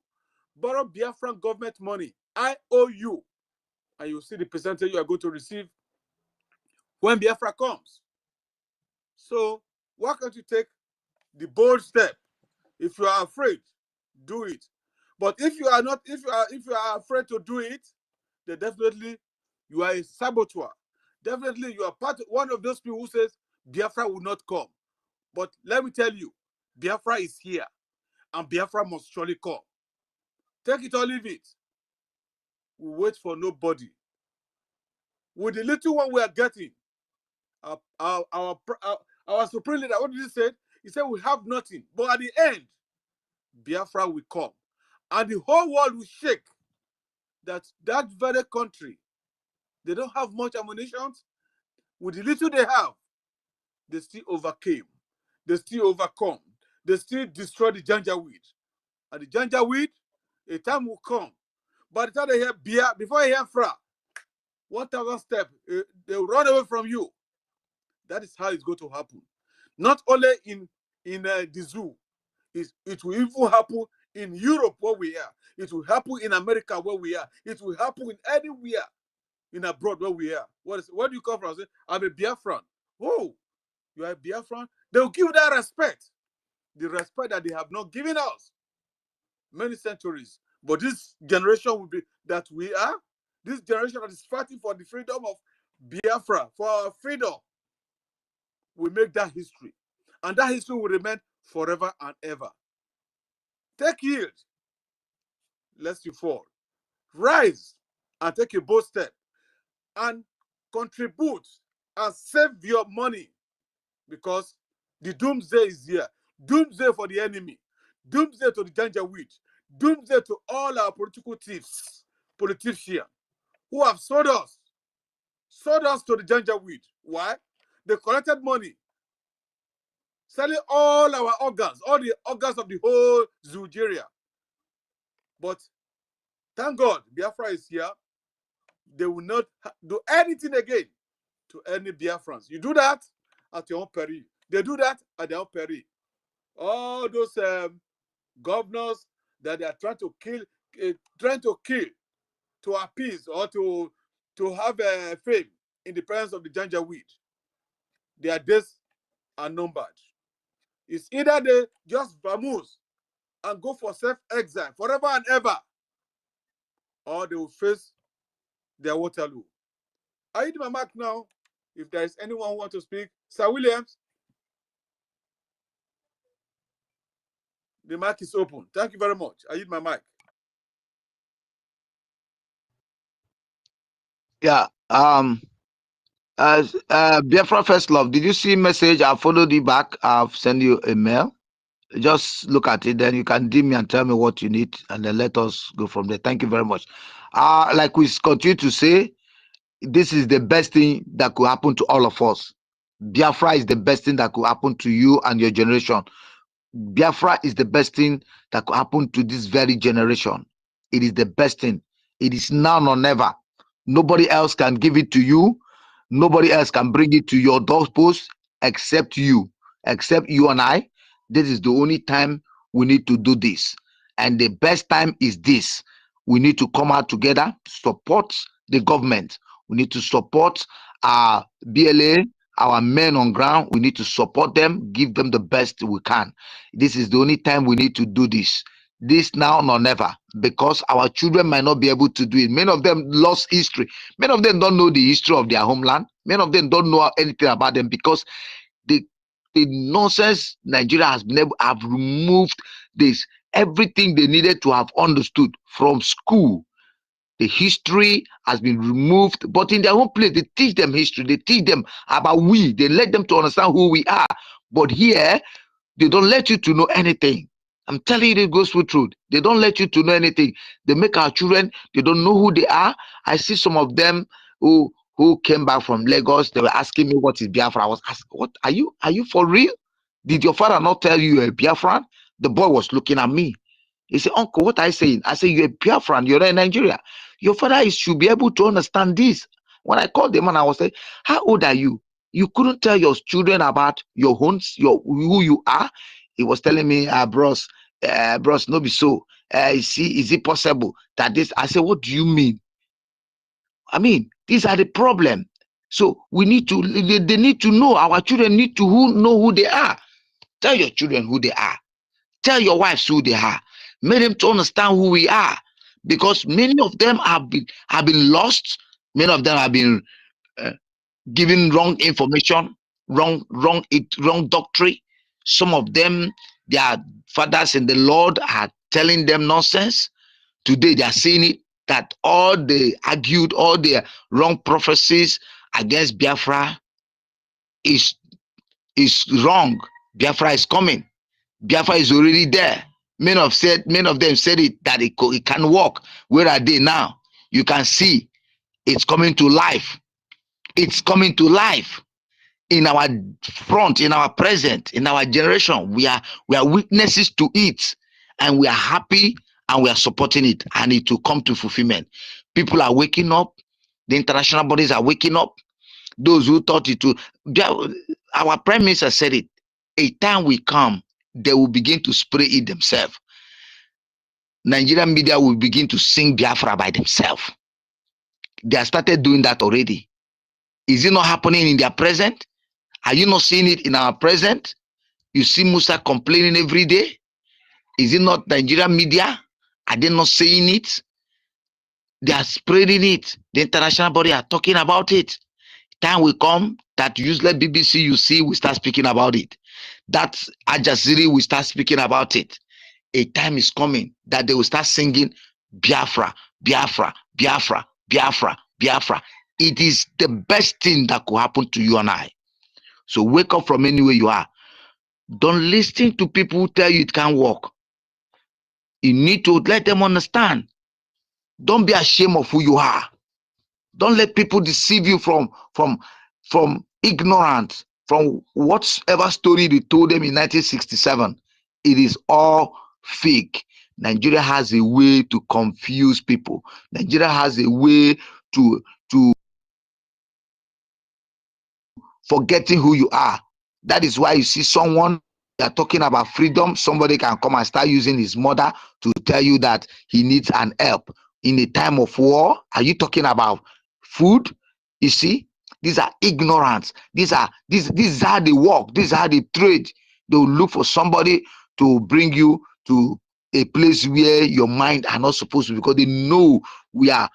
borrow Biafran government money, IOU, and you see the percentage you are going to receive when Biafra comes. So why can't you take the bold step? If you are afraid, do it. But if you are afraid to do it, then definitely you are a saboteur. Definitely you are one of those people who says Biafra will not come. But let me tell you, Biafra is here, and Biafra must surely come. Take it or leave it. We wait for nobody. With the little one we are getting, our supreme leader, what did he say? He said we have nothing. But at the end, Biafra will come. And the whole world will shake that very country, they don't have much ammunition. With the little they have, they still overcame. They still overcome. They still destroy the Janjaweed. And the Janjaweed, a time will come. By the time they hear before they hear Fra, 1,000 steps, they will run away from you. That is how it's going to happen. Not only in the zoo, it will even happen in Europe where we are. It will happen in America where we are. It will happen in anywhere in abroad where we are. Where do you come from? I say, I'm a Biafran. Oh, you are a Biafran? They will give you that respect. The respect that they have not given us many centuries. But this generation will be that we are. This generation that is fighting for the freedom of Biafra, for our freedom, will make that history. And that history will remain forever and ever. Take heed, lest you fall. Rise and take a bold step and contribute and save your money, because the doomsday is here. Doomsday for the enemy. Doomsday to the Janjaweed. Doomsday to all our political thieves, politicians who have sold us to the Janjaweed. Why? They collected money, selling all our organs, all the organs of the whole Nigeria. But thank God, Biafra is here. They will not do anything again to any Biafrans. You do that at your own peril. They do that at their own peril. All those governors that they are trying to kill, to appease or to have fame in the presence of the Janjaweed, their days are numbered. It's either they just vamoose and go for self-exile forever and ever, or they will face their Waterloo. I hit my mark now. If there is anyone who wants to speak, Sir Williams, the mic is open. Thank you very much. I hit my mic.
Yeah. Biafra First Love, did you see message? I followed you back. I've sent you a mail. Just look at it, then you can DM me and tell me what you need, and then let us go from there. Thank you very much. Like we continue to say, this is the best thing that could happen to all of us. Biafra is the best thing that could happen to you and your generation. Biafra is the best thing that could happen to this very generation. It is the best thing. It is now or never. Nobody else can give it to you. Nobody else can bring it to your doorpost except you and I. This is the only time we need to do this. And the best time is this. We need to come out together, support the government. We need to support our BLA, our men on ground. We need to support them, give them the best we can. This is the only time we need to do this. This now or never, because our children might not be able to do it. Many of them lost history. Many of them don't know the history of their homeland. Many of them don't know anything about them, because the nonsense Nigeria has been able have removed this everything they needed to have understood from school. The history has been removed, but in their own place, they teach them history. They teach them about we. They let them to understand who we are. But here, they don't let you to know anything. I'm telling you the gospel truth. They don't let you to know anything. They make our children, they don't know who they are. I see some of them who came back from Lagos. They were asking me, what is Biafra? I was asking, what are you for real? Did your father not tell you you're a Biafran? The boy was looking at me. He said, Uncle, what are you saying? I said, you're a Biafran, you're in Nigeria. Your father should be able to understand this. When I called the man, I was saying, how old are you? You couldn't tell your children about your homes, who you are. He was telling me, bros, no be so. Is it possible that this? I said, what do you mean? I mean, these are the problem. So we need to, they need to know, our children need to know who they are. Tell your children who they are. Tell your wives who they are. Make them to understand who we are. Because many of them have been lost. Many of them have been given wrong information, wrong doctrine. Some of them, their fathers in the Lord are telling them nonsense. Today they are seeing it, that all they argued, all the wrong prophecies against Biafra is wrong. Biafra is coming. Biafra is already there. Many of them said it, that it can walk. Where are they now? You can see it's coming to life. It's coming to life in our front, in our present, in our generation. We are witnesses to it, and we are happy and we are supporting it, and it will come to fulfillment. People are waking up. The international bodies are waking up. Those who thought it would, our prime minister said it. A time will come, they will begin to spray it themselves. Nigerian media will begin to sing Biafra by themselves. They have started doing that already. Is it not happening in their present? Are you not seeing it in our present? You see Musa complaining every day. Is it not Nigerian media? Are they not saying it? They are spreading it. The international body are talking about it. Time will come that useless BBC you see will start speaking about it. That Al Jazeera will start speaking about it. A time is coming that they will start singing Biafra, Biafra, Biafra, Biafra, Biafra. It is the best thing that could happen to you and I. So wake up from anywhere you are. Don't listen to people who tell you it can't work. You need to let them understand. Don't be ashamed of who you are. Don't let people deceive you from ignorance, from whatever story they told them in 1967. It is all fake. Nigeria has a way to confuse people. Nigeria has a way to forgetting who you are. That is why you see someone that are talking about freedom. Somebody can come and start using his mother to tell you that he needs an help in a time of war. Are you talking about food? You see, these are ignorance. These are how they work. These are how they trade. They will look for somebody to bring you to a place where your mind are not supposed to, because they know we are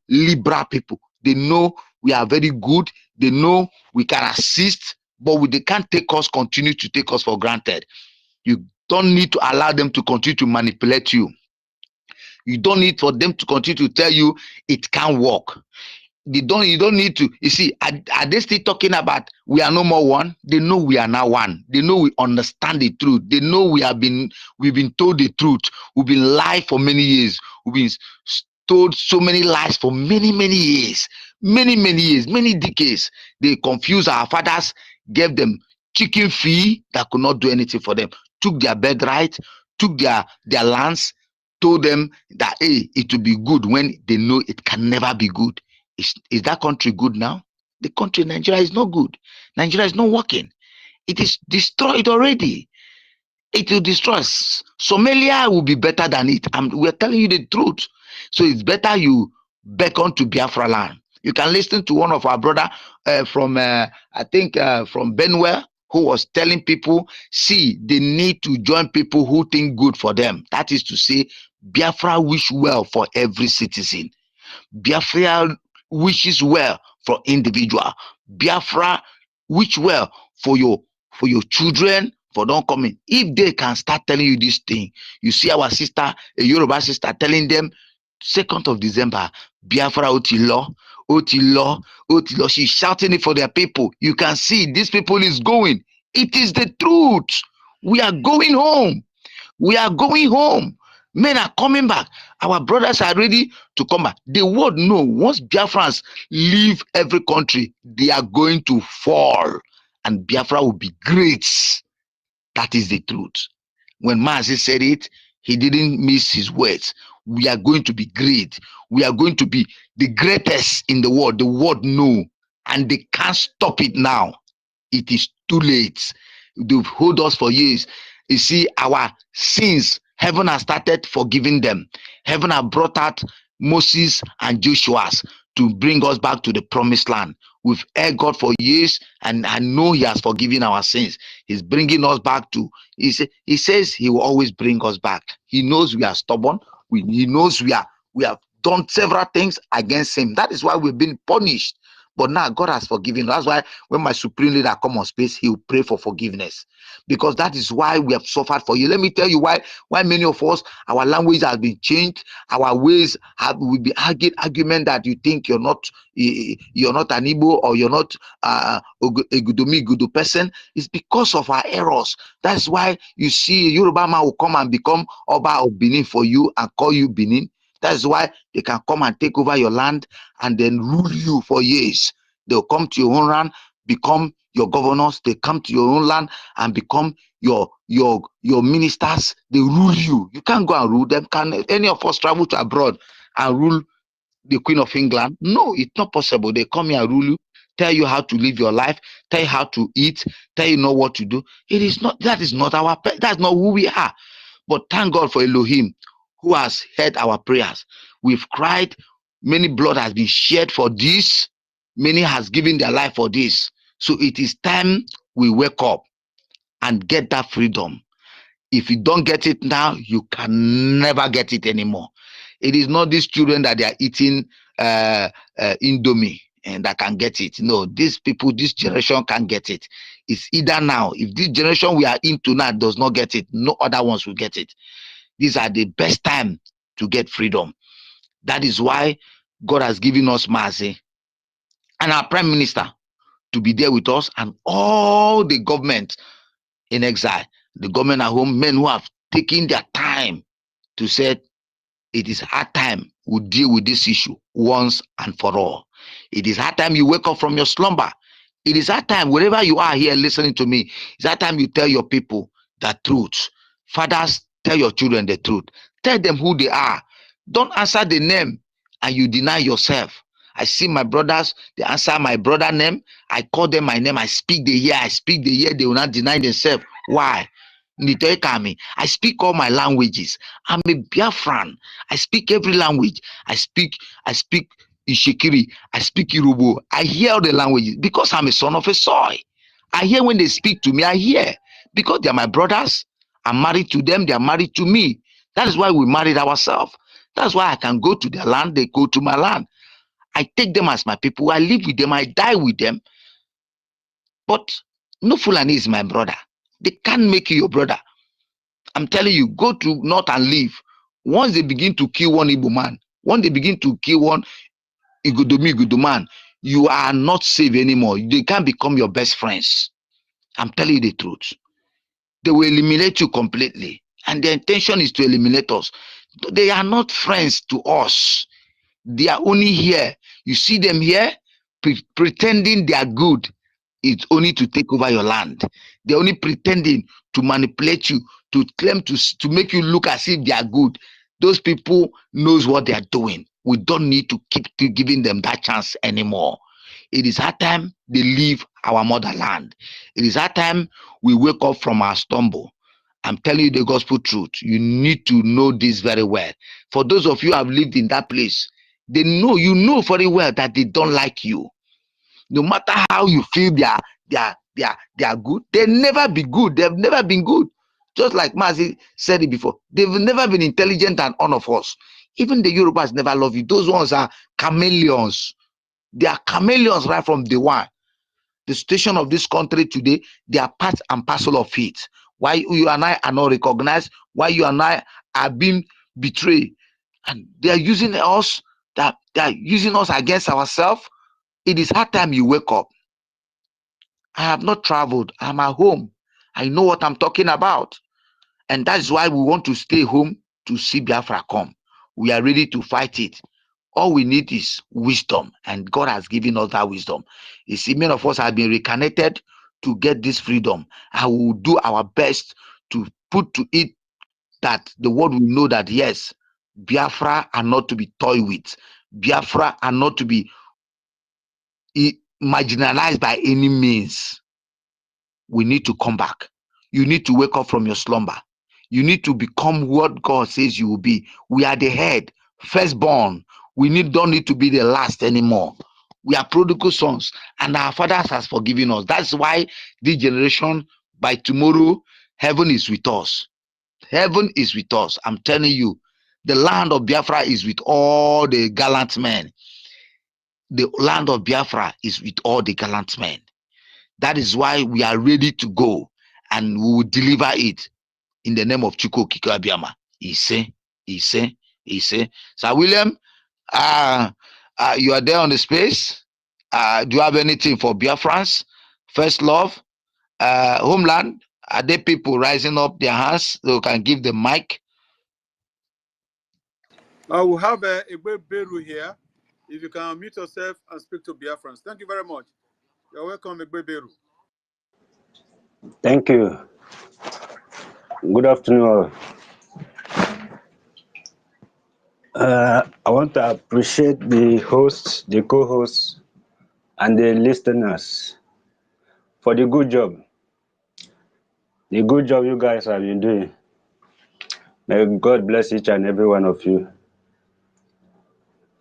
liberal people. They know we are very good. They know we can assist, but they can't continue to take us for granted. You don't need to allow them to continue to manipulate you. You don't need for them to continue to tell you it can't work. You don't need to. You see, are they still talking about we are no more one? They know we are now one. They know we understand the truth. They know we've been told the truth. We've been lied for many years. We've been told so many lies for many years, many decades. They confused our fathers, gave them chicken fee that could not do anything for them, took their birthright, took their lands, told them that it will be good when they know it can never be good. Is that country good now? The country Nigeria is not good. Nigeria is not working. It is destroyed already. It will destroy us. Somalia will be better than it. We're telling you the truth. So it's better you beckon to Biafra land. You can listen to one of our brother from Benue, who was telling people, see, they need to join people who think good for them. That is to say, Biafra wish well for every citizen. Biafra wishes well for individual. Biafra wish well for your children, for don't come in. If they can start telling you this thing, you see our sister, a Yoruba sister, telling them 2nd of December, Biafra Otilo, Otilo, Otilo. She's shouting it for their people. You can see these people is going. It is the truth. We are going home. We are going home. Men are coming back. Our brothers are ready to come back. The world know once Biafrans leave every country, they are going to fall, and Biafra will be great. That is the truth. When Mazi said it, he didn't miss his words. We are going to be great. We are going to be the greatest in the world. The world know, and they can't stop it now. It is too late. They've held us for years. You see, our sins, heaven has started forgiving them. Heaven has brought out Moses and Joshua to bring us back to the promised land. We've heard God for years, and I know He has forgiven our sins. He's bringing us back to, He says He will always bring us back. He knows we are stubborn. He knows we have done several things against Him. That is why we've been punished. But now God has forgiven. That's why when my supreme leader come on space, he will pray for forgiveness. Because that is why we have suffered for you. Let me tell you why many of us, our language has been changed, our ways will be argument that you think you're not an Igbo or you're not a Gudu person. It's because of our errors. That's why you see a Yoruba man will come and become Oba of Benin for you and call you Benin. That's why they can come and take over your land and then rule you for years. They'll come to your own land, become your governors. They come to your own land and become your ministers. They rule you. You can't go and rule them. Can any of us travel to abroad and rule the Queen of England? No, it's not possible. They come here and rule you, tell you how to live your life, tell you how to eat, tell you know what to do. It is not. That is not that's not who we are. But thank God for Elohim, who has heard our prayers. We've cried. Many blood has been shed for this. Many has given their life for this. So it is time we wake up and get that freedom. If you don't get it now, you can never get it anymore. It is not these children that they are eating Indomie and that can get it. No, these people, this generation can't get it. It's either now. If this generation we are in tonight does not get it, no other ones will get it. These are the best time to get freedom. That is why God has given us mercy and our prime minister to be there with us and all the government in exile, the government at home, men who have taken their time to say it is hard time we deal with this issue once and for all. It is hard time you wake up from your slumber. It is hard time wherever you are here listening to me. It's hard time you tell your people the truth. Fathers, tell your children the truth. Tell them who they are. Don't answer the name and you deny yourself. I see my brothers, they answer my brother name. I call them my name. I speak the year. They will not deny themselves. Why? I speak all my languages. I'm a Biafran. I speak every language. I speak Ishikiri. I speak Yoruba. I hear all the languages because I'm a son of a soil. I hear when they speak to me. I hear because they are my brothers. I'm married to them. They are married to me. That is why we married ourselves. That's why I can go to their land. They go to my land. I take them as my people. I live with them. I die with them. But no Fulani is my brother. They can't make you your brother. I'm telling you, go to north and live. Once they begin to kill one Igbo man, once they begin to kill one Igbo man, you are not safe anymore. They can't become your best friends. I'm telling you the truth. They will eliminate you completely. And their intention is to eliminate us. They are not friends to us. They are only here. You see them here pretending they are good. It's only to take over your land. They're only pretending to manipulate you, to claim to make you look as if they are good. Those people knows what they are doing. We don't need to keep giving them that chance anymore. It is our time they leave our motherland. It is our time we wake up from our stumble. I'm telling you the gospel truth. You need to know this very well. For those of you who have lived in that place, they know, you know very well that they don't like you. No matter how you feel they are good, they'll never be good. They've never been good. Just like Mazi said it before, they've never been intelligent than all of us. Even the Yorubas never love you. Those ones are chameleons. They are chameleons right from day one. The situation of this country today, they are part and parcel of it. Why you and I are not recognized, why you and I are being betrayed. And they are using us, they are using us against ourselves. It is hard time you wake up. I have not traveled. I'm at home. I know what I'm talking about. And that's why we want to stay home to see Biafra come. We are ready to fight it. All we need is wisdom. And God has given us that wisdom. You see, many of us have been reconnected to get this freedom. And we will do our best to put to it that the world will know that, yes, Biafra are not to be toyed with. Biafra are not to be marginalized by any means. We need to come back. You need to wake up from your slumber. You need to become what God says you will be. We are the head, firstborn. We don't need to be the last anymore. We are prodigal sons, and our fathers has forgiven us. That's why this generation, by tomorrow, heaven is with us. Heaven is with us. I'm telling you, the land of Biafra is with all the gallant men. the land of Biafra is with all the gallant men. That is why we are ready to go, and we will deliver it in the name of Chuko Kiko Abiyama. He say. Sir William, you are there on the space. Do you have anything for Biafrans? First love, homeland. Are there people rising up their hands who can give the mic?
I will have a Beru here. If you can unmute yourself and speak to Biafrans. Thank you very much. You're welcome, Beru.
Thank you. Good afternoon. I want to appreciate the hosts, the co-hosts, and the listeners for the good job. The good job you guys have been doing. May God bless each and every one of you.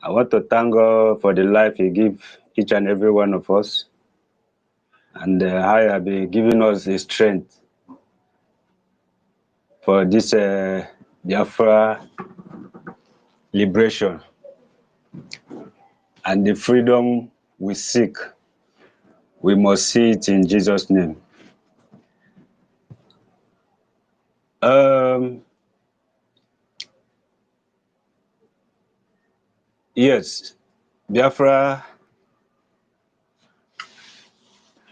I want to thank God for the life He gives each and every one of us, and how He has been giving us the strength for this Biafra liberation and the freedom we seek. We must see it in Jesus' name. Yes, Biafra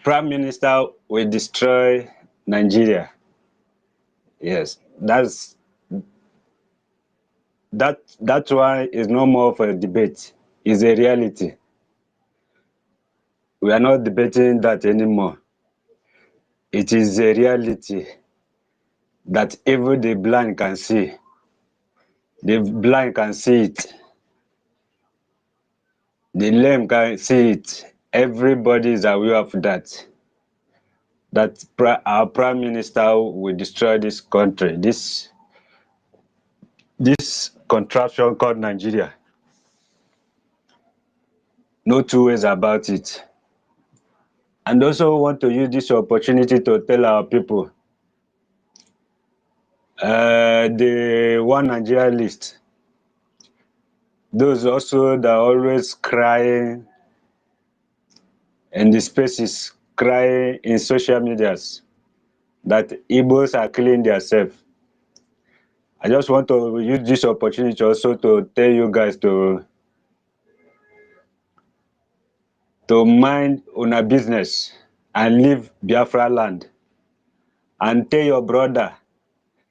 Prime Minister will destroy Nigeria. Yes, that one is no more of a debate. It's a reality. We are not debating that anymore. It is a reality that even the blind can see. The blind can see it. The lame can see it. Everybody is aware of that. That our Prime Minister will destroy this country, this contraption called Nigeria. No two ways about it. And also want to use this opportunity to tell our people, the One Nigeria list, those also that are always crying in the spaces, crying in social medias, that Igbos are killing themselves. I just want to use this opportunity also to tell you guys to mind on a business and leave Biafra land. And tell your brother,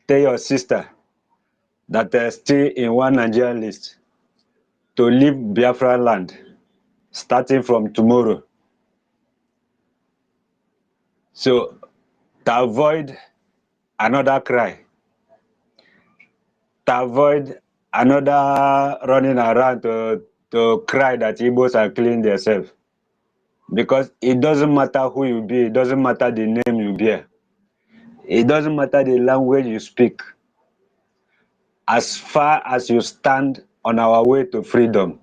tell your sister that are still in One Nigeria list to leave Biafra land starting from tomorrow. So to avoid another cry, to avoid another running around to cry that Igbos are killing themselves. Because it doesn't matter who you be, it doesn't matter the name you bear, it doesn't matter the language you speak. As far as you stand on our way to freedom,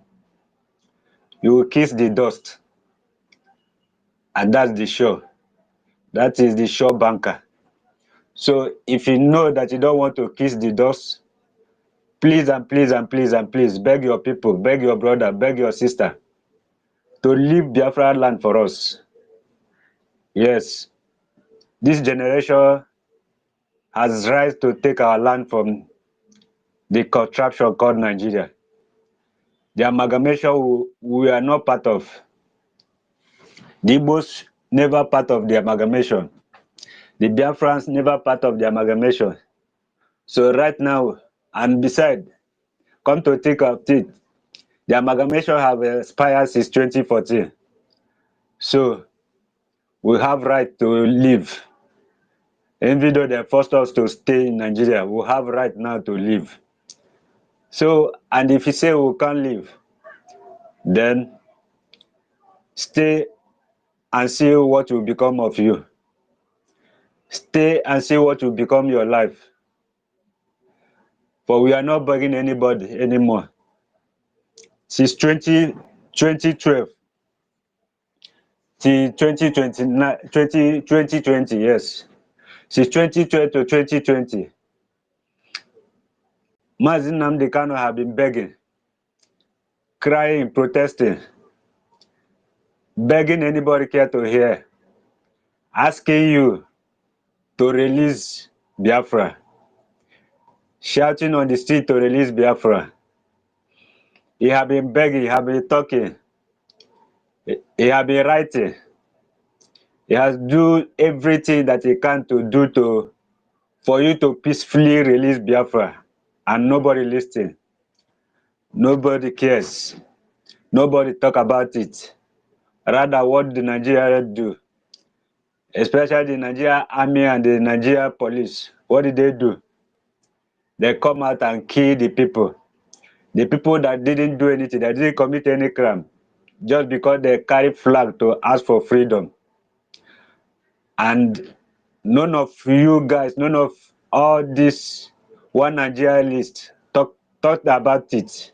you will kiss the dust. And that's the sure. That is the sure banker. So if you know that you don't want to kiss the dust, please and please and please and please beg your people, beg your brother, beg your sister to leave Biafra land for us. Yes, this generation has right to take our land from the contraption called Nigeria. The amalgamation we are not part of. The Igbos never part of the amalgamation. The Biafrans never part of the amalgamation. So right now, and beside, come to think of it, the amalgamation have expired since 2014. So we have right to live. Even though they forced us to stay in Nigeria, we have right now to live. So, and if you say we can't live, then stay and see what will become of you. Stay and see what will become your life. For we are not begging anybody anymore. Since 2012 till 2020, yes. Since 2012 to 2020, Mazi Nnamdi Kanu have been begging, crying, protesting begging anybody care to hear, asking you to release Biafra, shouting on the street to release Biafra. He have been begging, he have been talking, he have been writing. He has do everything that he can to do for you to peacefully release Biafra, and nobody listens. Nobody cares. Nobody talk about it. Rather, what the Nigerians do, especially the Nigerian army and the Nigerian police, what did they do? They come out and kill the people. The people that didn't do anything, that didn't commit any crime, just because they carry flag to ask for freedom. And none of you guys, none of all this one Nigeria list talked about it.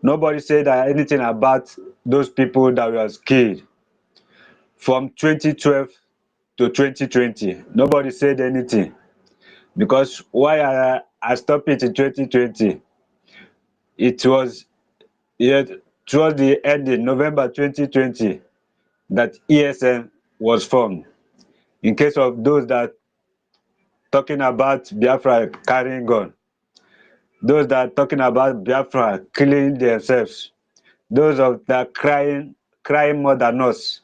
Nobody said anything about those people that were killed from 2012 to 2020. Nobody said anything, because why I stopped it in 2020, it was towards the end in November 2020 that ESN was formed. In case of those that talking about Biafra carrying gun, those that are talking about Biafra killing themselves, those that crying more than us,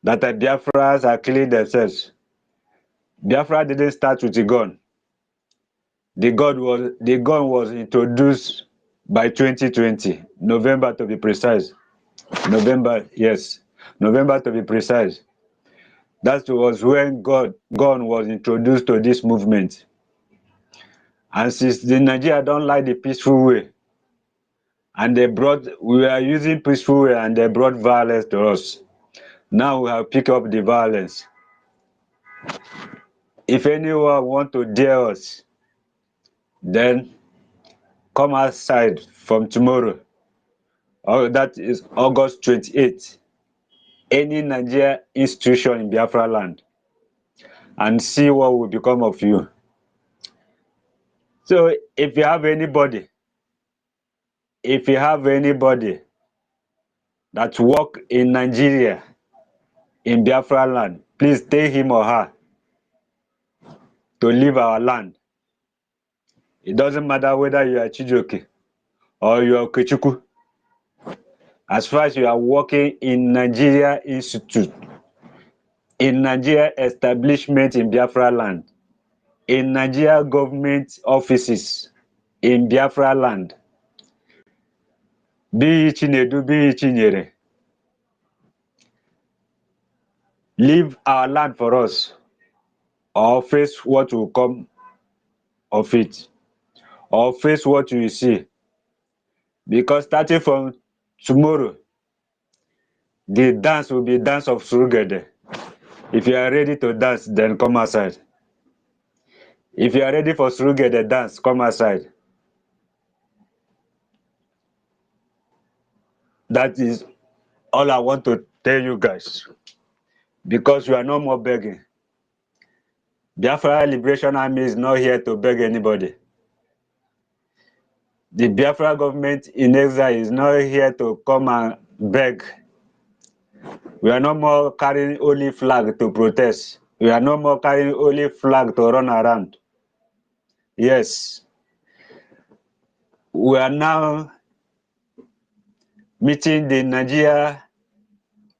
that the Biafras are killing themselves. Biafra didn't start with a gun. The gun was introduced by 2020, November to be precise. November, yes, November to be precise. That was when gun was introduced to this movement. And since the Nigeria don't like the peaceful way, and we are using peaceful way, and they brought violence to us. Now we have picked up the violence. If anyone want to dare us, then come outside from tomorrow. That is August 28th. Any Nigeria institution in Biafra land, and see what will become of you. So if you have anybody that work in Nigeria, in Biafra land, please tell him or her to leave our land. It doesn't matter whether you are Chijoke or you are Kechuku. As far as you are working in Nigeria Institute, in Nigeria establishment in Biafra land, in Nigeria government offices in Biafra land, be Chinedu, be Chinyere, leave our land for us, or face what will come of it, or face what you see. Because starting from tomorrow, the dance will be dance of Surugede. If you are ready to dance, then come outside. If you are ready for Surugede dance, come outside. That is all I want to tell you guys. Because we are no more begging. Biafra Liberation Army is not here to beg anybody. The Biafra government in exile is not here to come and beg. We are no more carrying only flag to protest. We are no more carrying only flag to run around. Yes. We are now meeting the Nigeria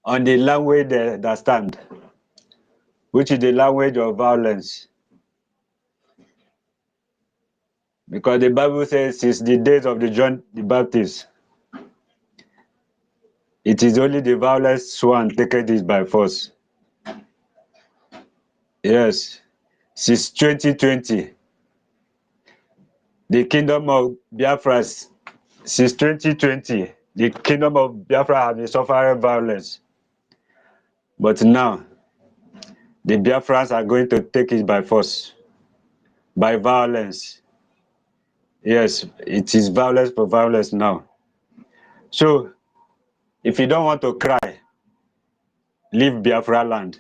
on the language that stand, which is the language of violence. Because the Bible says since the days of the John the Baptist, it is only the violence one taken this by force. Yes. Since 2020, the kingdom of Biafra, since 2020, the kingdom of Biafra has been suffering violence. But now, the Biafrans are going to take it by force, by violence. Yes, it is violence for violence now. So, if you don't want to cry, leave Biafra land.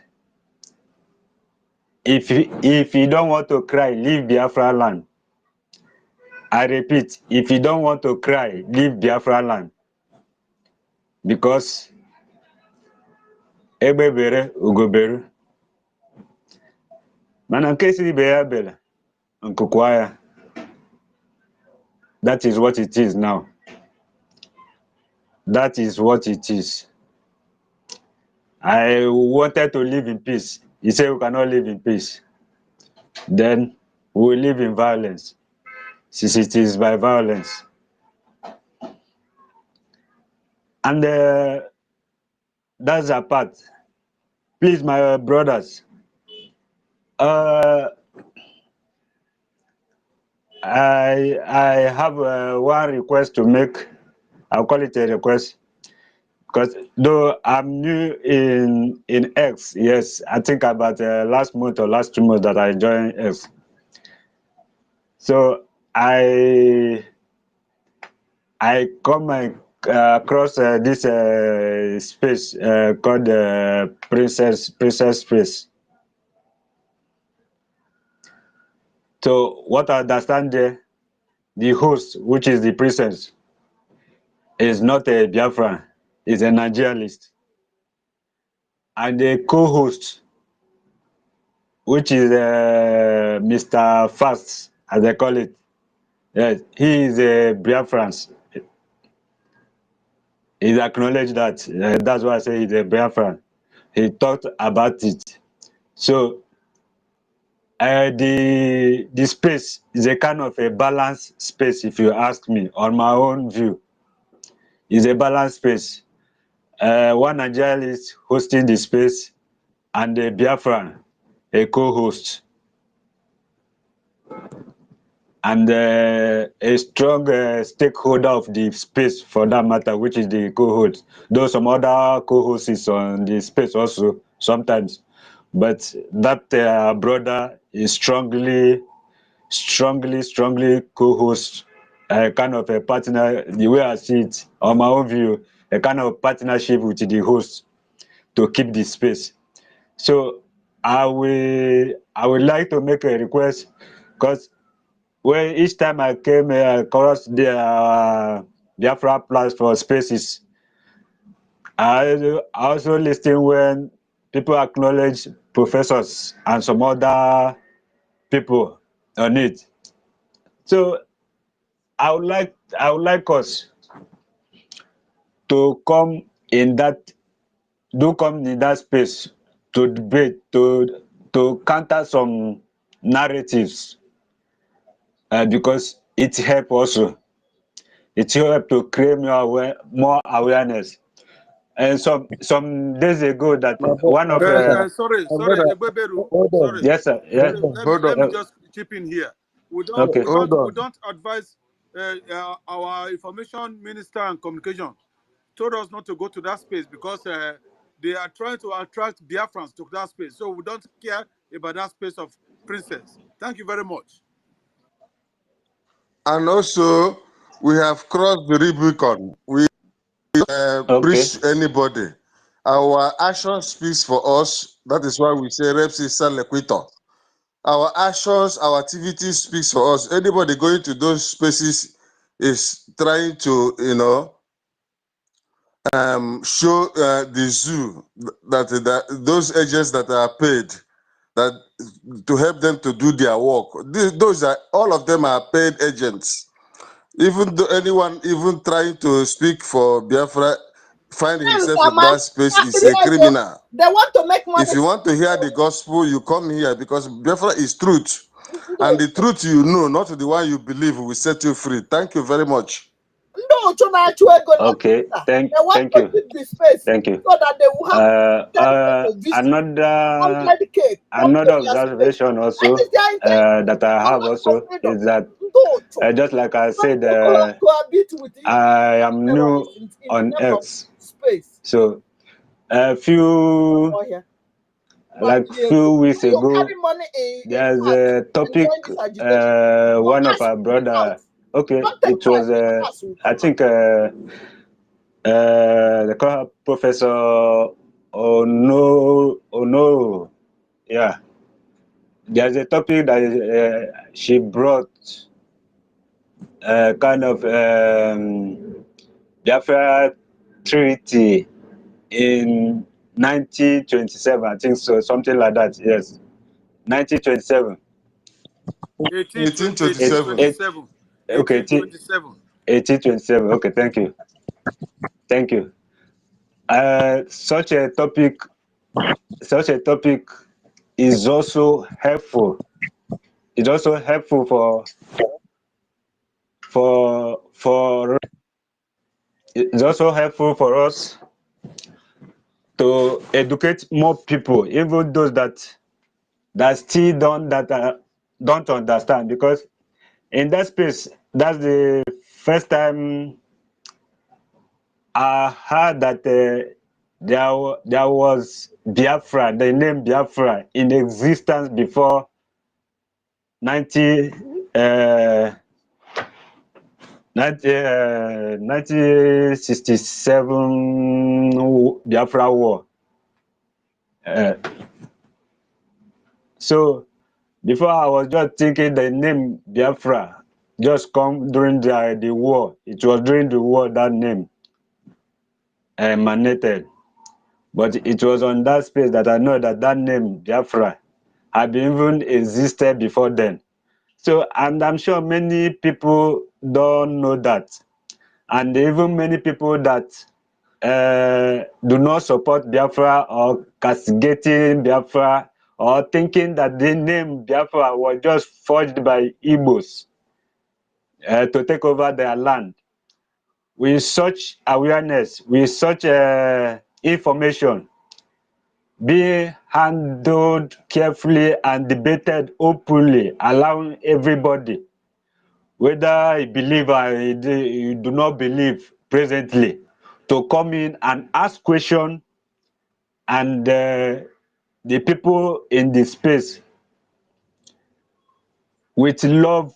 If you don't want to cry, leave Biafra land. I repeat, if you don't want to cry, leave Biafra land. Because egbe bere ugoberu mana nke si ibe ya bele nkukwa ya. That is what it is now. That is what it is. I wanted to live in peace. He said we cannot live in peace. Then we will live in violence, since it is by violence. And that's a part. Please, my brothers, I have one request to make. I'll call it a request, because though I'm new in X, yes, I think about last month or last 2 months that I joined X. So I come across this space called Princess Space. So what I understand there, the host, which is the princess, is not a Biafran, is a Nigerianist. And the co-host, which is Mr. Fast, as they call it, yes, he is a Biafrans. He's acknowledged that. That's why I say he's a Biafran. He talked about it. So the space is a kind of a balanced space, if you ask me, on my own view. It's a balanced space. One Nigerian is hosting the space, and a Biafran, a co-host, and a strong stakeholder of the space, for that matter, which is the co-host. Though some other co-hosts on the space also sometimes, but that brother is strongly co-host, kind of a partner. The way I see it, on my own view, a kind of partnership with the host to keep the space. So I would like to make a request, because when each time I came across the Biafra plans for spaces, I also listen when people acknowledge professors and some other people on it. So I would like us to come in that space to debate, to counter some narratives, because it helps also. It helps to create more awareness. And some days ago, that one of
Sorry, Egbeberu,
Hold
sorry.
on.
yes, sir, yes,
Let me just chip in here.
okay,
We don't advise our information minister and communication told us not to go to that space, because they are trying to attract Biafrans to that space. So we don't care about that space of princess. Thank you very much.
And also, we have crossed the Rubicon. We
okay,
preach anybody. Our action speaks for us. That is why we say Reps is Salequito. Our actions, our activities speaks for us. Anybody going to those spaces is trying to, show the zoo that those agents that are paid, that to help them to do their work. Those are, all of them are paid agents. Even though anyone even trying to speak for Biafra find himself in that space is a criminal.
They want to make money.
If you want to hear the gospel, you come here, because Biafra is truth. And the truth you know, not the one you believe, will set you free. Thank you very much.
okay.
They want
Thank
to
you,
keep the space
thank you.
so that they will have 10 people visit.
Another
100K come to their space.
observation also,
That is their intention.
that I have also, is that just like I said,
Cohabit with
I am new
terrorists in the
on
name of
X,
space.
so a few weeks ago, there's a topic, one of our brother, okay, it was I think they call her Professor Ono, yeah. There's a topic that she brought, kind of Biafra treaty in 1927, I think so, something like that. Yes, 1927.
1827.
Okay, 1827. Okay, thank you. Thank you. Such a topic is also helpful. It's also helpful for it's also helpful for us to educate more people, even those that still don't understand, because in that space, that's the first time I heard that there was Biafra, the name Biafra, in existence before 1967 Biafra War. So before, I was just thinking the name Biafra just come during the war. It was during the war that name emanated. But it was on that space that I know that name Biafra had even existed before then. So, and I'm sure many people don't know that. And even many people that do not support Biafra or castigating Biafra or thinking that the name Biafra was just forged by Igbos to take over their land. With such awareness, with such information being handled carefully and debated openly, allowing everybody, whether you believe or you do not believe presently, to come in and ask questions, and the people in the space with love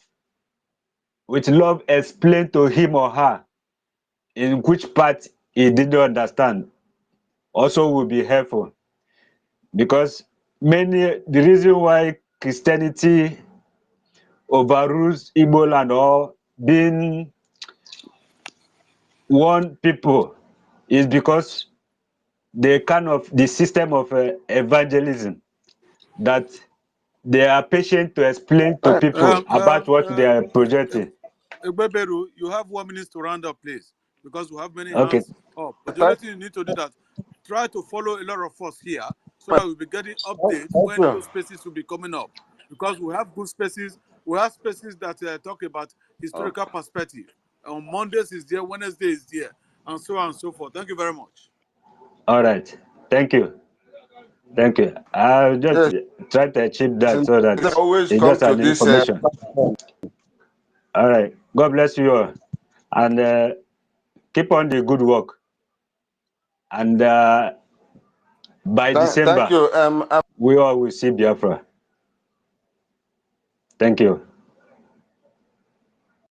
explain to him or her in which part he didn't understand, also will be helpful. Because the reason why Christianity overrules Igbo land or being one people is because the system of evangelism, that they are patient to explain to people about what they are projecting.
Egbeberu, you have 1 minute to round up, please, because we have many
Okay.
hands up. But the only thing you need to do that, try to follow a lot of us here so that we'll be getting updates when those spaces will be coming up. Because we have good spaces. We have spaces that talk about historical perspective. On Mondays is there, Wednesday is there, and so on and so forth. Thank you very much.
All right. Thank you. Thank you. I'll just try to achieve that so that
Always
it's
come
just
to
an
this.
information. All right. God bless you all. And keep on the good work. And by December,
Thank you.
we all will see Biafra. Thank you.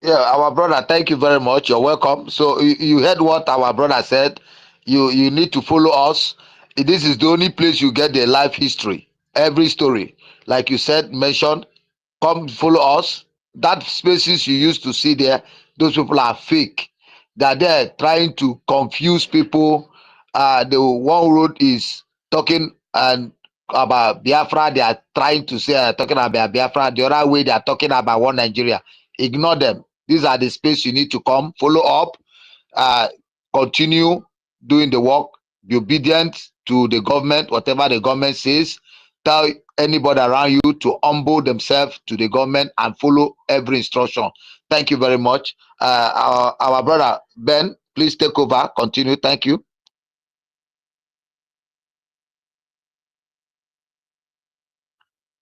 Yeah, our brother, thank you very much. You're welcome. So you heard what our brother said. You need to follow us. This is the only place you get the life history, every story. Like you said, mentioned, come follow us. That spaces you used to see there, those people are fake. They're there trying to confuse people. The one road is talking and about Biafra. They are trying to say talking about Biafra. The other way they are talking about one Nigeria. Ignore them. These are the space you need to come, follow up, continue doing the work, be obedient to the government, whatever the government says. Tell anybody around you to humble themselves to the government and follow every instruction. Thank you very much. Our brother Ben, please take over. Continue. Thank you.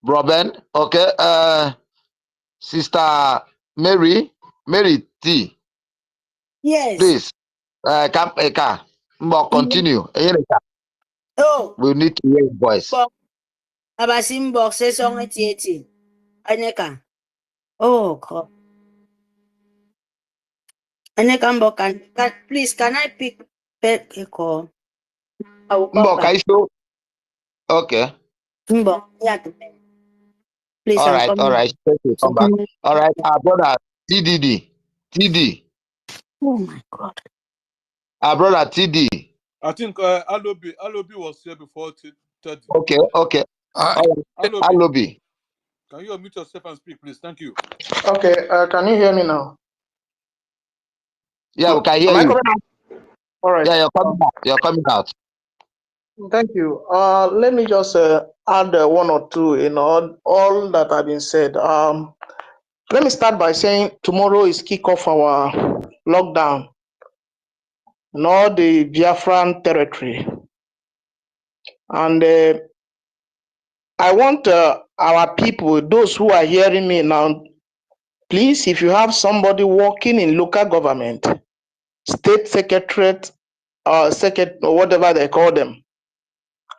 Bro Ben, okay. Sister Mary T.
Yes.
Please, continue.
Oh.
We need to hear your voice.
Abasimbo say song 80. Aneka. Oh God. Aneka Mbo, please can I pick a call? I will come back.
Okay.
Mbo, yeah. Please,
all
I'm
right,
coming.
all right. Come back. All right, our brother TD.
Oh my God.
Our brother TD.
I think Alobi was here before 30.
Okay. All right.
Alobi, can you unmute yourself and speak, please? Thank you.
Okay, can you hear me now?
Yeah, we can hear
Am I
you.
coming out? All right.
Yeah, you're coming out.
Thank you. Let me just add one or two in all that have been said. Let me start by saying tomorrow is kick off our lockdown in all the Biafran territory. And I want our people, those who are hearing me now, please, if you have somebody working in local government, state secretariat, or whatever they call them,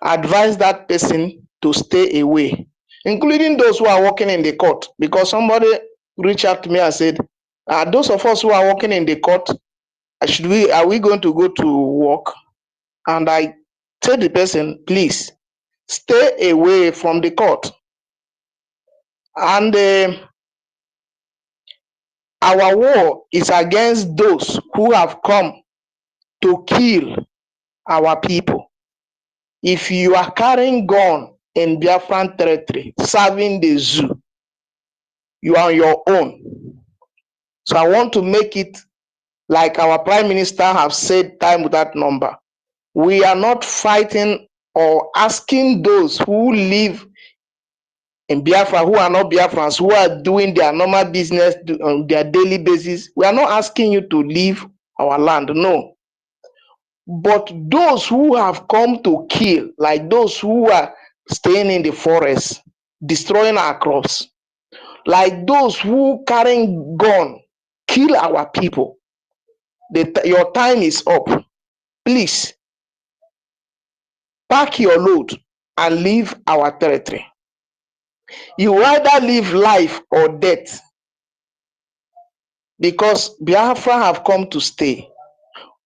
advise that person to stay away, including those who are working in the court, because somebody reached out to me and said, those of us who are working in the court, are we going to go to work? And I tell the person, please stay away from the court. And our war is against those who have come to kill our people. If you are carrying gun in Biafran territory, serving the zoo, you are on your own. So I want to make it like our Prime Minister have said time without number. We are not fighting or asking those who live in Biafra, who are not Biafrans, who are doing their normal business on their daily basis. We are not asking you to leave our land, no. But those who have come to kill, like those who are staying in the forest, destroying our crops, like those who carrying gun, kill our people. Your time is up. Please pack your load and leave our territory. You either live life or death, because Biafra have come to stay.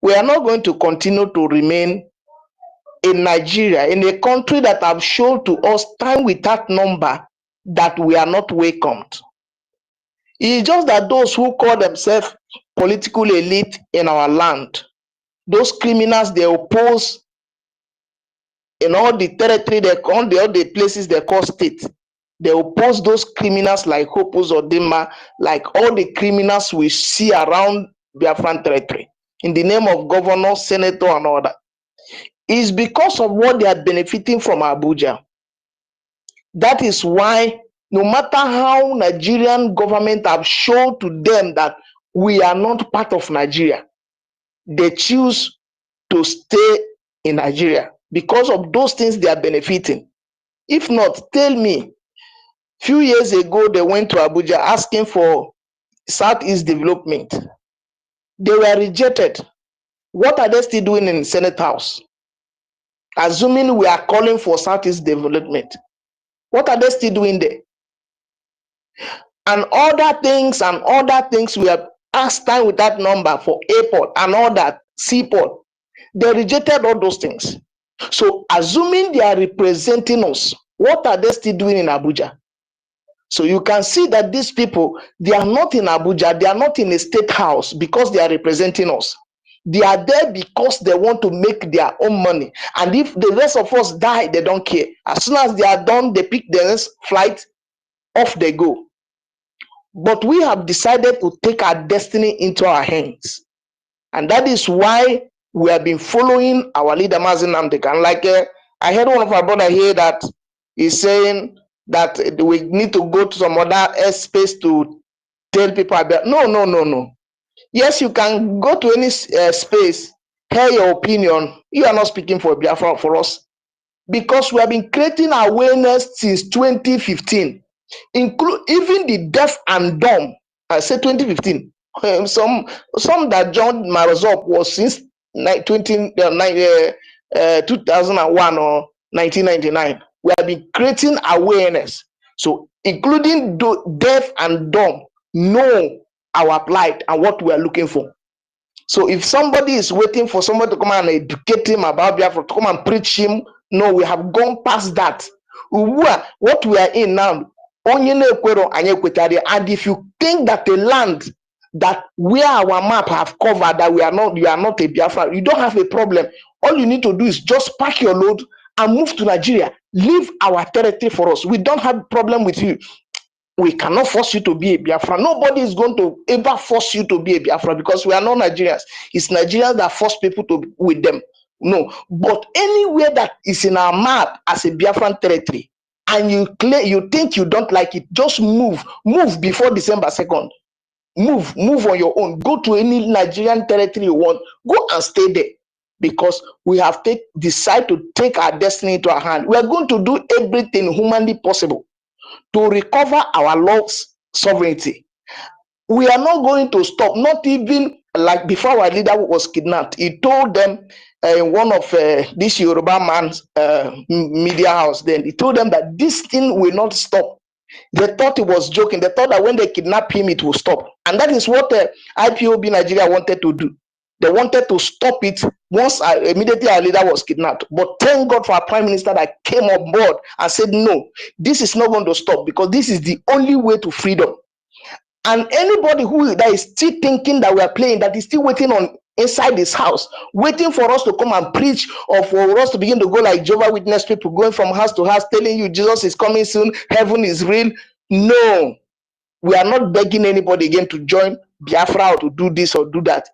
We are not going to continue to remain in Nigeria, in a country that have shown to us time without number that we are not welcomed. It's just that those who call themselves political elite in our land, those criminals they oppose in all the territory, all the places they call state, they oppose those criminals like Hopos or Dema, like all the criminals we see around Biafran territory, in the name of governor, senator, and all that. It's because of what they are benefiting from Abuja. That is why no matter how Nigerian government have shown to them that we are not part of Nigeria, they choose to stay in Nigeria because of those things they are benefiting. If not, tell me, few years ago they went to Abuja asking for Southeast development. They were rejected. What are they still doing in Senate House? Assuming we are calling for Southeast development, what are they still doing there? And other things we have asked time with that number for airport and all that, seaport. They rejected all those things. So assuming they are representing us, what are they still doing in Abuja? So you can see that these people, they are not in Abuja, they are not in a state house because they are representing us. They are there because they want to make their own money. And if the rest of us die, they don't care. As soon as they are done, they pick their next flight, off they go. But we have decided to take our destiny into our hands. And that is why we have been following our leader, Mazi Nnamdi Kanu. Like I heard one of our brother here that is saying that we need to go to some other space to tell people about. No. Yes, you can go to any space, hear your opinion. You are not speaking for Biafra for us. Because we have been creating awareness since 2015. Include even the deaf and dumb. I said 2015. Some that joined my result was since 2001 or 1999. We have been creating awareness. So including deaf and dumb know our plight and what we are looking for. So if somebody is waiting for somebody to come and educate him about Biafra, to come and preach him, no, we have gone past that. What we are in now, and if you think that the land that where our map have covered that you are not a Biafra, you don't have a problem. All you need to do is just pack your load and move to Nigeria. Leave our territory for us. We don't have problem with you. We cannot force you to be a Biafra. Nobody is going to ever force you to be a Biafra because we are not Nigerians. It's Nigerians that force people to be with them. No, but anywhere that is in our map as a Biafran territory, and you think you don't like it, just move before December 2nd. Move on your own. Go to any Nigerian territory you want. Go and stay there, because we have decided to take our destiny into our hand. We are going to do everything humanly possible to recover our lost sovereignty. We are not going to stop, not even like before our leader was kidnapped. He told them in one of this Yoruba man's media house, then he told them that this thing will not stop. They thought he was joking. They thought that when they kidnap him, it will stop. And that is what IPOB Nigeria wanted to do. They wanted to stop it once immediately our leader was kidnapped. But thank God for our prime minister that came on board and said, no, this is not going to stop, because this is the only way to freedom. And anybody that is still thinking that we are playing, that is still waiting on inside this house, waiting for us to come and preach, or for us to begin to go like Jehovah's Witness people, going from house to house, telling you Jesus is coming soon, heaven is real. No, we are not begging anybody again to join Biafra or to do this or do that.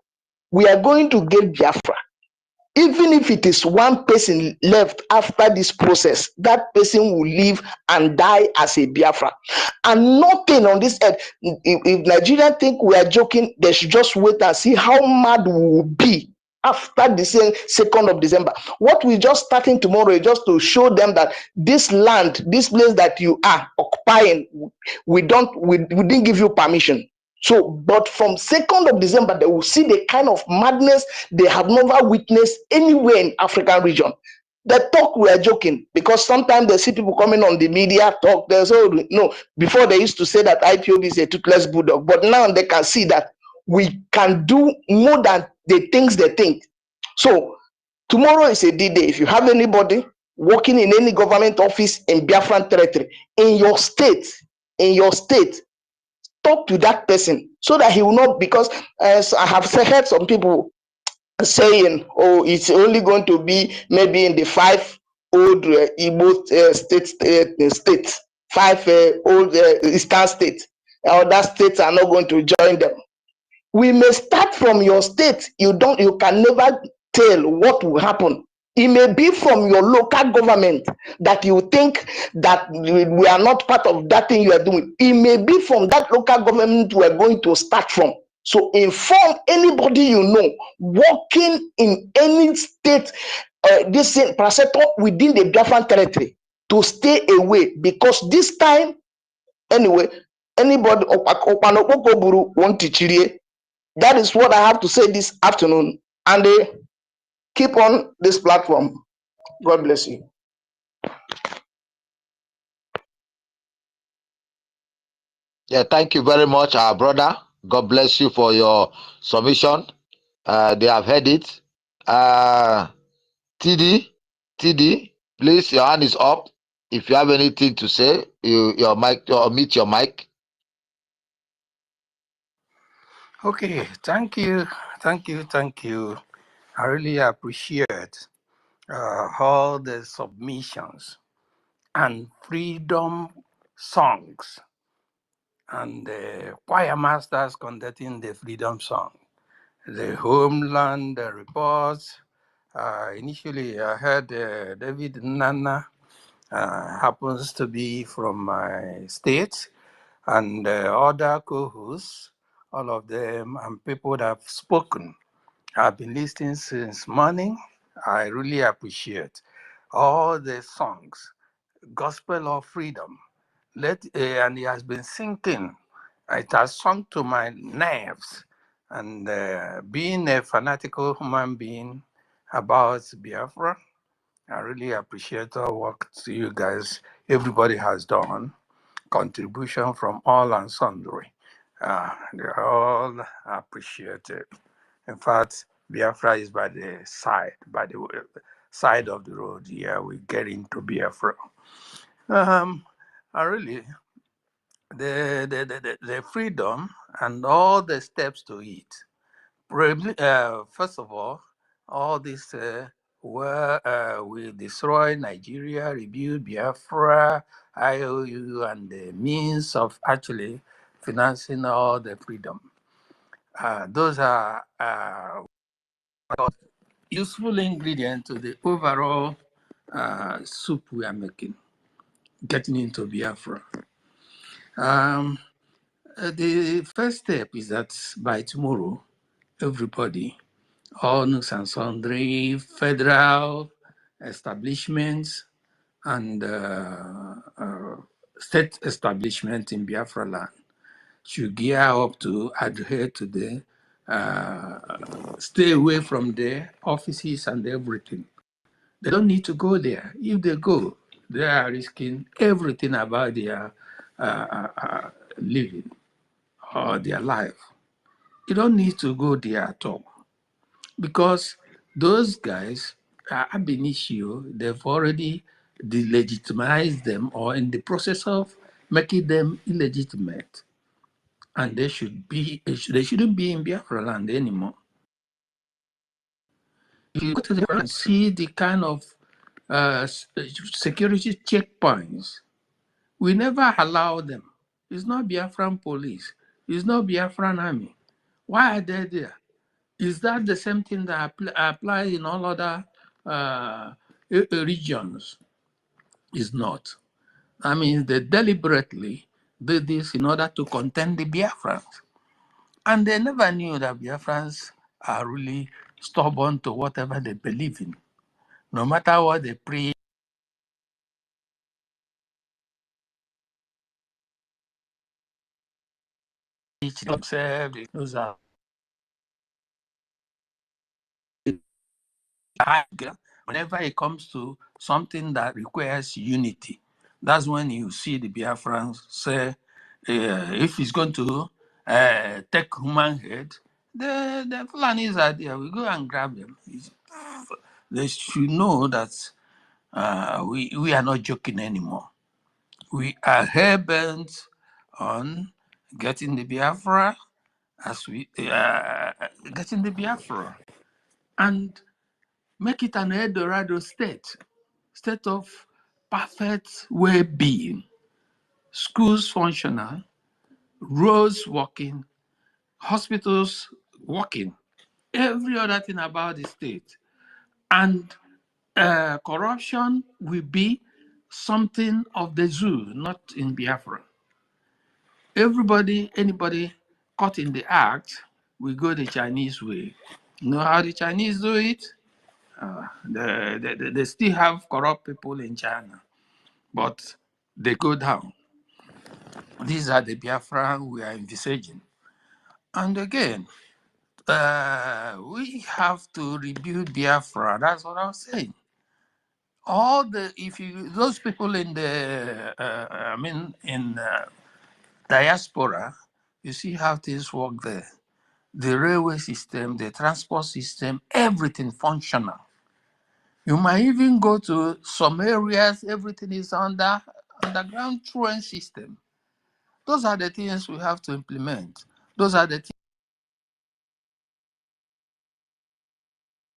We are going to get Biafra. Even if it is one person left after this process, that person will live and die as a Biafra. And nothing on this earth, if Nigerians think we are joking, they should just wait and see how mad we will be after the 2nd of December. What we're just starting tomorrow is just to show them that this land, this place that you are occupying, we didn't give you permission. So, but from 2nd of December, they will see the kind of madness they have never witnessed anywhere in African region. They talk we are joking, because sometimes they see people coming on the media talk. There's no. Before they used to say that IPOB is a toothless bulldog, but now they can see that we can do more than the things they think. So tomorrow is a D-Day. If you have anybody working in any government office in Biafran territory, in your state, talk to that person so that he will not, because as I have heard some people saying, oh, it's only going to be maybe in the 5 old Igbo states, 5 old Eastern states. Other states are not going to join them. We may start from your state. You can never tell what will happen. It may be from your local government that you think that we are not part of that thing you are doing. It may be from that local government we are going to start from. So inform anybody you know working in any state, this paracetamol within the Biafran territory, to stay away, because this time, anyway, anybody want to. That is what I have to say this afternoon, and keep on this platform. God bless you.
Yeah, thank you very much, our brother. God bless you for your submission. They have heard it. TD, please, your hand is up. If you have anything to say, your mic, or mute your mic.
Okay, thank you. I really appreciate all the submissions and freedom songs and the choir masters conducting the freedom song. The homeland reports. Initially, I heard David Nana happens to be from my state, and other co-hosts, all of them, and people that have spoken. I've been listening since morning. I really appreciate all the songs, Gospel of Freedom. And he has been singing. It has sung to my nerves. And being a fanatical human being about Biafra, I really appreciate the work you guys, everybody has done, contribution from all and sundry. They all appreciated. In fact, Biafra is by the side of the road. Yeah, we get into Biafra. Really, the freedom and all the steps to it. First of all this
where we destroy Nigeria, rebuild Biafra, IOU, and the means of actually financing all the freedom. Those are useful ingredients to the overall soup we are making, getting into Biafra. The first step is that by tomorrow, everybody, all nooks and sundry, federal establishments and state establishment in Biafra land should gear up to adhere to the stay away from the offices and everything. They don't need to go there. If they go, they are risking everything about their living or their life. You don't need to go there at all because those guys are ab initio, they've already delegitimized them or in the process of making them illegitimate. And they shouldn't be in Biafra land anymore. If you go to the and see the kind of security checkpoints, we never allow them. It's not Biafran police. It's not Biafran army. Why are they there? Is that the same thing that applies in all other regions? It's not. I mean, they deliberately did this in order to contain the Biafrans. And they never knew that Biafrans are really stubborn to whatever they believe in. No matter what they preach themselves, those are whenever it comes to something that requires unity, that's when you see the Biafrans say, if it's going to take human head, the Fulanis are there. We go and grab them. They should know that we are not joking anymore. We are hell bent on getting the Biafra as we getting the Biafra and make it an Eldorado state of perfect well-being, schools functional, roads working, hospitals working, every other thing about the state. And corruption will be something of the zoo, not in Biafra. Anybody caught in the act will go the Chinese way. You know how the Chinese do it? They still have corrupt people in China, but they go down. These are the Biafra we are envisaging. And again, we have to rebuild Biafra. That's what I was saying. Those people in the, in diaspora, you see how things work there. The railway system, the transport system, everything functional. You might even go to some areas, everything is underground train system. Those are the things we have to implement. Those are the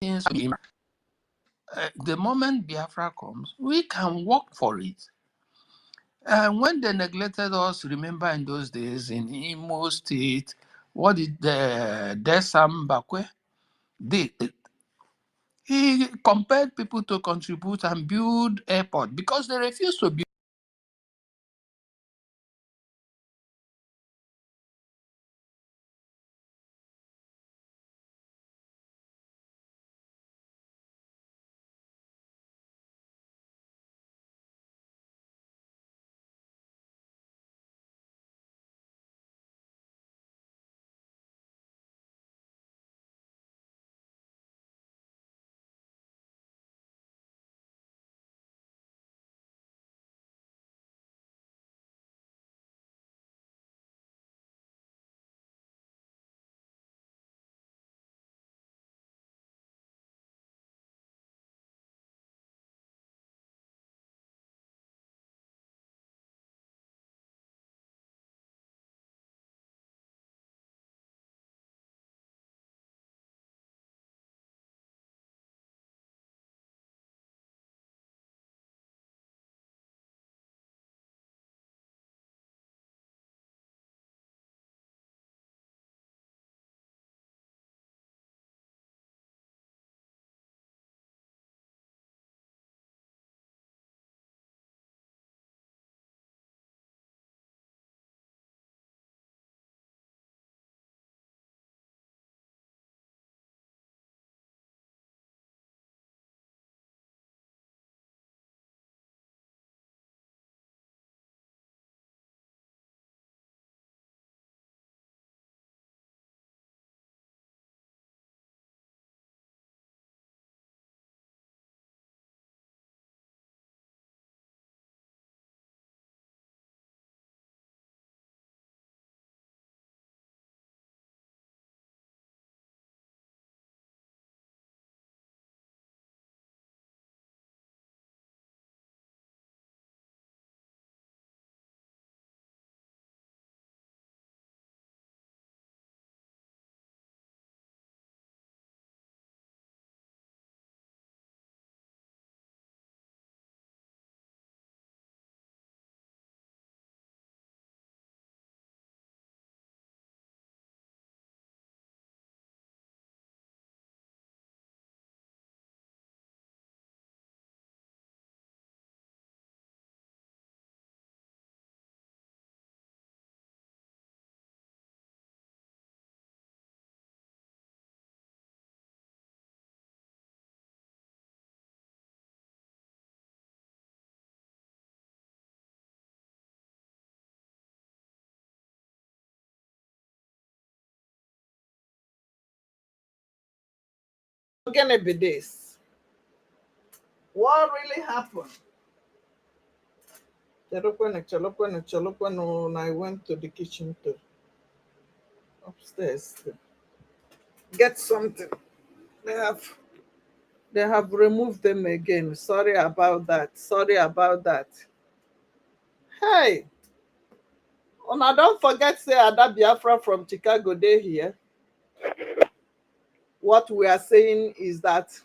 things the moment Biafra comes, we can work for it. And when they neglected us, remember in those days in Imo State, what did the Desam Bakwe did? He compelled people to contribute and build airport because they refused to build.
gonna be this. What really happened? And I went to the kitchen to upstairs to get something. They have removed them again. Sorry about that. Sorry about that. Hey, now don't forget say Ada Biafra from Chicago day here. What we are saying is that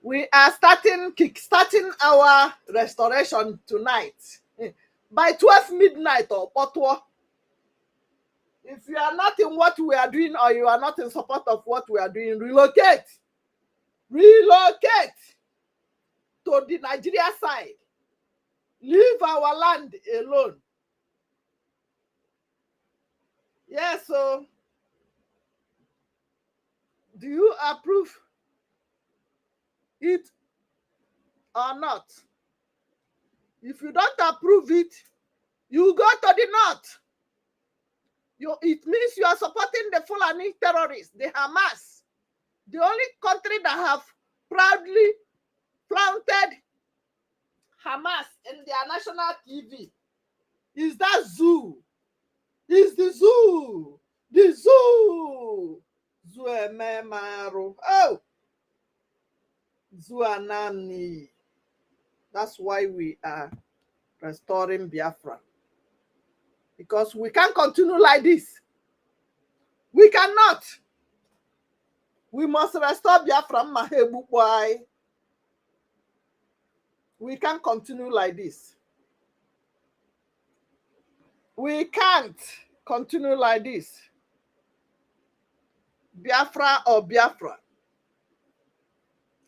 we are kickstarting our restoration tonight by 12 midnight or potwa. If you are not in what we are doing or you are not in support of what we are doing, relocate. Relocate to the Nigeria side. Leave our land alone. Yeah, so do you approve it or not? If you don't approve it, you go to the north. It means you are supporting the Fulani terrorists, the Hamas. The only country that have proudly flaunted Hamas in their national TV is that zoo. Is the zoo. The zoo. Zoo Ememaru. Oh. Zoo Anani. That's why we are restoring Biafra. Because we can't continue like this. We cannot. We must restore Biafra. We can't continue like this. We can't continue like this. Biafra or Biafra.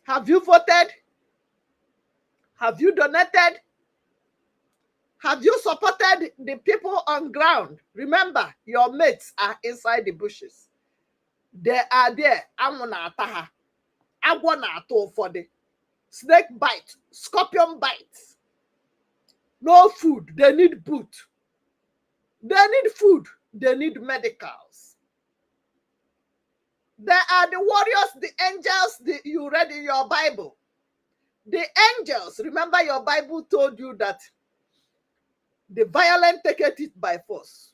Have you voted? Have you donated? Have you supported the people on ground? Remember, your mates are inside the bushes. They are there. Amunataha. Agwanato for the snake bite, scorpion bites. No food. They need boot. They need food. They need medicals. They are the warriors, the angels you read in your Bible. The angels, remember your Bible told you that the violent take it by force.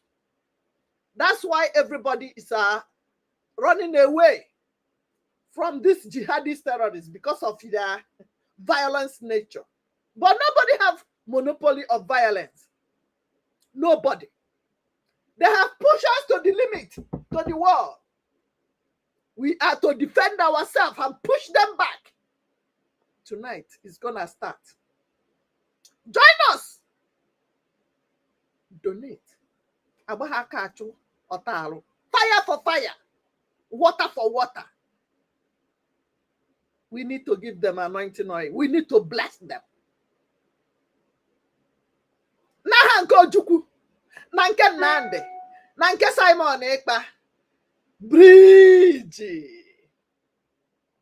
That's why everybody is running away from this jihadist terrorists because of their violence nature. But nobody have monopoly of violence. Nobody. They have pushed us to the limit, to the wall. We are to defend ourselves and push them back. Tonight is gonna start. Join us. Donate. Abahakachu Otaro. Fire for fire. Water for water. We need to give them anointing oil. We need to bless them. Nahanko Juku. Nanke Nande. Nanke Simon Ekpa. Bridge.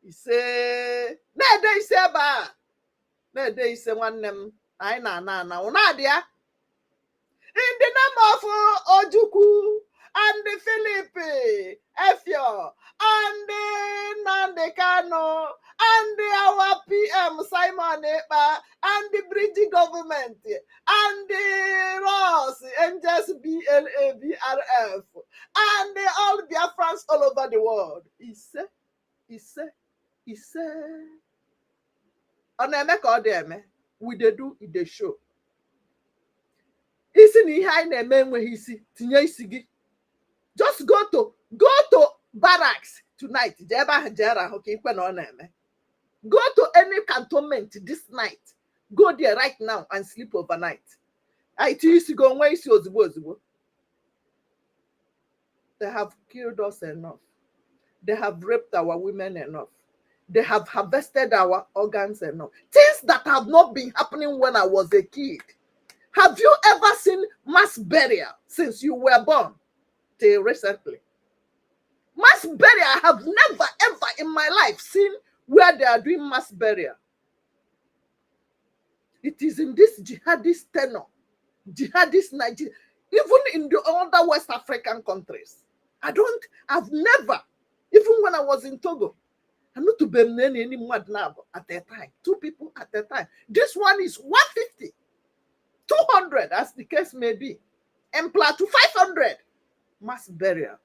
He say, Nede ise ba. Nede ise wanem. Ay na. Unadia. In the name of Ojuku and the Philippe, Efio, and the Nandekano, and our PM Simon Epa, and the British government, and the Ross, and just BLA, BRF, and the all Biafrans all over the world. He said, on a make all them, we they do it the show. Isi ni ihe na-eme enweghị isi tinye isi gị. Just go to barracks tonight. Go to any cantonment this night. Go there right now and sleep overnight. I used to go away. They have killed us enough. They have raped our women enough. They have harvested our organs enough. Things that have not been happening when I was a kid. Have you ever seen mass burial since you were born till recently? Mass burial, I have never ever in my life seen where they are doing mass burial. It is in this jihadist tenor, jihadist Nigeria, even in the other West African countries. I've never, even when I was in Togo, And not to be any mad now at a time. 2 people at a time. This one is 150, 200, as the case may be. And plus to 500. Mass burial.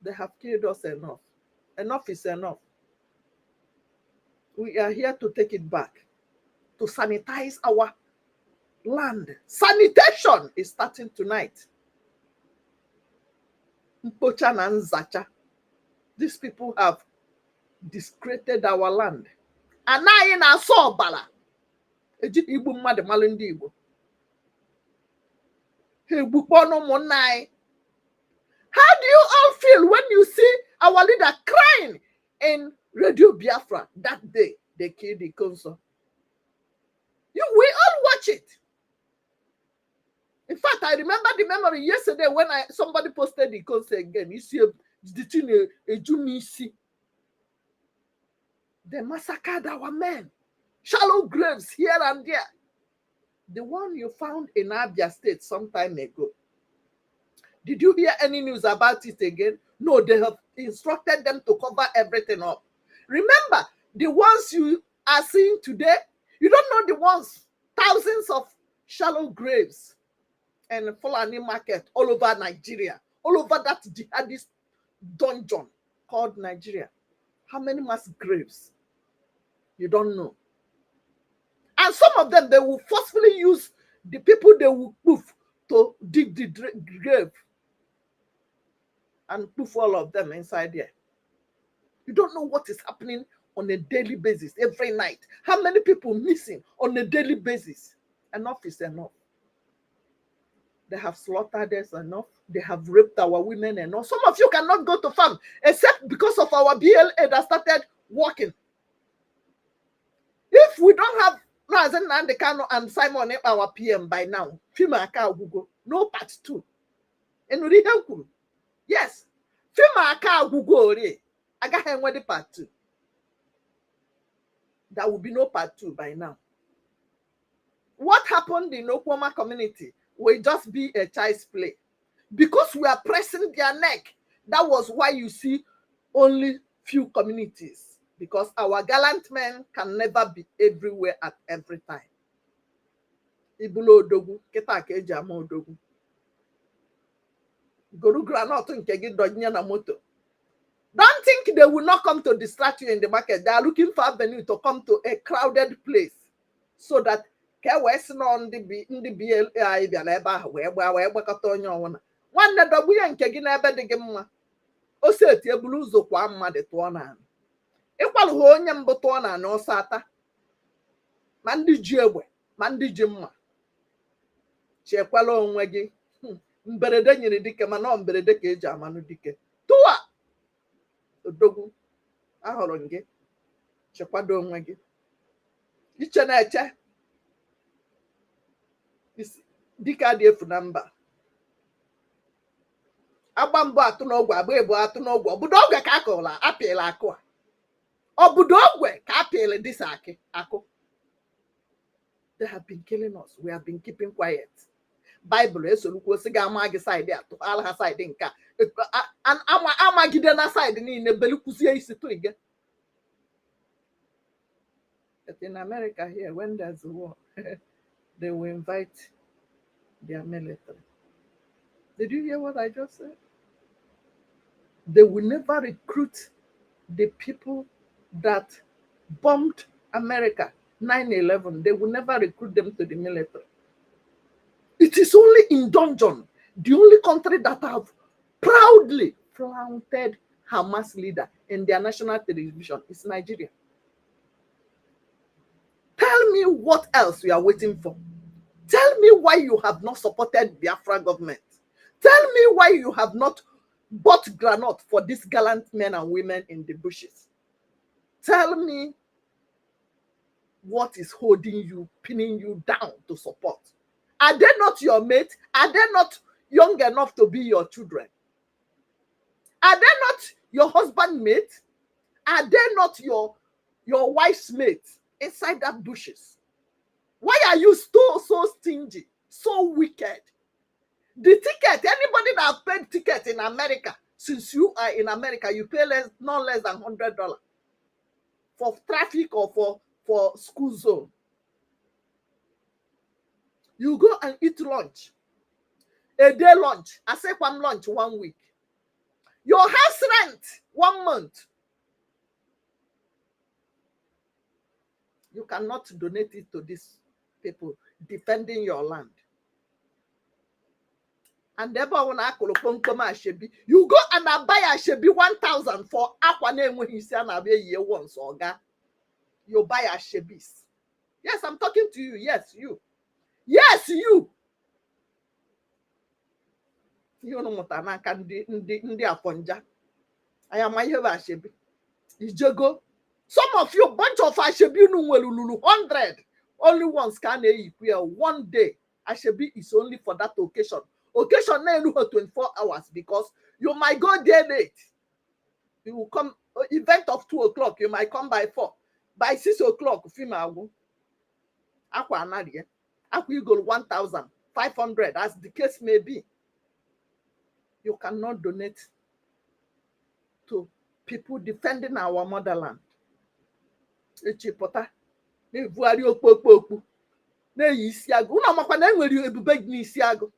They have killed us enough. Enough is enough. We are here to take it back, to sanitize our land. Sanitation is starting tonight. Mpocha na Nzacha. These people have discredited our land. And now in our soul bala. Igbo mmadụ malụ ndị Igbo. How do you all feel when you see our leader crying in Radio Biafra that day they killed the council? We all watch it. In fact, I remember the memory yesterday when somebody posted the council again. You see the thing a Jumisi. They massacred our men. Shallow graves here and there. The one you found in Abia State some time ago. Did you hear any news about it again? No, they have instructed them to cover everything up. Remember, the ones you are seeing today, you don't know the ones, thousands of shallow graves and Fulani market all over Nigeria, all over that jihadist dungeon called Nigeria. How many mass graves? You don't know. And some of them, they will forcefully use the people they will poof to dig the grave and poof all of them inside there. You don't know what is happening on a daily basis, every night. How many people missing on a daily basis? Enough is enough. They have slaughtered us enough. They have raped our women enough. Some of you cannot go to farm except because of our BLA that started working. If we don't have Nazen Nandekano and Simon our PM by now, Fima Google, no part 2. And we yes, Fima Google, I got him with the part 2. There will be no part 2 by now. What happened in Okwama community will just be a child's play. Because we are pressing their neck, that was why you see only few communities. Because our gallant men can never be everywhere at every time. Ibulo odogu, kita ka eji ama odogu. Goru granot nke gi donya na moto. Don't think they will not come to distract you in the market. They are looking for avenue to come to a crowded place so that on the BLA bialeba wee gbakọta onye ọwụna. Nwanne dọgbu ya nke gị n'ebe dị gị mma. O seti ebulu ụzọ kwa mmadụ tụọ n'ala. Ịkwalụ ha onye mbụ tụọ n'ala ọsọ ata. Ma ndị ji egbe, ma ndị ji mma. Chekwala onwe gị. Mberede nyere dike mana ọ mberede ka eji amanụ dike. Tụwa odogwu ahụrụ gị. Chekwado onwe gị. Iche na-eche. Dike adị efu na mba. Agba mbụ atụ n'ogwe, agba ebu atụ n'ogwe. Obodo ogwe ka akụla apịla akụ a. Obodo ogwe ka apịla dịsa akụ. They have been killing us. We have been keeping quiet. Bible esolukwu si ga ama gị side atụ ala ha side nke a. Amagide na side niile belukwuzie isi tụ ige. But in America here, when there's a war, they will invite their military. Did you hear what I just said? They will never recruit the people that bombed America, 9/11. They will never recruit them to the military. It is only in dungeon, the only country that have proudly flaunted Hamas leader in their national television is Nigeria. Tell me what else you are waiting for. Tell me why you have not supported Biafra government. Tell me why you have not bought granite for these gallant men and women in the bushes. Tell me what is holding you, pinning you down to support. Are they not your mate? Are they not young enough to be your children? Are they not your husband mate? Are they not your wife's mate inside that bushes? Why are you so stingy, so wicked? The ticket, anybody that have paid ticket in America, since you are in America, you pay no less than $100. for traffic or for school zone. You go and eat lunch. A day lunch. I say one lunch 1 week. Your house rent 1 month. You cannot donate it to these people defending your land. And you go and buy a shebi 1,000 for aqua when he said year once or you buy a shebis. Yes, I'm talking to you. Yes, you. Yes, you. You know what I can ndi afonja. I am my shebi. Ijego. Some of you, bunch of Ashebi Nunwelulu, 100. Only ones can equal 1 day. Ashebi is only for that occasion. Occasion na 24 hours because you might go there late. You will come, event of 2 o'clock, you might come by 4. By 6 o'clock, Fimago. Aqua Nadia. Aqua you go 1,500, as the case may be. You cannot donate to people defending our motherland. Echipota na-evuari okpokpo na-eyi isi agụ. Unu amakwa na enwere ebube gị n'isi agụ.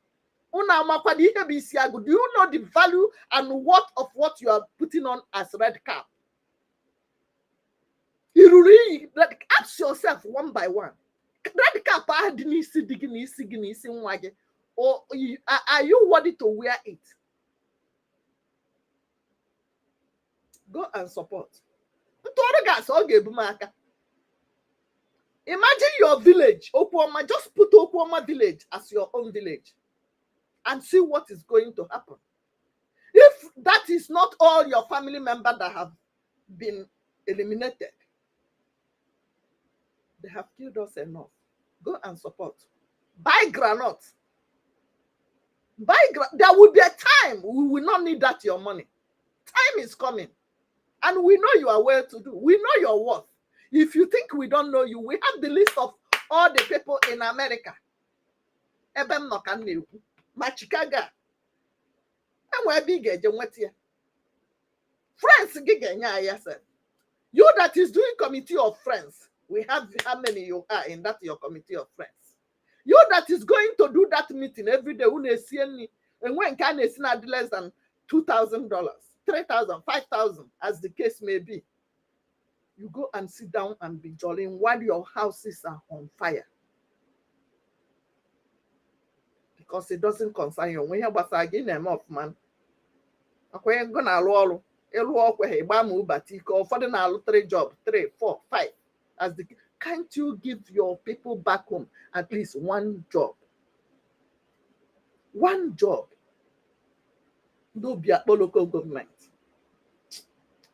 Unu amakwa na ihe bụ isi agụ. Do you know the value and worth of what you are putting on as red cap? Ask yourself one by one. Red cap dị n'isi dị gị n'isi gị n'isi nwa gị. Or are you worthy to wear it? Go and support. Imagine your village, Okwoma, just put Okwoma village as your own village and see what is going to happen. If that is not all your family members that have been eliminated, they have killed us enough. Go and support. Buy granite. There will be a time we will not need that your money. Time is coming. And we know you are well to do. We know your worth. If you think we don't know you, we have the list of all the people in America. Ebem no kan newu. Machikaga. Enwe big eje Friends gigenya yase. You that is doing committee of friends. We have how many you are in that your committee of friends. You that is going to do that meeting every day. And when can they see not less than $2,000, 3,000, 5,000, as the case may be. You go and sit down and be jollying while your houses are on fire. Because it doesn't concern you. When you have a name of man, okay, I'm gonna roll. For the 3 jobs, 3, 4, 5. As the can't you give your people back home at least 1 job? 1 job. No be at local government.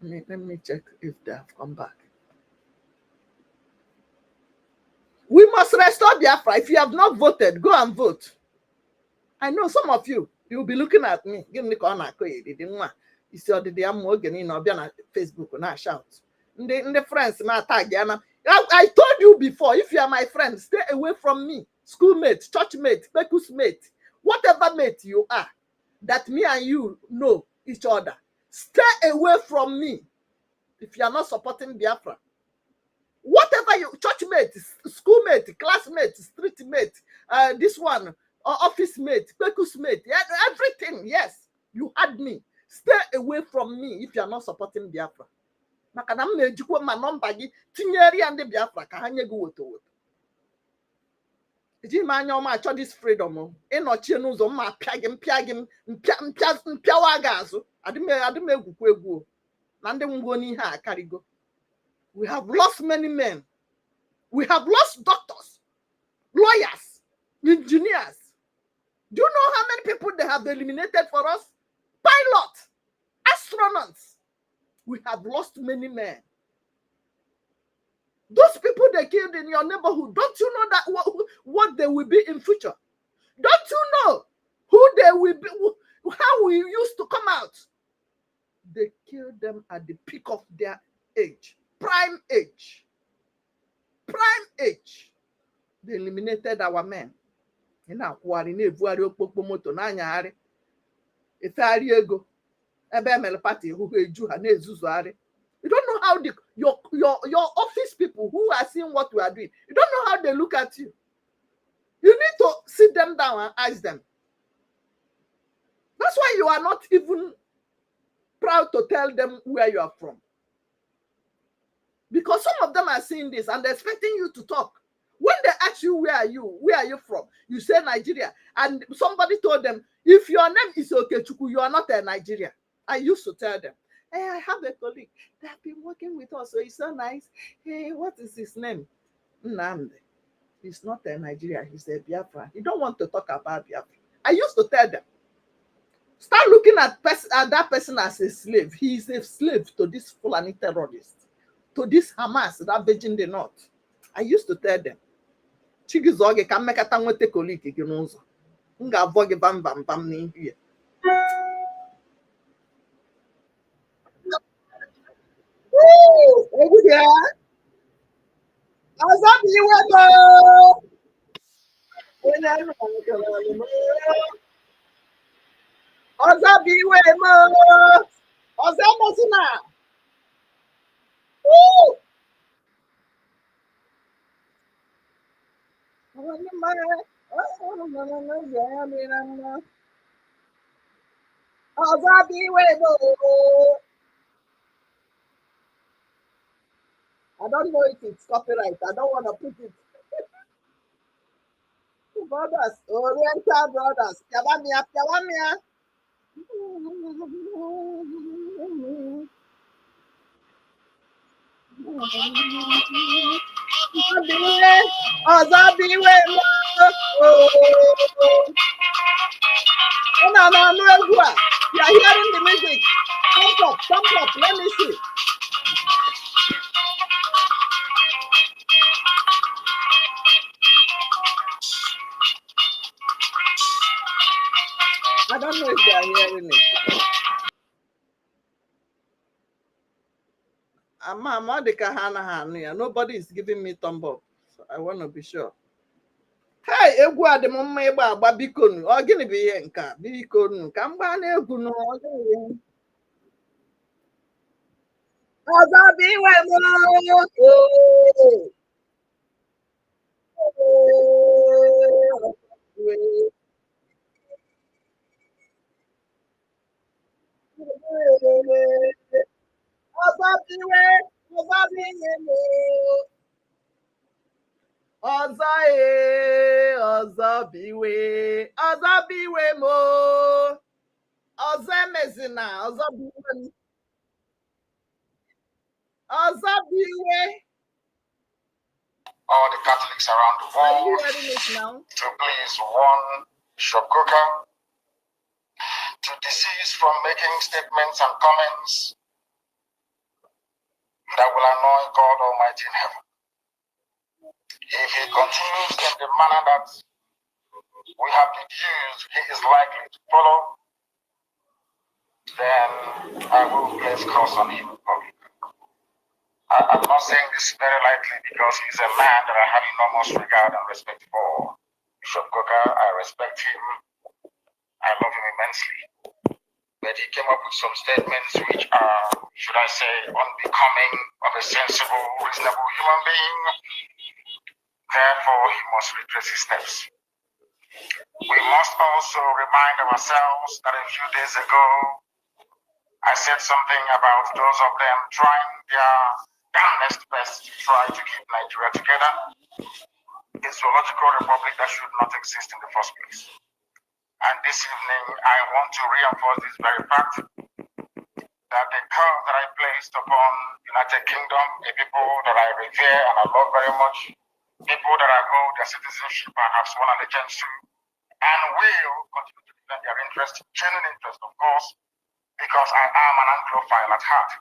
Let me check if they have come back. We must restore Biafra. If you have not voted, go and vote. I know some of you, you'll be looking at me. Give me corner. You see, the Facebook and I shout. The friends, I told you before, if you are my friend, stay away from me. Schoolmate, churchmate, Bekus mate, whatever mate you are, that me and you know each other. Stay away from me if you are not supporting Biafra. Whatever you, churchmate, schoolmate, classmate, streetmate, this one, office mate, Bekus mate, everything, yes, you had me. Stay away from me if you are not supporting Biafra. Makana mejikwa ma number gi tinyeri and Biafra ka hanye go woto. Iji ma anya ma cho this freedom inochie n'ụzọ ma piagim mpiawa ga azu adime egwukwa egwu na ndị ngwo n'ihe a karigo. We have lost many men. We have lost doctors, lawyers, engineers. Do you know how many people they have eliminated for us? Pilots, astronauts. We have lost many men. Those people they killed in your neighborhood, don't you know that what they will be in future? Don't you know who they will be, how we used to come out? They killed them at the peak of their age, prime age. Prime age. They eliminated our men. You know, ego ebe emele party who eju ha na-ezuzugharị You don't know how your office people who are seeing what we are doing, you don't know how they look at you. You need to sit them down and ask them. That's why you are not even proud to tell them where you are from. Because some of them are seeing this and they're expecting you to talk. When they ask you, where are you from? You say Nigeria. And somebody told them, if your name is Okechukwu, you are not a Nigerian. I used to tell them, hey, I have a colleague. They have been working with us, so he's so nice. Hey, what is his name? Nnamdi. He's not a Nigerian, he's a Biafra. You don't want to talk about Biafra. I used to tell them, start looking at that person as a slave. He is a slave to this Fulani terrorist, to this Hamas ravaging the north. I used to tell them, Chigizoge can make a tanwete colleague again also. Nga voge bam bam bam ni here. Woo! Over there. Azabi webo. Azabi webo. Azabi sina. Woo! I don't know if it's copyright. I don't want to put it. Brothers, Oriental brothers. Yawamia, Yawamia. Azabiwe. No, you are hearing the music. Thumb up, let me see. I don't know if they are hearing it. Nobody is giving me thumb up. So I want to be sure. Hey, egwu adị m mma ịgba agba biko nu. Ọ gịnị bụ ihe nke a? Biko nu ka m gbaa n'egwu nu. Azabiwe mo. Ọzabiwe mo. Ọzọ emezina. Ọzabiwe.
All the Catholics around the world to please warn Bishop Coker to desist from making statements and comments that will annoy God Almighty in heaven. If he continues in the manner that we have deduced he is likely to follow, then I will place curse on him in public. I'm not saying this very lightly because he's a man that I have enormous regard and respect for. Bishop Coker, I respect him. I love him immensely. But he came up with some statements which are, should I say, unbecoming of a sensible, reasonable human being. Therefore, he must retrace his steps. We must also remind ourselves that a few days ago, I said something about those of them trying their damnedest best to try to keep Nigeria together. A zoological republic that should not exist in the first place. And this evening, I want to reinforce this very fact that the curse that I placed upon United Kingdom, a people that I revere and I love very much, people that I hold their citizenship and have sworn allegiance to, and will continue to defend their interest, genuine interest, of course, because I am an Anglophile at heart.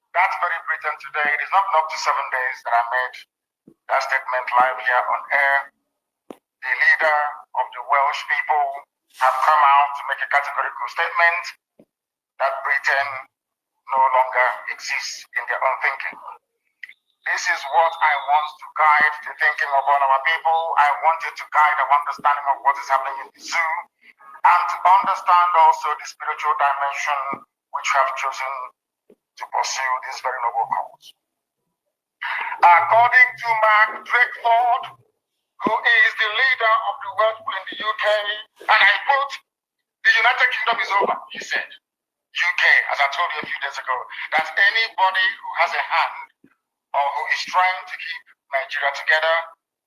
That very Britain today, it is not up to 7 days that I made that statement live here on air. The leader of the Welsh people have come out to make a categorical statement that Britain no longer exists in their own thinking. This is what I want to guide the thinking of all our people. I want it to guide our understanding of what is happening in the zoo and to understand also the spiritual dimension which we have chosen to pursue this very noble cause. According to Mark Drakeford, who is the leader of the Welsh people in the UK, and I quote, "The United Kingdom is over," he said. UK, as I told you a few days ago, that anybody who has a hand or who is trying to keep Nigeria together,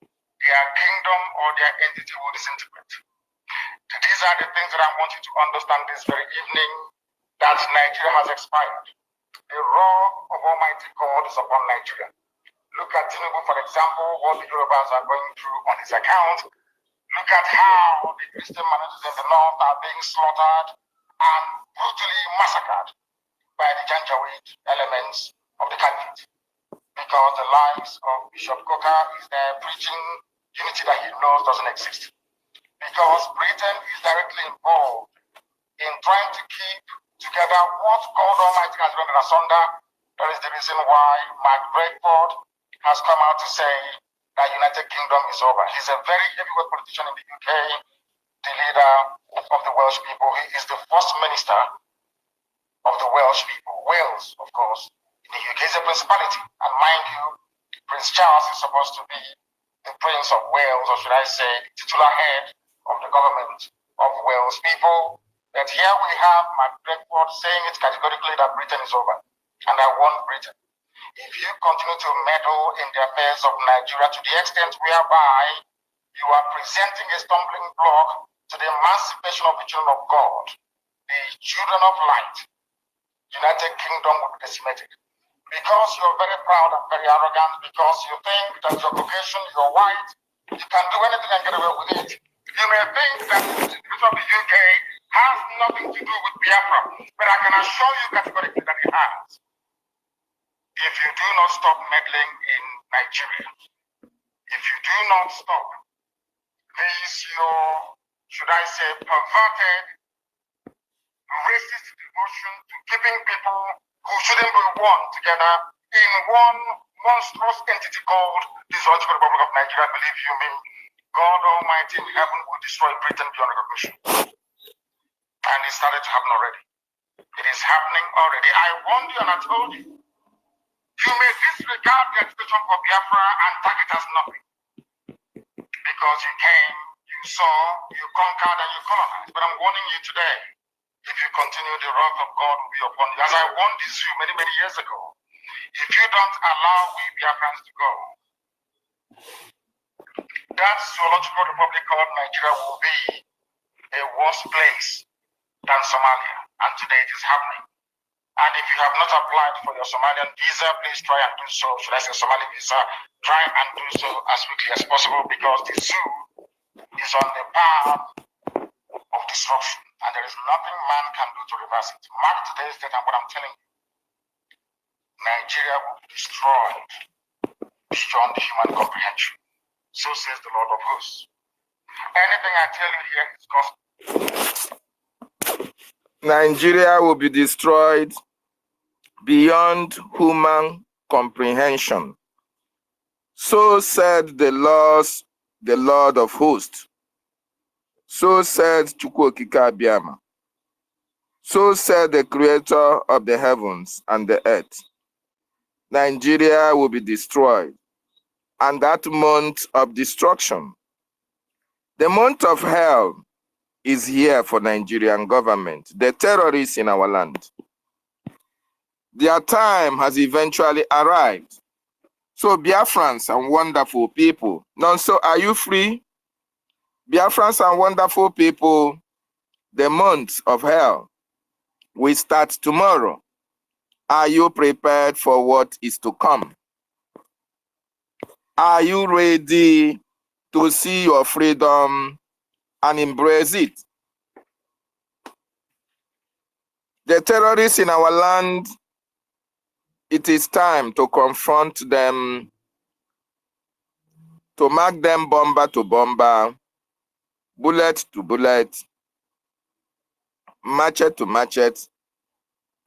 their kingdom or their entity will disintegrate. These are the things that I want you to understand this very evening, that Nigeria has expired. The wrath of Almighty God is upon Nigeria. Look at Tinubu, for example, what the Yorubas are going through on his account. Look at how the Christian minorities in the north are being slaughtered and brutally massacred by the Janjaweed elements of the candidate. Because the likes of Bishop Coker is there preaching unity that he knows doesn't exist. Because Britain is directly involved in trying to keep together what God Almighty has rendered asunder. That is the reason why Mark Drakeford has come out to say that United Kingdom is over. He's a very heavyweight politician in the UK, the leader of the Welsh people. He is the first minister of the Welsh people. Wales, of course, in the UK is a principality. And mind you, Prince Charles is supposed to be the Prince of Wales, or should I say, the titular head of the government of Wales people. But here we have Mark Drakeford saying it categorically that Britain is over. And I want Britain. If you continue to meddle in the affairs of Nigeria to the extent whereby you are presenting a stumbling block to the emancipation of the children of God, the children of light, United Kingdom will be decimated. Because you're very proud and very arrogant, because you think that you're Caucasian, you're white, you can do anything and get away with it. You may think that the situation of the UK has nothing to do with Biafra, but I can assure you categorically that it has. If you do not stop meddling in Nigeria, if you do not stop this, your, should I say, perverted, racist devotion to keeping people who shouldn't be one together in one monstrous entity called the Zoological Republic of Nigeria, believe you me, God Almighty in heaven will destroy Britain beyond recognition. And it started to happen already. It is happening already. I warned you and I told you. You may disregard the agitation for Biafra and tag it as nothing. Because you came, you saw, you conquered, and you colonized. But I'm warning you today. If you continue, the wrath of God will be upon you. As I warned this you many, many years ago. If you don't allow we Biafrans to go, that zoological republic called Nigeria will be a worse place than Somalia. And today it is happening. And if you have not applied for your Somalian visa, please try and do so. Should I say Somali visa? Try and do so as quickly as possible, because the zoo is on the path of destruction. And there is nothing man can do to reverse it. Mark today's date and what I'm telling you. Nigeria will be destroyed beyond human comprehension. So says the Lord of hosts. Anything I tell you here is gospel.
Nigeria will be destroyed beyond human comprehension. So said the Lord of hosts. So said Chukwu Okike-Abịama. So said the Creator of the heavens and the earth. Nigeria will be destroyed. And that month of destruction, the month of hell, is here for Nigerian government, the terrorists in our land. Their time has eventually arrived. So Biafrans and wonderful people, Nonso, are you free? Biafrans and wonderful people, the month of hell will start tomorrow. Are you prepared for what is to come? Are you ready to see your freedom and embrace it? The terrorists in our land, it is time to confront them, to mark them bomber to bomber, bullet to bullet, machete to machete,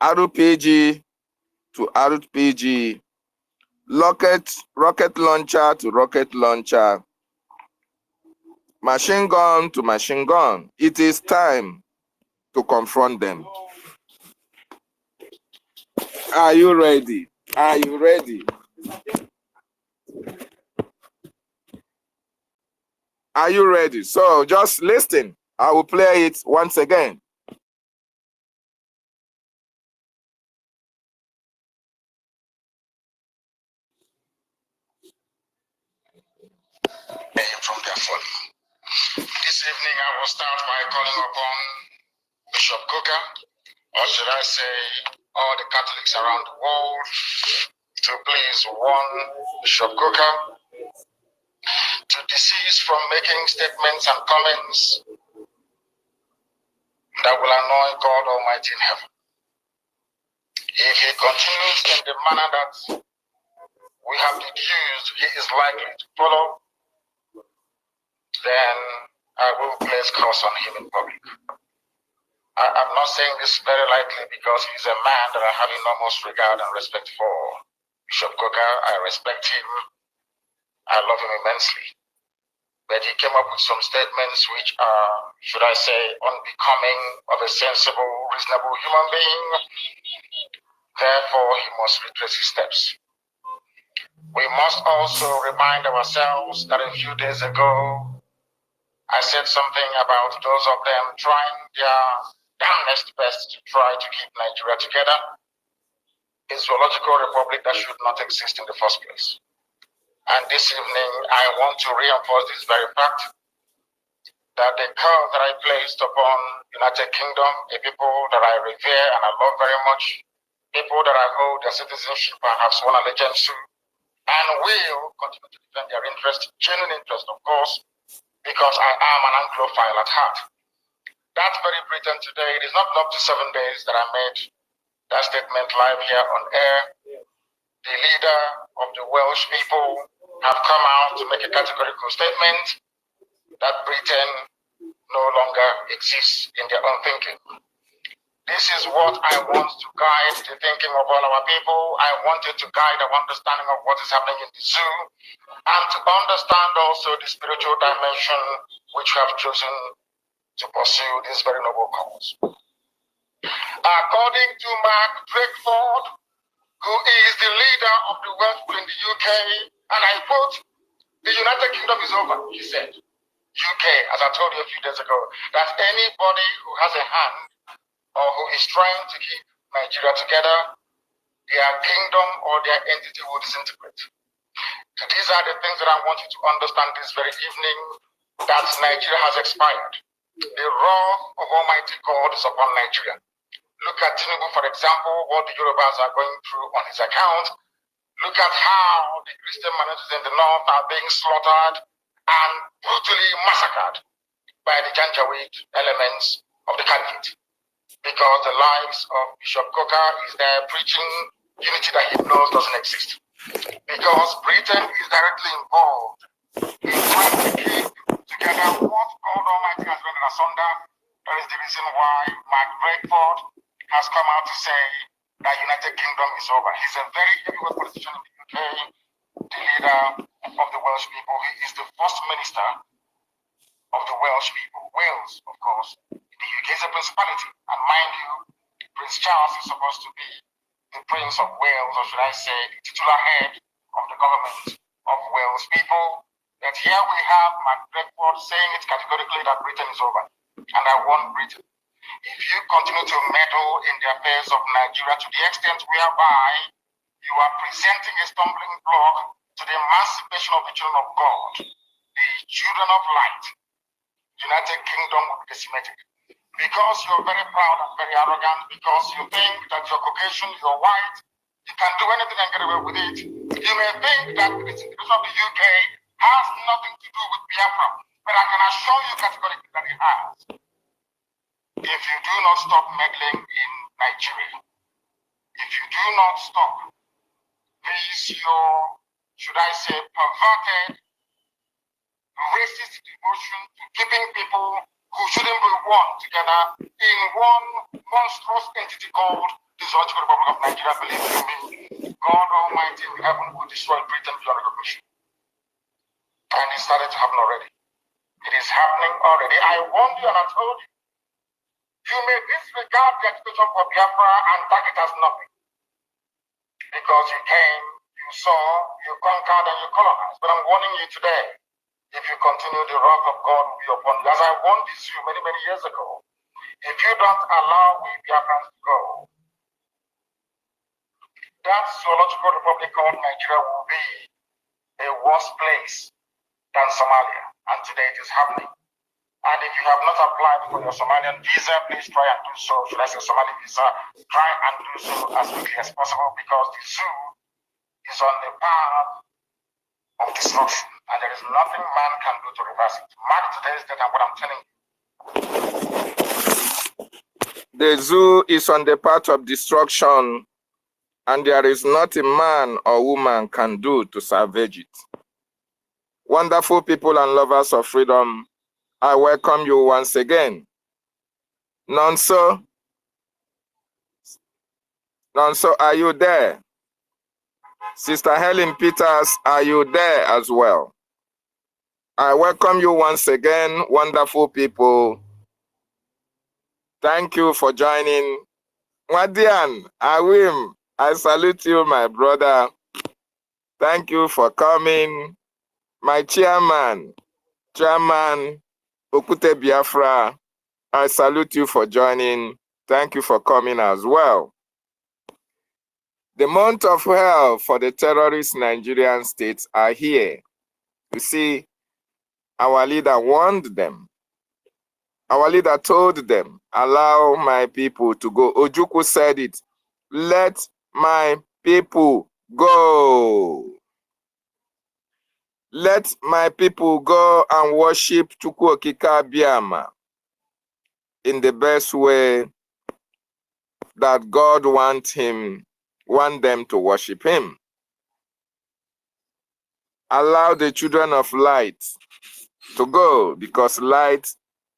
RPG to RPG, rocket launcher to rocket launcher, machine gun to machine gun. It is time to confront them. Are you ready? Are you ready? Are you ready? So just listen. I will play it once again.
From their folly. This evening, I will start by calling upon Bishop Coker, or should I say, all the Catholics around the world, to please warn Bishop Coker to desist from making statements and comments that will annoy God Almighty in heaven. If he continues in the manner that we have deduced he is likely to follow, then I will place curse on him in public. I'm not saying this very lightly because he's a man that I have enormous regard and respect for. Bishop Coker, I respect him. I love him immensely. But he came up with some statements which are, should I say, unbecoming of a sensible, reasonable human being. Therefore, he must retrace his steps. We must also remind ourselves that a few days ago, I said something about those of them trying their damnedest best to try to keep Nigeria together. A zoological republic that should not exist in the first place. And this evening, I want to reinforce this very fact that the curse that I placed upon United Kingdom, a people that I revere and I love very much, people that I hold their citizenship and have sworn allegiance to, and will continue to defend their interest, genuine interest, of course, because I am an Anglophile at heart. That very Britain today, it is not up to 7 days that I made that statement live here on air. The leader of the Welsh people have come out to make a categorical statement that Britain no longer exists in their own thinking. This is what I want to guide the thinking of all our people. I want it to guide our understanding of what is happening in the zoo and to understand also the spiritual dimension which we have chosen to pursue this very noble cause. According to Mark Drakeford, who is the leader of the Welsh people in the UK, and I quote, "The United Kingdom is over," he said. UK, as I told you a few days ago, that anybody who has a hand or who is trying to keep Nigeria together, their kingdom or their entity will disintegrate. These are the things that I want you to understand this very evening, that Nigeria has expired. The wrath of Almighty God is upon Nigeria. Look at Tinubu, for example, what the Yorubas are going through on his account. Look at how the Christian minorities in the north are being slaughtered and brutally massacred by the Janjaweed elements of the caliphate. Because the lives of Bishop Coker is there preaching unity that he knows doesn't exist. Because Britain is directly involved in trying to keep together what God Almighty has rendered asunder. That is the reason why Mark Drakeford has come out to say that United Kingdom is over. He's a very heavyweight politician in the UK, the leader of the Welsh people. He is the first minister of the Welsh people. Wales, of course. The UK is a principality. And mind you, Prince Charles is supposed to be the Prince of Wales, or should I say, the titular head of the government of Wales people. That here we have Mark Drakeford saying it categorically that Britain is over. And I want Britain. If you continue to meddle in the affairs of Nigeria to the extent whereby you are presenting a stumbling block to the emancipation of the children of God, the children of light, United Kingdom will be decimated. Because you're very proud and very arrogant, because you think that you're Caucasian, you're white, you can do anything and get away with it. You may think that the disintegration of the UK has nothing to do with Biafra, but I can assure you categorically that it has. If you do not stop meddling in Nigeria, if you do not stop this your, should I say, perverted, racist devotion to keeping people who shouldn't be one together in one monstrous entity called the Zoological Republic of Nigeria, believe you me, God Almighty in heaven will destroy Britain beyond recognition. And it started to happen already. It is happening already. I warned you and I told you. You may disregard the agitation for Biafra and tag it as nothing. because you came, you saw, you conquered, and you colonized. But I'm warning you today, if you continue, the wrath of God will be upon you. As I warned you many, many years ago, if you don't allow we Biafrans to go, that zoological republic called Nigeria will be a worse place than Somalia. And today it is happening. And if you have not applied for your Somalian visa, please try and do so. Should I say Somali visa? Try and do so as quickly as possible, because the zoo is on the path of destruction. And there is nothing man can do to reverse it. Mark today's date and what I'm telling you.
The zoo is on the path of destruction, and there is not a man or woman can do to salvage it. Wonderful people and lovers of freedom, I welcome you once again. Nonso, are you there? Sister Helen Peters, are you there as well? I welcome you once again, wonderful people. Thank you for joining. Wadian, Awim, I salute you, my brother. Thank you for coming. My chairman, Okute Biafra, I salute you for joining. Thank you for coming as well. The month of hell for the terrorist Nigerian states are here. You see, our leader warned them. Our leader told them, allow my people to go. Ojukwu said it, let my people go. Let my people go and worship Chukwu Okike Abiama in the best way that God want them to worship him. Allow the children of light to go, because light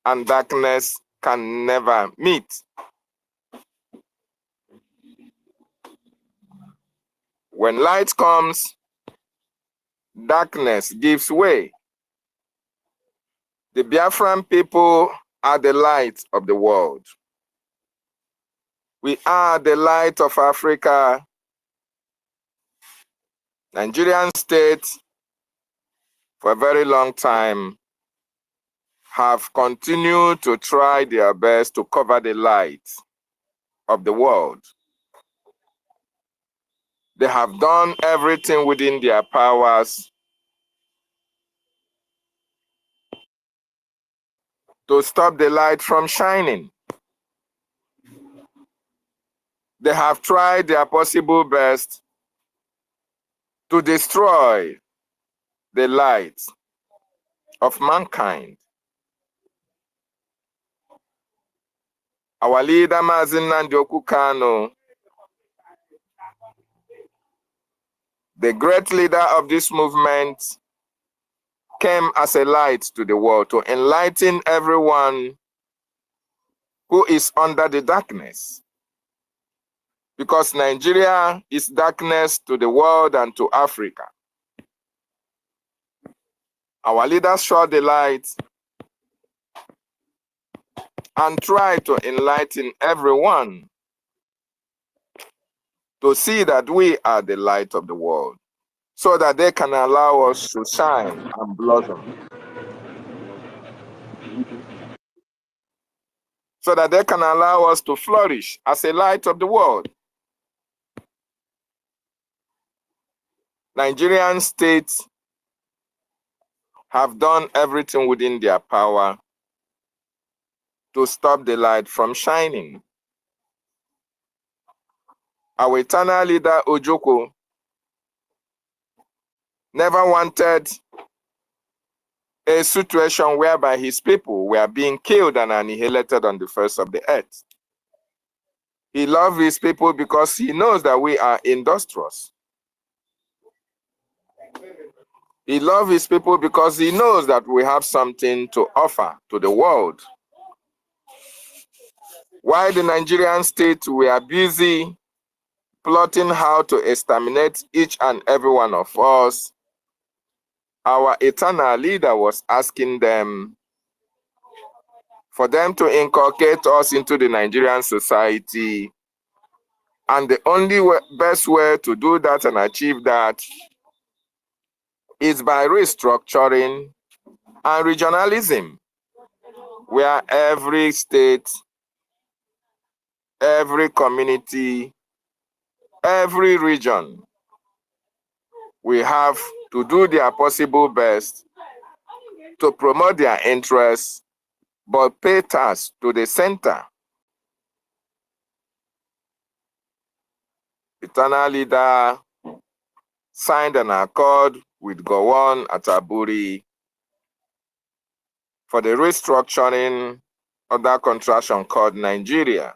and darkness can never meet. When light comes, darkness gives way. The Biafran people are the light of the world. We are the light of Africa. Nigerian states, for a very long time, have continued to try their best to cover the light of the world. They have done everything within their powers to stop the light from shining. They have tried their possible best to destroy the light of mankind. Our leader, Mazi Nnamdi Kanu, the great leader of this movement, came as a light to the world to enlighten everyone who is under the darkness. Because Nigeria is darkness to the world and to Africa. Our leaders showed the light and tried to enlighten everyone to see that we are the light of the world, so that they can allow us to shine and blossom. So that they can allow us to flourish as a light of the world. Nigerian states have done everything within their power to stop the light from shining. Our eternal leader, Ojukwu, never wanted a situation whereby his people were being killed and annihilated on the face of the earth. He loved his people because he knows that we are industrious. He loves his people because he knows that we have something to offer to the world. While the Nigerian state were busy plotting how to exterminate each and every one of us, our eternal leader was asking them for them to inculcate us into the Nigerian society And the only best way to do that and achieve that is by restructuring and regionalism, where every state, every community, every region will have to do their possible best to promote their interests, but pay tax to the center. Eternal leader signed an accord with Gowon Ataburi for the restructuring of that contraction called Nigeria.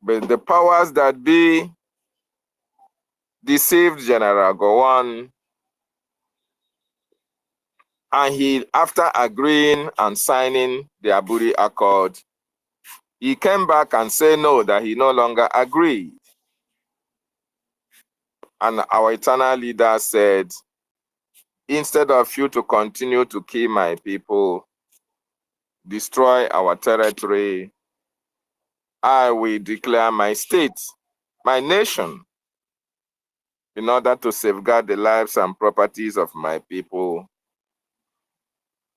But the powers that be deceived General Gowon, and he, after agreeing and signing the Aburi Accord, he came back and said no, that he no longer agreed. And our eternal leader said, instead of you to continue to kill my people, destroy our territory, I will declare my state, my nation, in order to safeguard the lives and properties of my people.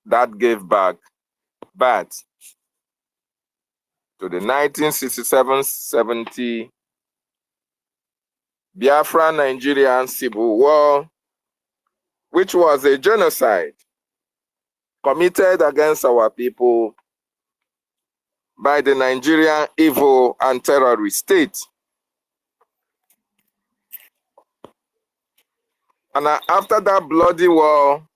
That gave back birth to the 1967-70 Biafra Nigerian Civil War, which was a genocide committed against our people by the Nigerian evil and terrorist state. And after that bloody war,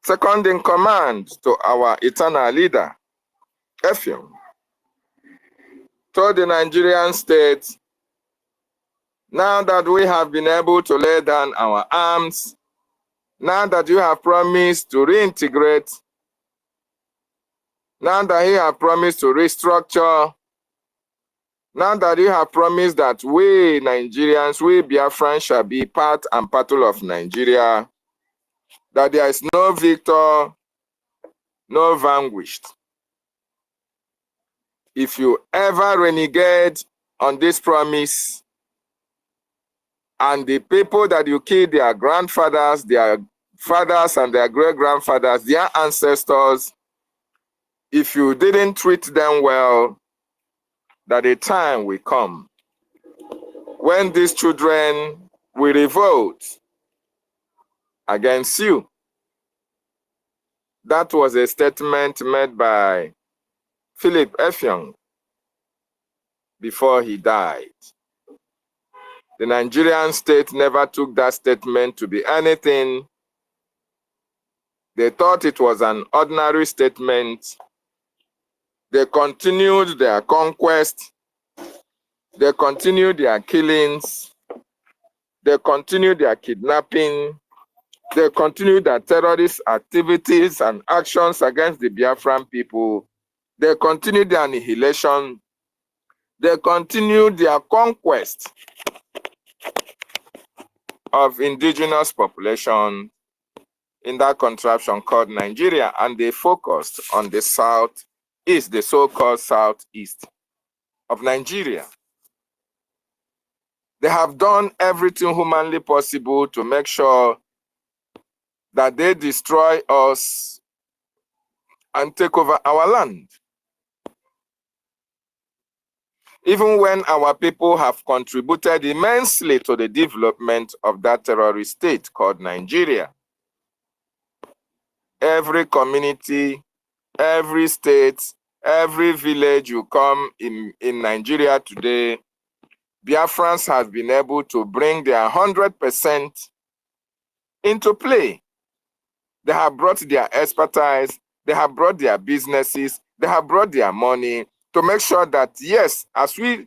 second in command to our eternal leader, EFIK, told the Nigerian state, now that we have been able to lay down our arms, now that you have promised to reintegrate, now that you have promised to restructure, now that you have promised that we Nigerians, we Biafrans shall be part and parcel of Nigeria, that there is no victor, no vanquished. If you ever renegade on this promise, and the people that you killed, their grandfathers, their fathers and their great-grandfathers, their ancestors, if you didn't treat them well, that a time will come when these children will revolt against you. That was a statement made by Philip Effiong before he died. The Nigerian state never took that statement to be anything. They thought it was an ordinary statement. They continued their conquest. They continued their killings. They continued their kidnapping. They continued their terrorist activities and actions against the Biafran people. They continued their annihilation. They continued their conquest of indigenous population in that contraption called Nigeria, and they focused on the southeast, the so-called southeast of Nigeria. They have done everything humanly possible to make sure that they destroy us and take over our land. Even when our people have contributed immensely to the development of that terrorist state called Nigeria. Every community, every state, every village you come in Nigeria today, Biafrans have been able to bring their 100% into play. They have brought their expertise, they have brought their businesses, they have brought their money to make sure that, yes, as we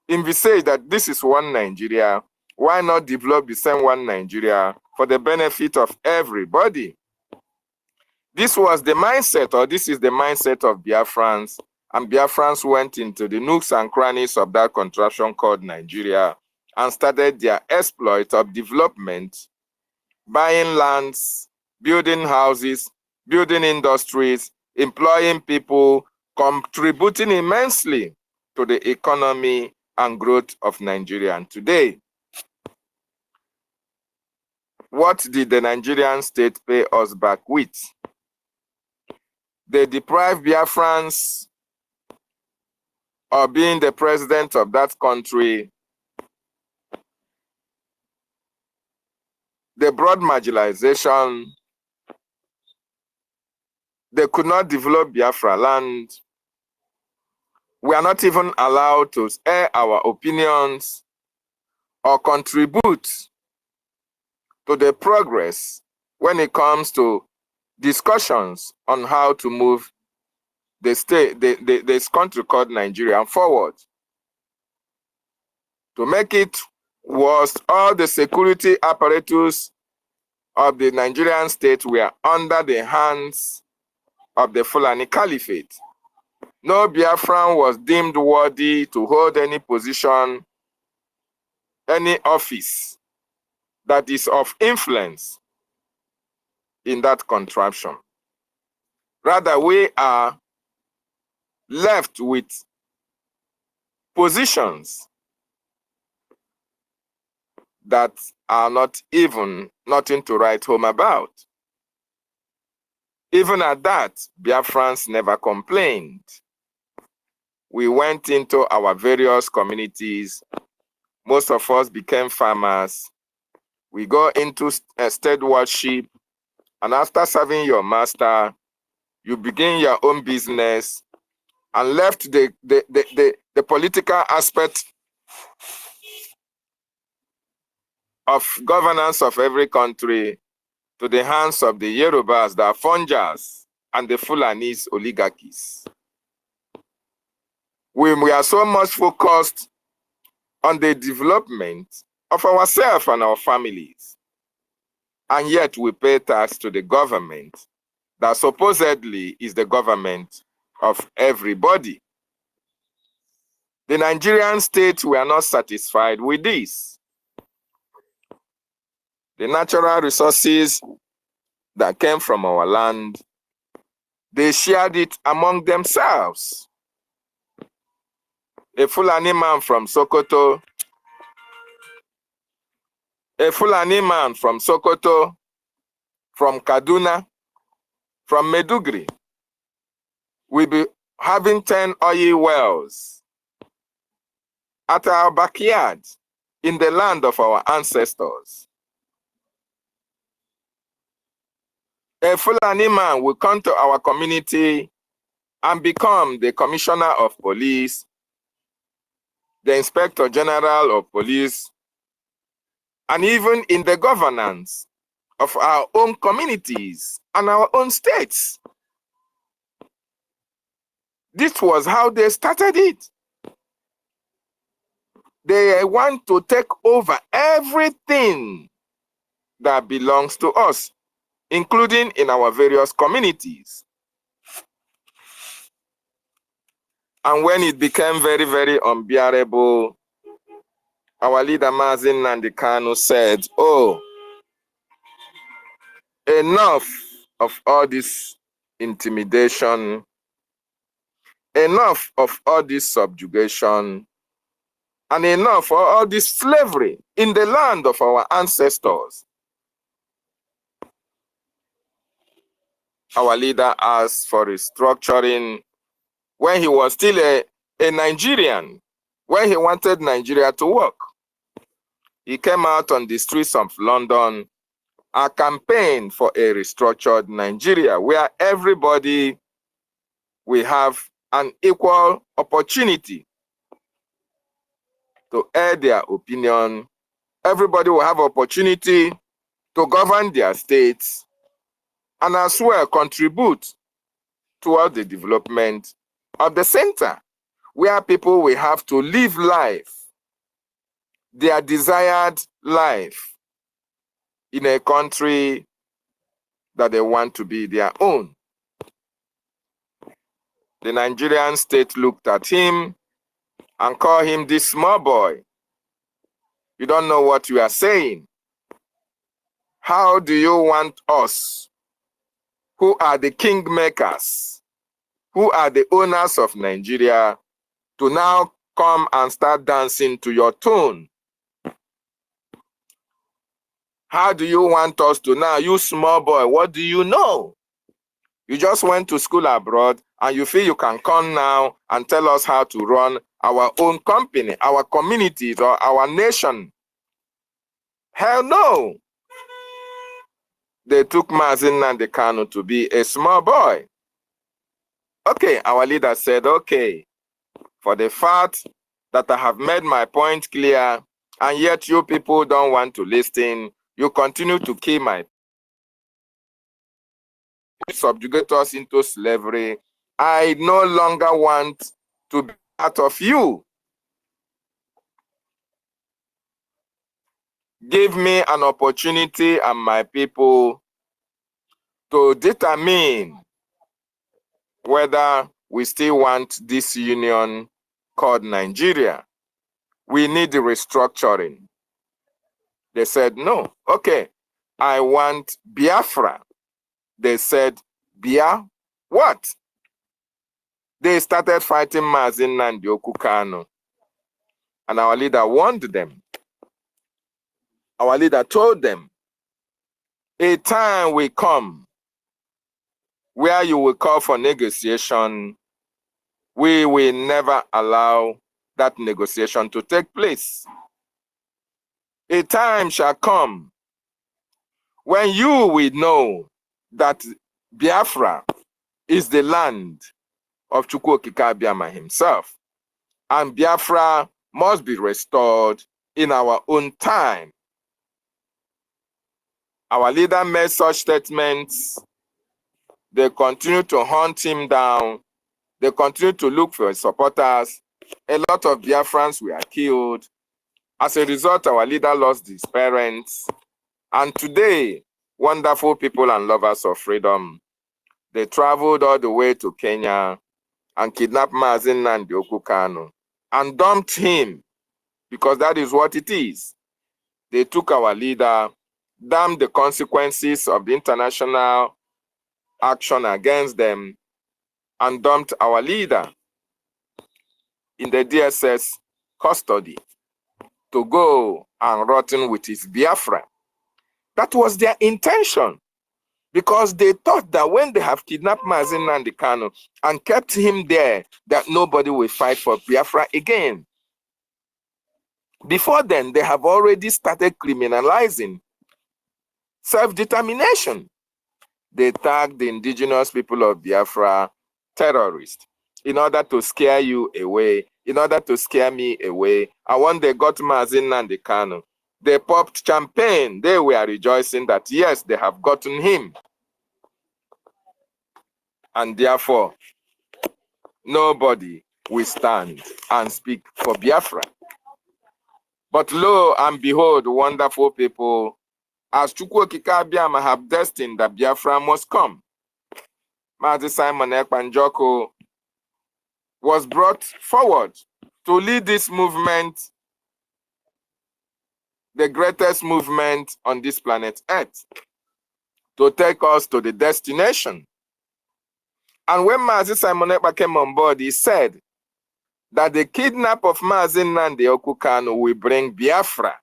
envisage that this is one Nigeria, why not develop the same one Nigeria for the benefit of everybody? This was the mindset, or this is the mindset of Biafrans, and Biafrans went into the nooks and crannies of that contraption called Nigeria and started their exploit of development, buying lands, building houses, building industries, employing people, contributing immensely to the economy and growth of Nigeria. And today, what did the Nigerian state pay us back with? They deprived Biafrans of being the president of that country. They brought marginalization. They could not develop Biafra land. We are not even allowed to air our opinions or contribute to the progress when it comes to discussions on how to move the state, this country called Nigeria forward. To make it worse, all the security apparatus of the Nigerian state were under the hands of the Fulani Caliphate. No Biafran was deemed worthy to hold any position, any office that is of influence in that contraption. Rather, we are left with positions that are not even nothing to write home about. Even at that, Biafrans never complained. We went into our various communities. Most of us became farmers. We go into state worship, and after serving your master, you begin your own business and left the political aspect of governance of every country to the hands of the Yorubas, the Afonjas, and the Fulanese oligarchies. We are so much focused on the development of ourselves and our families, and yet we pay tax to the government that supposedly is the government of everybody. The Nigerian state were not satisfied with this. The natural resources that came from our land, they shared it among themselves. A Fulani man from Sokoto, from Kaduna, from Medugri, will be having 10 oil wells at our backyard in the land of our ancestors. A Fulani man will come to our community and become the commissioner of police, the inspector general of police, and even in the governance of our own communities and our own states. This was how they started it. They want to take over everything that belongs to us, including in our various communities. And when it became very, very unbearable, our leader Mazin Nandikano said, oh, enough of all this intimidation, enough of all this subjugation, and enough of all this slavery in the land of our ancestors. Our leader asked for restructuring when he was still a Nigerian, when he wanted Nigeria to work. He came out on the streets of London and campaigned for a restructured Nigeria where everybody will have an equal opportunity to air their opinion. Everybody will have opportunity to govern their states and as well contribute toward the development of the center, where people will have to live life, their desired life, in a country that they want to be their own. The Nigerian state looked at him and called him this small boy. You don't know what you are saying. How do you want us, who are the kingmakers, who are the owners of Nigeria, to now come and start dancing to your tune. How do you want us to now? You small boy, what do you know? You just went to school abroad and you feel you can come now and tell us how to run our own company, our communities, or our nation. Hell no. They took Mazin Nnamdi Kanu to be a small boy. Okay, our leader said, okay, for the fact that I have made my point clear, and yet you people don't want to listen, you continue to kill my subjugate us into slavery. I no longer want to be part of you. Give me an opportunity and my people to determine whether we still want this union called Nigeria. We need the restructuring. They said, no. Okay, I want Biafra. They said, Bia, what? They started fighting Mazin Nnamdi Kanu. And our leader warned them. Our leader told them, a time will come where you will call for negotiation. We will never allow that negotiation to take place. A time shall come when you will know that Biafra is the land of Chukwu Okike Abiama himself, and Biafra must be restored in our own time. Our leader made such statements. They continue to hunt him down. They continue to look for his supporters. A lot of Biafrans were killed. As a result, our leader lost his parents. And today, wonderful people and lovers of freedom, they traveled all the way to Kenya and kidnapped Mazin Nnamdi Kanu and dumped him, because that is what it is. They took our leader, damned the consequences of the international action against them, and dumped our leader in the DSS custody to go and rotten with his Biafra. That was their intention, because they thought that when they have kidnapped Mazin Nnamdi Kanu and kept him there, that nobody will fight for Biafra again. Before then, they have already started criminalizing self-determination. They tagged the indigenous people of Biafra terrorists in order to scare you away, in order to scare me away. And when they got Mazin Nnamdi Kanu, they popped champagne. They were rejoicing that, yes, they have gotten him. And therefore, nobody will stand and speak for Biafra. But lo and behold, wonderful people, as Chukwu Okike Abiama have destined that Biafra must come, Mazi Simon Ekpanjoko was brought forward to lead this movement, the greatest movement on this planet Earth, to take us to the destination. And when Mazi Simon Ekpa came on board, he said that the kidnap of Mazin Nnamdi Kanu will bring Biafra,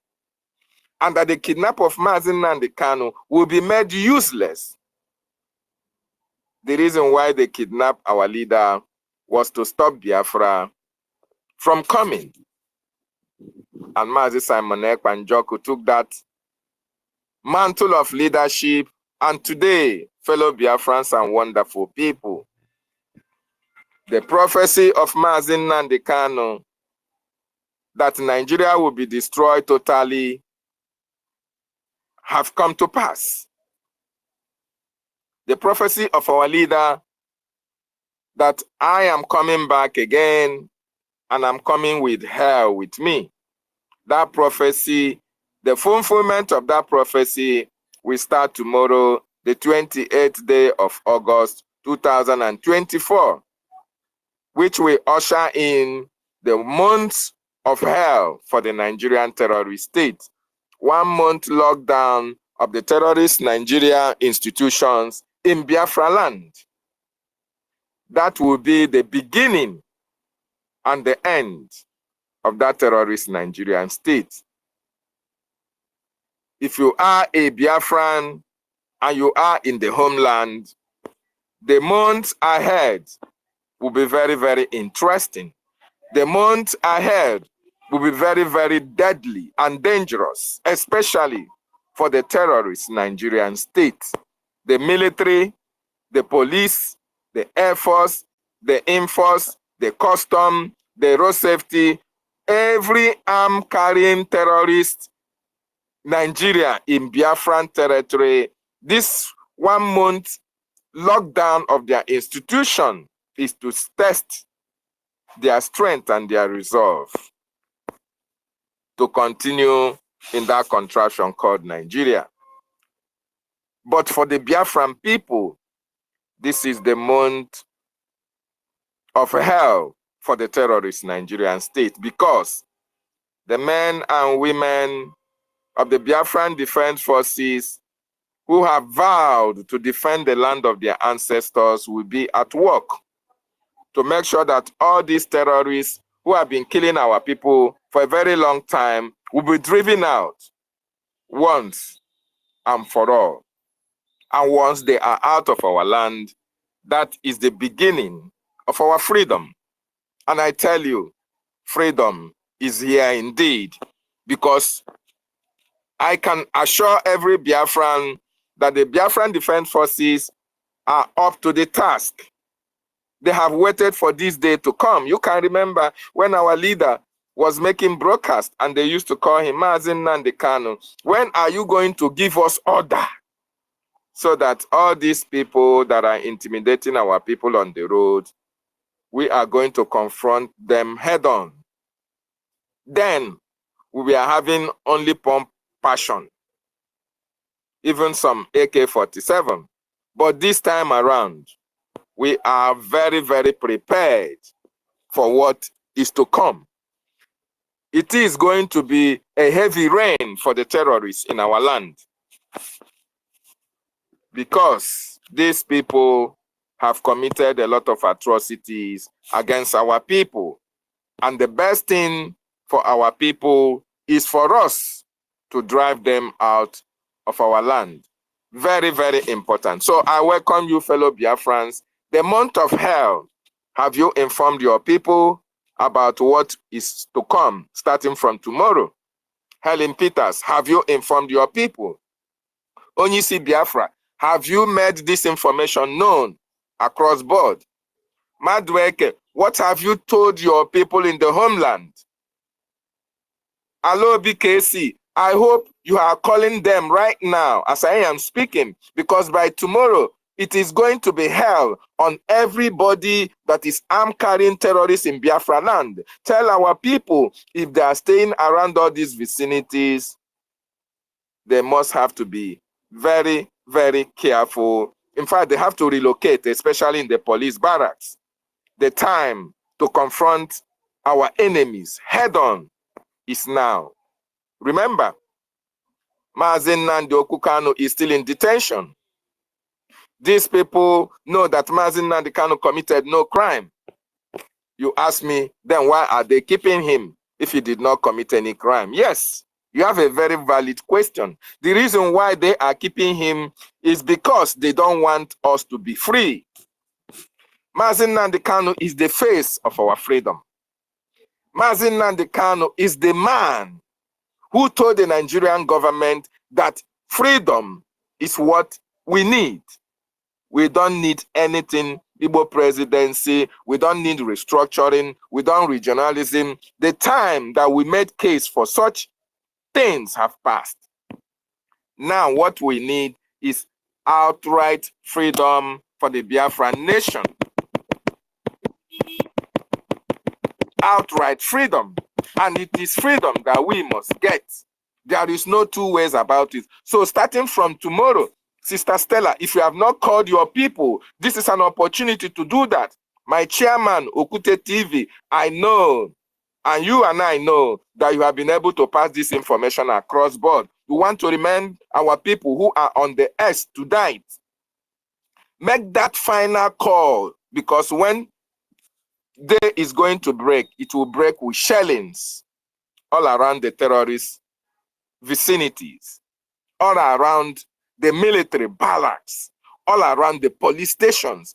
and that the kidnap of Mazin Nnamdi Kanu will be made useless. The reason why they kidnapped our leader was to stop Biafra from coming. And Mazi Simon Ekpanjoko took that mantle of leadership, and today, fellow Biafrans and wonderful people, the prophecy of Mazin Nnamdi Kanu that Nigeria will be destroyed totally have come to pass. The prophecy of our leader that I am coming back again and I'm coming with hell with me. That prophecy, the fulfillment of that prophecy will start tomorrow, the 28th day of August 2024, which will usher in the months of hell for the Nigerian terrorist state. 1 month lockdown of the terrorist Nigeria institutions in Biafra land. that will be the beginning and the end of that terrorist Nigerian state. If you are a Biafran and you are in the homeland, the months ahead will be very, very interesting. The months ahead will be very, very deadly and dangerous, especially for the terrorist Nigerian state. The military, the police, the air force, the inforce, the custom, the road safety, every arm-carrying terrorist Nigeria in Biafran territory, this 1 month lockdown of their institution is to test their strength and their resolve to continue in that contraption called Nigeria. But for the Biafran people, this is the month of hell for the terrorist Nigerian state, because the men and women of the Biafran Defense Forces who have vowed to defend the land of their ancestors will be at work to make sure that all these terrorists who have been killing our people for a very long time will be driven out once and for all. And once they are out of our land, that is the beginning of our freedom. And I tell you, freedom is here indeed, because I can assure every Biafran that the Biafran Defense Forces are up to the task. They have waited for this day to come. You can remember when our leader was making broadcast and they used to call him Mazin Nandekano. When are you going to give us order so that all these people that are intimidating our people on the road, we are going to confront them head on? Then we are having only pump passion, even some AK-47. But this time around, we are very, very prepared for what is to come. It is going to be a heavy rain for the terrorists in our land, because these people have committed a lot of atrocities against our people. And the best thing for our people is for us to drive them out of our land. Very, very important. So I welcome you, fellow Biafrans. The month of hell, have you informed your people about what is to come starting from tomorrow? Helen Peters, have you informed your people? Onyisi Biafra, have you made this information known across board? Madweke, what have you told your people in the homeland? Hello, BKC, I hope you are calling them right now as I am speaking, because by tomorrow, it is going to be hell on everybody that is arm-carrying terrorists in Biafra land. Tell our people, if they are staying around all these vicinities, they must have to be very, very careful. In fact, they have to relocate, especially in the police barracks. The time to confront our enemies head-on is now. Remember, Mazen Nnamdi Okukano is still in detention. These people know that Mazen Nnamdi Kanu committed no crime. You ask me, then why are they keeping him if he did not commit any crime? Yes, you have a very valid question. The reason why they are keeping him is because they don't want us to be free. Mazen Nnamdi Kanu is the face of our freedom. Mazen Nnamdi Kanu is the man who told the Nigerian government that freedom is what we need. We don't need anything, Igbo presidency, we don't need restructuring, we don't regionalism. The time that we made case for such things have passed. Now what we need is outright freedom for the Biafran nation. Outright freedom. And it is freedom that we must get. There is no two ways about it. So starting from tomorrow, Sister Stella, if you have not called your people, this is an opportunity to do that. My chairman, Okute TV, I know, and you and I know that you have been able to pass this information across board. We want to remind our people who are on the earth tonight. Make that final call Because when day is going to break, it will break with shellings all around the terrorist vicinities, all around the military barracks, all around the police stations,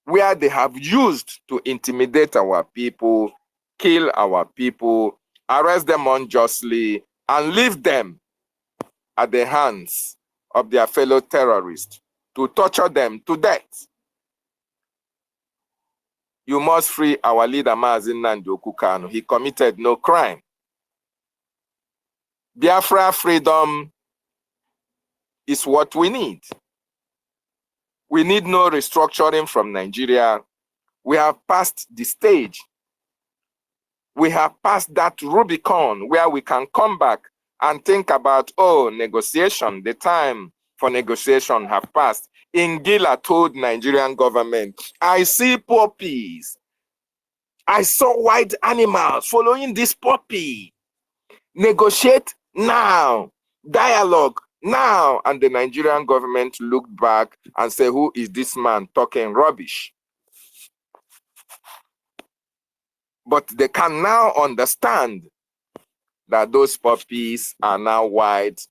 where they have used to intimidate our people, kill our people, arrest them unjustly, and leave them at the hands of their fellow terrorists to torture them to death. You must free our leader, Mazi Nnamdi Kanu. He committed no crime. Biafra freedom is what we need. We need no restructuring from Nigeria. We have passed the stage. We have passed that Rubicon where we can come back and think about, oh, negotiation, the time for negotiation have passed. Ngila told Nigerian government, I see puppies. I saw white animals following this puppy. Negotiate now. Dialogue now. And the Nigerian government looked back and said, who is this man talking rubbish? But they can now understand that those puppies are now white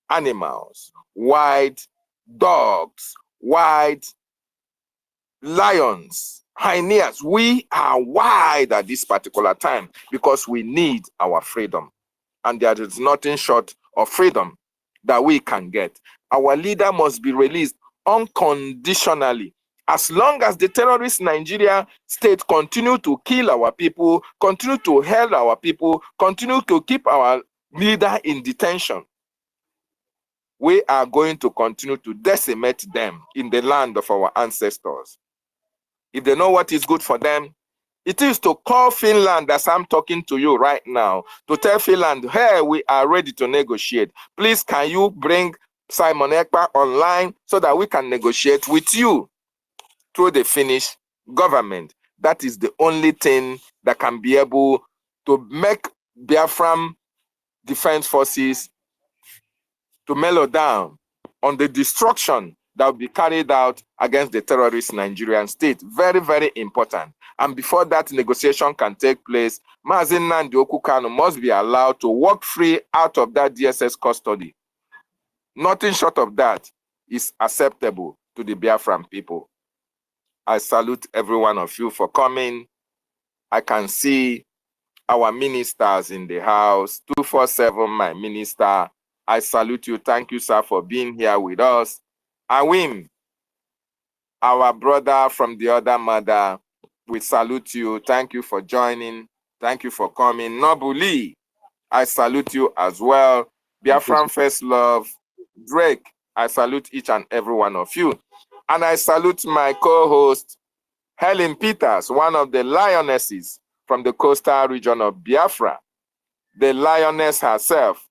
animals, white dogs, white lions, hyenas. We are wide at this particular time because we need our freedom. And there is nothing short of freedom that we can get. Our leader must be released unconditionally. As long as the terrorist Nigeria state continue to kill our people, continue to held our people, continue to keep our leader in detention, we are going to continue to decimate them in the land of our ancestors. If they know what is good for them, it is to call Finland, as I'm talking to you right now, to tell Finland, hey, we are ready to negotiate. Please, can you bring Simon Ekpa online so that we can negotiate with you through the Finnish government? That is the only thing that can be able to make Biafran defense forces to mellow down on the destruction that will be carried out against the terrorist Nigerian state. Very, very important. And before that negotiation can take place, Mazi Nnamdi Kanu must be allowed to walk free out of that DSS custody. Nothing short of that is acceptable to the Biafran people. I salute every one of you for coming. I can see our ministers in the house. 247, my minister. I salute you. Thank you, sir, for being here with us. Awim, our brother from the other mother, we salute you. Thank you for joining. Thank you for coming. Nobuli, I salute you as well. Biafran First Love, Drake, I salute each and every one of you. And I salute my co-host, Helen Peters, one of the lionesses from the coastal region of Biafra, the lioness herself.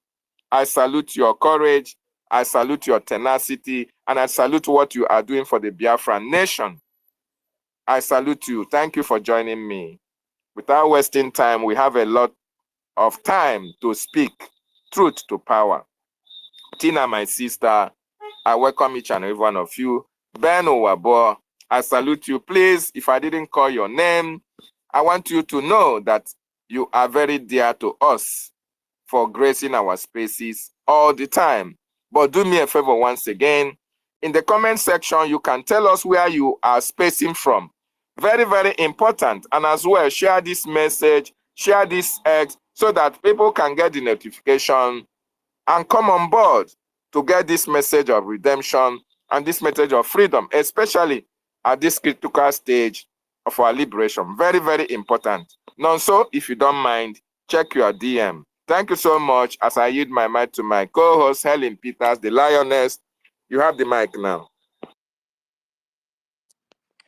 I salute your courage, I salute your tenacity, and I salute what you are doing for the Biafran nation. I salute you. Thank you for joining me. Without wasting time, we have a lot of time to speak truth to power. Tina, my sister, I welcome each and every one of you. Ben Owabo, I salute you. Please, if I didn't call your name, I want you to know that you are very dear to us for gracing our spaces all the time. But do me a favor once again. In the comment section, you can tell us where you are spacing from. Very, very important. And as well, share this message, share this X, so that people can get the notification and come on board to get this message of redemption and this message of freedom, especially at this critical stage of our liberation. Very, very important. Nonso, if you don't mind, check your DM. Thank you so much. As I yield my mic to my co-host, Helen Peters, the lioness. You have the mic now.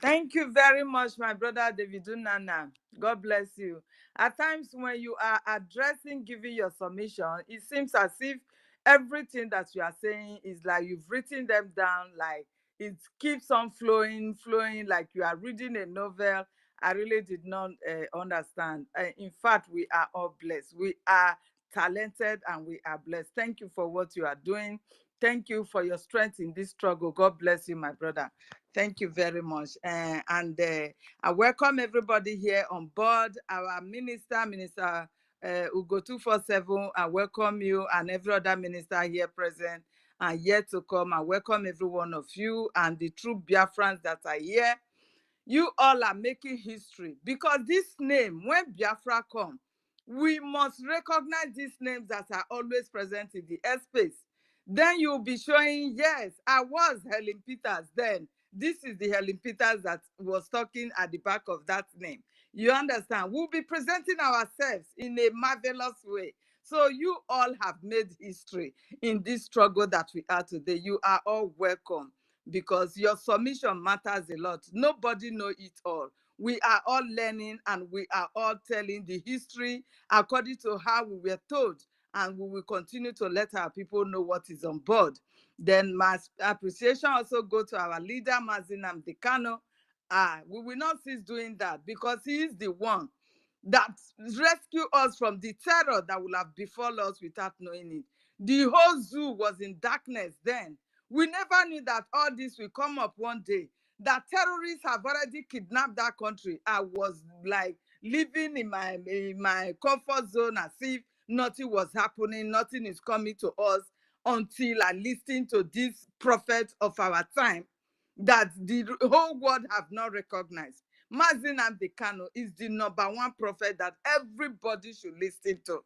Thank you very much, my brother David Nana. God bless you. At times when you are addressing, giving your submission, it seems as if everything that you are saying is like you've written them down, like it keeps on flowing, like you are reading a novel. I really did not understand. In fact, we are all blessed. We are talented and we are blessed. Thank you for what you are doing. Thank you for your strength in this struggle. God bless you, my brother. Thank you very much. I welcome everybody here on board. Our Minister Ugo 247, I welcome you and every other minister here present and yet to come. I welcome every one of you and the true Biafrans that are here. You all are making history because this name, when Biafra come, we must recognize these names that are always present in the airspace. Then you'll be showing, yes, I was Helen Peters then. This is the Helen Peters that was talking at the back of that name. You understand? We'll be presenting ourselves in a marvelous way. So you all have made history in this struggle that we are today. You are all welcome because your submission matters a lot. Nobody knows it all. We are all learning and we are all telling the history according to how we were told, and we will continue to let our people know what is on board. Then my appreciation also go to our leader, Mazi Nnamdi Kanu. We will not cease doing that because he is the one that rescued us from the terror that will have befall us without knowing it. The whole zoo was in darkness then. We never knew that all this will come up one day, that terrorists have already kidnapped that country. I was like living in my comfort zone as if nothing was happening, nothing is coming to us until I listened to this prophet of our time that the whole world have not recognized. Mazi Nnamdi Kanu is the #1 prophet that everybody should listen to.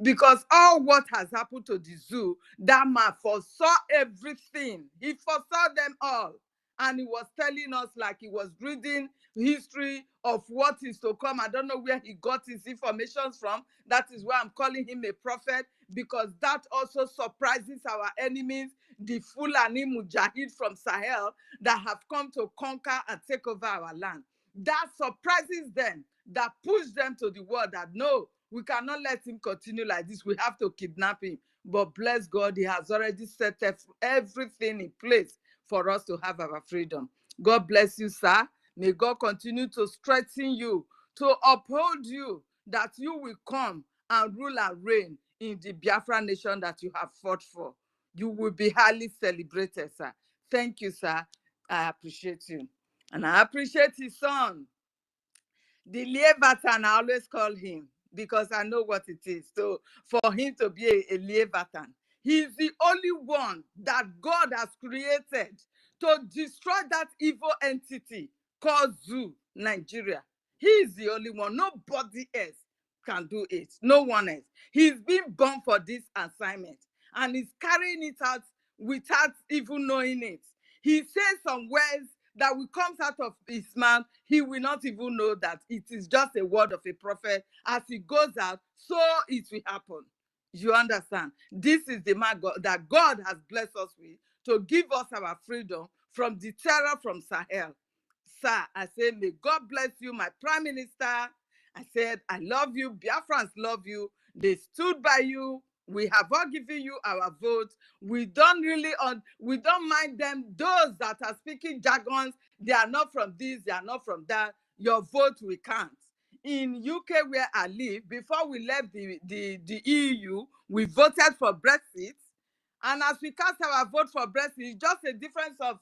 Because all what has happened to the zoo, that man foresaw everything. He foresaw them all. And he was telling us like he was reading history of what is to come. I don't know where he got his information from. That is why I'm calling him a prophet, because that also surprises our enemies, the Fulani Mujahid from Sahel that have come to conquer and take over our land. That surprises them, that push them to the world that no, we cannot let him continue like this. We have to kidnap him. But bless God, he has already set everything in place for us to have our freedom. God bless you, sir. May God continue to strengthen you, to uphold you, that you will come and rule and reign in the Biafra nation that you have fought for. You will be highly celebrated, sir. Thank you, sir. I appreciate you. And I appreciate his son, the Leviathan, I always call him, because I know what it is. So for him to be a Leviathan, he's the only one that God has created to destroy that evil entity called Zoo, Nigeria. He is the only one. Nobody else can do it. No one else. He's been born for this assignment and he's carrying it out without even knowing it. He says some words that will come out of his mouth, he will not even know that it is just a word of a prophet. As he goes out, so it will happen. You understand? This is the man that God has blessed us with to give us our freedom from the terror from Sahel. Sir, I say, may God bless you, my Prime Minister. I said, I love you. Biafrans love you. They stood by you. We have all given you our vote. We don't mind them. Those that are speaking jargons, they are not from this, they are not from that. Your vote we can't. In UK where I live, before we left the EU, we voted for Brexit. And as we cast our vote for Brexit, it's just a difference of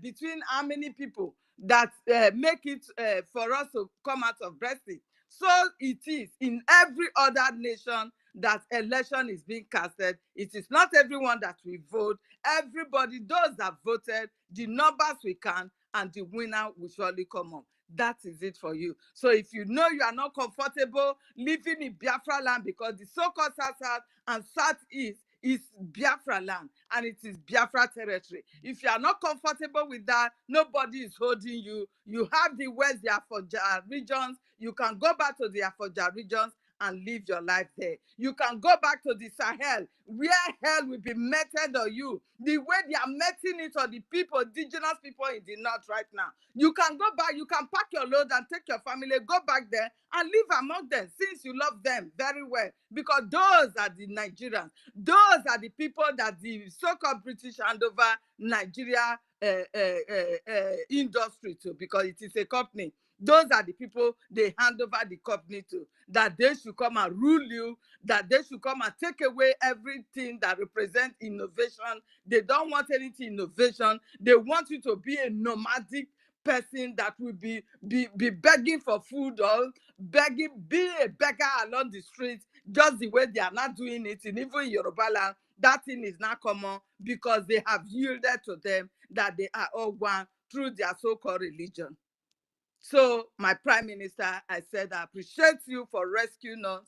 between how many people that make it for us to come out of Brexit. So it is in every other nation that election is being casted. It is not everyone that will vote. Everybody, those that voted, the numbers we can, and the winner will surely come up. That is it for you. So if you know you are not comfortable living in Biafra land, because the so-called South and Southeast is Biafra land and it is Biafra territory. If you are not comfortable with that, nobody is holding you. You have the West, the Afoja regions. You can go back to the Afoja regions and live your life there. You can go back to the Sahel, where hell will be meted on you. The way they are meting it on the people, indigenous people in the north right now. You can go back, you can pack your load and take your family, go back there and live among them, since you love them very well. Because those are the Nigerians. Those are the people that the so-called British hand over Nigeria industry to, because it is a company. Those are the people they hand over the company to, that they should come and rule you, that they should come and take away everything that represents innovation. They don't want anything innovation. They want you to be a nomadic person that will be begging for food or be a beggar along the streets, just the way they are not doing it in even Yoruba land. That thing is not common because they have yielded to them that they are all one through their so-called religion. So, my Prime Minister, I said, I appreciate you for rescuing us.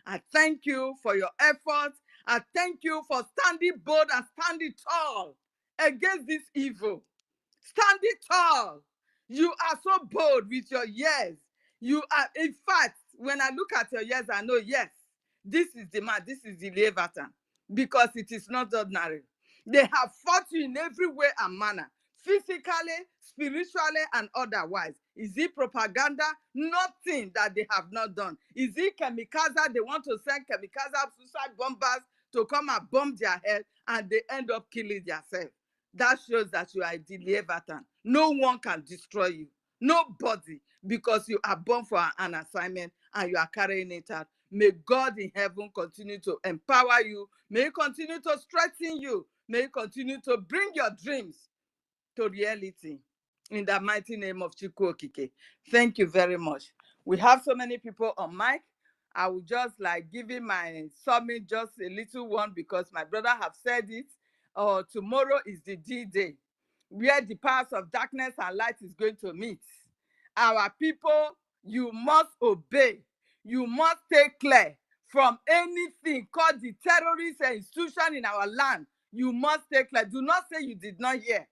I thank you for your efforts. I thank you for standing bold and standing tall against this evil. Standing tall. You are so bold with your years. You are, in fact, when I look at your years, I know, yes, this is the man, this is the Leviathan, because it is not ordinary. They have fought you in every way and manner, physically, spiritually, and otherwise. Is it propaganda? Nothing that they have not done. Is it kamikaze? They want to send kamikaze suicide bombers to come and bomb their head, and they end up killing themselves. That shows that you are the Leviathan. No one can destroy you. Nobody, because you are born for an assignment and you are carrying it out. May God in heaven continue to empower you. May He continue to strengthen you. May He continue to bring your dreams to reality. In the mighty name of Chukwu Okike. Thank you very much. We have so many people on mic. I will just like giving my summit just a little one because my brother have said it. Tomorrow is the D-Day, where the powers of darkness and light is going to meet. Our people, you must obey. You must stay clear from anything called the terrorist institution in our land. You must stay clear. Do not say you did not hear.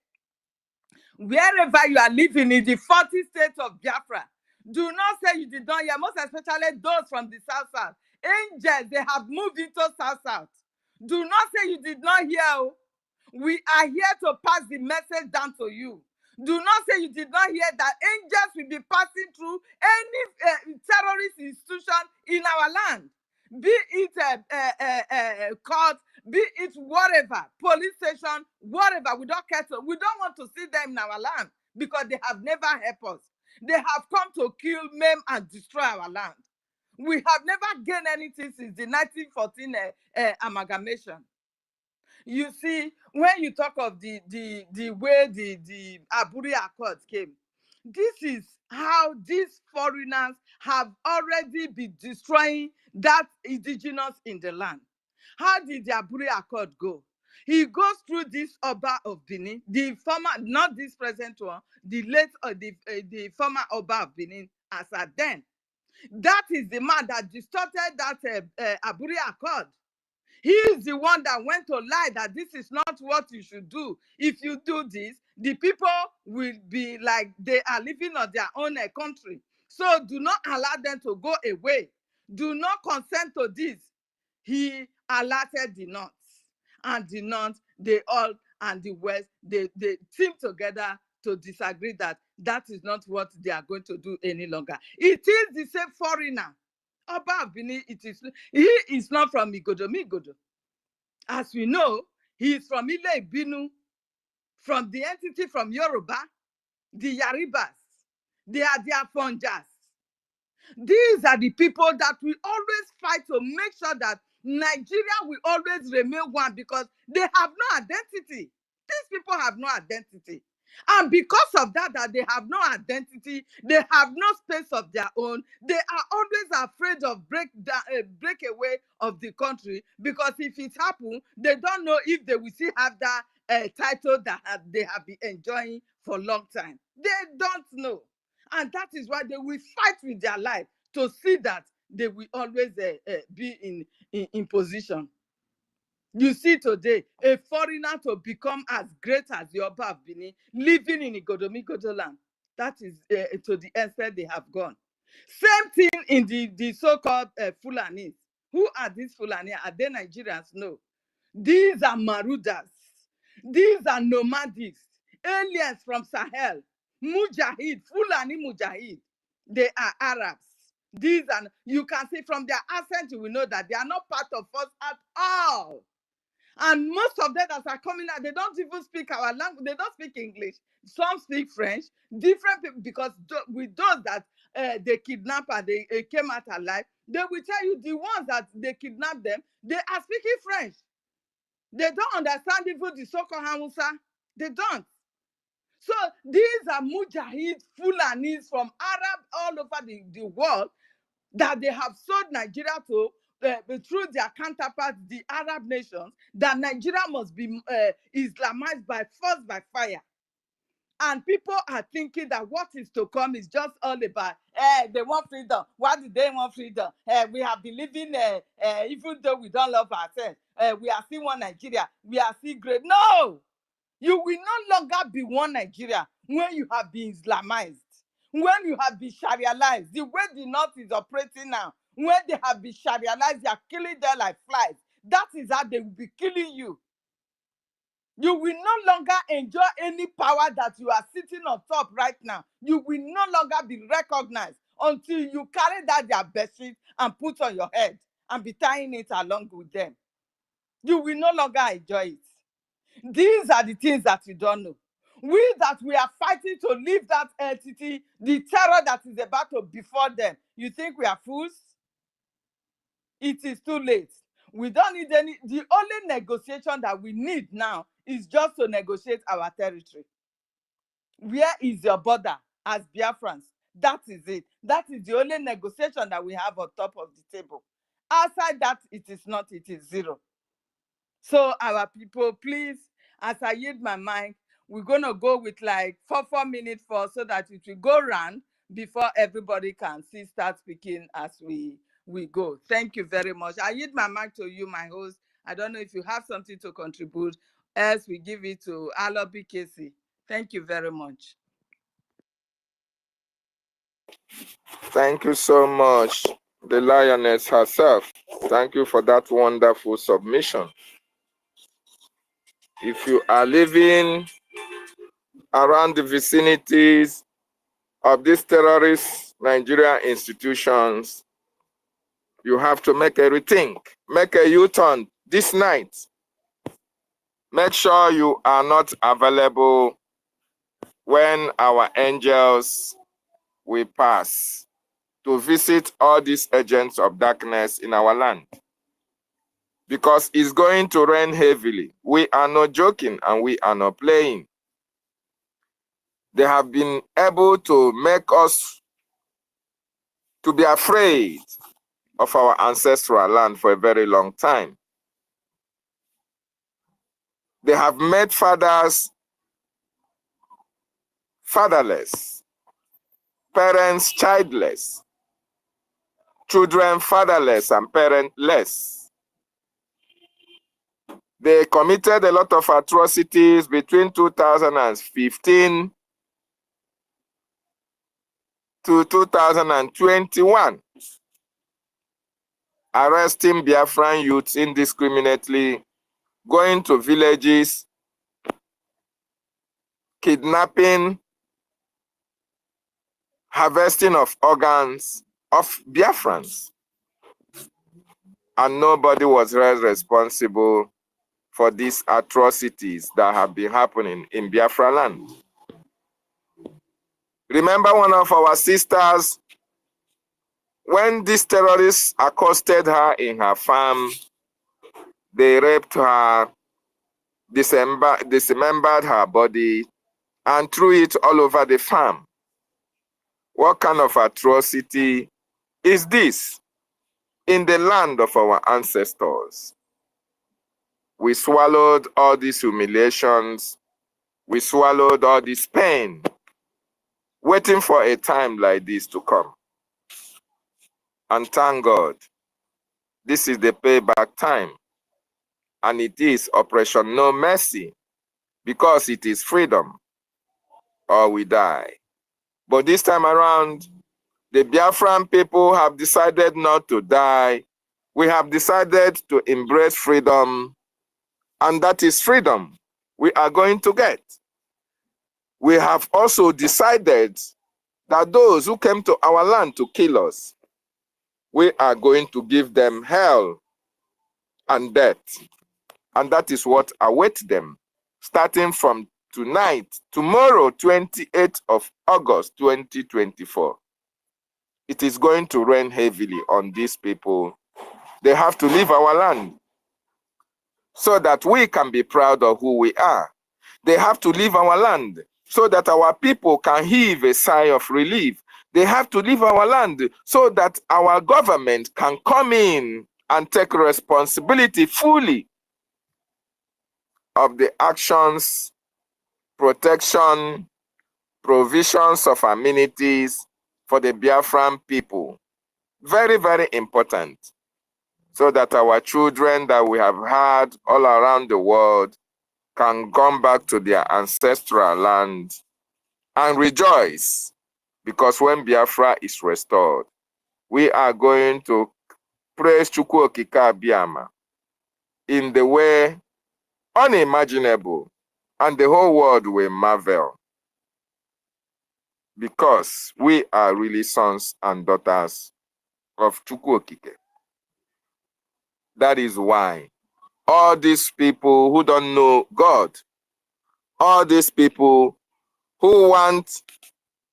Wherever you are living in the 40 states of Biafra, do not say you did not hear, most especially those from the South. Angels, they have moved into South. Do not say you did not hear. We are here to pass the message down to you. Do not say you did not hear that angels will be passing through any terrorist institution in our land, be it court, be it whatever, police station, whatever. We don't care. We don't want to see them in our land because they have never helped us. They have come to kill, maim, and destroy our land. We have never gained anything since the 1914 amalgamation. You see, when you talk of the way the Aburi Accord came, this is how these foreigners have already been destroying that indigenous in the land. How did the Aburi Accord go? He goes through this Oba of Benin, the former, not this present one, the late the former Oba of Benin as at then. That is the man that distorted that Aburi Accord. He is the one that went to lie that this is not what you should do. If you do this, the people will be like they are living on their own country. So do not allow them to go away. Do not consent to this. He alerted the North. And the North, they all, and the West, they team together to disagree that that is not what they are going to do any longer. It is the same foreigner. Oba of Benin, he is not from Igodo. As we know, he is from Ile-Ibinu, from the entity from Yoruba, the Yaribas. They are their Fonjas. These are the people that will always fight to make sure that Nigeria will always remain one because they have no identity. These people have no identity. And because of that they have no identity, they have no space of their own, they are always afraid of breakaway of the country because if it happens, they don't know if they will still have that title that they have been enjoying for a long time. They don't know. And that is why they will fight with their life to see that they will always be in position. You see today, a foreigner to become as great as the Oba of Benin, living in Igodo land. That is to the extent they have gone. Same thing in the so-called Fulanis. Who are these Fulani? Are they Nigerians? No. These are Marudas. These are nomadics, aliens from Sahel, Mujahid, Fulani Mujahid. They are Arabs. These are, you can see from their accent, you will know that they are not part of us at all. And most of them that are coming out, they don't even speak our language. They don't speak English. Some speak French. Different people, because with those that they kidnap and they came out alive, they will tell you the ones that they kidnapped them, they are speaking French. They don't understand even the so-called Hausa. They don't. So these are Mujahid Fulanis from Arab all over the world that they have sold Nigeria to through their counterparts, the Arab nations, that Nigeria must be Islamized by force, by fire. And people are thinking that what is to come is just all about, they want freedom. Why do they want freedom? We have been living, even though we don't love ourselves, we are still one Nigeria. We are still great. No! You will no longer be one Nigeria when you have been Islamized, when you have been Sharialized. The way the North is operating now, when they have been Sharialized, they are killing them like flies. That is how they will be killing you. You will no longer enjoy any power that you are sitting on top right now. You will no longer be recognized until you carry that their bedsheet and put on your head and be tying it along with them. You will no longer enjoy it. These are the things that you don't know. We are fighting to leave that entity, the terror that is about to befall them. You think we are fools? It is too late. We don't need any. The only negotiation that we need now is just to negotiate our territory. Where is your border as Biafrans? That is it. That is the only negotiation that we have on top of the table. Outside that, it is not, it is zero. So our people, please, as I yield my mic, we're going to go with like 4 minutes so that it will go round before everybody can start speaking as we go. Thank you very much. I yield my mic to you, my host. I don't know if you have something to contribute, else we give it to Alobi Casey. Thank you very much.
Thank you so much, the lioness herself. Thank you for that wonderful submission. If you are living around the vicinities of these terrorist Nigerian institutions, you have to make a rethink, make a U-turn this night. Make sure you are not available when our angels will pass to visit all these agents of darkness in our land. Because it's going to rain heavily. We are not joking and we are not playing. They have been able to make us to be afraid of our ancestral land for a very long time. They have made fathers fatherless, parents childless, children fatherless and parentless. They committed a lot of atrocities between 2015 to 2021, arresting Biafran youths indiscriminately, going to villages, kidnapping, harvesting of organs of Biafrans. And nobody was held responsible for these atrocities that have been happening in Biafra land. Remember one of our sisters, when these terrorists accosted her in her farm, they raped her, dismembered her body, and threw it all over the farm. What kind of atrocity is this in the land of our ancestors? We swallowed all these humiliations. We swallowed all this pain, waiting for a time like this to come. And thank God, this is the payback time. And it is Operation No Mercy, because it is freedom or we die. But this time around, the Biafran people have decided not to die. We have decided to embrace freedom, and that is freedom we are going to get. We have also decided that those who came to our land to kill us, we are going to give them hell and death. And that is what awaits them, starting from tonight, tomorrow, 28th of August, 2024. It is going to rain heavily on these people. They have to leave our land so that we can be proud of who we are. They have to leave our land so that our people can heave a sigh of relief. They have to leave our land so that our government can come in and take responsibility fully of the actions, protection, provisions of amenities for the Biafran people. Very, very important. So that our children that we have had all around the world can come back to their ancestral land and rejoice. Because when Biafra is restored, we are going to praise Chukwu Okike Abiama in the way unimaginable, and the whole world will marvel. Because we are really sons and daughters of Chukwu Okike. That is why all these people who don't know God, all these people who want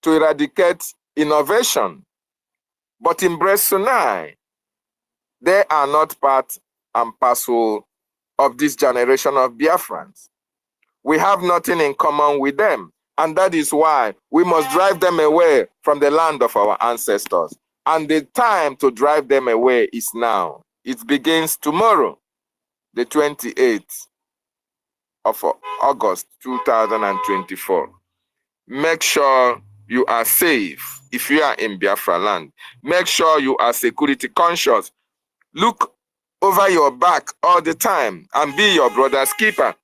to eradicate innovation, but embrace Sunai, they are not part and parcel of this generation of Biafrans. We have nothing in common with them, and that is why we must drive them away from the land of our ancestors. And the time to drive them away is now. It begins tomorrow, the 28th of August 2024. Make sure you are safe if you are in Biafra land. Make sure you are security conscious. Look over your back all the time and be your brother's keeper.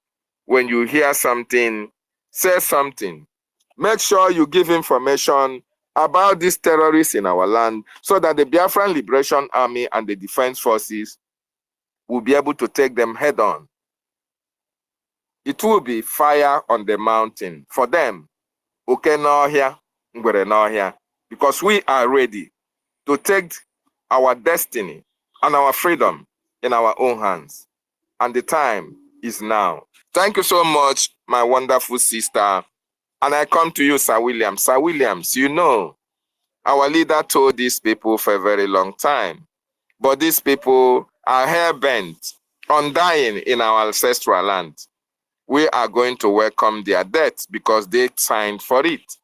When you hear something, say something. Make sure you give information about these terrorists in our land so that the Biafran Liberation Army and the Defense Forces will be able to take them head on. It will be fire on the mountain for them. Okay, now here, now here, because we are ready to take our destiny and our freedom in our own hands. And the time is now. Thank you so much, my wonderful sister. And I come to you, Sir Williams. Sir Williams, you know, our leader told these people for a very long time, but these people are hell-bent on dying in our ancestral land. We are going to welcome their death because they signed for it.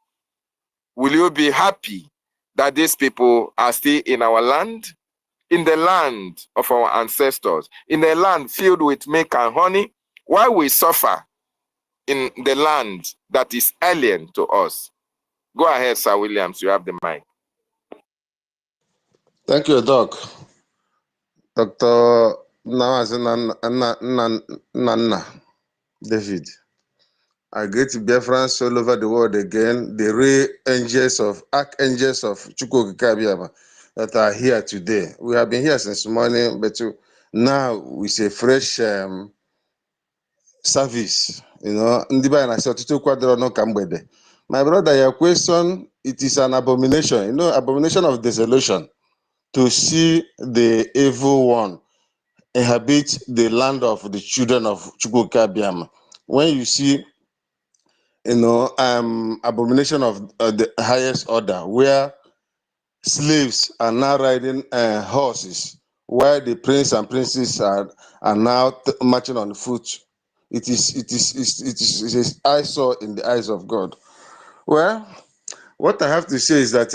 Will you be happy that these people are still in our land? In the land of our ancestors, in a land filled with milk and honey, while we suffer in the land that is alien to us? Go ahead, Sir Williams, you have the mic.
Thank you, Doc. Dr. Nana David. I greet Biafrans all over the world again, the real archangels of Chukwu Okike Abiama that are here today. We have been here since morning, but now we say fresh service. You know, my brother, your question, it is an abomination. You know, abomination of desolation to see the evil one inhabit the land of the children of Chukwu Okike Abiama. When you see, you know, abomination of the highest order, where slaves are now riding horses, while the prince and princess are now marching on foot. It is eyesore in the eyes of God. Well, what I have to say is that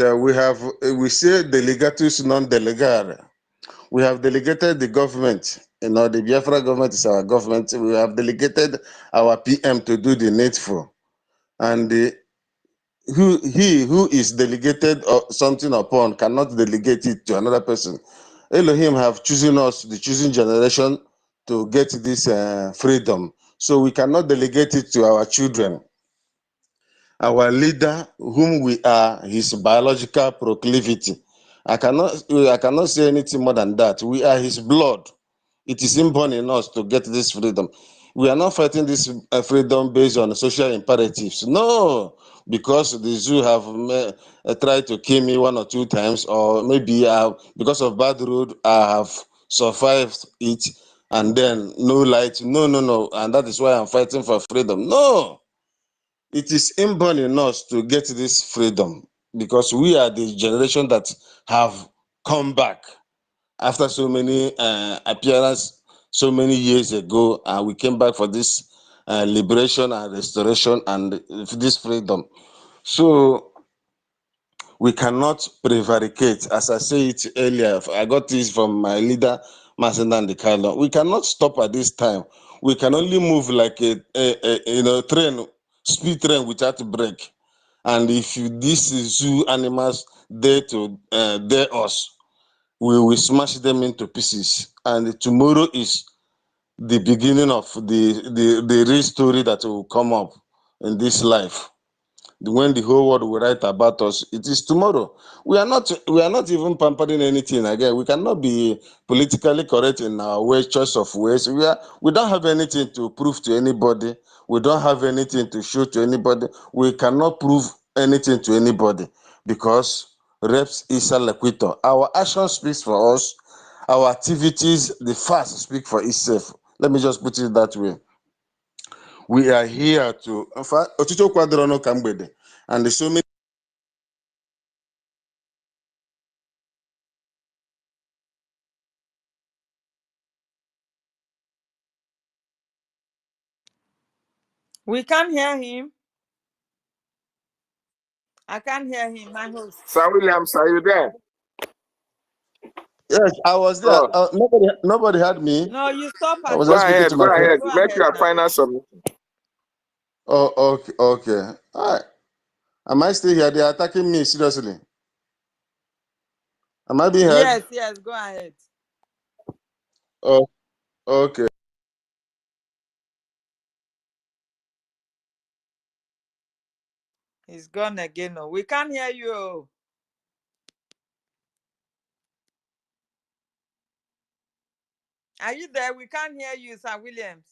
we say delegatus non delegare. We have delegated the government. You know, the Biafra government is our government. We have delegated our PM to do the needful. And who is delegated something upon cannot delegate it to another person. Elohim have chosen us, the chosen generation, to get this freedom. So we cannot delegate it to our children. Our leader, whom we are, his biological proclivity. I cannot say anything more than that. We are his blood. It is inborn in us to get this freedom. We are not fighting this freedom based on social imperatives. No, because the zoo have tried to kill me 1 or 2 times, or maybe because of bad road, I have survived it. and then no light, no, and that is why I'm fighting for freedom. No, it is inborn in us to get this freedom because we are the generation that have come back after so many appearances so many years ago, and we came back for this liberation and restoration and this freedom. So we cannot prevaricate, as I said it earlier. I got this from my leader, Masenda Ndikalo. We cannot stop at this time. We can only move like a train, speed train without brake. And if these zoo animals dare to dare us, we will smash them into pieces. And tomorrow is the beginning of the real story that will come up in this life. When the whole world will write about us, it is tomorrow. We are not even pampering anything again. We cannot be politically correct in our choice of ways. We don't have anything to prove to anybody. We don't have anything to show to anybody. We cannot prove anything to anybody because Reps Isa Lequito. Our action speaks for us. Our activities, the facts speak for itself. Let me just put it that way. We are here to, in fact, Ochicho Kwadrono Kambede, and there's so many.
We can't hear him. I can't hear him, my host.
Sir Williams, are you there?
Yes, I was there. Nobody had me.
No, you stop
I
at
was
Go
just speaking
ahead,
to
go
my friend.
ahead.
Go
Make
ahead
your
now.
final submission.
Oh, okay. All right. Am I still here? They are attacking me seriously. Am I being heard?
Yes, go ahead.
Oh, okay.
He's gone again. No, we can't hear you. Are you there? We can't hear you, Sir Williams.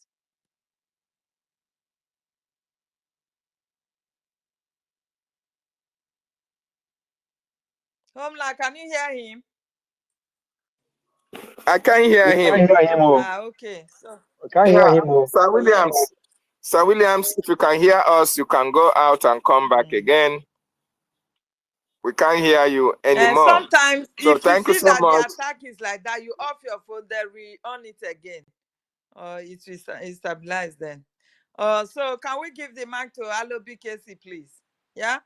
Homeland, can you hear him?
I can't hear him.
Okay. So
Can't hear him. Sir Williams. Sir Williams, if you can hear us, you can go out and come back again. We can't hear you anymore.
Sometimes,
so
if you
thank you
see
so
that
much.
the attack is like that, you off your phone, then on it again. It will stabilize then. So can we give the mic to Allo BKC, please? Yeah?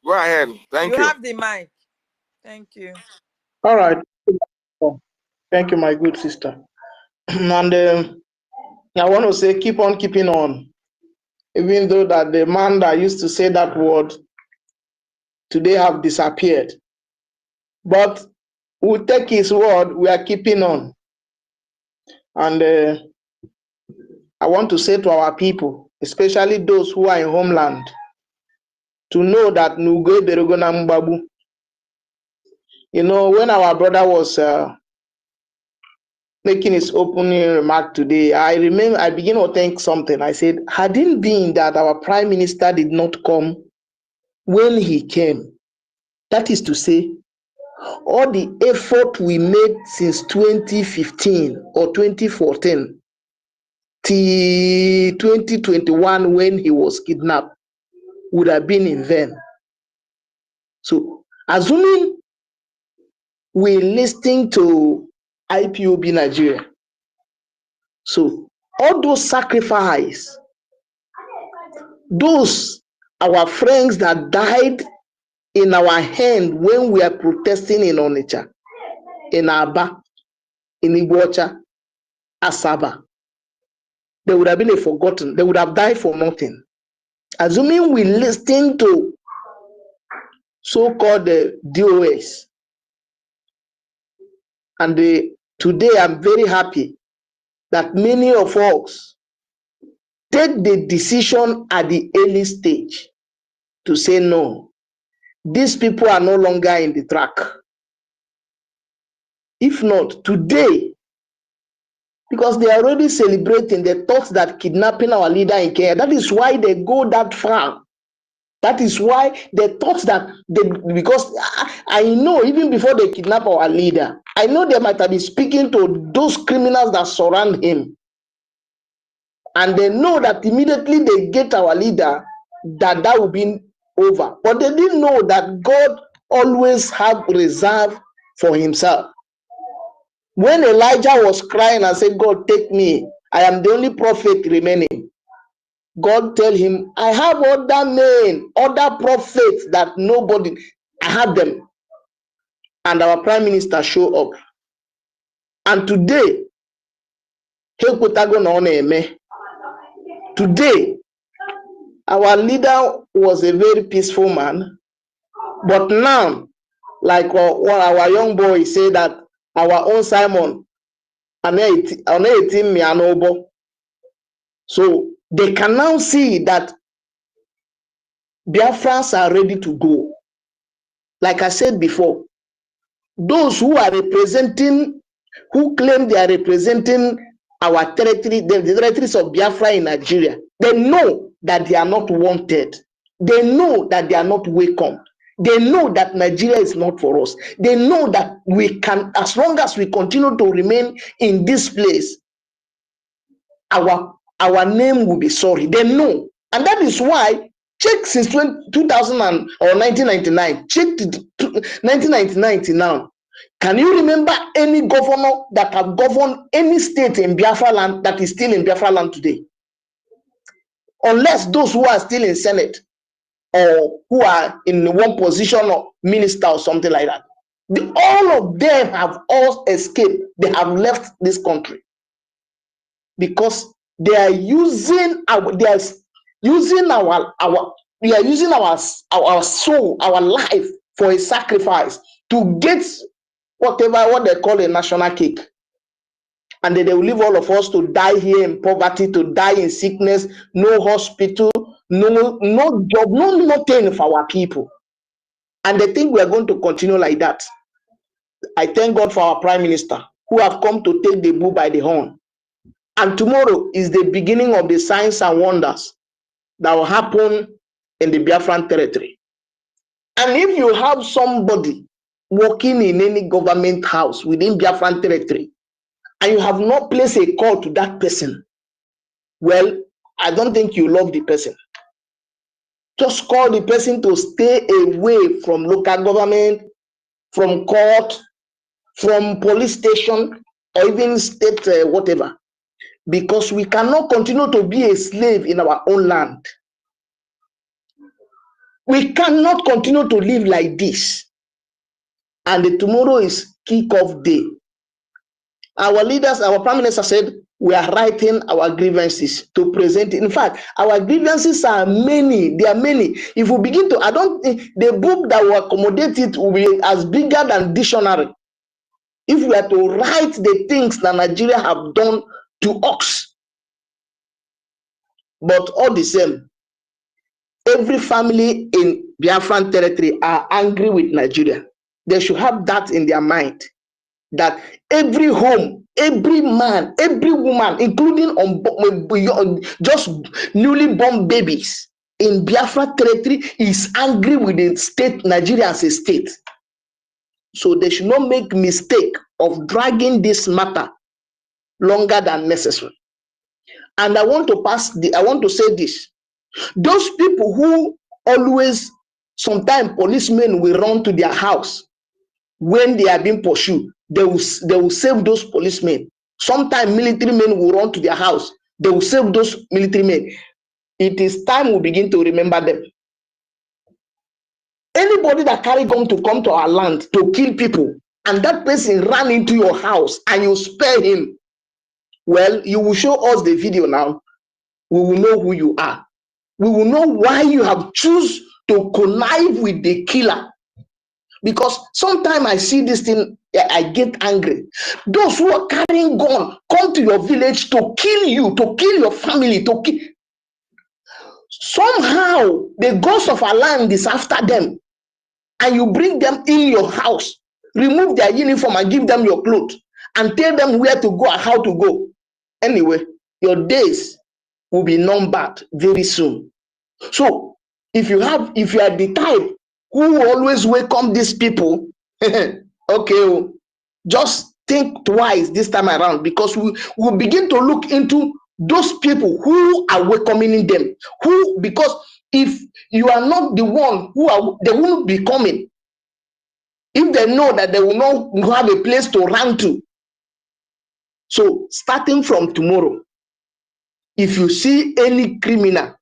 Go ahead. Thank you.
You have the mic. Thank you.
All right. Thank you, my good sister. And I want to say, keep on keeping on. Even though that the man that used to say that word today have disappeared. But we'll take his word, we are keeping on. And I want to say to our people, especially those who are in homeland, to know that Nugo Derogona Mbabu. You know, when our brother was making his opening remark today, I begin to think something. I said, had it been that our prime minister did not come when he came, that is to say, all the effort we made since 2015 or 2014 till 2021 when he was kidnapped would have been in vain. So, assuming we're listening to IPOB Nigeria, so all those sacrifices, those our friends that died in our hand when we are protesting in Onitsha, in Aba, in Iguacha, Asaba, they would have been forgotten. They would have died for nothing. Assuming we listen to so-called DOS, and today I'm very happy that many of us take the decision at the early stage to say no. These people are no longer in the track. If not, today, because they are already celebrating the thoughts that kidnapping our leader in Kenya, that is why they go that far. That is why they thought that, because I know even before they kidnap our leader, I know they might have been speaking to those criminals that surround him. And they know that immediately they get our leader, that will be over. But they didn't know that God always have reserve for himself. When Elijah was crying and said, God, take me, I am the only prophet remaining. God tell him, I have other men, other prophets that nobody, I have them. And our prime minister show up. And today, today, our leader was a very peaceful man. But now, like what our young boy said, that our own Simon, so they can now see that Biafrans are ready to go. Like I said before, those who are representing, who claim they are representing our territory, the territories of Biafra in Nigeria, they know that they are not wanted. They know that they are not welcome. They know that Nigeria is not for us. They know that we can, as long as we continue to remain in this place, our name will be sorry. They know. And that is why, check since 2000 or 1999, check 1999 now. Can you remember any governor that have governed any state in Biafra land that is still in Biafra land today? Unless those who are still in Senate or who are in one position or minister or something like that. All of them have all escaped. They have left this country because they are using our soul, our life for a sacrifice to get what they call a national cake. And then they will leave all of us to die here in poverty, to die in sickness, no hospital, no job, no nothing for our people. And they think we are going to continue like that. I thank God for our Prime Minister who have come to take the bull by the horn. And tomorrow is the beginning of the signs and wonders that will happen in the Biafran territory. And if you have somebody working in any government house within Biafran territory, and you have not placed a call to that person, well, I don't think you love the person. Just call the person to stay away from local government, from court, from police station, or even state whatever. Because we cannot continue to be a slave in our own land. We cannot continue to live like this. And tomorrow is kick-off day. Our leaders, our Prime Minister said, we are writing our grievances to present. In fact, our grievances are many. There are many. If we begin to, the book that will accommodate it will be as bigger than dictionary. If we are to write the things that Nigeria have done to us. But all the same, every family in Biafran territory are angry with Nigeria. They should have that in their mind. That every home, every man, every woman, including just newly born babies in Biafra territory, is angry with the state, Nigeria as a state. So they should not make mistake of dragging this matter longer than necessary. And I want to say this. Those people who always, sometimes policemen will run to their house when they are being pursued. They will save those policemen. Sometimes military men will run to their house. They will save those military men. It is time we begin to remember them. Anybody that carry gun to come to our land to kill people, and that person ran into your house and you spare him, well, you will show us the video now. We will know who you are. We will know why you have chosen to connive with the killer. Because sometimes I see this thing, I get angry. Those who are carrying gun come to your village to kill you, to kill your family, to kill. Somehow the ghost of our land is after them, and you bring them in your house, remove their uniform and give them your clothes, and tell them where to go and how to go. Anyway, your days will be numbered very soon. So if you are the type who always welcome these people, okay, just think twice this time around, because we will begin to look into those people who are welcoming them. Who, because if you are not the one who are, they won't be coming. If they know that they will not have a place to run to. So starting from tomorrow, if you see any criminal,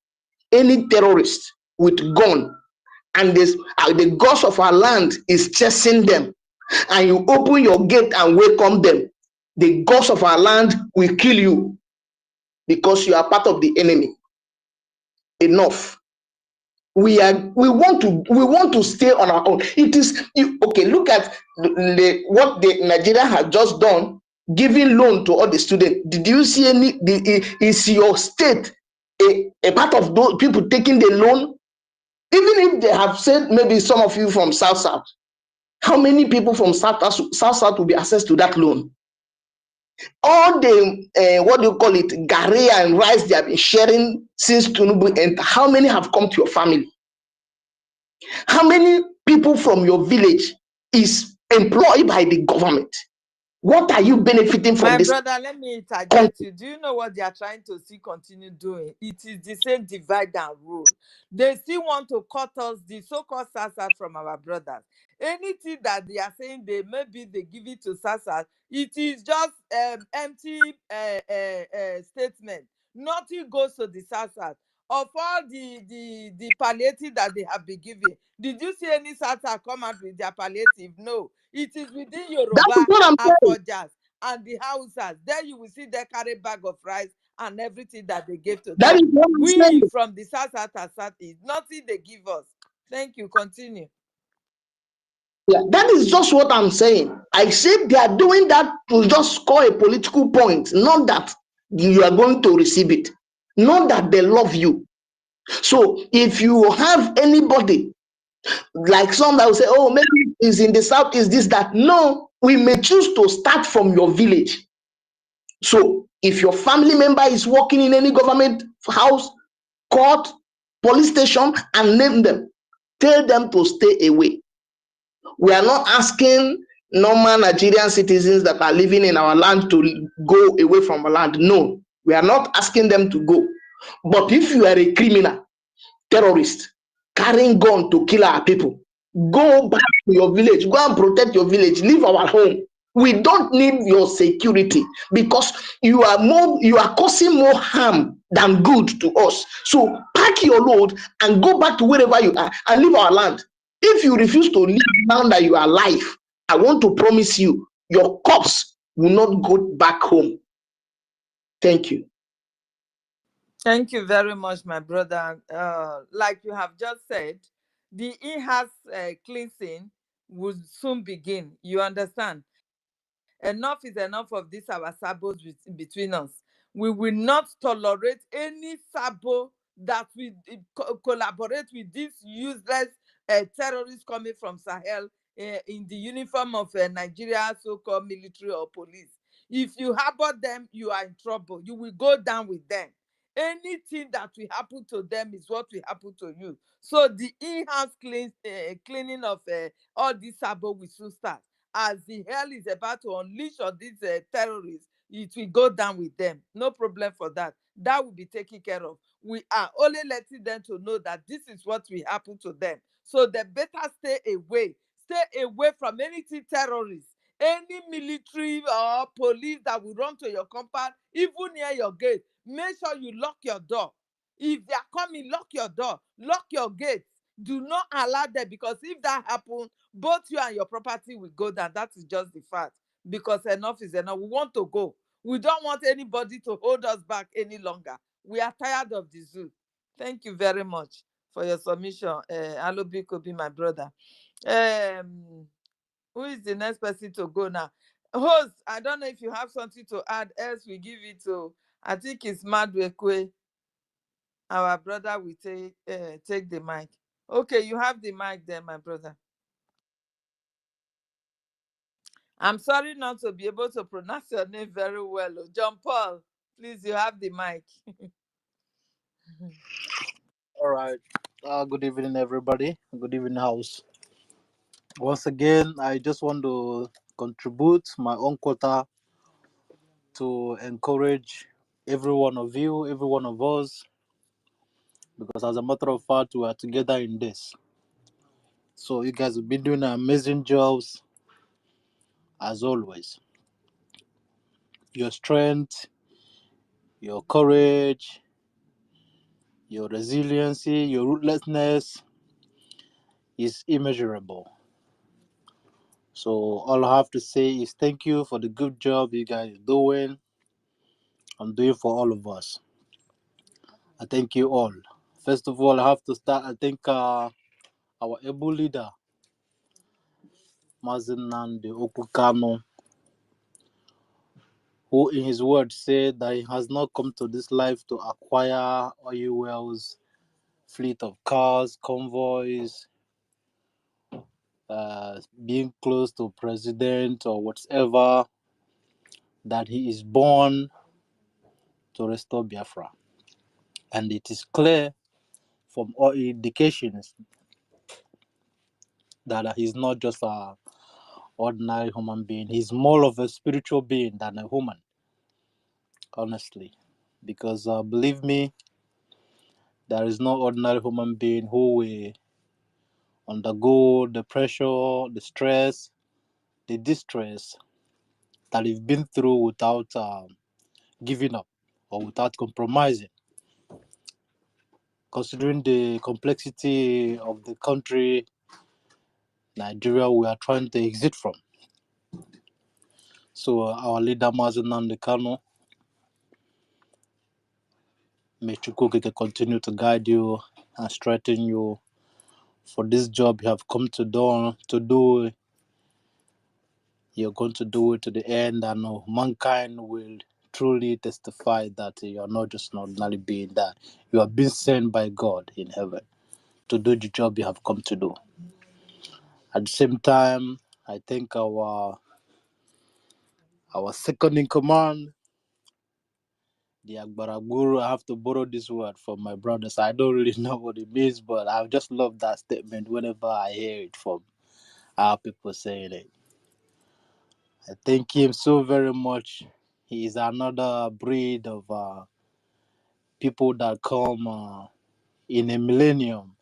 any terrorist with gun, and this, the gods of our land is chasing them, and you open your gate and welcome them, the gods of our land will kill you because you are part of the enemy. Enough. We want to stay on our own. It is okay. Look at what the Nigeria has just done, giving loan to all the students. Did you see any? Is your state a part of those people taking the loan? Even if they have said, maybe some of you from South, how many people from South will be access to that loan? All the what do you call it, gari and rice they have been sharing since Tinubu, and how many have come to your family? How many people from your village is employed by the government? What are you benefiting from
My
this?
brother, let me interject you. Do you know what they are trying to see continue doing? It is the same divide and rule. They still want to cut us, the so-called SASAT, from our brothers. Anything that they are saying, maybe they give it to SASAT, it is just empty statement. Nothing goes to the SASAT. Of all the palliative that they have been giving, did you see any SASAT come out with their palliative? No. It is within Yoruba, Afrojas, and the Hausas. There you will see they carry bag of rice and everything that they gave to
That
them.
is what I'm
We
saying.
from the South is nothing they give us. Thank you. Continue.
Yeah, that is just what I'm saying. I said they are doing that to just score a political point, not that you are going to receive it, not that they love you. So if you have anybody like some that will say, oh, maybe it's in the south, is this, that. No, we may choose to start from your village. So if your family member is working in any government house, court, police station, and name them, tell them to stay away. We are not asking normal Nigerian citizens that are living in our land to go away from our land. No, we are not asking them to go. But if you are a criminal, terrorist, carrying gun to kill our people, go back to your village, go and protect your village, leave our home. We don't need your security, because you are causing more harm than good to us. So pack your load and go back to wherever you are and leave our land. If you refuse to leave now that you are alive, I want to promise you, your corpse will not go back home. Thank you.
Thank you very much, my brother. Like you have just said, the in-house cleansing will soon begin. You understand? Enough is enough of this our sabos between us. We will not tolerate any sabo that will collaborate with these useless terrorists coming from Sahel in the uniform of Nigeria so-called military or police. If you harbor them, you are in trouble. You will go down with them. Anything that will happen to them is what will happen to you. So the in-house cleaning of all these sabo will soon start. As the hell is about to unleash on these terrorists, it will go down with them. No problem for that. That will be taken care of. We are only letting them to know that this is what will happen to them. So they better stay away. Stay away from anything terrorist. Any military or police that will run to your compound, even near your gate, make sure you lock your door. If they are coming, lock your door, lock your gate. Do not allow them, because if that happens, both you and your property will go down. That is just the fact. Because enough is enough. We want to go. We don't want anybody to hold us back any longer. We are tired of the zoo. Thank you very much for your submission. Alobi Kobi, my brother. Who is the next person to go now? Host, I don't know if you have something to add, else we give it to, I think it's Madwekwe. Our brother will take the mic. Okay, you have the mic there, my brother. I'm sorry not to be able to pronounce your name very well. John Paul, please, you have the mic.
All right. Good evening, everybody. Good evening, house. Once again, I just want to contribute my own quota to encourage every one of you, every one of us, because as a matter of fact, we are together in this. So you guys have been doing amazing jobs as always. Your strength, your courage, your resiliency, your ruthlessness is immeasurable. So all I have to say is thank you for the good job you guys are doing. I'm doing for all of us. I thank you all. First of all, I have to start. I thank our able leader, Mazen Nandi Okukano, who in his word said that he has not come to this life to acquire oil wells, fleet of cars, convoys, being close to president or whatever, that he is born to restore Biafra. And it is clear from all indications that he's not just an ordinary human being. He's more of a spiritual being than a human, honestly. Because believe me, there is no ordinary human being who will undergo the pressure, the stress, the distress that he's been through without giving up or without compromising. Considering the complexity of the country, Nigeria, we are trying to exit from. So our leader, Mazen Nandekano, may Chukwuka continue to guide you and strengthen you for this job you have come to do. You're going to do it to the end, and mankind will truly testify that you are not just an ordinary being, that you are being sent by God in heaven to do the job you have come to do. At the same time, I think our second in command, the Agbaraguru, I have to borrow this word from my brothers. I don't really know what it means, but I just love that statement whenever I hear it from our people saying it. I thank him so very much. He is another breed of people that come in a millennium,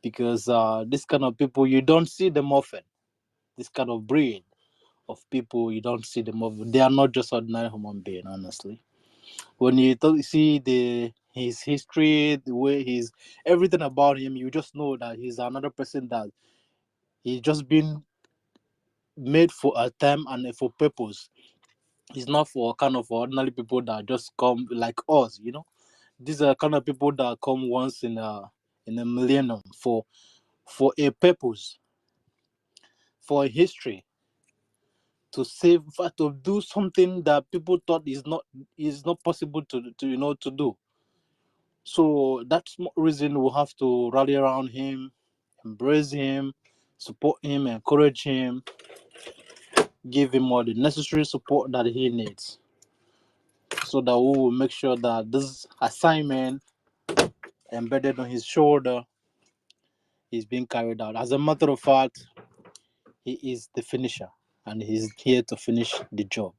because this kind of people, you don't see them often. This kind of breed of people, you don't see them often. They are not just ordinary human beings, honestly. When you see his history, the way he's, everything about him, you just know that he's another person that he's just been made for a time and for purpose. He's not for kind of ordinary people that just come like us, These are kind of people that come once in a millennium for a purpose, for a history, to save, to do something that people thought is not possible to do. So that's the reason we have to rally around him, embrace him, support him, encourage him, give him all the necessary support that he needs, so that we will make sure that this assignment embedded on his shoulder is being carried out. As a matter of fact, he is the finisher, and he's here to finish the job.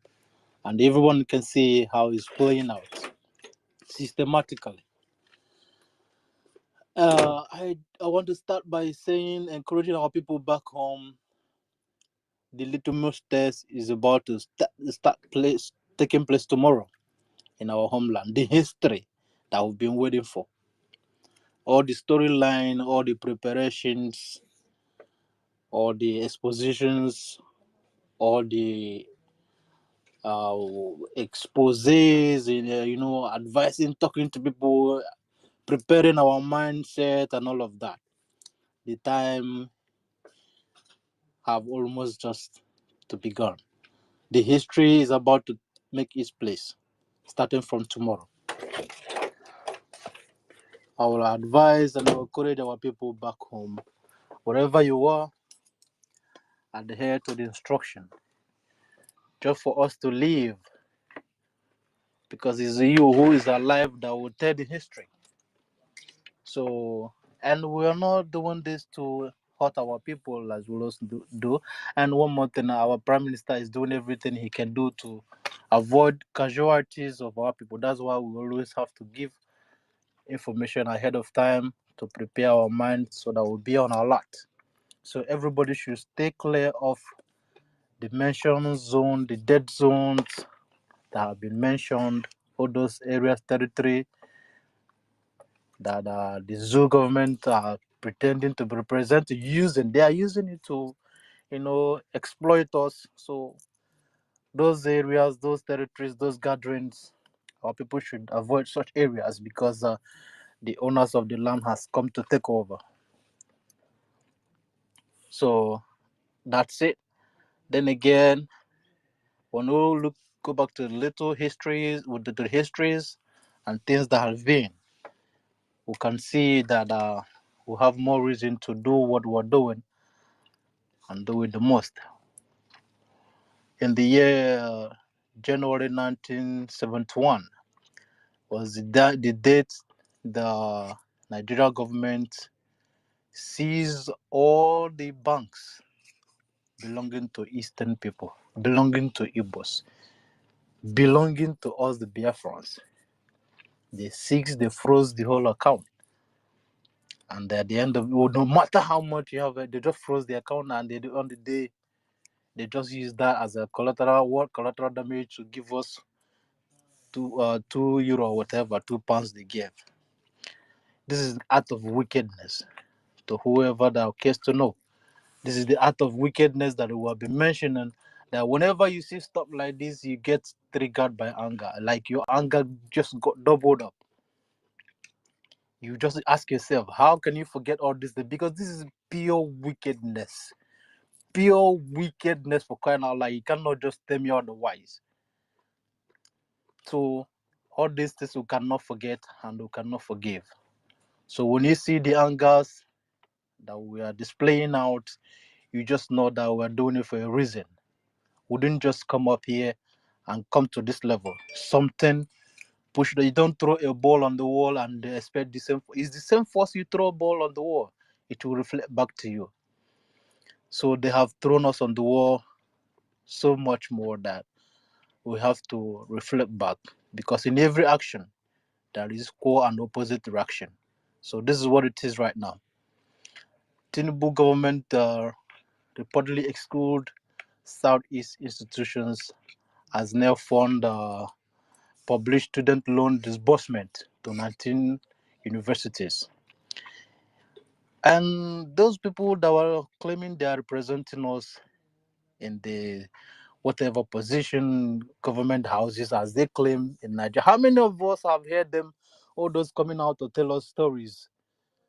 And everyone can see how he's playing out systematically. I want to start by saying, encouraging our people back home. The litmus test is about to taking place tomorrow in our homeland. The history that we've been waiting for. All the storyline, all the preparations, all the expositions, all the exposes, advising, talking to people, preparing our mindset and all of that. The time have almost just to begun. The history is about to make its place, starting from tomorrow. I will advise and encourage our people back home, wherever you are, adhere to the instruction, just for us to live, because it's you who is alive that will tell the history. So, and we are not doing this to hurt our people as we always do. And one more thing, our prime minister is doing everything he can do to avoid casualties of our people. That's why we always have to give information ahead of time to prepare our minds so that we'll be on alert. So everybody should stay clear of the mentioned zone, the dead zones that have been mentioned, all those areas, territory that the zoo government are pretending to represent, they are using it to, exploit us. So those areas, those territories, those gatherings, our people should avoid such areas because the owners of the land has come to take over. So that's it. Then again, when we go back to the little histories, with the histories and things that have been, we can see that we have more reason to do what we're doing and do it the most. In the year January 1971 was the date the Nigeria government seized all the banks belonging to Eastern people, belonging to Igbos, belonging to us, the Biafrans. They seized, they froze the whole account. And at the end of it, no matter how much you have, they just froze the account, and on the day, they just use that as a collateral damage to give us €2 or whatever, £2 they gave. This is the act of wickedness to whoever that cares to know. This is the act of wickedness that we will be mentioning. That whenever you see stuff like this, you get triggered by anger. Like your anger just got doubled up. You just ask yourself, how can you forget all this? Because this is pure wickedness. Pure wickedness, for crying out loud. You cannot just tell me otherwise. So all these things we cannot forget and we cannot forgive. So when you see the angers that we are displaying out, you just know that we're doing it for a reason. We didn't just come up here and come to this level. Something push. You don't throw a ball on the wall and expect the same. It's the same force you throw a ball on the wall, it will reflect back to you. So they have thrown us on the wall so much more that we have to reflect back, because in every action there is equal and opposite reaction. So this is what it is right now. Tinubu government reportedly exclude Southeast institutions as now fund published student loan disbursement to 19 universities. And those people that were claiming they are representing us in the whatever position, government houses, as they claim in Nigeria, how many of us have heard them, all those coming out to tell us stories?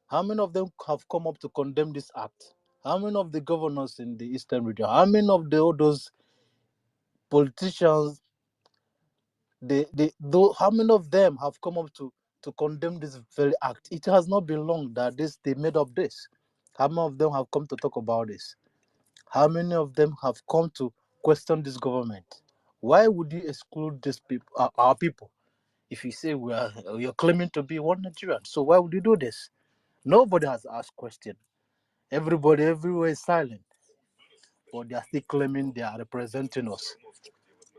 How many of them have come up to condemn this act? How many of the governors in the Eastern region? How many of all those politicians, how many of them have come up to condemn this very act? It has not been long that they made up this. How many of them have come to talk about this? How many of them have come to question this government? Why would you exclude these people, our people, if you say you're claiming to be one Nigerian? So why would you do this? Nobody has asked question. Everybody everywhere is silent, but they are still claiming they are representing us.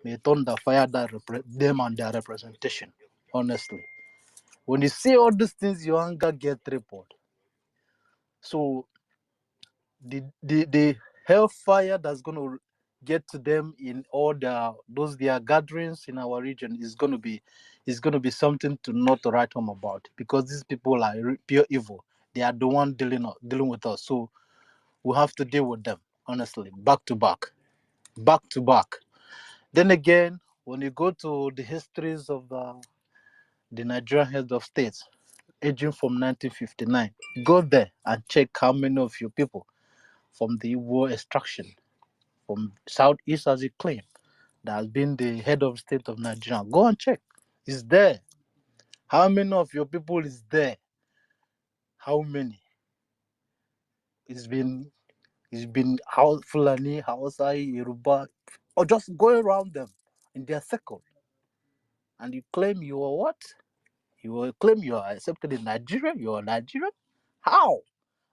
May thunder fire them and their representation. Honestly, when you see all these things, your anger gets tripled. So the hellfire that's going to get to them in all their gatherings in our region is going to be something to not write home about, because these people are pure evil. They are the one dealing with us. So we have to deal with them, honestly, back to back. Then again, when you go to the histories of the Nigerian heads of states, aging from 1959, go there and check how many of your people from the Igbo extraction, from Southeast as you claim, that has been the head of state of Nigeria. Go and check. It's there. How many of your people is there? How many? It's been Fulani, Hausa, Yoruba, or just go around them in their circle. And you claim you are what? You will claim you are accepted in Nigeria? You are Nigerian? How?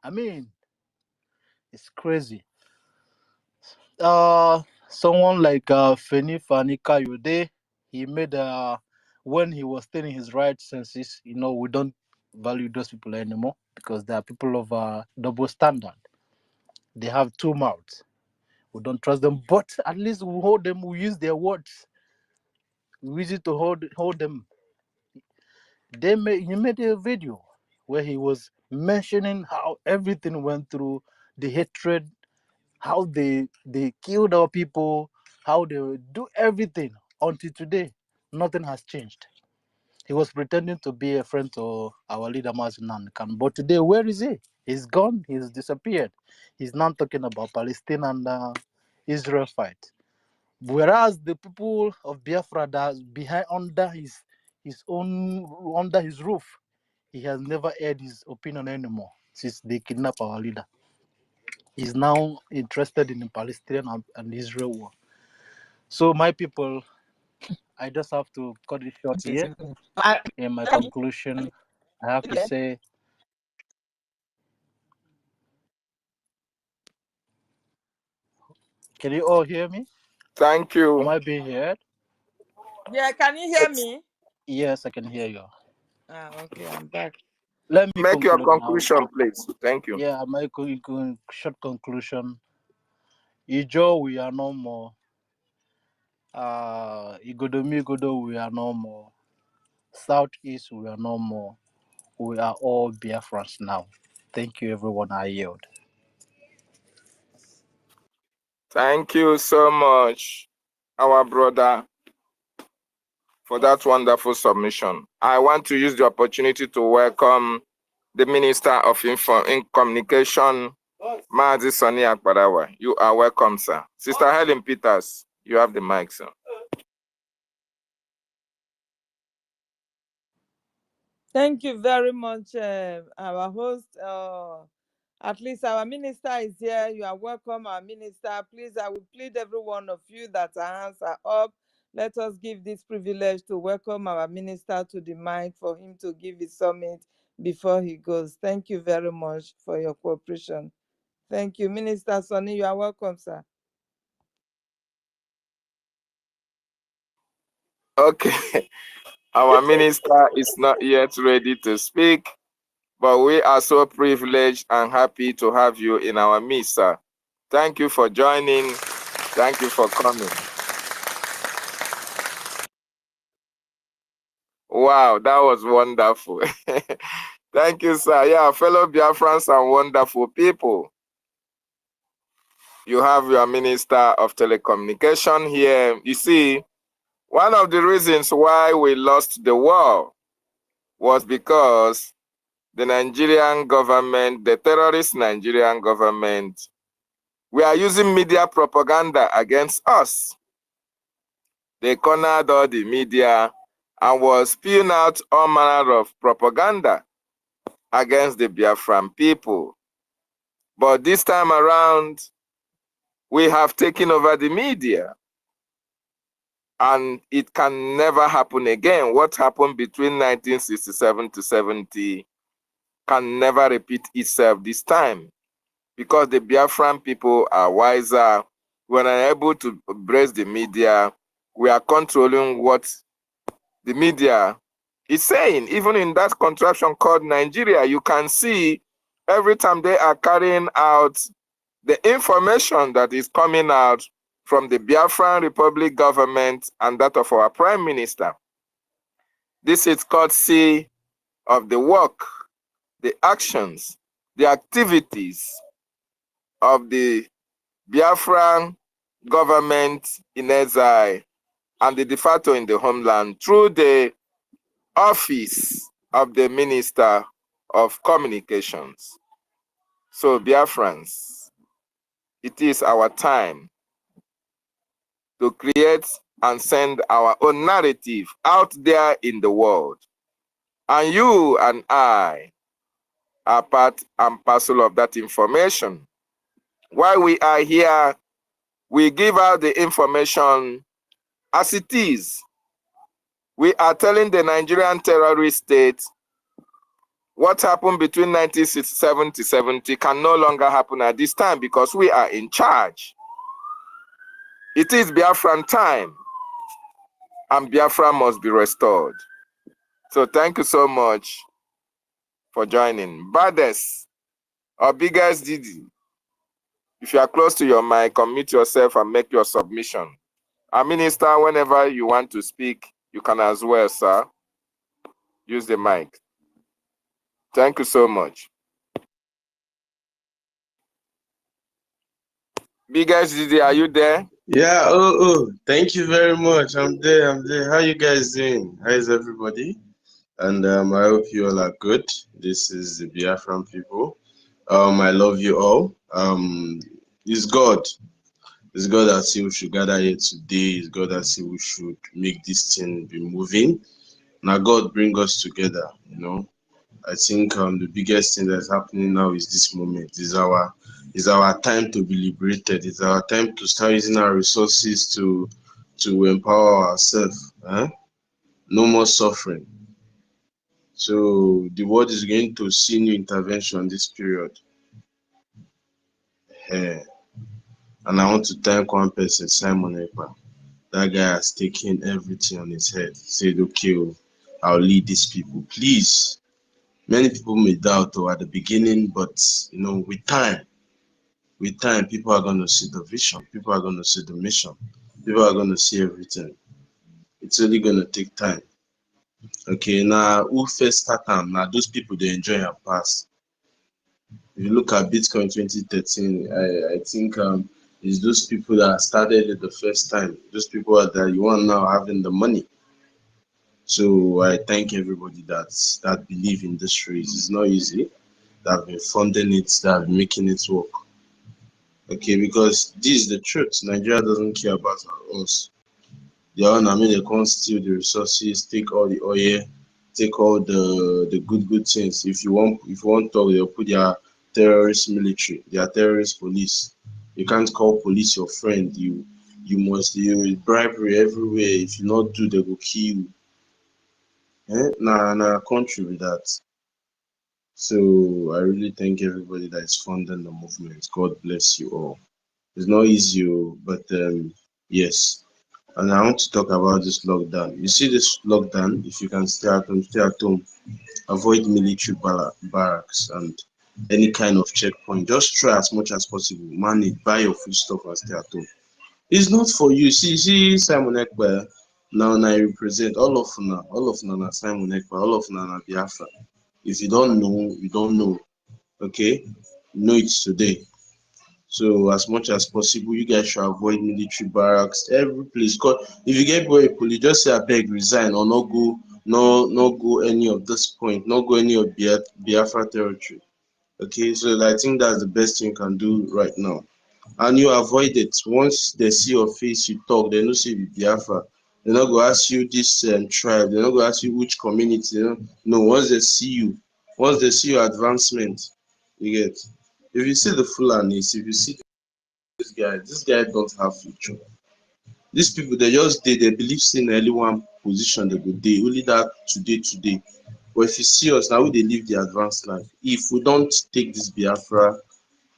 I mean, It's crazy. Someone like Feni Fani Kayode, he made when he was still in his right senses, we don't value those people anymore because they are people of double standard. They have two mouths. We don't trust them, but at least we hold them. We use their words. We use it to hold them. He made a video where he was mentioning how everything went through, the hatred, how they killed our people, how they do everything until today. Nothing has changed. He was pretending to be a friend to our leader Mazinan Khan, but today where is he? He's gone. He's disappeared. He's not talking about Palestine and Israel fight. Whereas the people of Biafra that is behind under his roof, he has never aired his opinion anymore since they kidnapped our leader. He's now interested in the Palestinian and Israel war. So my people, I just have to cut it short here. In my conclusion, I have to say, can you all hear me?
Thank you.
Am I being heard?
Yeah, can you hear me?
Yes, I can hear you.
Okay, I'm back.
Let me
Make your
conclude
conclusion,
now.
please. Thank you.
Yeah, my short conclusion. Ijo, we are no more. Igodomi, we are no more. Southeast, we are no more. We are all Biafrans now. Thank you, everyone. I yield.
Thank you so much, our brother, for that wonderful submission. I want to use the opportunity to welcome the Minister of Communication, Mazi Sani Akbarawa. You are welcome, sir. Sister Helen Peters, you have the mic, sir.
Thank you very much, our host. At least our minister is here. You are welcome, our minister. Please, I will plead every one of you that our hands are up. Let us give this privilege to welcome our minister to the mic for him to give his summit before he goes. Thank you very much for your cooperation. Thank you. Minister Sonny, you are welcome, sir.
Okay. Our minister is not yet ready to speak, but we are so privileged and happy to have you in our midst, sir. Thank you for joining. Thank you for coming. Wow, that was wonderful. Thank you, sir. Yeah, fellow Biafrans and wonderful people. You have your Minister of Telecommunication here. You see, one of the reasons why we lost the war was because the Nigerian government, the terrorist Nigerian government, we are using media propaganda against us. They cornered all the media and was spewing out all manner of propaganda against the Biafran people. But this time around, we have taken over the media. And it can never happen again. What happened between 1967 to 70 can never repeat itself this time. Because the Biafran people are wiser. When are able to brace the media, we are controlling what the media is saying. Even in that contraption called Nigeria, you can see every time they are carrying out the information that is coming out from the Biafran Republic government and that of our Prime Minister. This is courtesy of the work, the actions, the activities of the Biafran government in exile and the de facto in the homeland through the office of the Minister of Communications. So Biafrans, it is our time to create and send our own narrative out there in the world. And you and I are part and parcel of that information. While we are here, we give out the information as it is. We are telling the Nigerian terrorist state What happened between 1967 to 70 can no longer happen at this time because we are in charge. It is Biafran time, and Biafra must be restored. So thank you so much for joining. Baddest or biggest Didi, if you are close to your mic, unmute yourself and make your submission. Our minister, whenever you want to speak, you can as well, sir. Use the mic. Thank you so much. Biggest Didi, are you there?
Yeah, thank you very much. I'm there. How you guys doing? How is everybody? And I hope you all are good. This is the Biafran people. I love you all. It's God. It's God that said we should gather here today. It's God that said we should make this thing be moving. Now God bring us together, you know. I think the biggest thing that's happening now is this moment. Is our time to be liberated. It's our time to start using our resources to empower ourselves. No more suffering. So the world is going to see new intervention this period. And I want to thank one person, Simon Ekpa. That guy has taken everything on his head. He said, okay, I'll lead these people. Please. Many people may doubt at the beginning, but you know, with time, people are going to see the vision. People are going to see the mission. People are going to see everything. It's only going to take time. Okay, now who first start them? Now those people they enjoy and pass. If you look at Bitcoin 2013, I think it's those people that started it the first time. Those people that you want now having the money. So I thank everybody that believe in this race. It's not easy. That have been funding it, that have been making it work. Okay, because this is the truth. Nigeria doesn't care about us. They can't steal the resources, take all the oil, take all the good things. If you want to talk, they'll put their terrorist military, their terrorist police. You can't call police your friend. You must bribery everywhere. If you not do, they will kill you. Nah, country with that. So I really thank everybody that is funding the movement. God bless you all. It's not easy, but yes. And I want to talk about this lockdown. You see this lockdown, if you can stay at home, avoid military barracks and any kind of checkpoint. Just try as much as possible. Manage, buy your food stuff and stay at home. It's not for you. See Simon Ekpa, now I represent all of na Simon Ekpa, all of na Biafra. If you don't know, you don't know. Okay? Know it today. So as much as possible, you guys should avoid military barracks, every place. Cause if you get boy police, just say I beg, resign or not go any of this point, not go any of Biafra territory. Okay, so I think that's the best thing you can do right now. And you avoid it. Once they see your face, you talk, they don't see Biafra. They're not going to ask you this tribe, they're not going to ask you which community. No, once they see your advancement, you get. If you see the Fulanis, if you see this guy don't have future. These people, they believe in only one position they go dey, only that today. But if you see us now, they live the advanced life. If we don't take this Biafra,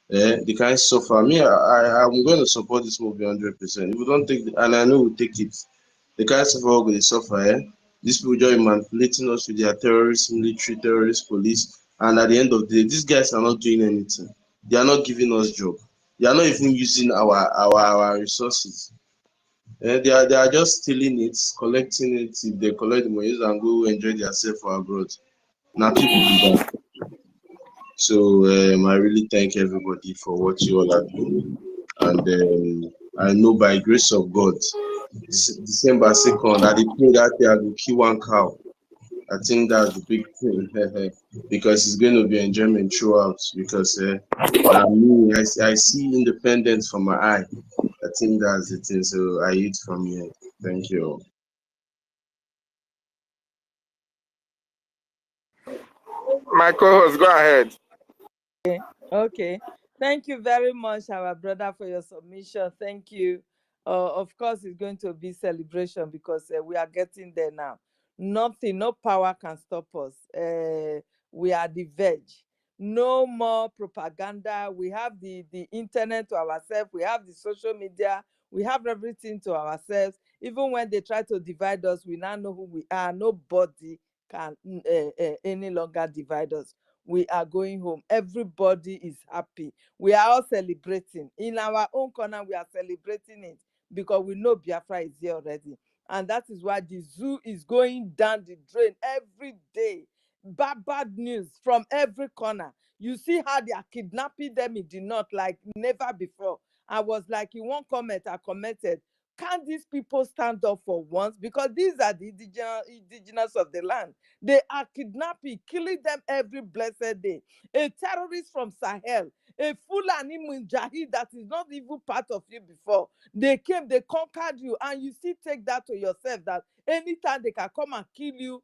they can suffer. Me, I'm going to support this movie 100%. If we don't take and I know we'll take it, the kind of suffer they suffer. These people just manipulating us with their terrorist military, terrorist police, and at the end of the day, these guys are not doing anything. They are not giving us job. They are not even using our resources. They are just stealing it, collecting it. If they collect the money and go enjoy themselves for abroad. Now people do that. So I really thank everybody for what you all are doing. And I know by grace of God, December 2nd, I pray that I will kill one cow. I think that's the big thing because it's going to be enjoyment throughout. Because I see independence from my eye. I think that's the thing. So I eat from here. Thank you.
My co-host, go ahead.
Okay. Thank you very much, our brother, for your submission. Thank you. Of course, it's going to be celebration because we are getting there now. Nothing, no power can stop us. We are the verge. No more propaganda. We have the internet to ourselves. We have the social media. We have everything to ourselves. Even when they try to divide us, we now know who we are. Nobody can any longer divide us. We are going home. Everybody is happy. We are all celebrating. In our own corner, we are celebrating it because we know Biafra is here already. And that is why the zoo is going down the drain every day. Bad news from every corner. You see how they are kidnapping them in the north like never before. I was like, in one comment, I commented, can these people stand up for once? Because these are the indigenous of the land. They are kidnapping, killing them every blessed day. A terrorist from Sahel, a Fulani Mujahid that is not even part of you before. They came, they conquered you, and you still take that to yourself that anytime they can come and kill you,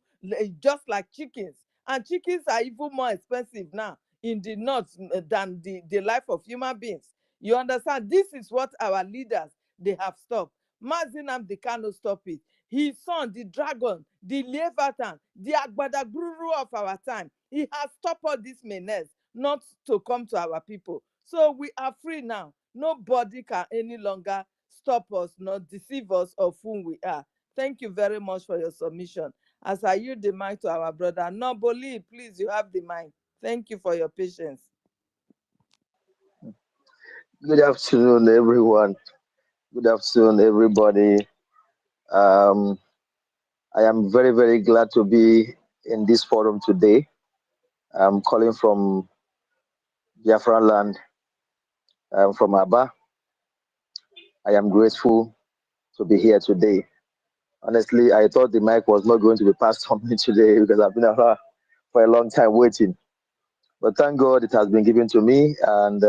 just like chickens. And chickens are even more expensive now in the north than the life of human beings. You understand? This is what our leaders, they have stopped. Mazinam, they cannot stop it. His son, the dragon, the Leviathan, the Agbadagburu of our time, he has stopped all this menace not to come to our people. So we are free now. Nobody can any longer stop us, not deceive us of whom we are. Thank you very much for your submission. As I yield the mic to our brother Noboli, please, you have the mic. Thank you for your patience.
Good afternoon, everyone. Good afternoon, everybody. I am very, very glad to be in this forum today. I'm calling from Biafra land. I'm from Aba. I am grateful to be here today. Honestly, I thought the mic was not going to be passed on me today because I've been here for a long time waiting. But thank God it has been given to me, and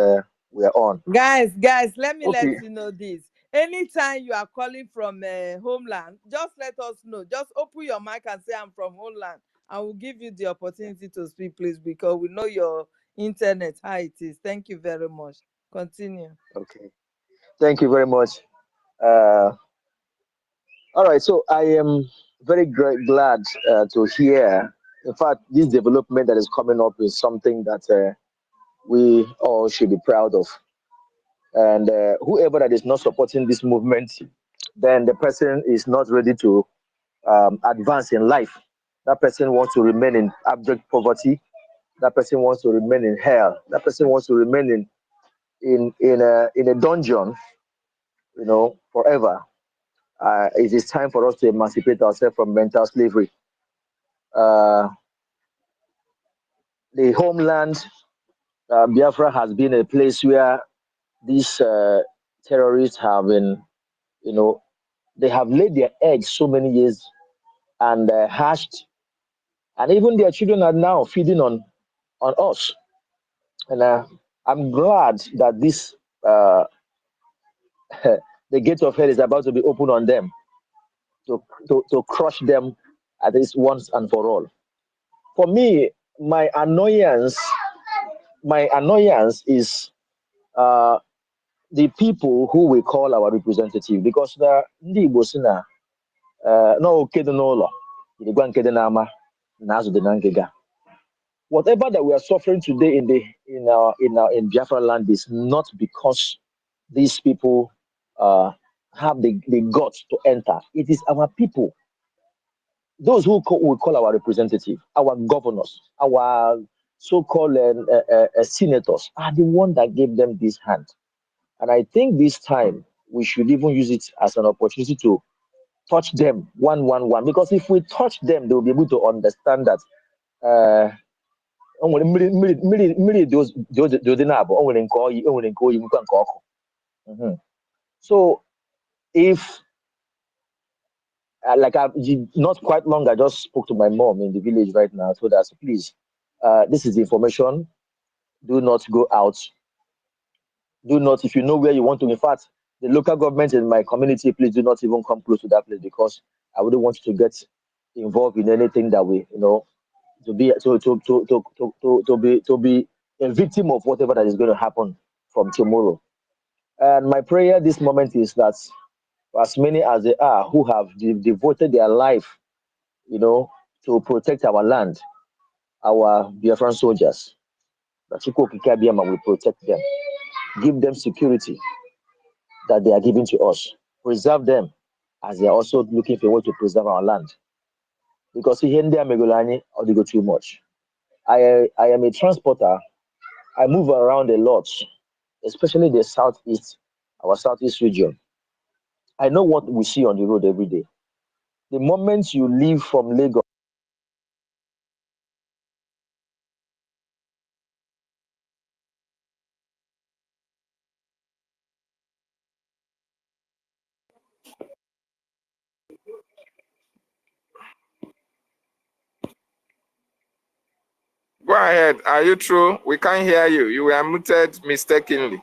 we are on.
Guys, let me let you know this. Anytime you are calling from homeland, just let us know. Just open your mic and say, I'm from homeland. I will give you the opportunity to speak, please, because we know your internet, how it is. Thank you very much. Continue.
Okay. Thank you very much. All right, so I am very glad to hear. In fact, this development that is coming up is something that we all should be proud of. And whoever that is not supporting this movement, then the person is not ready to advance in life. That person wants to remain in abject poverty. That person wants to remain in hell. That person wants to remain in a dungeon, forever. It is time for us to emancipate ourselves from mental slavery. The homeland, Biafra, has been a place where these terrorists have been, they have laid their eggs so many years and hatched, and even their children are now feeding on us. And I'm glad that this the gate of hell is about to be opened on them to crush them at least once and for all. For me, my annoyance is the people who we call our representative, because the ndị Igbo si na no kedu n'ụlọ ịdịgwa nkede n'ama na azụ dị na ngịga. Whatever that we are suffering today in Biafra land is not because these people have the guts to enter. It is our people, those who we call our representative, our governors, our so-called senators are the one that gave them this hand. And I think this time we should even use it as an opportunity to touch them one, because if we touch them, they will be able to understand that so if like not quite long, I just spoke to my mom in the village right now. I told her, please, this is the information. Do not go out. Do not, if you know where you want to. In fact, the local government in my community, please do not even come close to that place, because I wouldn't want you to get involved in anything that we, to be a victim of whatever that is going to happen from tomorrow. And my prayer this moment is that as many as they are who have devoted their life, to protect our land, our Biafran soldiers. That EFIK-IBIBIO will protect them, give them security that they are giving to us, preserve them as they are also looking for a way to preserve our land. Because here in Megolani, or they go too much. I am a transporter. I move around a lot, especially the southeast, our southeast region. I know what we see on the road every day. The moment you leave from Lagos,
Go ahead. Are you true? We can't hear you. You were muted mistakenly.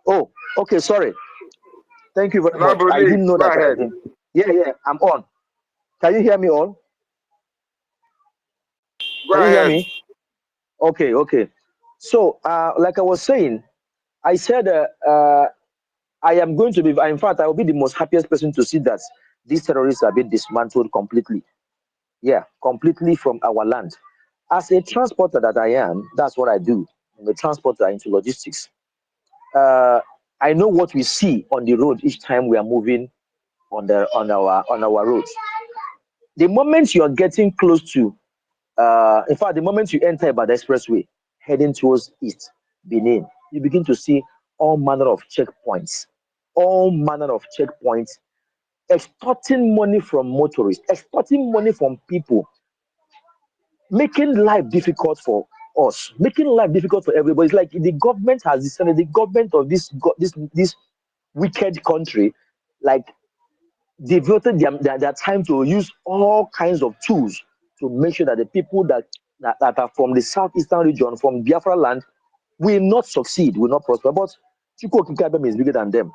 oh, okay, sorry. Thank you very
No,
much. I
Brody,
didn't know
go
that I
ahead.
did. Yeah, I'm on. Can you hear me on?
Go
Can you hear
ahead.
me? Okay. So, like I was saying, I said I am going to be, in fact, I will be the most happiest person to see that these terrorists are being dismantled completely. Yeah, completely from our land. As a transporter that I am, that's what I do. I'm a transporter into logistics. I know what we see on the road each time we are moving on our roads. The moment you are getting close to, in fact, the moment you enter by the expressway, heading towards East Benin, you begin to see all manner of checkpoints, extorting money from motorists, extorting money from people, making life difficult for us, making life difficult for everybody. It's like the government has decided, the government of this wicked country, like devoted their time to use all kinds of tools to make sure that the people that are from the southeastern region, from Biafra land, will not succeed, will not prosper. But EFIK-IBIBIO is bigger than them.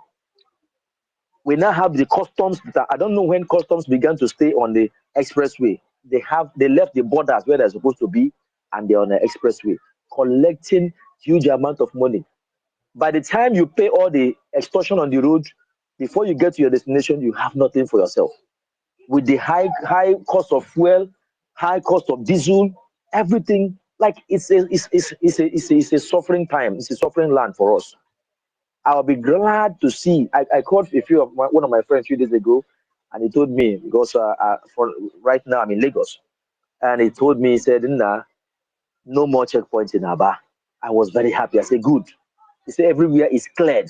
We now have the customs that I don't know when customs began to stay on the expressway. They left the borders where they're supposed to be, and they're on the expressway collecting huge amount of money. By the time you pay all the extortion on the road, before you get to your destination, you have nothing for yourself. With the high cost of fuel, high cost of diesel, everything, like it's a suffering time. It's a suffering land for us. I'll be glad to see. I called one of my friends a few days ago, and he told me, because for right now I'm in Lagos, and he told me, he said, "Nah, no more checkpoints in Aba." I was very happy. I said, "Good." He said, "Everywhere is cleared,"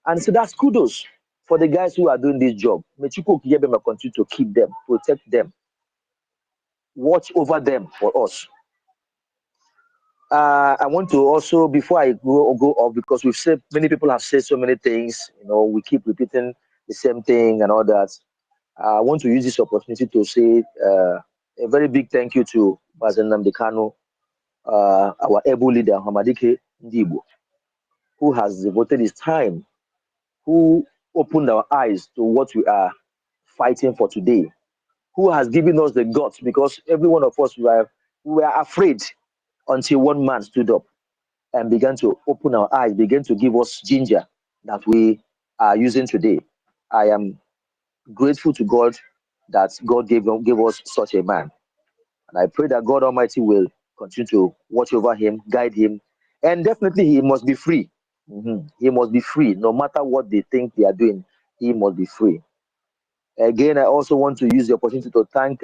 and so that's kudos for the guys who are doing this job. May EFIK-IBIBIO continue to keep them, protect them, watch over them for us. I want to also, before I go off, because we've said, many people have said so many things, we keep repeating the same thing and all that. I want to use this opportunity to say a very big thank you to Bazen Namdekano, our able leader, Hamadike Ndibo, who has devoted his time, who opened our eyes to what we are fighting for today, who has given us the guts, because every one of us, we were afraid until one man stood up and began to open our eyes, began to give us ginger that we are using today. I am grateful to God that God gave us such a man. And I pray that God Almighty will continue to watch over him, guide him, and definitely he must be free. He must be free. No matter what they think they are doing, he must be free. Again, I also want to use the opportunity to thank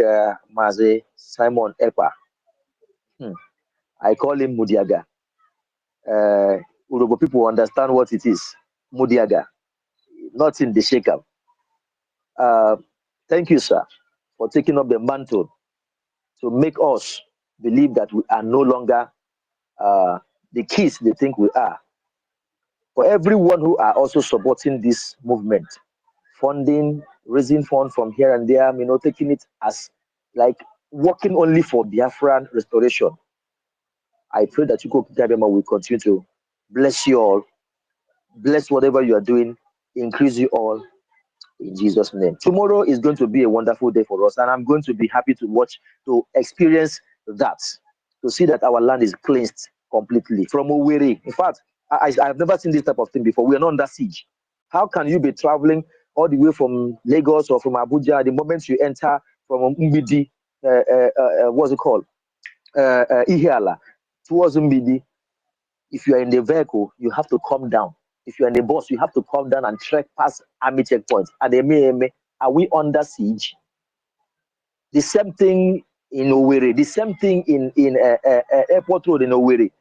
Maze Simon Epa. I call him Mudiaga. Urobo people understand what it is. Mudiaga, not in the shake-up. Thank you, sir, for taking up the mantle to make us believe that we are no longer the kids they think we are. For everyone who are also supporting this movement, funding, raising funds from here and there, taking it as like working only for Biafran restoration. I pray that EFIK-IBIBIO will continue to bless you all, bless whatever you are doing, increase you all in Jesus' name. Tomorrow is going to be a wonderful day for us, and I'm going to be happy to experience that, to see that our land is cleansed completely from Owerri. In fact, I've never seen this type of thing before. We are not under siege. How can you be traveling all the way from Lagos or from Abuja. The moment you enter from Mbidi, what's it called? Ihiala, towards Mbidi, if you are in the vehicle, you have to come down. If you are in the bus, you have to come down and trek past army checkpoints. Are we under siege? The same thing in Owerri, the same thing in Airport Road in Owerri,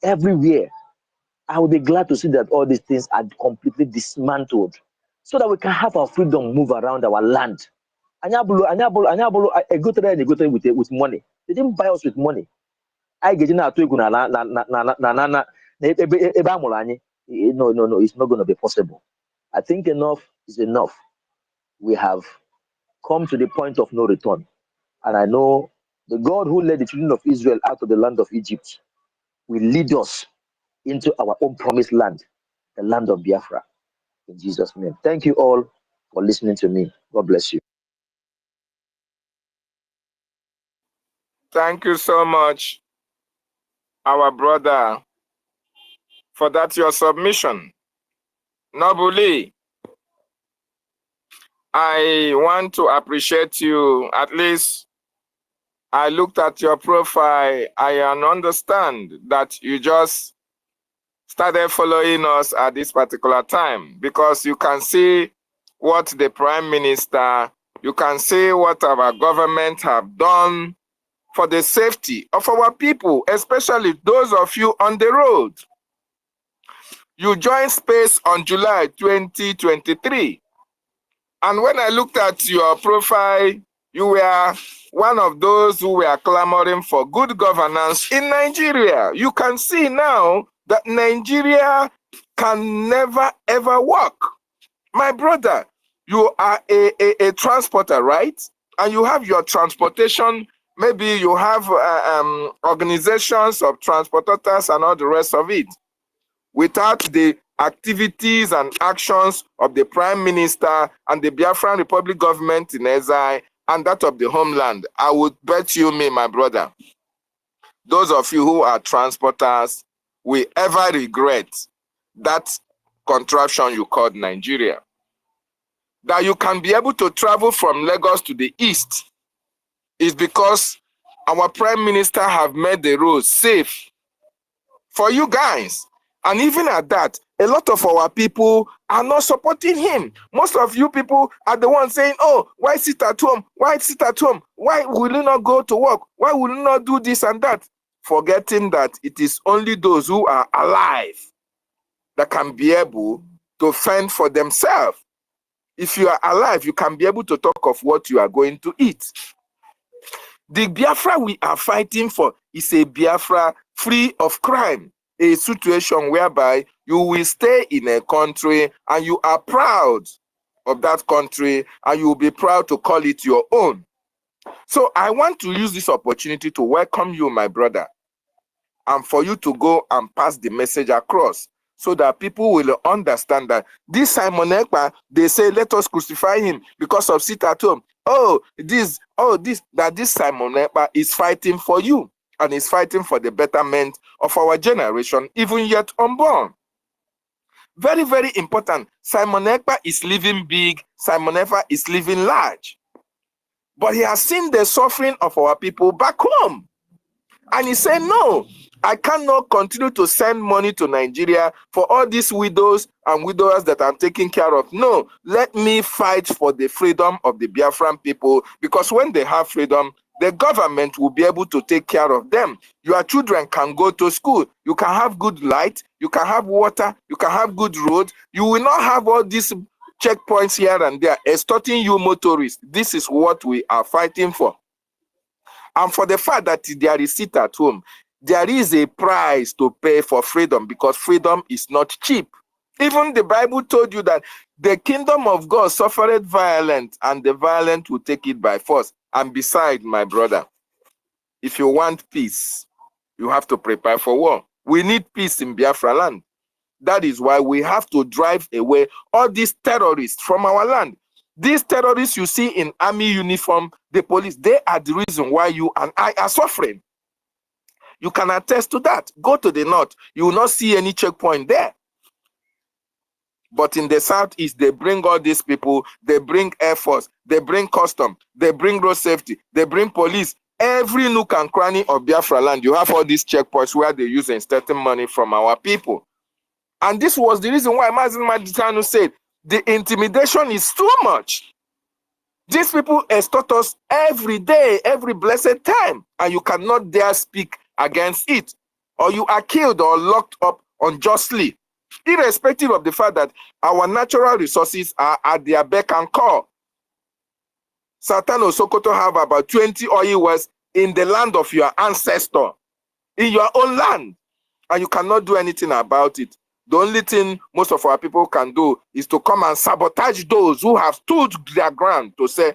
everywhere. I will be glad to see that all these things are completely dismantled so that we can have our freedom move around our land. Anyabulu, I go to there and they go there with money. They didn't buy us with money. I get in no, it's not going to be possible. I think enough is enough. We have come to the point of no return. And I know the God who led the children of Israel out of the land of Egypt will lead us into our own promised land, the land of Biafra. In Jesus' name. Thank you all for listening to me. God bless you.
Thank you so much, our brother, for that your submission. Nobuli, I want to appreciate you. At least I looked at your profile. I understand that you just started following us at this particular time, because you can see what the Prime Minister, you can see what our government have done for the safety of our people, especially those of you on the road. You joined Space on July 2023. And when I looked at your profile, you were one of those who were clamoring for good governance in Nigeria. You can see now that Nigeria can never ever work. My brother, you are a transporter, right? And you have your transportation. Maybe you have organizations of transporters and all the rest of it. Without the activities and actions of the Prime Minister and the Biafran Republic government in exile and that of the homeland, I would bet you me, my brother, those of you who are transporters will ever regret that contraption you called Nigeria. That you can be able to travel from Lagos to the east is because our Prime Minister have made the roads safe for you guys. And even at that, a lot of our people are not supporting him. Most of you people are the ones saying, oh, why sit at home? Why sit at home? Why will you not go to work? Why will you not do this and that? Forgetting that it is only those who are alive that can be able to fend for themselves. If you are alive, you can be able to talk of what you are going to eat. The Biafra we are fighting for is a Biafra free of crime, a situation whereby you will stay in a country and you are proud of that country and you will be proud to call it your own. So I want to use this opportunity to welcome you, my brother, and for you to go and pass the message across, so that people will understand that this Simon Ekpa, they say, let us crucify him because of sit at home. This Simon Ekpa is fighting for you and is fighting for the betterment of our generation, even yet unborn. Very, very important. Simon Ekpa is living big. Simon Ekpa is living large. But he has seen the suffering of our people back home. And he said, no, I cannot continue to send money to Nigeria for all these widows and widowers that I'm taking care of. No, let me fight for the freedom of the Biafran people, because when they have freedom, the government will be able to take care of them. Your children can go to school. You can have good light. You can have water. You can have good roads. You will not have all these checkpoints here and there extorting you motorists. This is what we are fighting for. And for the fact that there is sit at home, there is a price to pay for freedom, because freedom is not cheap. Even the Bible told you that the kingdom of God suffered violence, and the violent will take it by force. And beside, my brother, if you want peace, you have to prepare for war. We need peace in Biafra land. That is why we have to drive away all these terrorists from our land. These terrorists you see in army uniform, the police, they are the reason why you and I are suffering. You can attest to that. Go to the north. You will not see any checkpoint there. But in the southeast, they bring all these people, they bring Air Force, they bring custom, they bring road safety, they bring police. Every nook and cranny of Biafra land, you have all these checkpoints where they use extorting money from our people. And this was the reason why Mazin Maditano said, the intimidation is too much. These people extort us every day, every blessed time, and you cannot dare speak against it, or you are killed or locked up unjustly, irrespective of the fact that our natural resources are at their beck and call. Satano Sokoto have about 20 oil wells in the land of your ancestor, in your own land, and you cannot do anything about it. The only thing most of our people can do is to come and sabotage those who have stood their ground to say,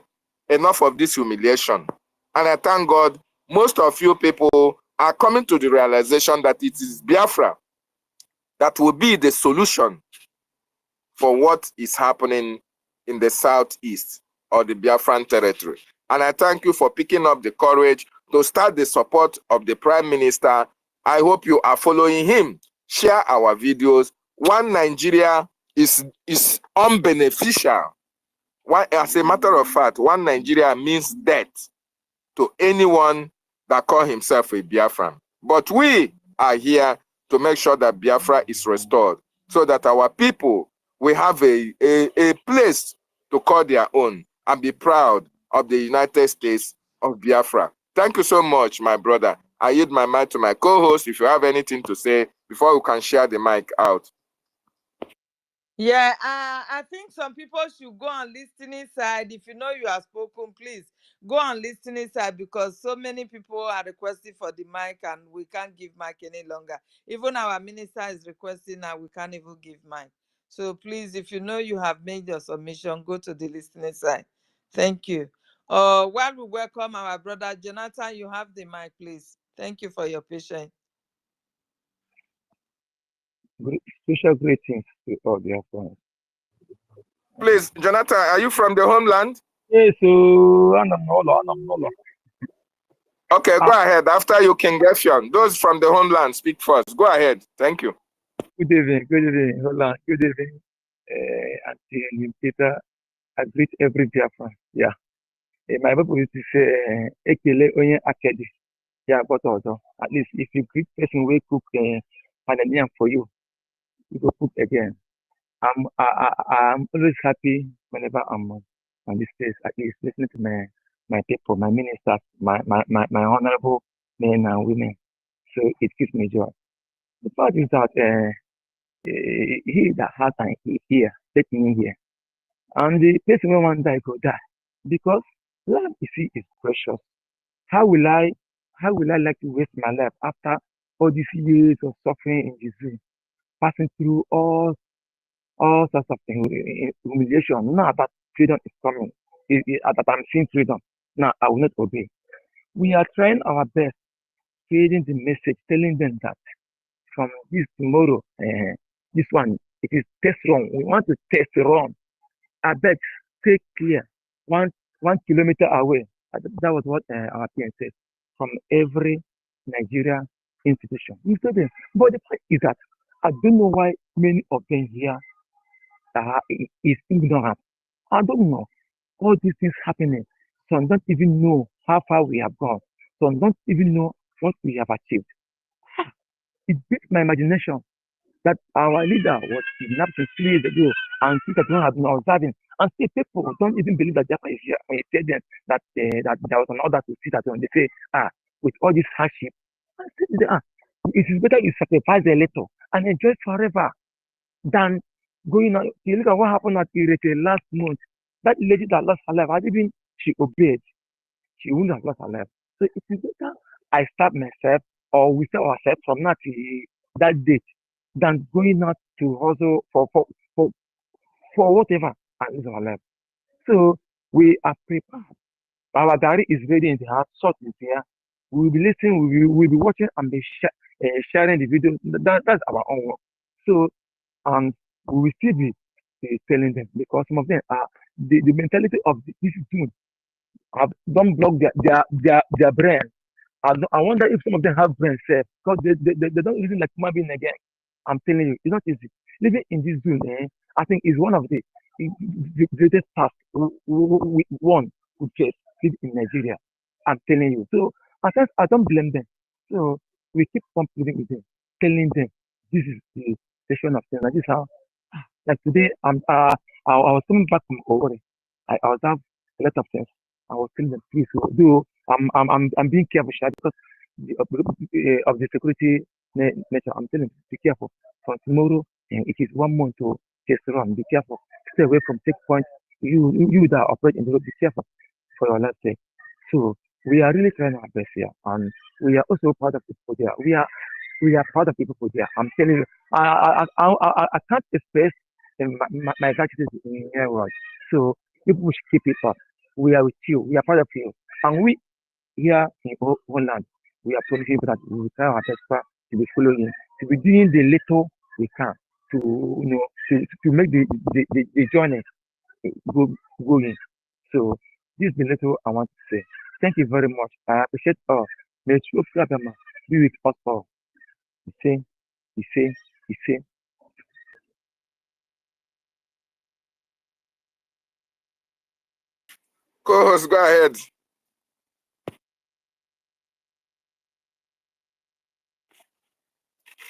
enough of this humiliation. And I thank God, most of you people are coming to the realization that it is Biafra that will be the solution for what is happening in the southeast or the Biafran territory. And I thank you for picking up the courage to start the support of the Prime Minister. I hope you are following him. Share our videos. One Nigeria is unbeneficial. As a matter of fact, one Nigeria means death to anyone that calls himself a Biafran. But we are here to make sure that Biafra is restored so that our people will have a place to call their own and be proud of the United States of Biafra. Thank you so much, my brother. I yield my mic to my co-host if you have anything to say before we can share the mic out.
Yeah, I think some people should go on listening side. If you know you have spoken, please go on listening side, because so many people are requesting for the mic and we can't give mic any longer. Even our minister is requesting now, we can't even give mic. So please, if you know you have made your submission, go to the listening side. Thank you. While we welcome our brother Jonathan, you have the mic, please. Thank you for your patience.
Special greetings to all their friends.
Please, Jonathan, are you from the homeland?
Yes, so I'm
Okay, go ahead. After you, King Gefion. Those from the homeland, speak first. Go ahead. Thank you.
Good evening, Holland. Good evening, Auntie Peter. I greet every Biafran. Yeah. My Bible used to say, Ekele onye akedi. Yeah, but also, at least if you greet person will cook pananian for you, you go cook again. I'm always happy whenever I'm on this place, at least listening to my people, my ministers, my honorable men and women. So it gives me joy. The fact is that he that has an ear, let me hear. And the person will one die go die. Because life you see is precious. How will I like to waste my life after all these years of suffering in this room, passing through all sorts of humiliation? Now that freedom is coming, that I'm seeing freedom, now I will not obey. We are trying our best, creating the message, telling them that from this tomorrow, this one, it is test run. We want to test run. I beg, stay clear. 1 kilometer away. That was what our PM said. From every Nigeria institution. But the fact is that I don't know why many of them here is ignorant. I don't know. All these things happening. Some don't even know how far we have gone. Some don't even know what we have achieved. It beats my imagination that our leader was kidnapped 3 years ago and people don't have been observing. And still people don't even believe that Biafra is here. When you tell them that there was an order to sit at home, they say, with all this hardship, it is better you sacrifice a little and enjoy forever than going on. You look at what happened at Irete last month. That lady that lost her life, she obeyed. She wouldn't have lost her life. So it is better I start myself or we start ourselves from now to that date than going out to hustle for whatever and lose our life. So we are prepared. Our diary is ready in the house, salt is here. We will be listening, we'll be watching and be sharing the video. That's our own work. So we will still be telling them, because some of them are the mentality of this June don't block their brain. I wonder if some of them have brain cells, because they don't reason like human being again. I'm telling you, it's not easy. Living in this zone, I think it's one of the greatest tasks we one who just live in Nigeria. I'm telling you. So I don't blame them. So we keep on living with them, telling them this is the station of things. Like this how like today I was coming back from Owerri. I was have a lot of things. I was telling them please do I'm being careful sha, because of the security nature. I'm telling them be careful. From tomorrow it is 1 month to just run. Be careful. Stay away from checkpoints. You that operate in the road, be careful for your life sake. So we are really trying our best here, and we are also proud of people there. We are proud of people there. I'm telling you, I can't express my gratitude in your words. So people should keep it up. We are with you. We are proud of you, and we here in Holland, we are promising people that we will try our best to be following, to be doing the little we can to to make the journey going. So this is the little I want to say. Thank you very much. I appreciate all. May true Flabama be with us all. The same, the same, the same.
Co-host, go ahead.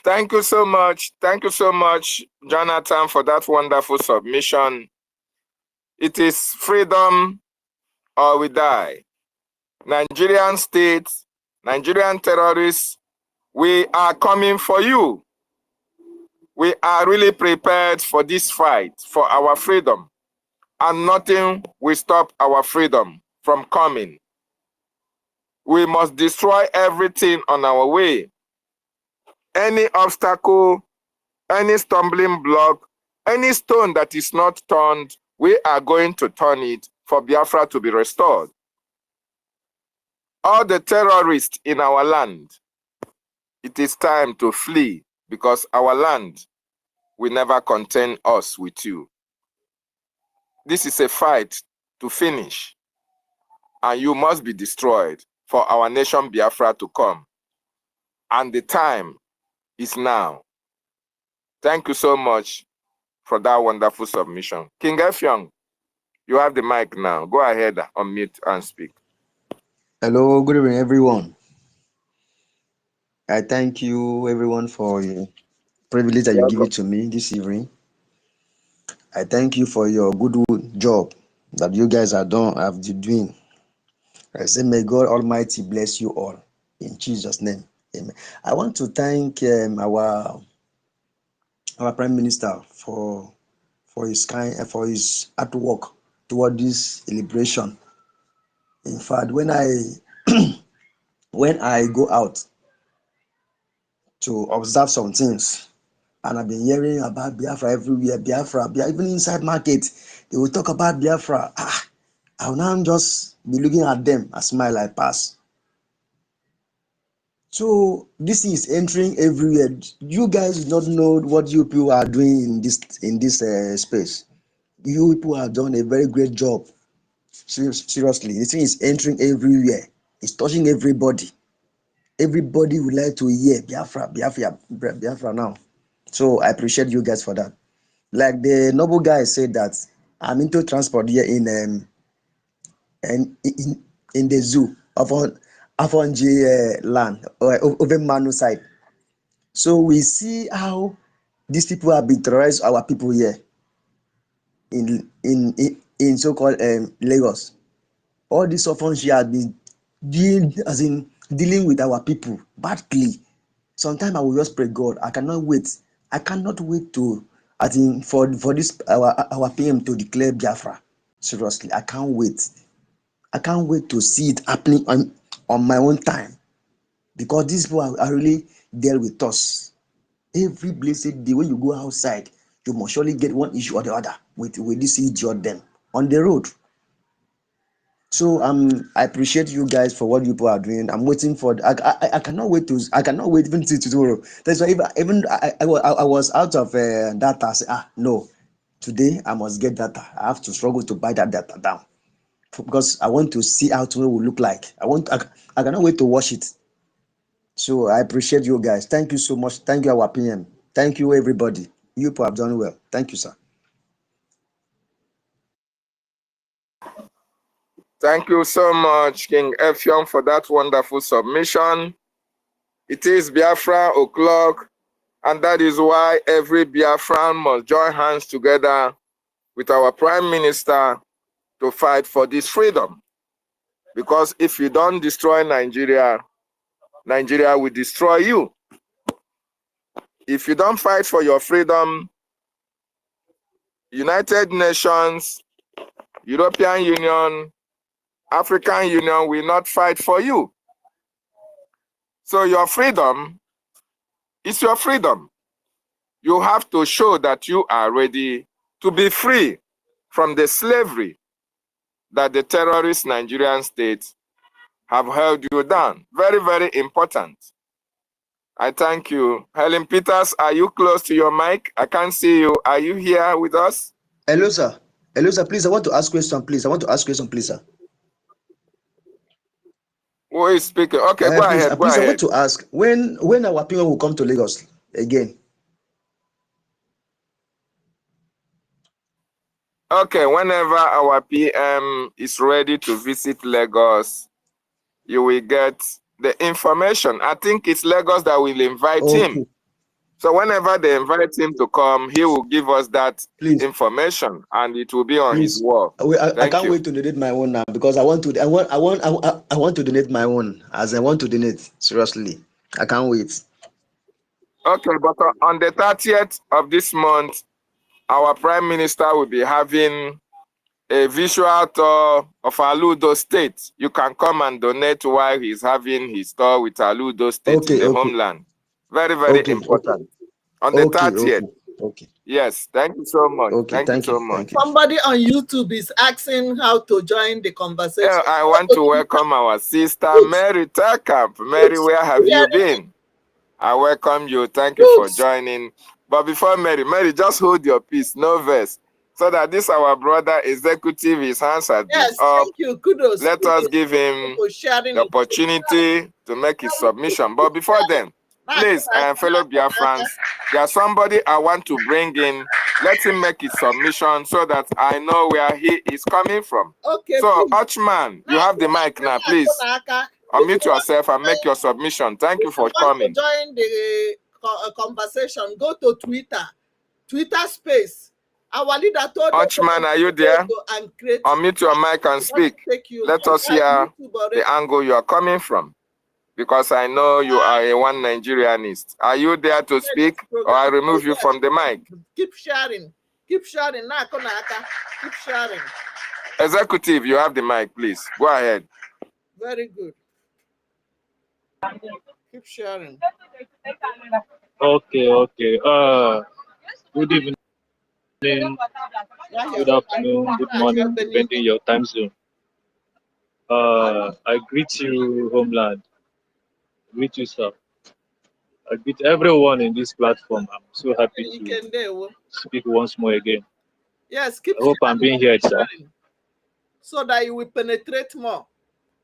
Thank you so much. Thank you so much, Jonathan, for that wonderful submission. It is freedom or we die. Nigerian state, Nigerian terrorists, we are coming for you. We are really prepared for this fight for our freedom, and nothing will stop our freedom from coming. We must destroy everything on our way. Any obstacle, any stumbling block, any stone that is not turned, we are going to turn it for Biafra to be restored. All the terrorists in our land, it is time to flee, because our land will never contain us with you. This is a fight to finish, and you must be destroyed for our nation Biafra to come. And the time is now. Thank you so much for that wonderful submission. King Effiong, you have the mic now. Go ahead, unmute and speak.
Hello, good evening, everyone. I thank you, everyone, for the privilege that you give it to me this evening. I thank you for your good job that you guys have been doing. I say, may God Almighty bless you all in Jesus' name. Amen. I want to thank our Prime Minister for his artwork toward this celebration. In fact, when I go out to observe some things, and I've been hearing about Biafra everywhere, Biafra, even inside market, they will talk about Biafra. I will now just be looking at them, I smile, I pass. So this is entering everywhere. You guys do not know what you people are doing in this space. You people have done a very great job. Seriously, this thing is entering everywhere. It's touching everybody. Everybody would like to hear Biafra now. So I appreciate you guys for that. Like the noble guy said that I'm into transport here in the zoo of on land or over Manu side. So we see how these people have been terrorized our people here in so-called Lagos. All this often she has been dealing with our people badly. Sometimes I will just pray, God, I cannot wait. I cannot wait to for this our PM to declare Biafra. Seriously, I can't wait. I can't wait to see it happening on my own time, because these people are really there with us. Every blessed day when you go outside, you must surely get one issue or the other with this idiot them on the road. So I appreciate you guys for what you people are doing. I'm waiting for. I cannot wait even till tomorrow. That's why I was out of data. I said, no, today I must get data. I have to struggle to buy that data down, because I want to see how tomorrow will look like. I cannot wait to watch it. So I appreciate you guys. Thank you so much. Thank you, our PM. Thank you, everybody. You people have done well. Thank you, sir.
Thank you so much, King Effiong, for that wonderful submission. It is Biafra o'clock, and that is why every Biafran must join hands together with our Prime Minister to fight for this freedom. Because if you don't destroy Nigeria, Nigeria will destroy you. If you don't fight for your freedom, United Nations, European Union, African Union will not fight for you. So your freedom is your freedom. You have to show that you are ready to be free from the slavery that the terrorist Nigerian state have held you down. Very, very important. I thank you. Helen Peters, are you close to your mic? I can't see you. Are you here with us?
Hello, sir. Hello, sir. Please, I want to ask question, please. I want to ask question, please, sir.
Who is speaking? Okay, go
Please,
ahead.
please, I want to ask when our people will come to Lagos again.
Okay, whenever our PM is ready to visit Lagos, you will get the information. I think it's Lagos that will invite him. So whenever they invite him to come, he will give us that information, and it will be on his wall.
I can't wait to donate my own now because I want to donate my own as I want to donate. Seriously, I can't wait.
Okay, but on the 30th of this month, our Prime Minister will be having a visual tour of Aludo State. You can come and donate while he's having his tour with Aludo State in the homeland. Very, very important. On the 30th.
Okay.
Yes, thank you so much.
Okay,
thank you so much.
Somebody on YouTube is asking how to join the conversation.
Yeah, I want to welcome our sister Mary Terkamp. Mary, where have you been? I welcome you. Thank you for joining. But before Mary, just hold your peace, no verse. So that this our brother executive, his hands are
yes,
up.
thank you. Kudos.
Let us give him the opportunity to make his submission. But before then, please, fellow Biafrans, there's somebody I want to bring in. Let him make his submission so that I know where he is coming from.
Okay.
So, Archman, you have the mic now, please. Unmute yourself and make your submission. Thank you for coming.
To join the conversation, go to Twitter space. Our leader told
Archman, are you there? Unmute your mic and speak. Let us hear the angle you are coming from. Because I know you are a one Nigerianist. Are you there to speak or I remove you from the mic?
Keep sharing. Keep sharing. Keep sharing.
Executive, you have the mic, please. Go ahead.
Very good. Keep sharing.
Okay. Good evening, good afternoon, good morning, depending your time zone. I greet you, homeland. I greet you, sir. I greet everyone in this platform. I'm so happy to speak once more again.
Yes, keep
I hope I'm being heard, sir.
So that you will penetrate more.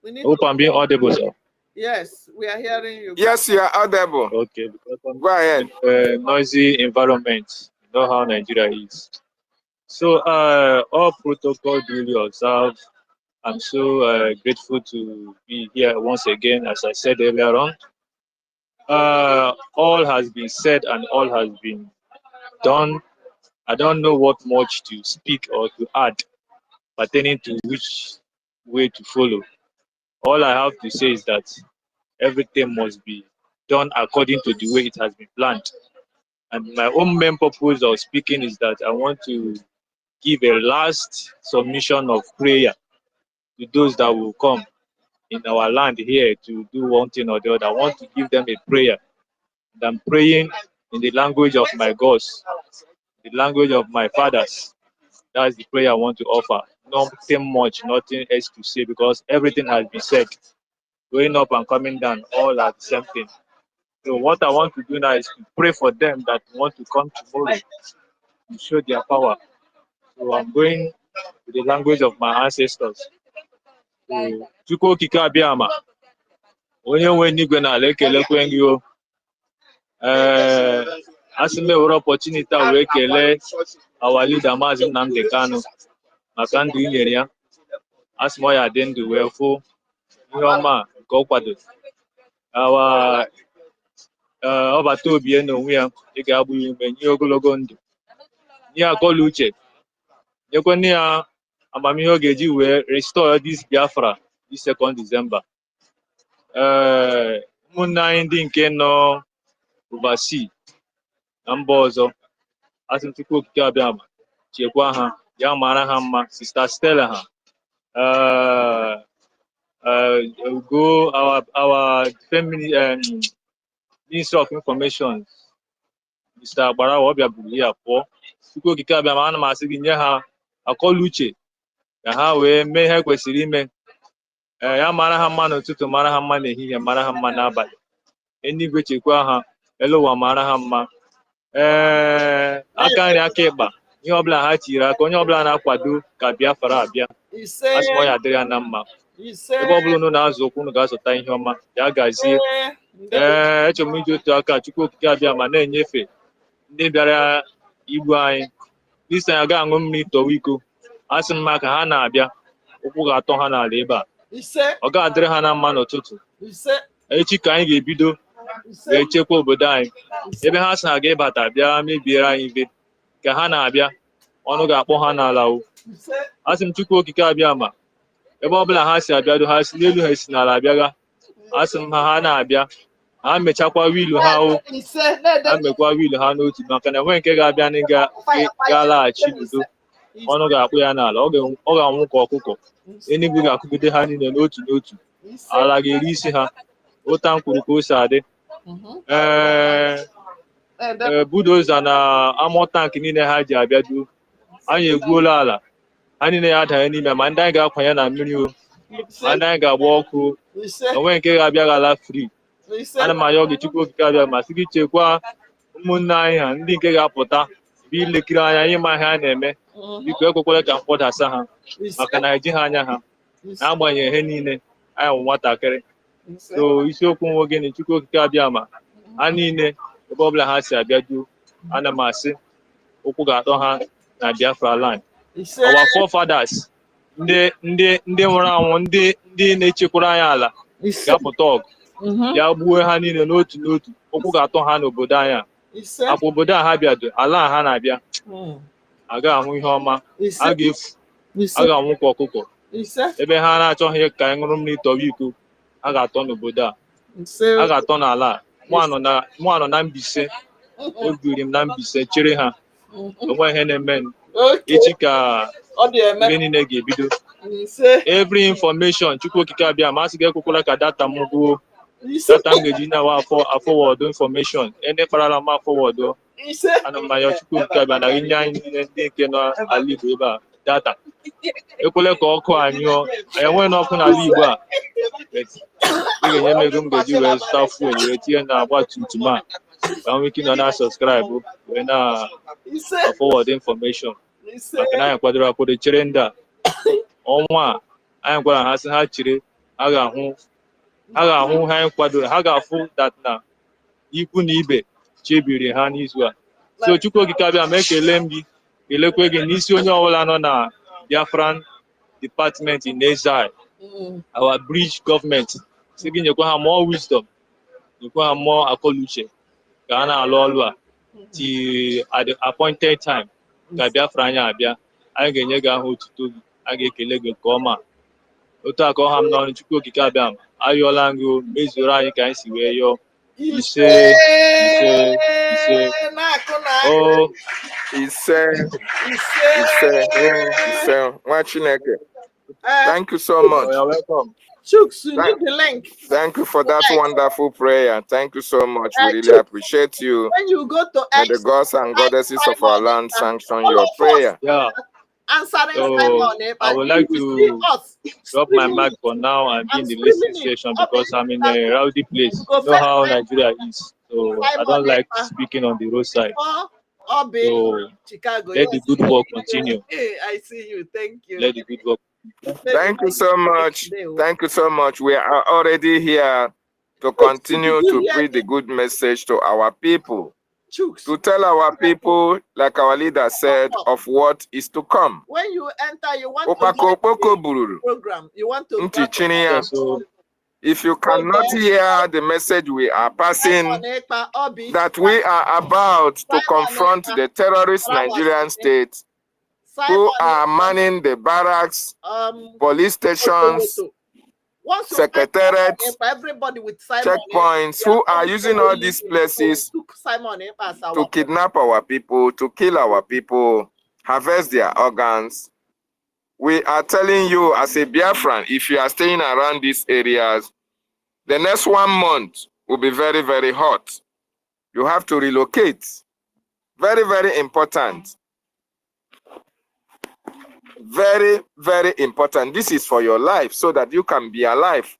I hope I'm being audible, sir.
Yes, we are hearing you.
Yes, you are audible.
Okay, because
go ahead.
Noisy environment. You know how Nigeria is. So, all protocol duly observed. I'm so grateful to be here once again. As I said earlier on, all has been said and all has been done. I don't know what much to speak or to add pertaining to which way to follow. All I have to say is that everything must be done according to the way it has been planned. And my own main purpose of speaking is that I want to give a last submission of prayer to those that will come in our land here to do one thing or the other. I want to give them a prayer. And I'm praying in the language of my gods, the language of my fathers. That's the prayer I want to offer. Nothing much, nothing else to say because everything has been said. Going up and coming down, all are the same thing. So what I want to do now is to pray for them that want to come tomorrow to show their power. So I'm going to the language of my ancestors. Chukwu okike abịama, onye nwe n'igwe n'ala ekelekwe gị o. Asị m ewere opportunity a wee kelee our leader Maazị Nnamdi Kanu maka ndụ i nyere ya. asị m ọ ya dị ndụ wee fụ ihe ọma nke ọ kwado awa ọbata obie n'onwe ya ị ga-agbụ ya ume nye ogologo ndụ nye akọla uche nyekwana ya amamihe ọ ga-eji wee restore this Biafra this 2nd December. Ụmụnne anyị ndị nke nọ overseas na mba ọzọ asị m Chukwu okike abịa ma chekwa ha ya mara ha mma. Sister Stella ha go our Minister of Information Mr. Agbarawa ọ bịaburu ya pụọ. Chukwu okike abịa ma ana m asị gị nye ha akọla uche ka ha wee mee ihe kwesịrị ime. Ya mara ha mma n'ụtụtụ, mara ha mma n'ehihie, mara ha mma n'abalị. Eluigwe chekwa ha, elu ụwa mara ha mma. Aka nri aka ịkpa ihe ọbụla ha tiri aka, onye ọbụla na-akwado ka Biafra abịa asị m ọ ya dịrị ya na mma. Ebe ọbụla unu na-azụ ụkwụ unu ga-azụta ihe ọma ya gazie. Echọrọ m iji otu aka Chukwu okike abịa ma na-enyefe ndị bịara igbu anyị n'isi anyị aga aṅụ mmiri tọwa iko. Asị m ma ka ha na-abịa ụkwụ ga-atọ ha n'ala ebe a. Ọ ga-adịrị ha na mma n'ụtụtụ. Echi ka anyị ga-ebido wee chekwa obodo anyị. Ebe ha sị ha ga-ịbata bịa mebiere anyị ibe ka ha na-abịa ọnụ ga-akpọ ha n'ala o. Asị m Chukwu okike abịa ma ebe ọbụla ha si abịado, ha si n'elu ha si n'ala abịaga. Asị m ha na-abịa ha mechakwa wilu ha o, ha mekwa wilu ha n'otu maka na enwe nke ga-abịa na ga-alaghachi n'udo ọnụ ga-akpụ ya n'ala. Ọ ga-anwụ ka ọkụkọ. Enigwe ga-akụgide ha niile n'otu n'otu. Ala ga-eri isi ha. Ụta nkwuru ka o si adị. Budoza na amọ tankị niile ha ji abịado anyị egwuola ala. Ha niile ya adanye n'ime ma ndị anyị ga-akwanye na mmiri o, ma ndị anyị ga-agba ọkụ. Onwe nke ga-abịa gala free. Ana m ayọ gị Chukwu okike abịa ma sị gị chekwa ụmụnne anyị ha ndị nke ga-apụta bụ ilekiri anya ịma ihe a na-eme. Biko ekwekwala ka mkpọdasa ha maka na eji ha anya ha na-agbanyeghị ihe niile anyị nwụ nwatakịrị. So isiokwu nwe gịnị Chukwu okike abịa ma ha niile ebe ọbụla ha si abịado ana m asị ụkwụ ga-atọ ha na Biafra land. Our forefathers ndị nwụrụ anwụ ndị na-echekwara anyị ala ga-apụta ọgụ ya gbuo ha niile n'otu n'otu. Ụkwụ ga-atọ ha n'obodo anyị a. Akwa obodo a ha bịado ala ha na-abịa a ga-ahụ ihe ọma, a ga-efu, a ga-anwụ ka ọkụkọ. Ebe ha na-achọghị ka anyị ṅụrụ mmiri tọwa iko a ga-atọ n'obodo a, a ga-atọ n'ala a. Mụ anọ na Mbaise, ebiri m na Mbaise chere ha. Onwe ihe na-eme echi ka ihe niile ga-ebido. Every information Chukwu okike abịa ma asị ga-ekwekwala ka data m gbuo. Data m ga-eji na afọwọdụ information ndị kparala m afọwọdụ. Ana m ayọ Chukwu okike abịa na inye anyị niile ndị nke nọ ala Igbo ebe a data. Ekwele ka ọkụ anyụọ. Enweghị n'ọkụ n'ala Igbo a. Ị ga-enye m ego m ga-eji wee zụta fuel wee tinye na agba tumtum a ka m nwee ike nọ na subscribe wee na forward information maka na anyị kwadoro akwado chere ndị a. Ọnwa a anyị gwara ha sị ha chere ha ga-ahụ ha anyị kwadoro, ha ga-afụ dat na ikwu na ibe chebiri ha n'izu a. So Chukwu okike abịa ma ekele m gị kelekwe gị n'isi onye ọbụla nọ na Biafran department in exile, our bridge government. Sị gị nyekwa ha more wisdom, nyekwa ha more akọluche ka ha na-alụ ọlụ a till at the appointed time ka Biafra anyị abịa. Anyị ga-enye gị ahụ otuto gị, a ga-ekele gị nke ọma. Otu a ka ọ ha m n'ọnụ Chukwu okike abịa m ayọọla gị o, mezuoro anyị ka anyị si wee yọọ. Ise ise ise o
ise nwa Chineke. Thank you so much.
You're welcome.
Chooks, you need the link.
Thank you for that wonderful prayer. Thank you so much. We really appreciate you.
When you go to
May the gods and goddesses of our land sanction your prayer.
Yeah. So I would like to drop my mic for now and be in the listening session because I'm in a rowdy place. You know how Nigeria is. So I don't like speaking on the roadside. So let the good work continue.
I see you. Thank you.
Let the good work.
Thank you so much. Thank you so much. We are already here to continue to preach the good message to our people. to tell our people, like our leader said, of what is to come.
When you enter, you want
Opako
to
opoko bururu.
program. You want to
Nti chinia. If you cannot hear the message we are passing, that we are about to confront the terrorist Nigerian state who are manning the barracks, police stations, secretariats,
everybody with
checkpoints, who are using all these places to kidnap our people, to kill our people, harvest their organs. We are telling you as a Biafran, if you are staying around these areas, the next 1 month will be very, very hot. You have to relocate. Very, very important. Very, very important. This is for your life so that you can be alive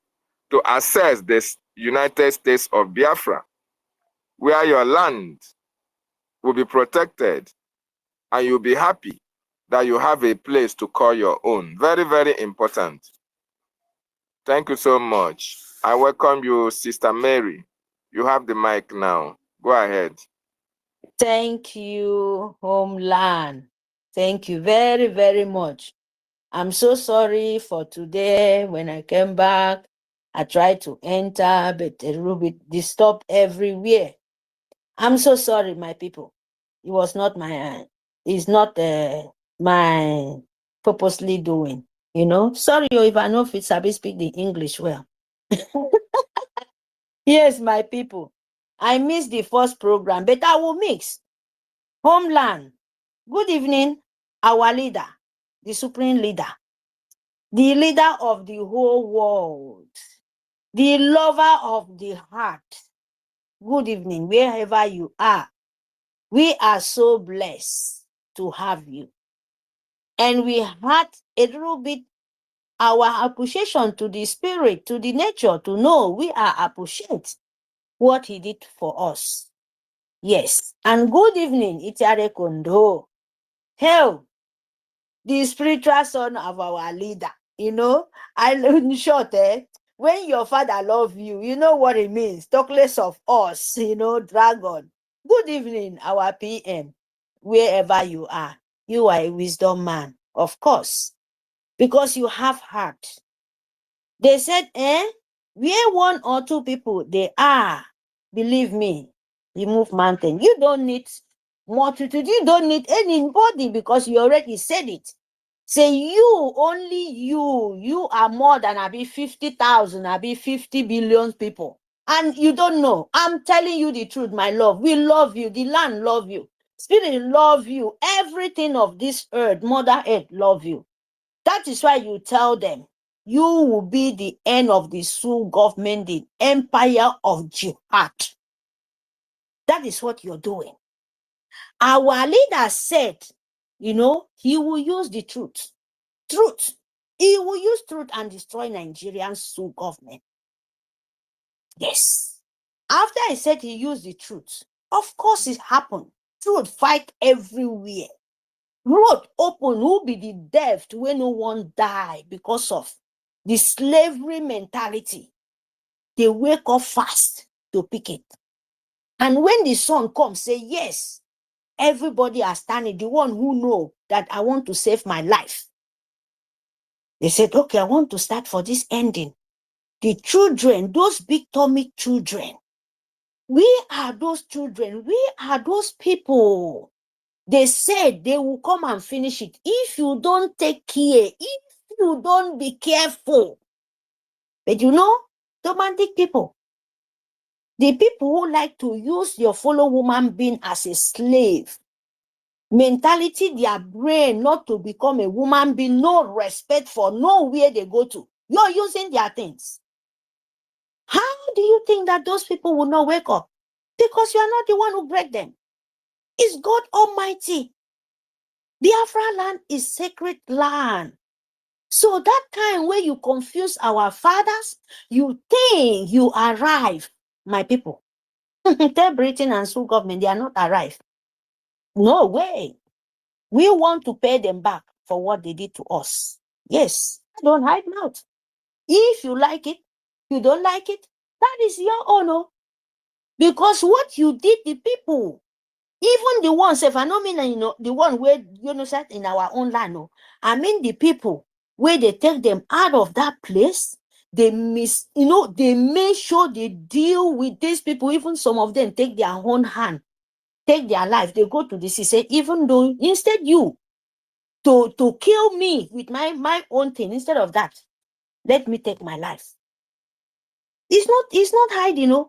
to access this United States of Biafra, where your land will be protected and you'll be happy that you have a place to call your own. Very, very important. Thank you so much. I welcome you, Sister Mary. You have the mic now. Go ahead.
Thank you, Homeland. Thank you very, very much. I'm so sorry for today. When I came back, I tried to enter, but a little bit disturbed everywhere. I'm so sorry, my people. It was not my, it's not my purposely doing, you know. Sorry if I know if it's I speak the English well. Yes, my people. I missed the first program, but I will mix. Homeland. Good evening, our leader, the supreme leader, the leader of the whole world, the lover of the heart. Good evening, wherever you are. We are so blessed to have you. And we had a little bit our appreciation to the spirit, to the nature, to know we are appreciate what he did for us. Yes. And good evening, Itiare Kondo. Hell, the spiritual son of our leader. You know, in short, when your father loves you, you know what it means. Talk less of us, you know, dragon. Good evening, our PM. Wherever you are a wisdom man, of course, because you have heart. They said, where 1 or 2 people they are, believe me, remove mountain. You don't need multitude. You don't need anybody because you already said it. Say you, only you are more than 50,000, 50 billion people. And you don't know. I'm telling you the truth, my love. We love you. The land love you. Spirit love you. Everything of this earth, Mother Earth love you. That is why you tell them, you will be the end of the Sioux government, the empire of jihad. That is what you're doing. Our leader said, you know, he will use the truth. Truth. He will use truth and destroy Nigerian Sioux government. Yes. After I said he used the truth, of course it happened. Truth fight everywhere. Road open, who be the deaf when no one die because of the slavery mentality. They wake up fast to pick it. And when the sun comes, say, yes, everybody are standing, the one who know that I want to save my life. They said, okay, I want to start for this ending. The children, those big tummy children, we are those children. We are those people. They said they will come and finish it. If you don't take care, if you don't be careful. But you know, romantic people, the people who like to use your fellow woman being as a slave, mentality, their brain not to become a woman being, no respect for nowhere they go to. You're using their things. How do you think that those people will not wake up? Because you are not the one who break them. It's God Almighty. Biafra land is sacred land. So that time where you confuse our fathers, you think you arrive, my people. Tell Britain and Sioux government they are not arrived. No way. We want to pay them back for what they did to us. Yes, don't hide mouth. If you like it, you don't like it, that is your honor. Because what you did, the people, Even the ones, if I don't mean, the one where, set in our own land, no. I mean the people where they take them out of that place, they they make sure they deal with these people. Even some of them take their own hand, take their life. They go to the sea, say, even though instead you to kill me with my own thing, instead of that, let me take my life. It's not hiding,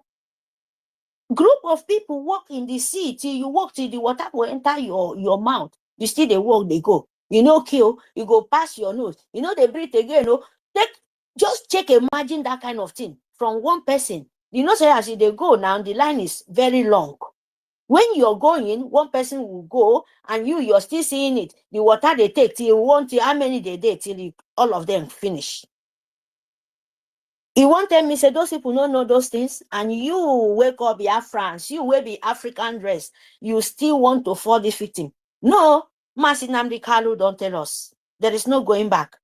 Group of people walk in the sea till you walk till the water will enter your mouth. You still they walk, they go. Kill, you go past your nose. They breathe again. Just imagine that kind of thing from one person. Say as they go now, the line is very long. When you're going, one person will go, and you're still seeing it. The water they take till how many they did till all of them finish. You want tell me, say those people don't know those things, and you wake up Biafrans, you will be African dress, you still want to fall this victim. No, Masinamdi Kalu don't tell us. There is no going back.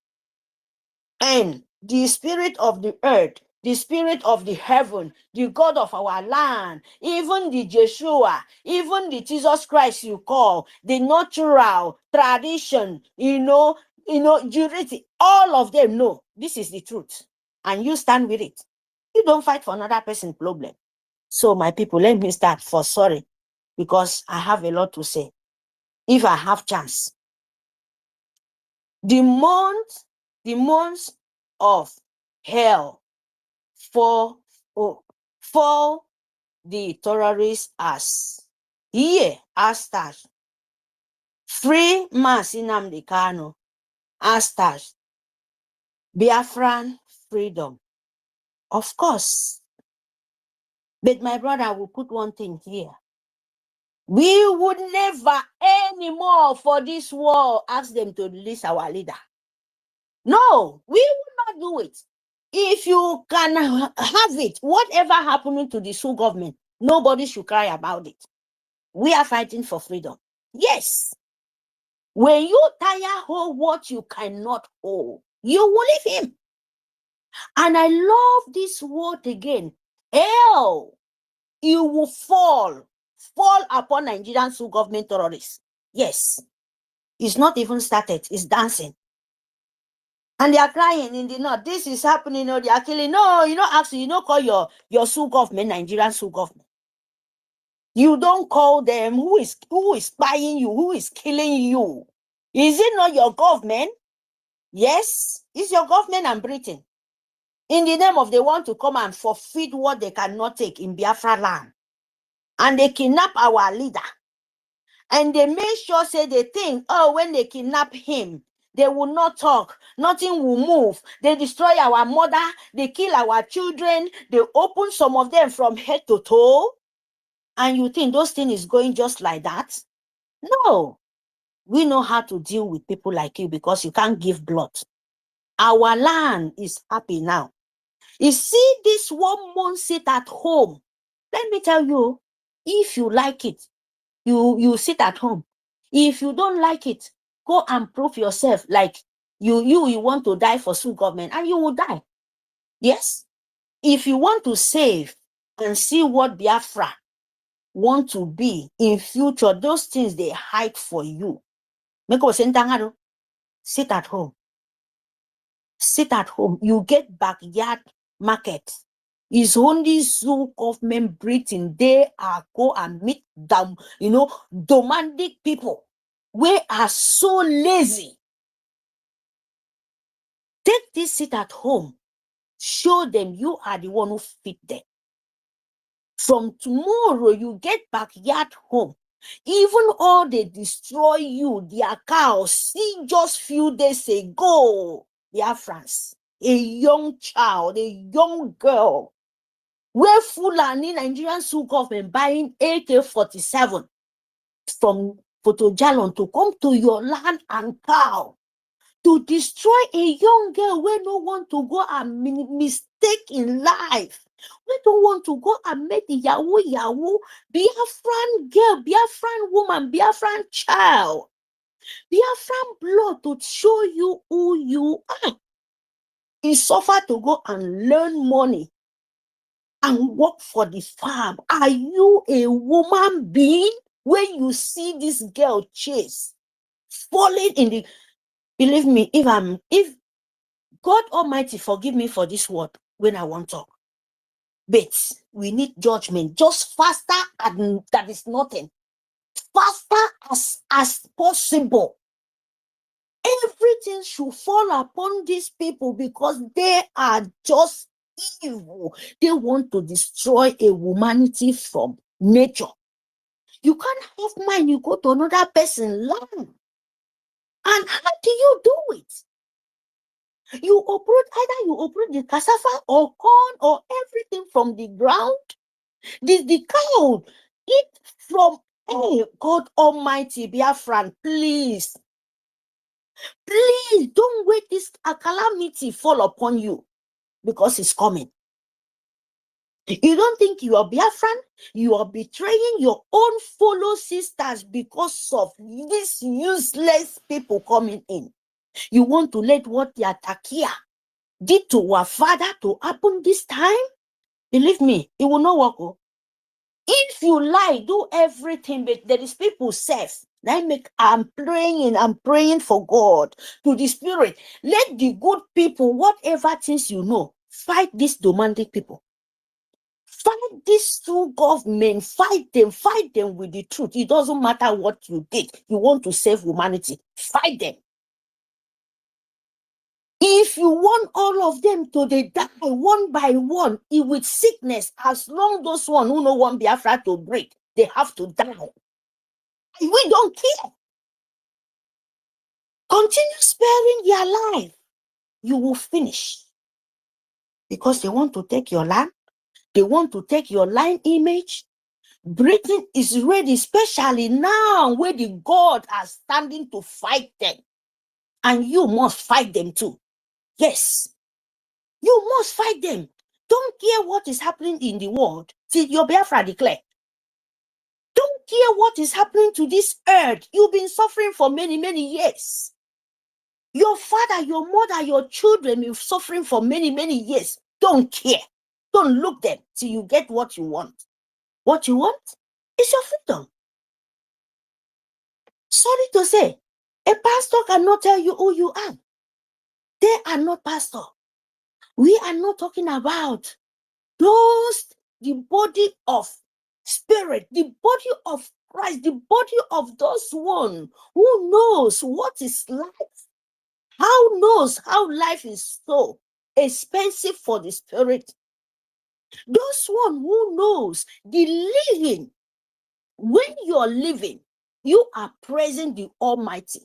And the spirit of the earth, the spirit of the heaven, the God of our land, even the Yeshua, even the Jesus Christ you call, the natural tradition, juridic, all of them know this is the truth. And you stand with it. You don't fight for another person's problem. So my people, let me start for sorry, because I have a lot to say. If I have chance. The months of hell for the terrorists as start. Free Mazi Nnamdi Kanu start. Biafran freedom. Of course. But my brother will put one thing here. We would never anymore for this war ask them to release our leader. No, we will not do it. If you can have it, whatever happening to the Sioux government, nobody should cry about it. We are fighting for freedom. Yes. When you tire hold what you cannot hold, you will leave him. And I love this word again. Hell, it will fall upon Nigerian Sioux government terrorists. Yes. It's not even started. It's dancing. And they are crying in the north. This is happening. They are killing. No, actually, call your Sioux government Nigerian Sioux government. You don't call them who is spying you, who is killing you. Is it not your government? Yes, it's your government and Britain. In the name of they want to come and forfeit what they cannot take in Biafra land. And they kidnap our leader. And they make sure, say they think, when they kidnap him, they will not talk. Nothing will move. They destroy our mother. They kill our children. They open some of them from head to toe. And you think those things is going just like that? No. We know how to deal with people like you because you can't give blood. Our land is happy now. You see this 1 month sit at home. Let me tell you, if you like it, you sit at home. If you don't like it, go and prove yourself like you want to die for Sioux government, and you will die. Yes. If you want to save and see what Biafra want to be in future, those things they hide for you. Sit at home. Sit at home. You get backyard market. It's only Sioux government Britain. They are go and meet them, domestic people. We are so lazy. Take this sit at home. Show them you are the one who fit them. From tomorrow, you get backyard home. Even all they destroy you, their cows, see just few days ago, Biafrans, a young child, a young girl, where Fulani Nigerian Sioux government buying AK-47 from Photojalon to come to your land and cow to destroy a young girl where no want to go and mistake in life. We don't want to go and make the Yahoo, Biafran girl, Biafran woman, Biafran child, Biafran blood to show you who you are. He suffered to go and learn money and work for the farm. Are you a woman being? when you see this girl chase, falling in the, believe me, if God Almighty forgive me for this word when I want to talk, but we need judgment just faster, and that is nothing. Faster as possible. Everything should fall upon these people because they are just evil. They want to destroy a humanity from nature. You can't have mine, you go to another person's land. And how do you do it? You uproot, either you uproot the cassava or corn or everything from the ground. The cow eat from, hey, God Almighty, Biafran, please. Please don't wait this calamity fall upon you because it's coming. You don't think you are Biafran? You are betraying your own fellow sisters because of these useless people coming in. You want to let what the Atakia did to our father to happen this time? Believe me, it will not work. Oh. If you lie, do everything, but there is people safe. I'm praying for God, to the Spirit. Let the good people, whatever things you know, fight these demanding people. Fight these two government, fight them with the truth. It doesn't matter what you did. You want to save humanity, fight them. If you want all of them to die one by one with sickness, as long those one who no want Biafra to break, they have to die. We don't care. Continue sparing their life. You will finish. Because they want to take your land. They want to take your line image. Britain is ready, especially now where the God are standing to fight them. And you must fight them too. Yes. You must fight them. Don't care what is happening in the world till your Biafra declare. Don't care what is happening to this earth. You've been suffering for many, many years. Your father, your mother, your children been suffering for many, many years. Don't care. Don't look them till you get what you want. What you want is your freedom. Sorry to say, a pastor cannot tell you who you are. They are not pastor. We are not talking about those, the body of spirit, the body of Christ, the body of those one who knows what is life, knows how life is so expensive for the spirit. Those one who knows the living. When you are living, you are praising the Almighty.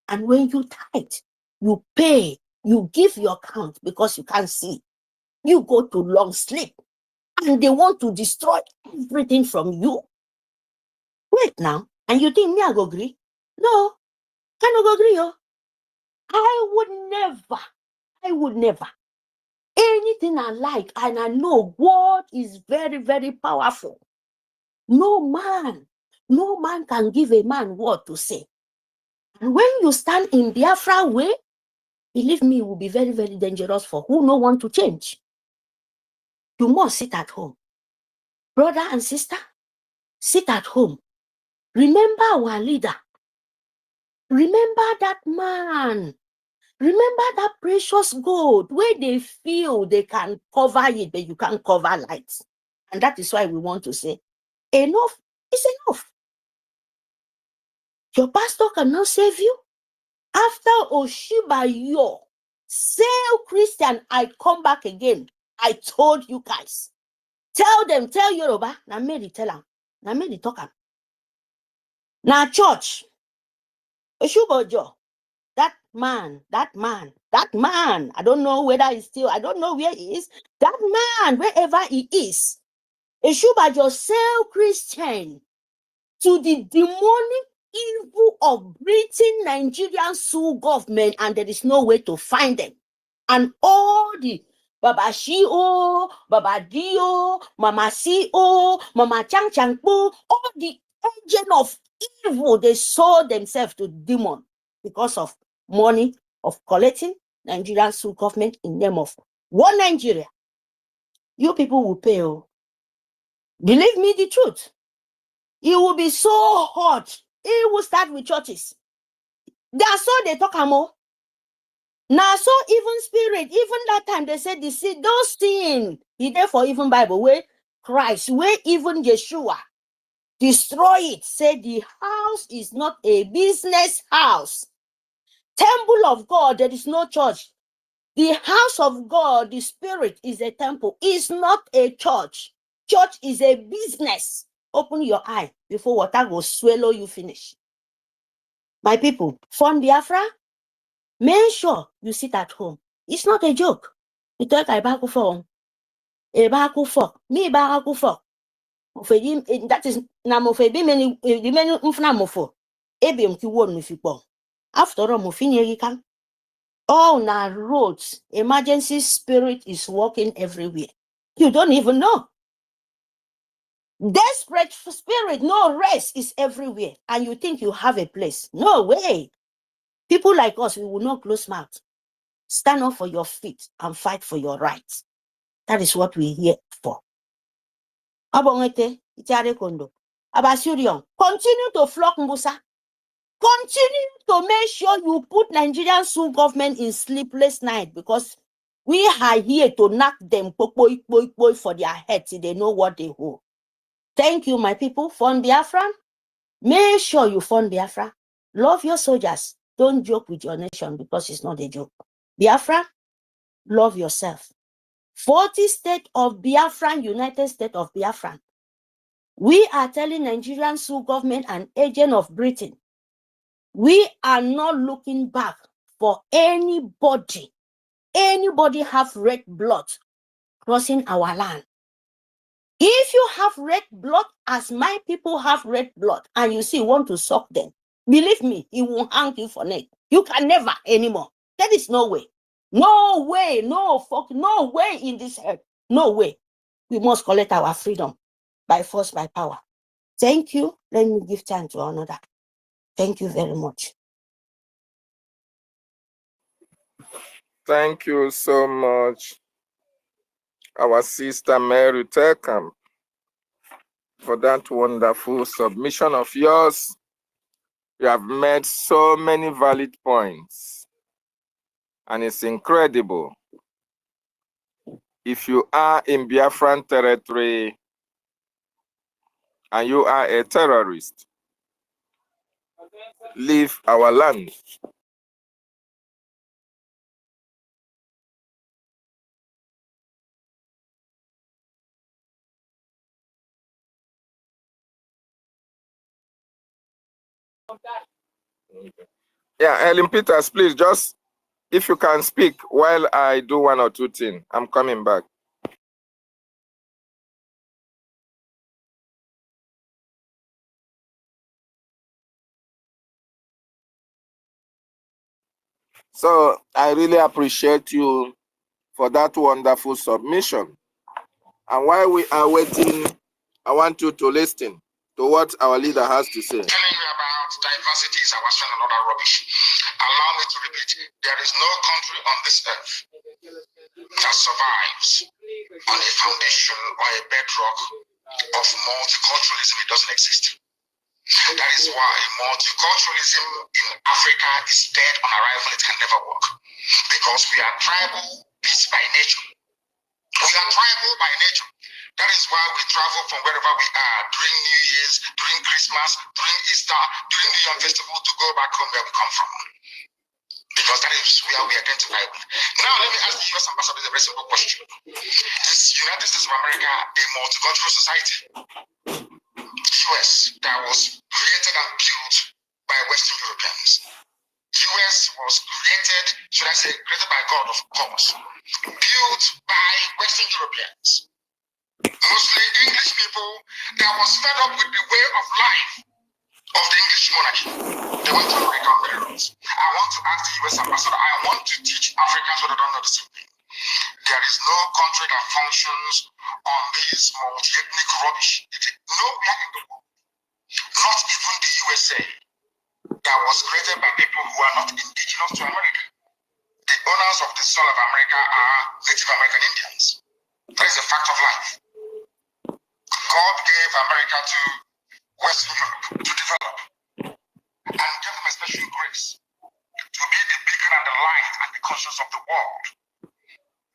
And when you tithe, you pay, you give your account because you can't see. You go to long sleep. And they want to destroy everything from you. Wait now, and you think me I go agree? No, I don't agree. Oh. I would never. Anything I like, and I know God is very, very powerful. No man can give a man word to say. And when you stand in Biafra way, believe me, it will be very, very dangerous for who no want to change. You must sit at home. Brother and sister, sit at home. Remember our leader. Remember that man. Remember that precious gold where they feel they can cover it, but you can't cover lights. And that is why we want to say, enough is enough. Your pastor cannot save you. After Oshibayo, sell Christian, I come back again. I told you guys. Tell Yoruba. Now me tell them. Now me talk them. Now church. Oshibayo. That man. I don't know whether he's still, I don't know where he is. That man, wherever he is, Oshibayo sell Christian to the demonic evil of Britain, Nigerian Sioux government, and there is no way to find them. And all the Baba Shio, Baba Dio, Mama Co, Mama Chang Changpo, all the agent of evil, they sold themselves to demon because of money of collecting Nigerian Sioux government in name of one Nigeria. You people will pay. Oh. Believe me the truth. It will be so hot. It will start with churches. That's all they talk about. Now, so even spirit, even that time they said the seed, those sin. He therefore even Bible where Christ, where even Yeshua destroy it. Say the house is not a business house. Temple of God, there is no church. The house of God, the spirit is a temple, is not a church. Church is a business. Open your eye before water will swallow you finish. My people, from Biafra, make sure you sit at home. It's not a joke. You talk about phone. About for me, about for. That is Namofe, many Ufnamofo. Ebium to one if you go. After all, Mofinia can. All now roads, emergency spirit is walking everywhere. You don't even know. Desperate spirit, no rest is everywhere. And you think you have a place. No way. People like us, we will not close mouth. Stand up for your feet and fight for your rights. That is what we're here for. Abongete, Itiare Kondo. Abasurion, continue to flock Musa. Continue to make sure you put Nigerian Sioux government in sleepless night because we are here to knock them for their heads. They know what they hold. Thank you, my people. Fund Biafra. Make sure you fund Biafra. Love your soldiers. Don't joke with your nation because it's not a joke. Biafra, love yourself. 40 states of Biafra, United States of Biafra. We are telling Nigerian Sioux government and agent of Britain, we are not looking back for anybody. Anybody have red blood crossing our land. If you have red blood, as my people have red blood, and you see want to suck them, believe me, it will hang you for neck. You can never anymore. There is no way. No way, no way in this earth. No way. We must collect our freedom by force, by power. Thank you. Let me give time to another. Thank you very much.
Thank you so much, our sister Mary Telkamp, for that wonderful submission of yours. You have made so many valid points, and it's incredible. If you are in Biafran territory and you are a terrorist, leave our land. Yeah, Ellen Peters, please, just if you can speak while I do one or two things. I'm coming back. So I really appreciate you for that wonderful submission. And while we are waiting, I want you to listen to what our leader has to say.
Telling you about diversity is our strength and other rubbish. Allow me to repeat, there is no country on this earth that survives on a foundation or a bedrock of multiculturalism. It doesn't exist. That is why multiculturalism in Africa is dead on arrival. It can never work. Because we are tribal beasts by nature. We are tribal by nature. That is why we travel from wherever we are during New Year's, during Christmas, during Easter, during the Young Festival to go back home where we come from. Because that is where we identify with. Now let me ask the US ambassador a very simple question. Is the United States of America a multicultural society? US that was created and built by Western Europeans. US was created, should I say, created by God, of course, built by Western Europeans. Mostly English people that was fed up with the way of life of the English monarchy. They went to America on their roads. I want to ask the US ambassador, I want to teach Africans what they don't know the same thing. There is no country that functions on this multi-ethnic rubbish. Nowhere in the world, not even the USA, that was created by people who are not indigenous to America. The owners of the soil of America are Native American Indians. That is a fact of life. God gave America to Western Europe to develop and give them a special grace to be the beacon and the light and the conscience of the world.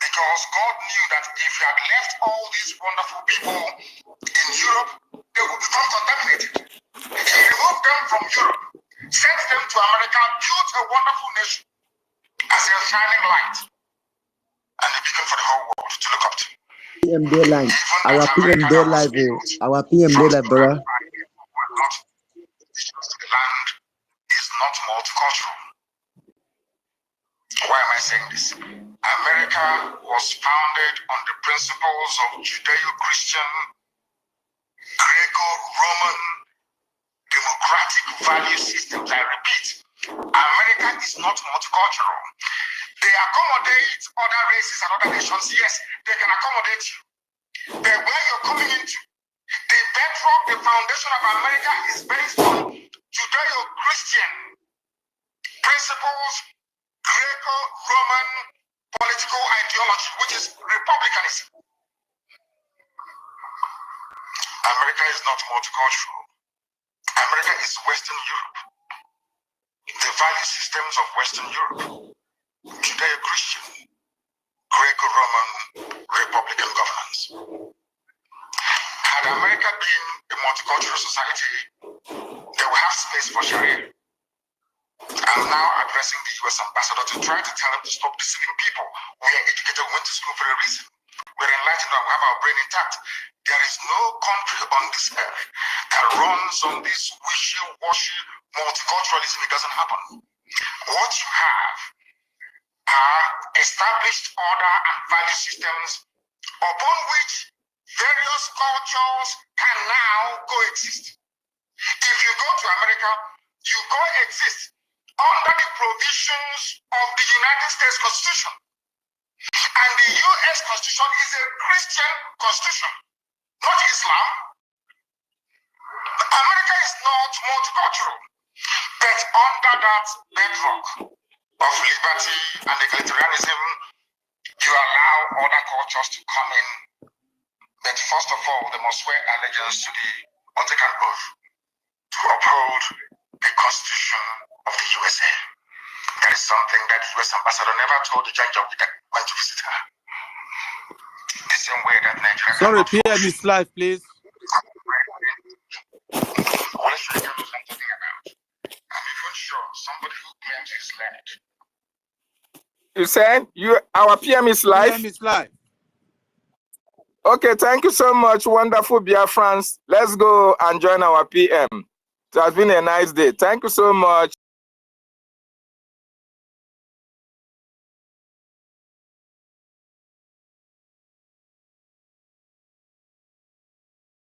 Because God knew that if He had left all these wonderful people in Europe, they would become contaminated. He removed them from Europe, sent them to America, built a wonderful nation as a shining light and a beacon for the whole world to look up to.
PM deadline. Our PM deadline. Our PM deadline, brother.
The land is not multicultural. Why am I saying this? America was founded on the principles of Judeo-Christian, Greco-Roman, democratic value systems. I repeat, America is not multicultural. They accommodate other races and other nations. Yes, they can accommodate you. But where you're coming into, the bedrock, the foundation of America is based on Judeo-Christian principles, Greco-Roman political ideology, which is republicanism. America is not multicultural. America is Western Europe. The value systems of Western Europe, Judeo-Christian, Greco-Roman, republican governance. Had America been a multicultural society, they would have space for Sharia. I'm now addressing the US ambassador to try to tell him to stop deceiving people. We are educated, we went to school for a reason. We're enlightened and we have our brain intact. There is no country on this earth that runs on this wishy-washy multiculturalism. It doesn't happen. What you have are established order and value systems upon which various cultures can now coexist. If you go to America, you coexist under the provisions of the United States Constitution. And the US Constitution is a Christian constitution, not Islam. America is not multicultural, but under that bedrock of liberty and egalitarianism, you allow other cultures to come in. But first of all, they must swear allegiance to the Vatican oath to uphold the Constitution of the USA. That is something that the US ambassador never told the Janjaweed that went to visit her. The same way that Nigeria.
Sorry, PM is live, please.
Let's show you what I'm talking about. I'm even sure somebody who claims he's learned.
You said our PM is live?
PM is live.
Okay, thank you so much, wonderful Biafrans. Let's go and join our PM. It has been a nice day. Thank you so much.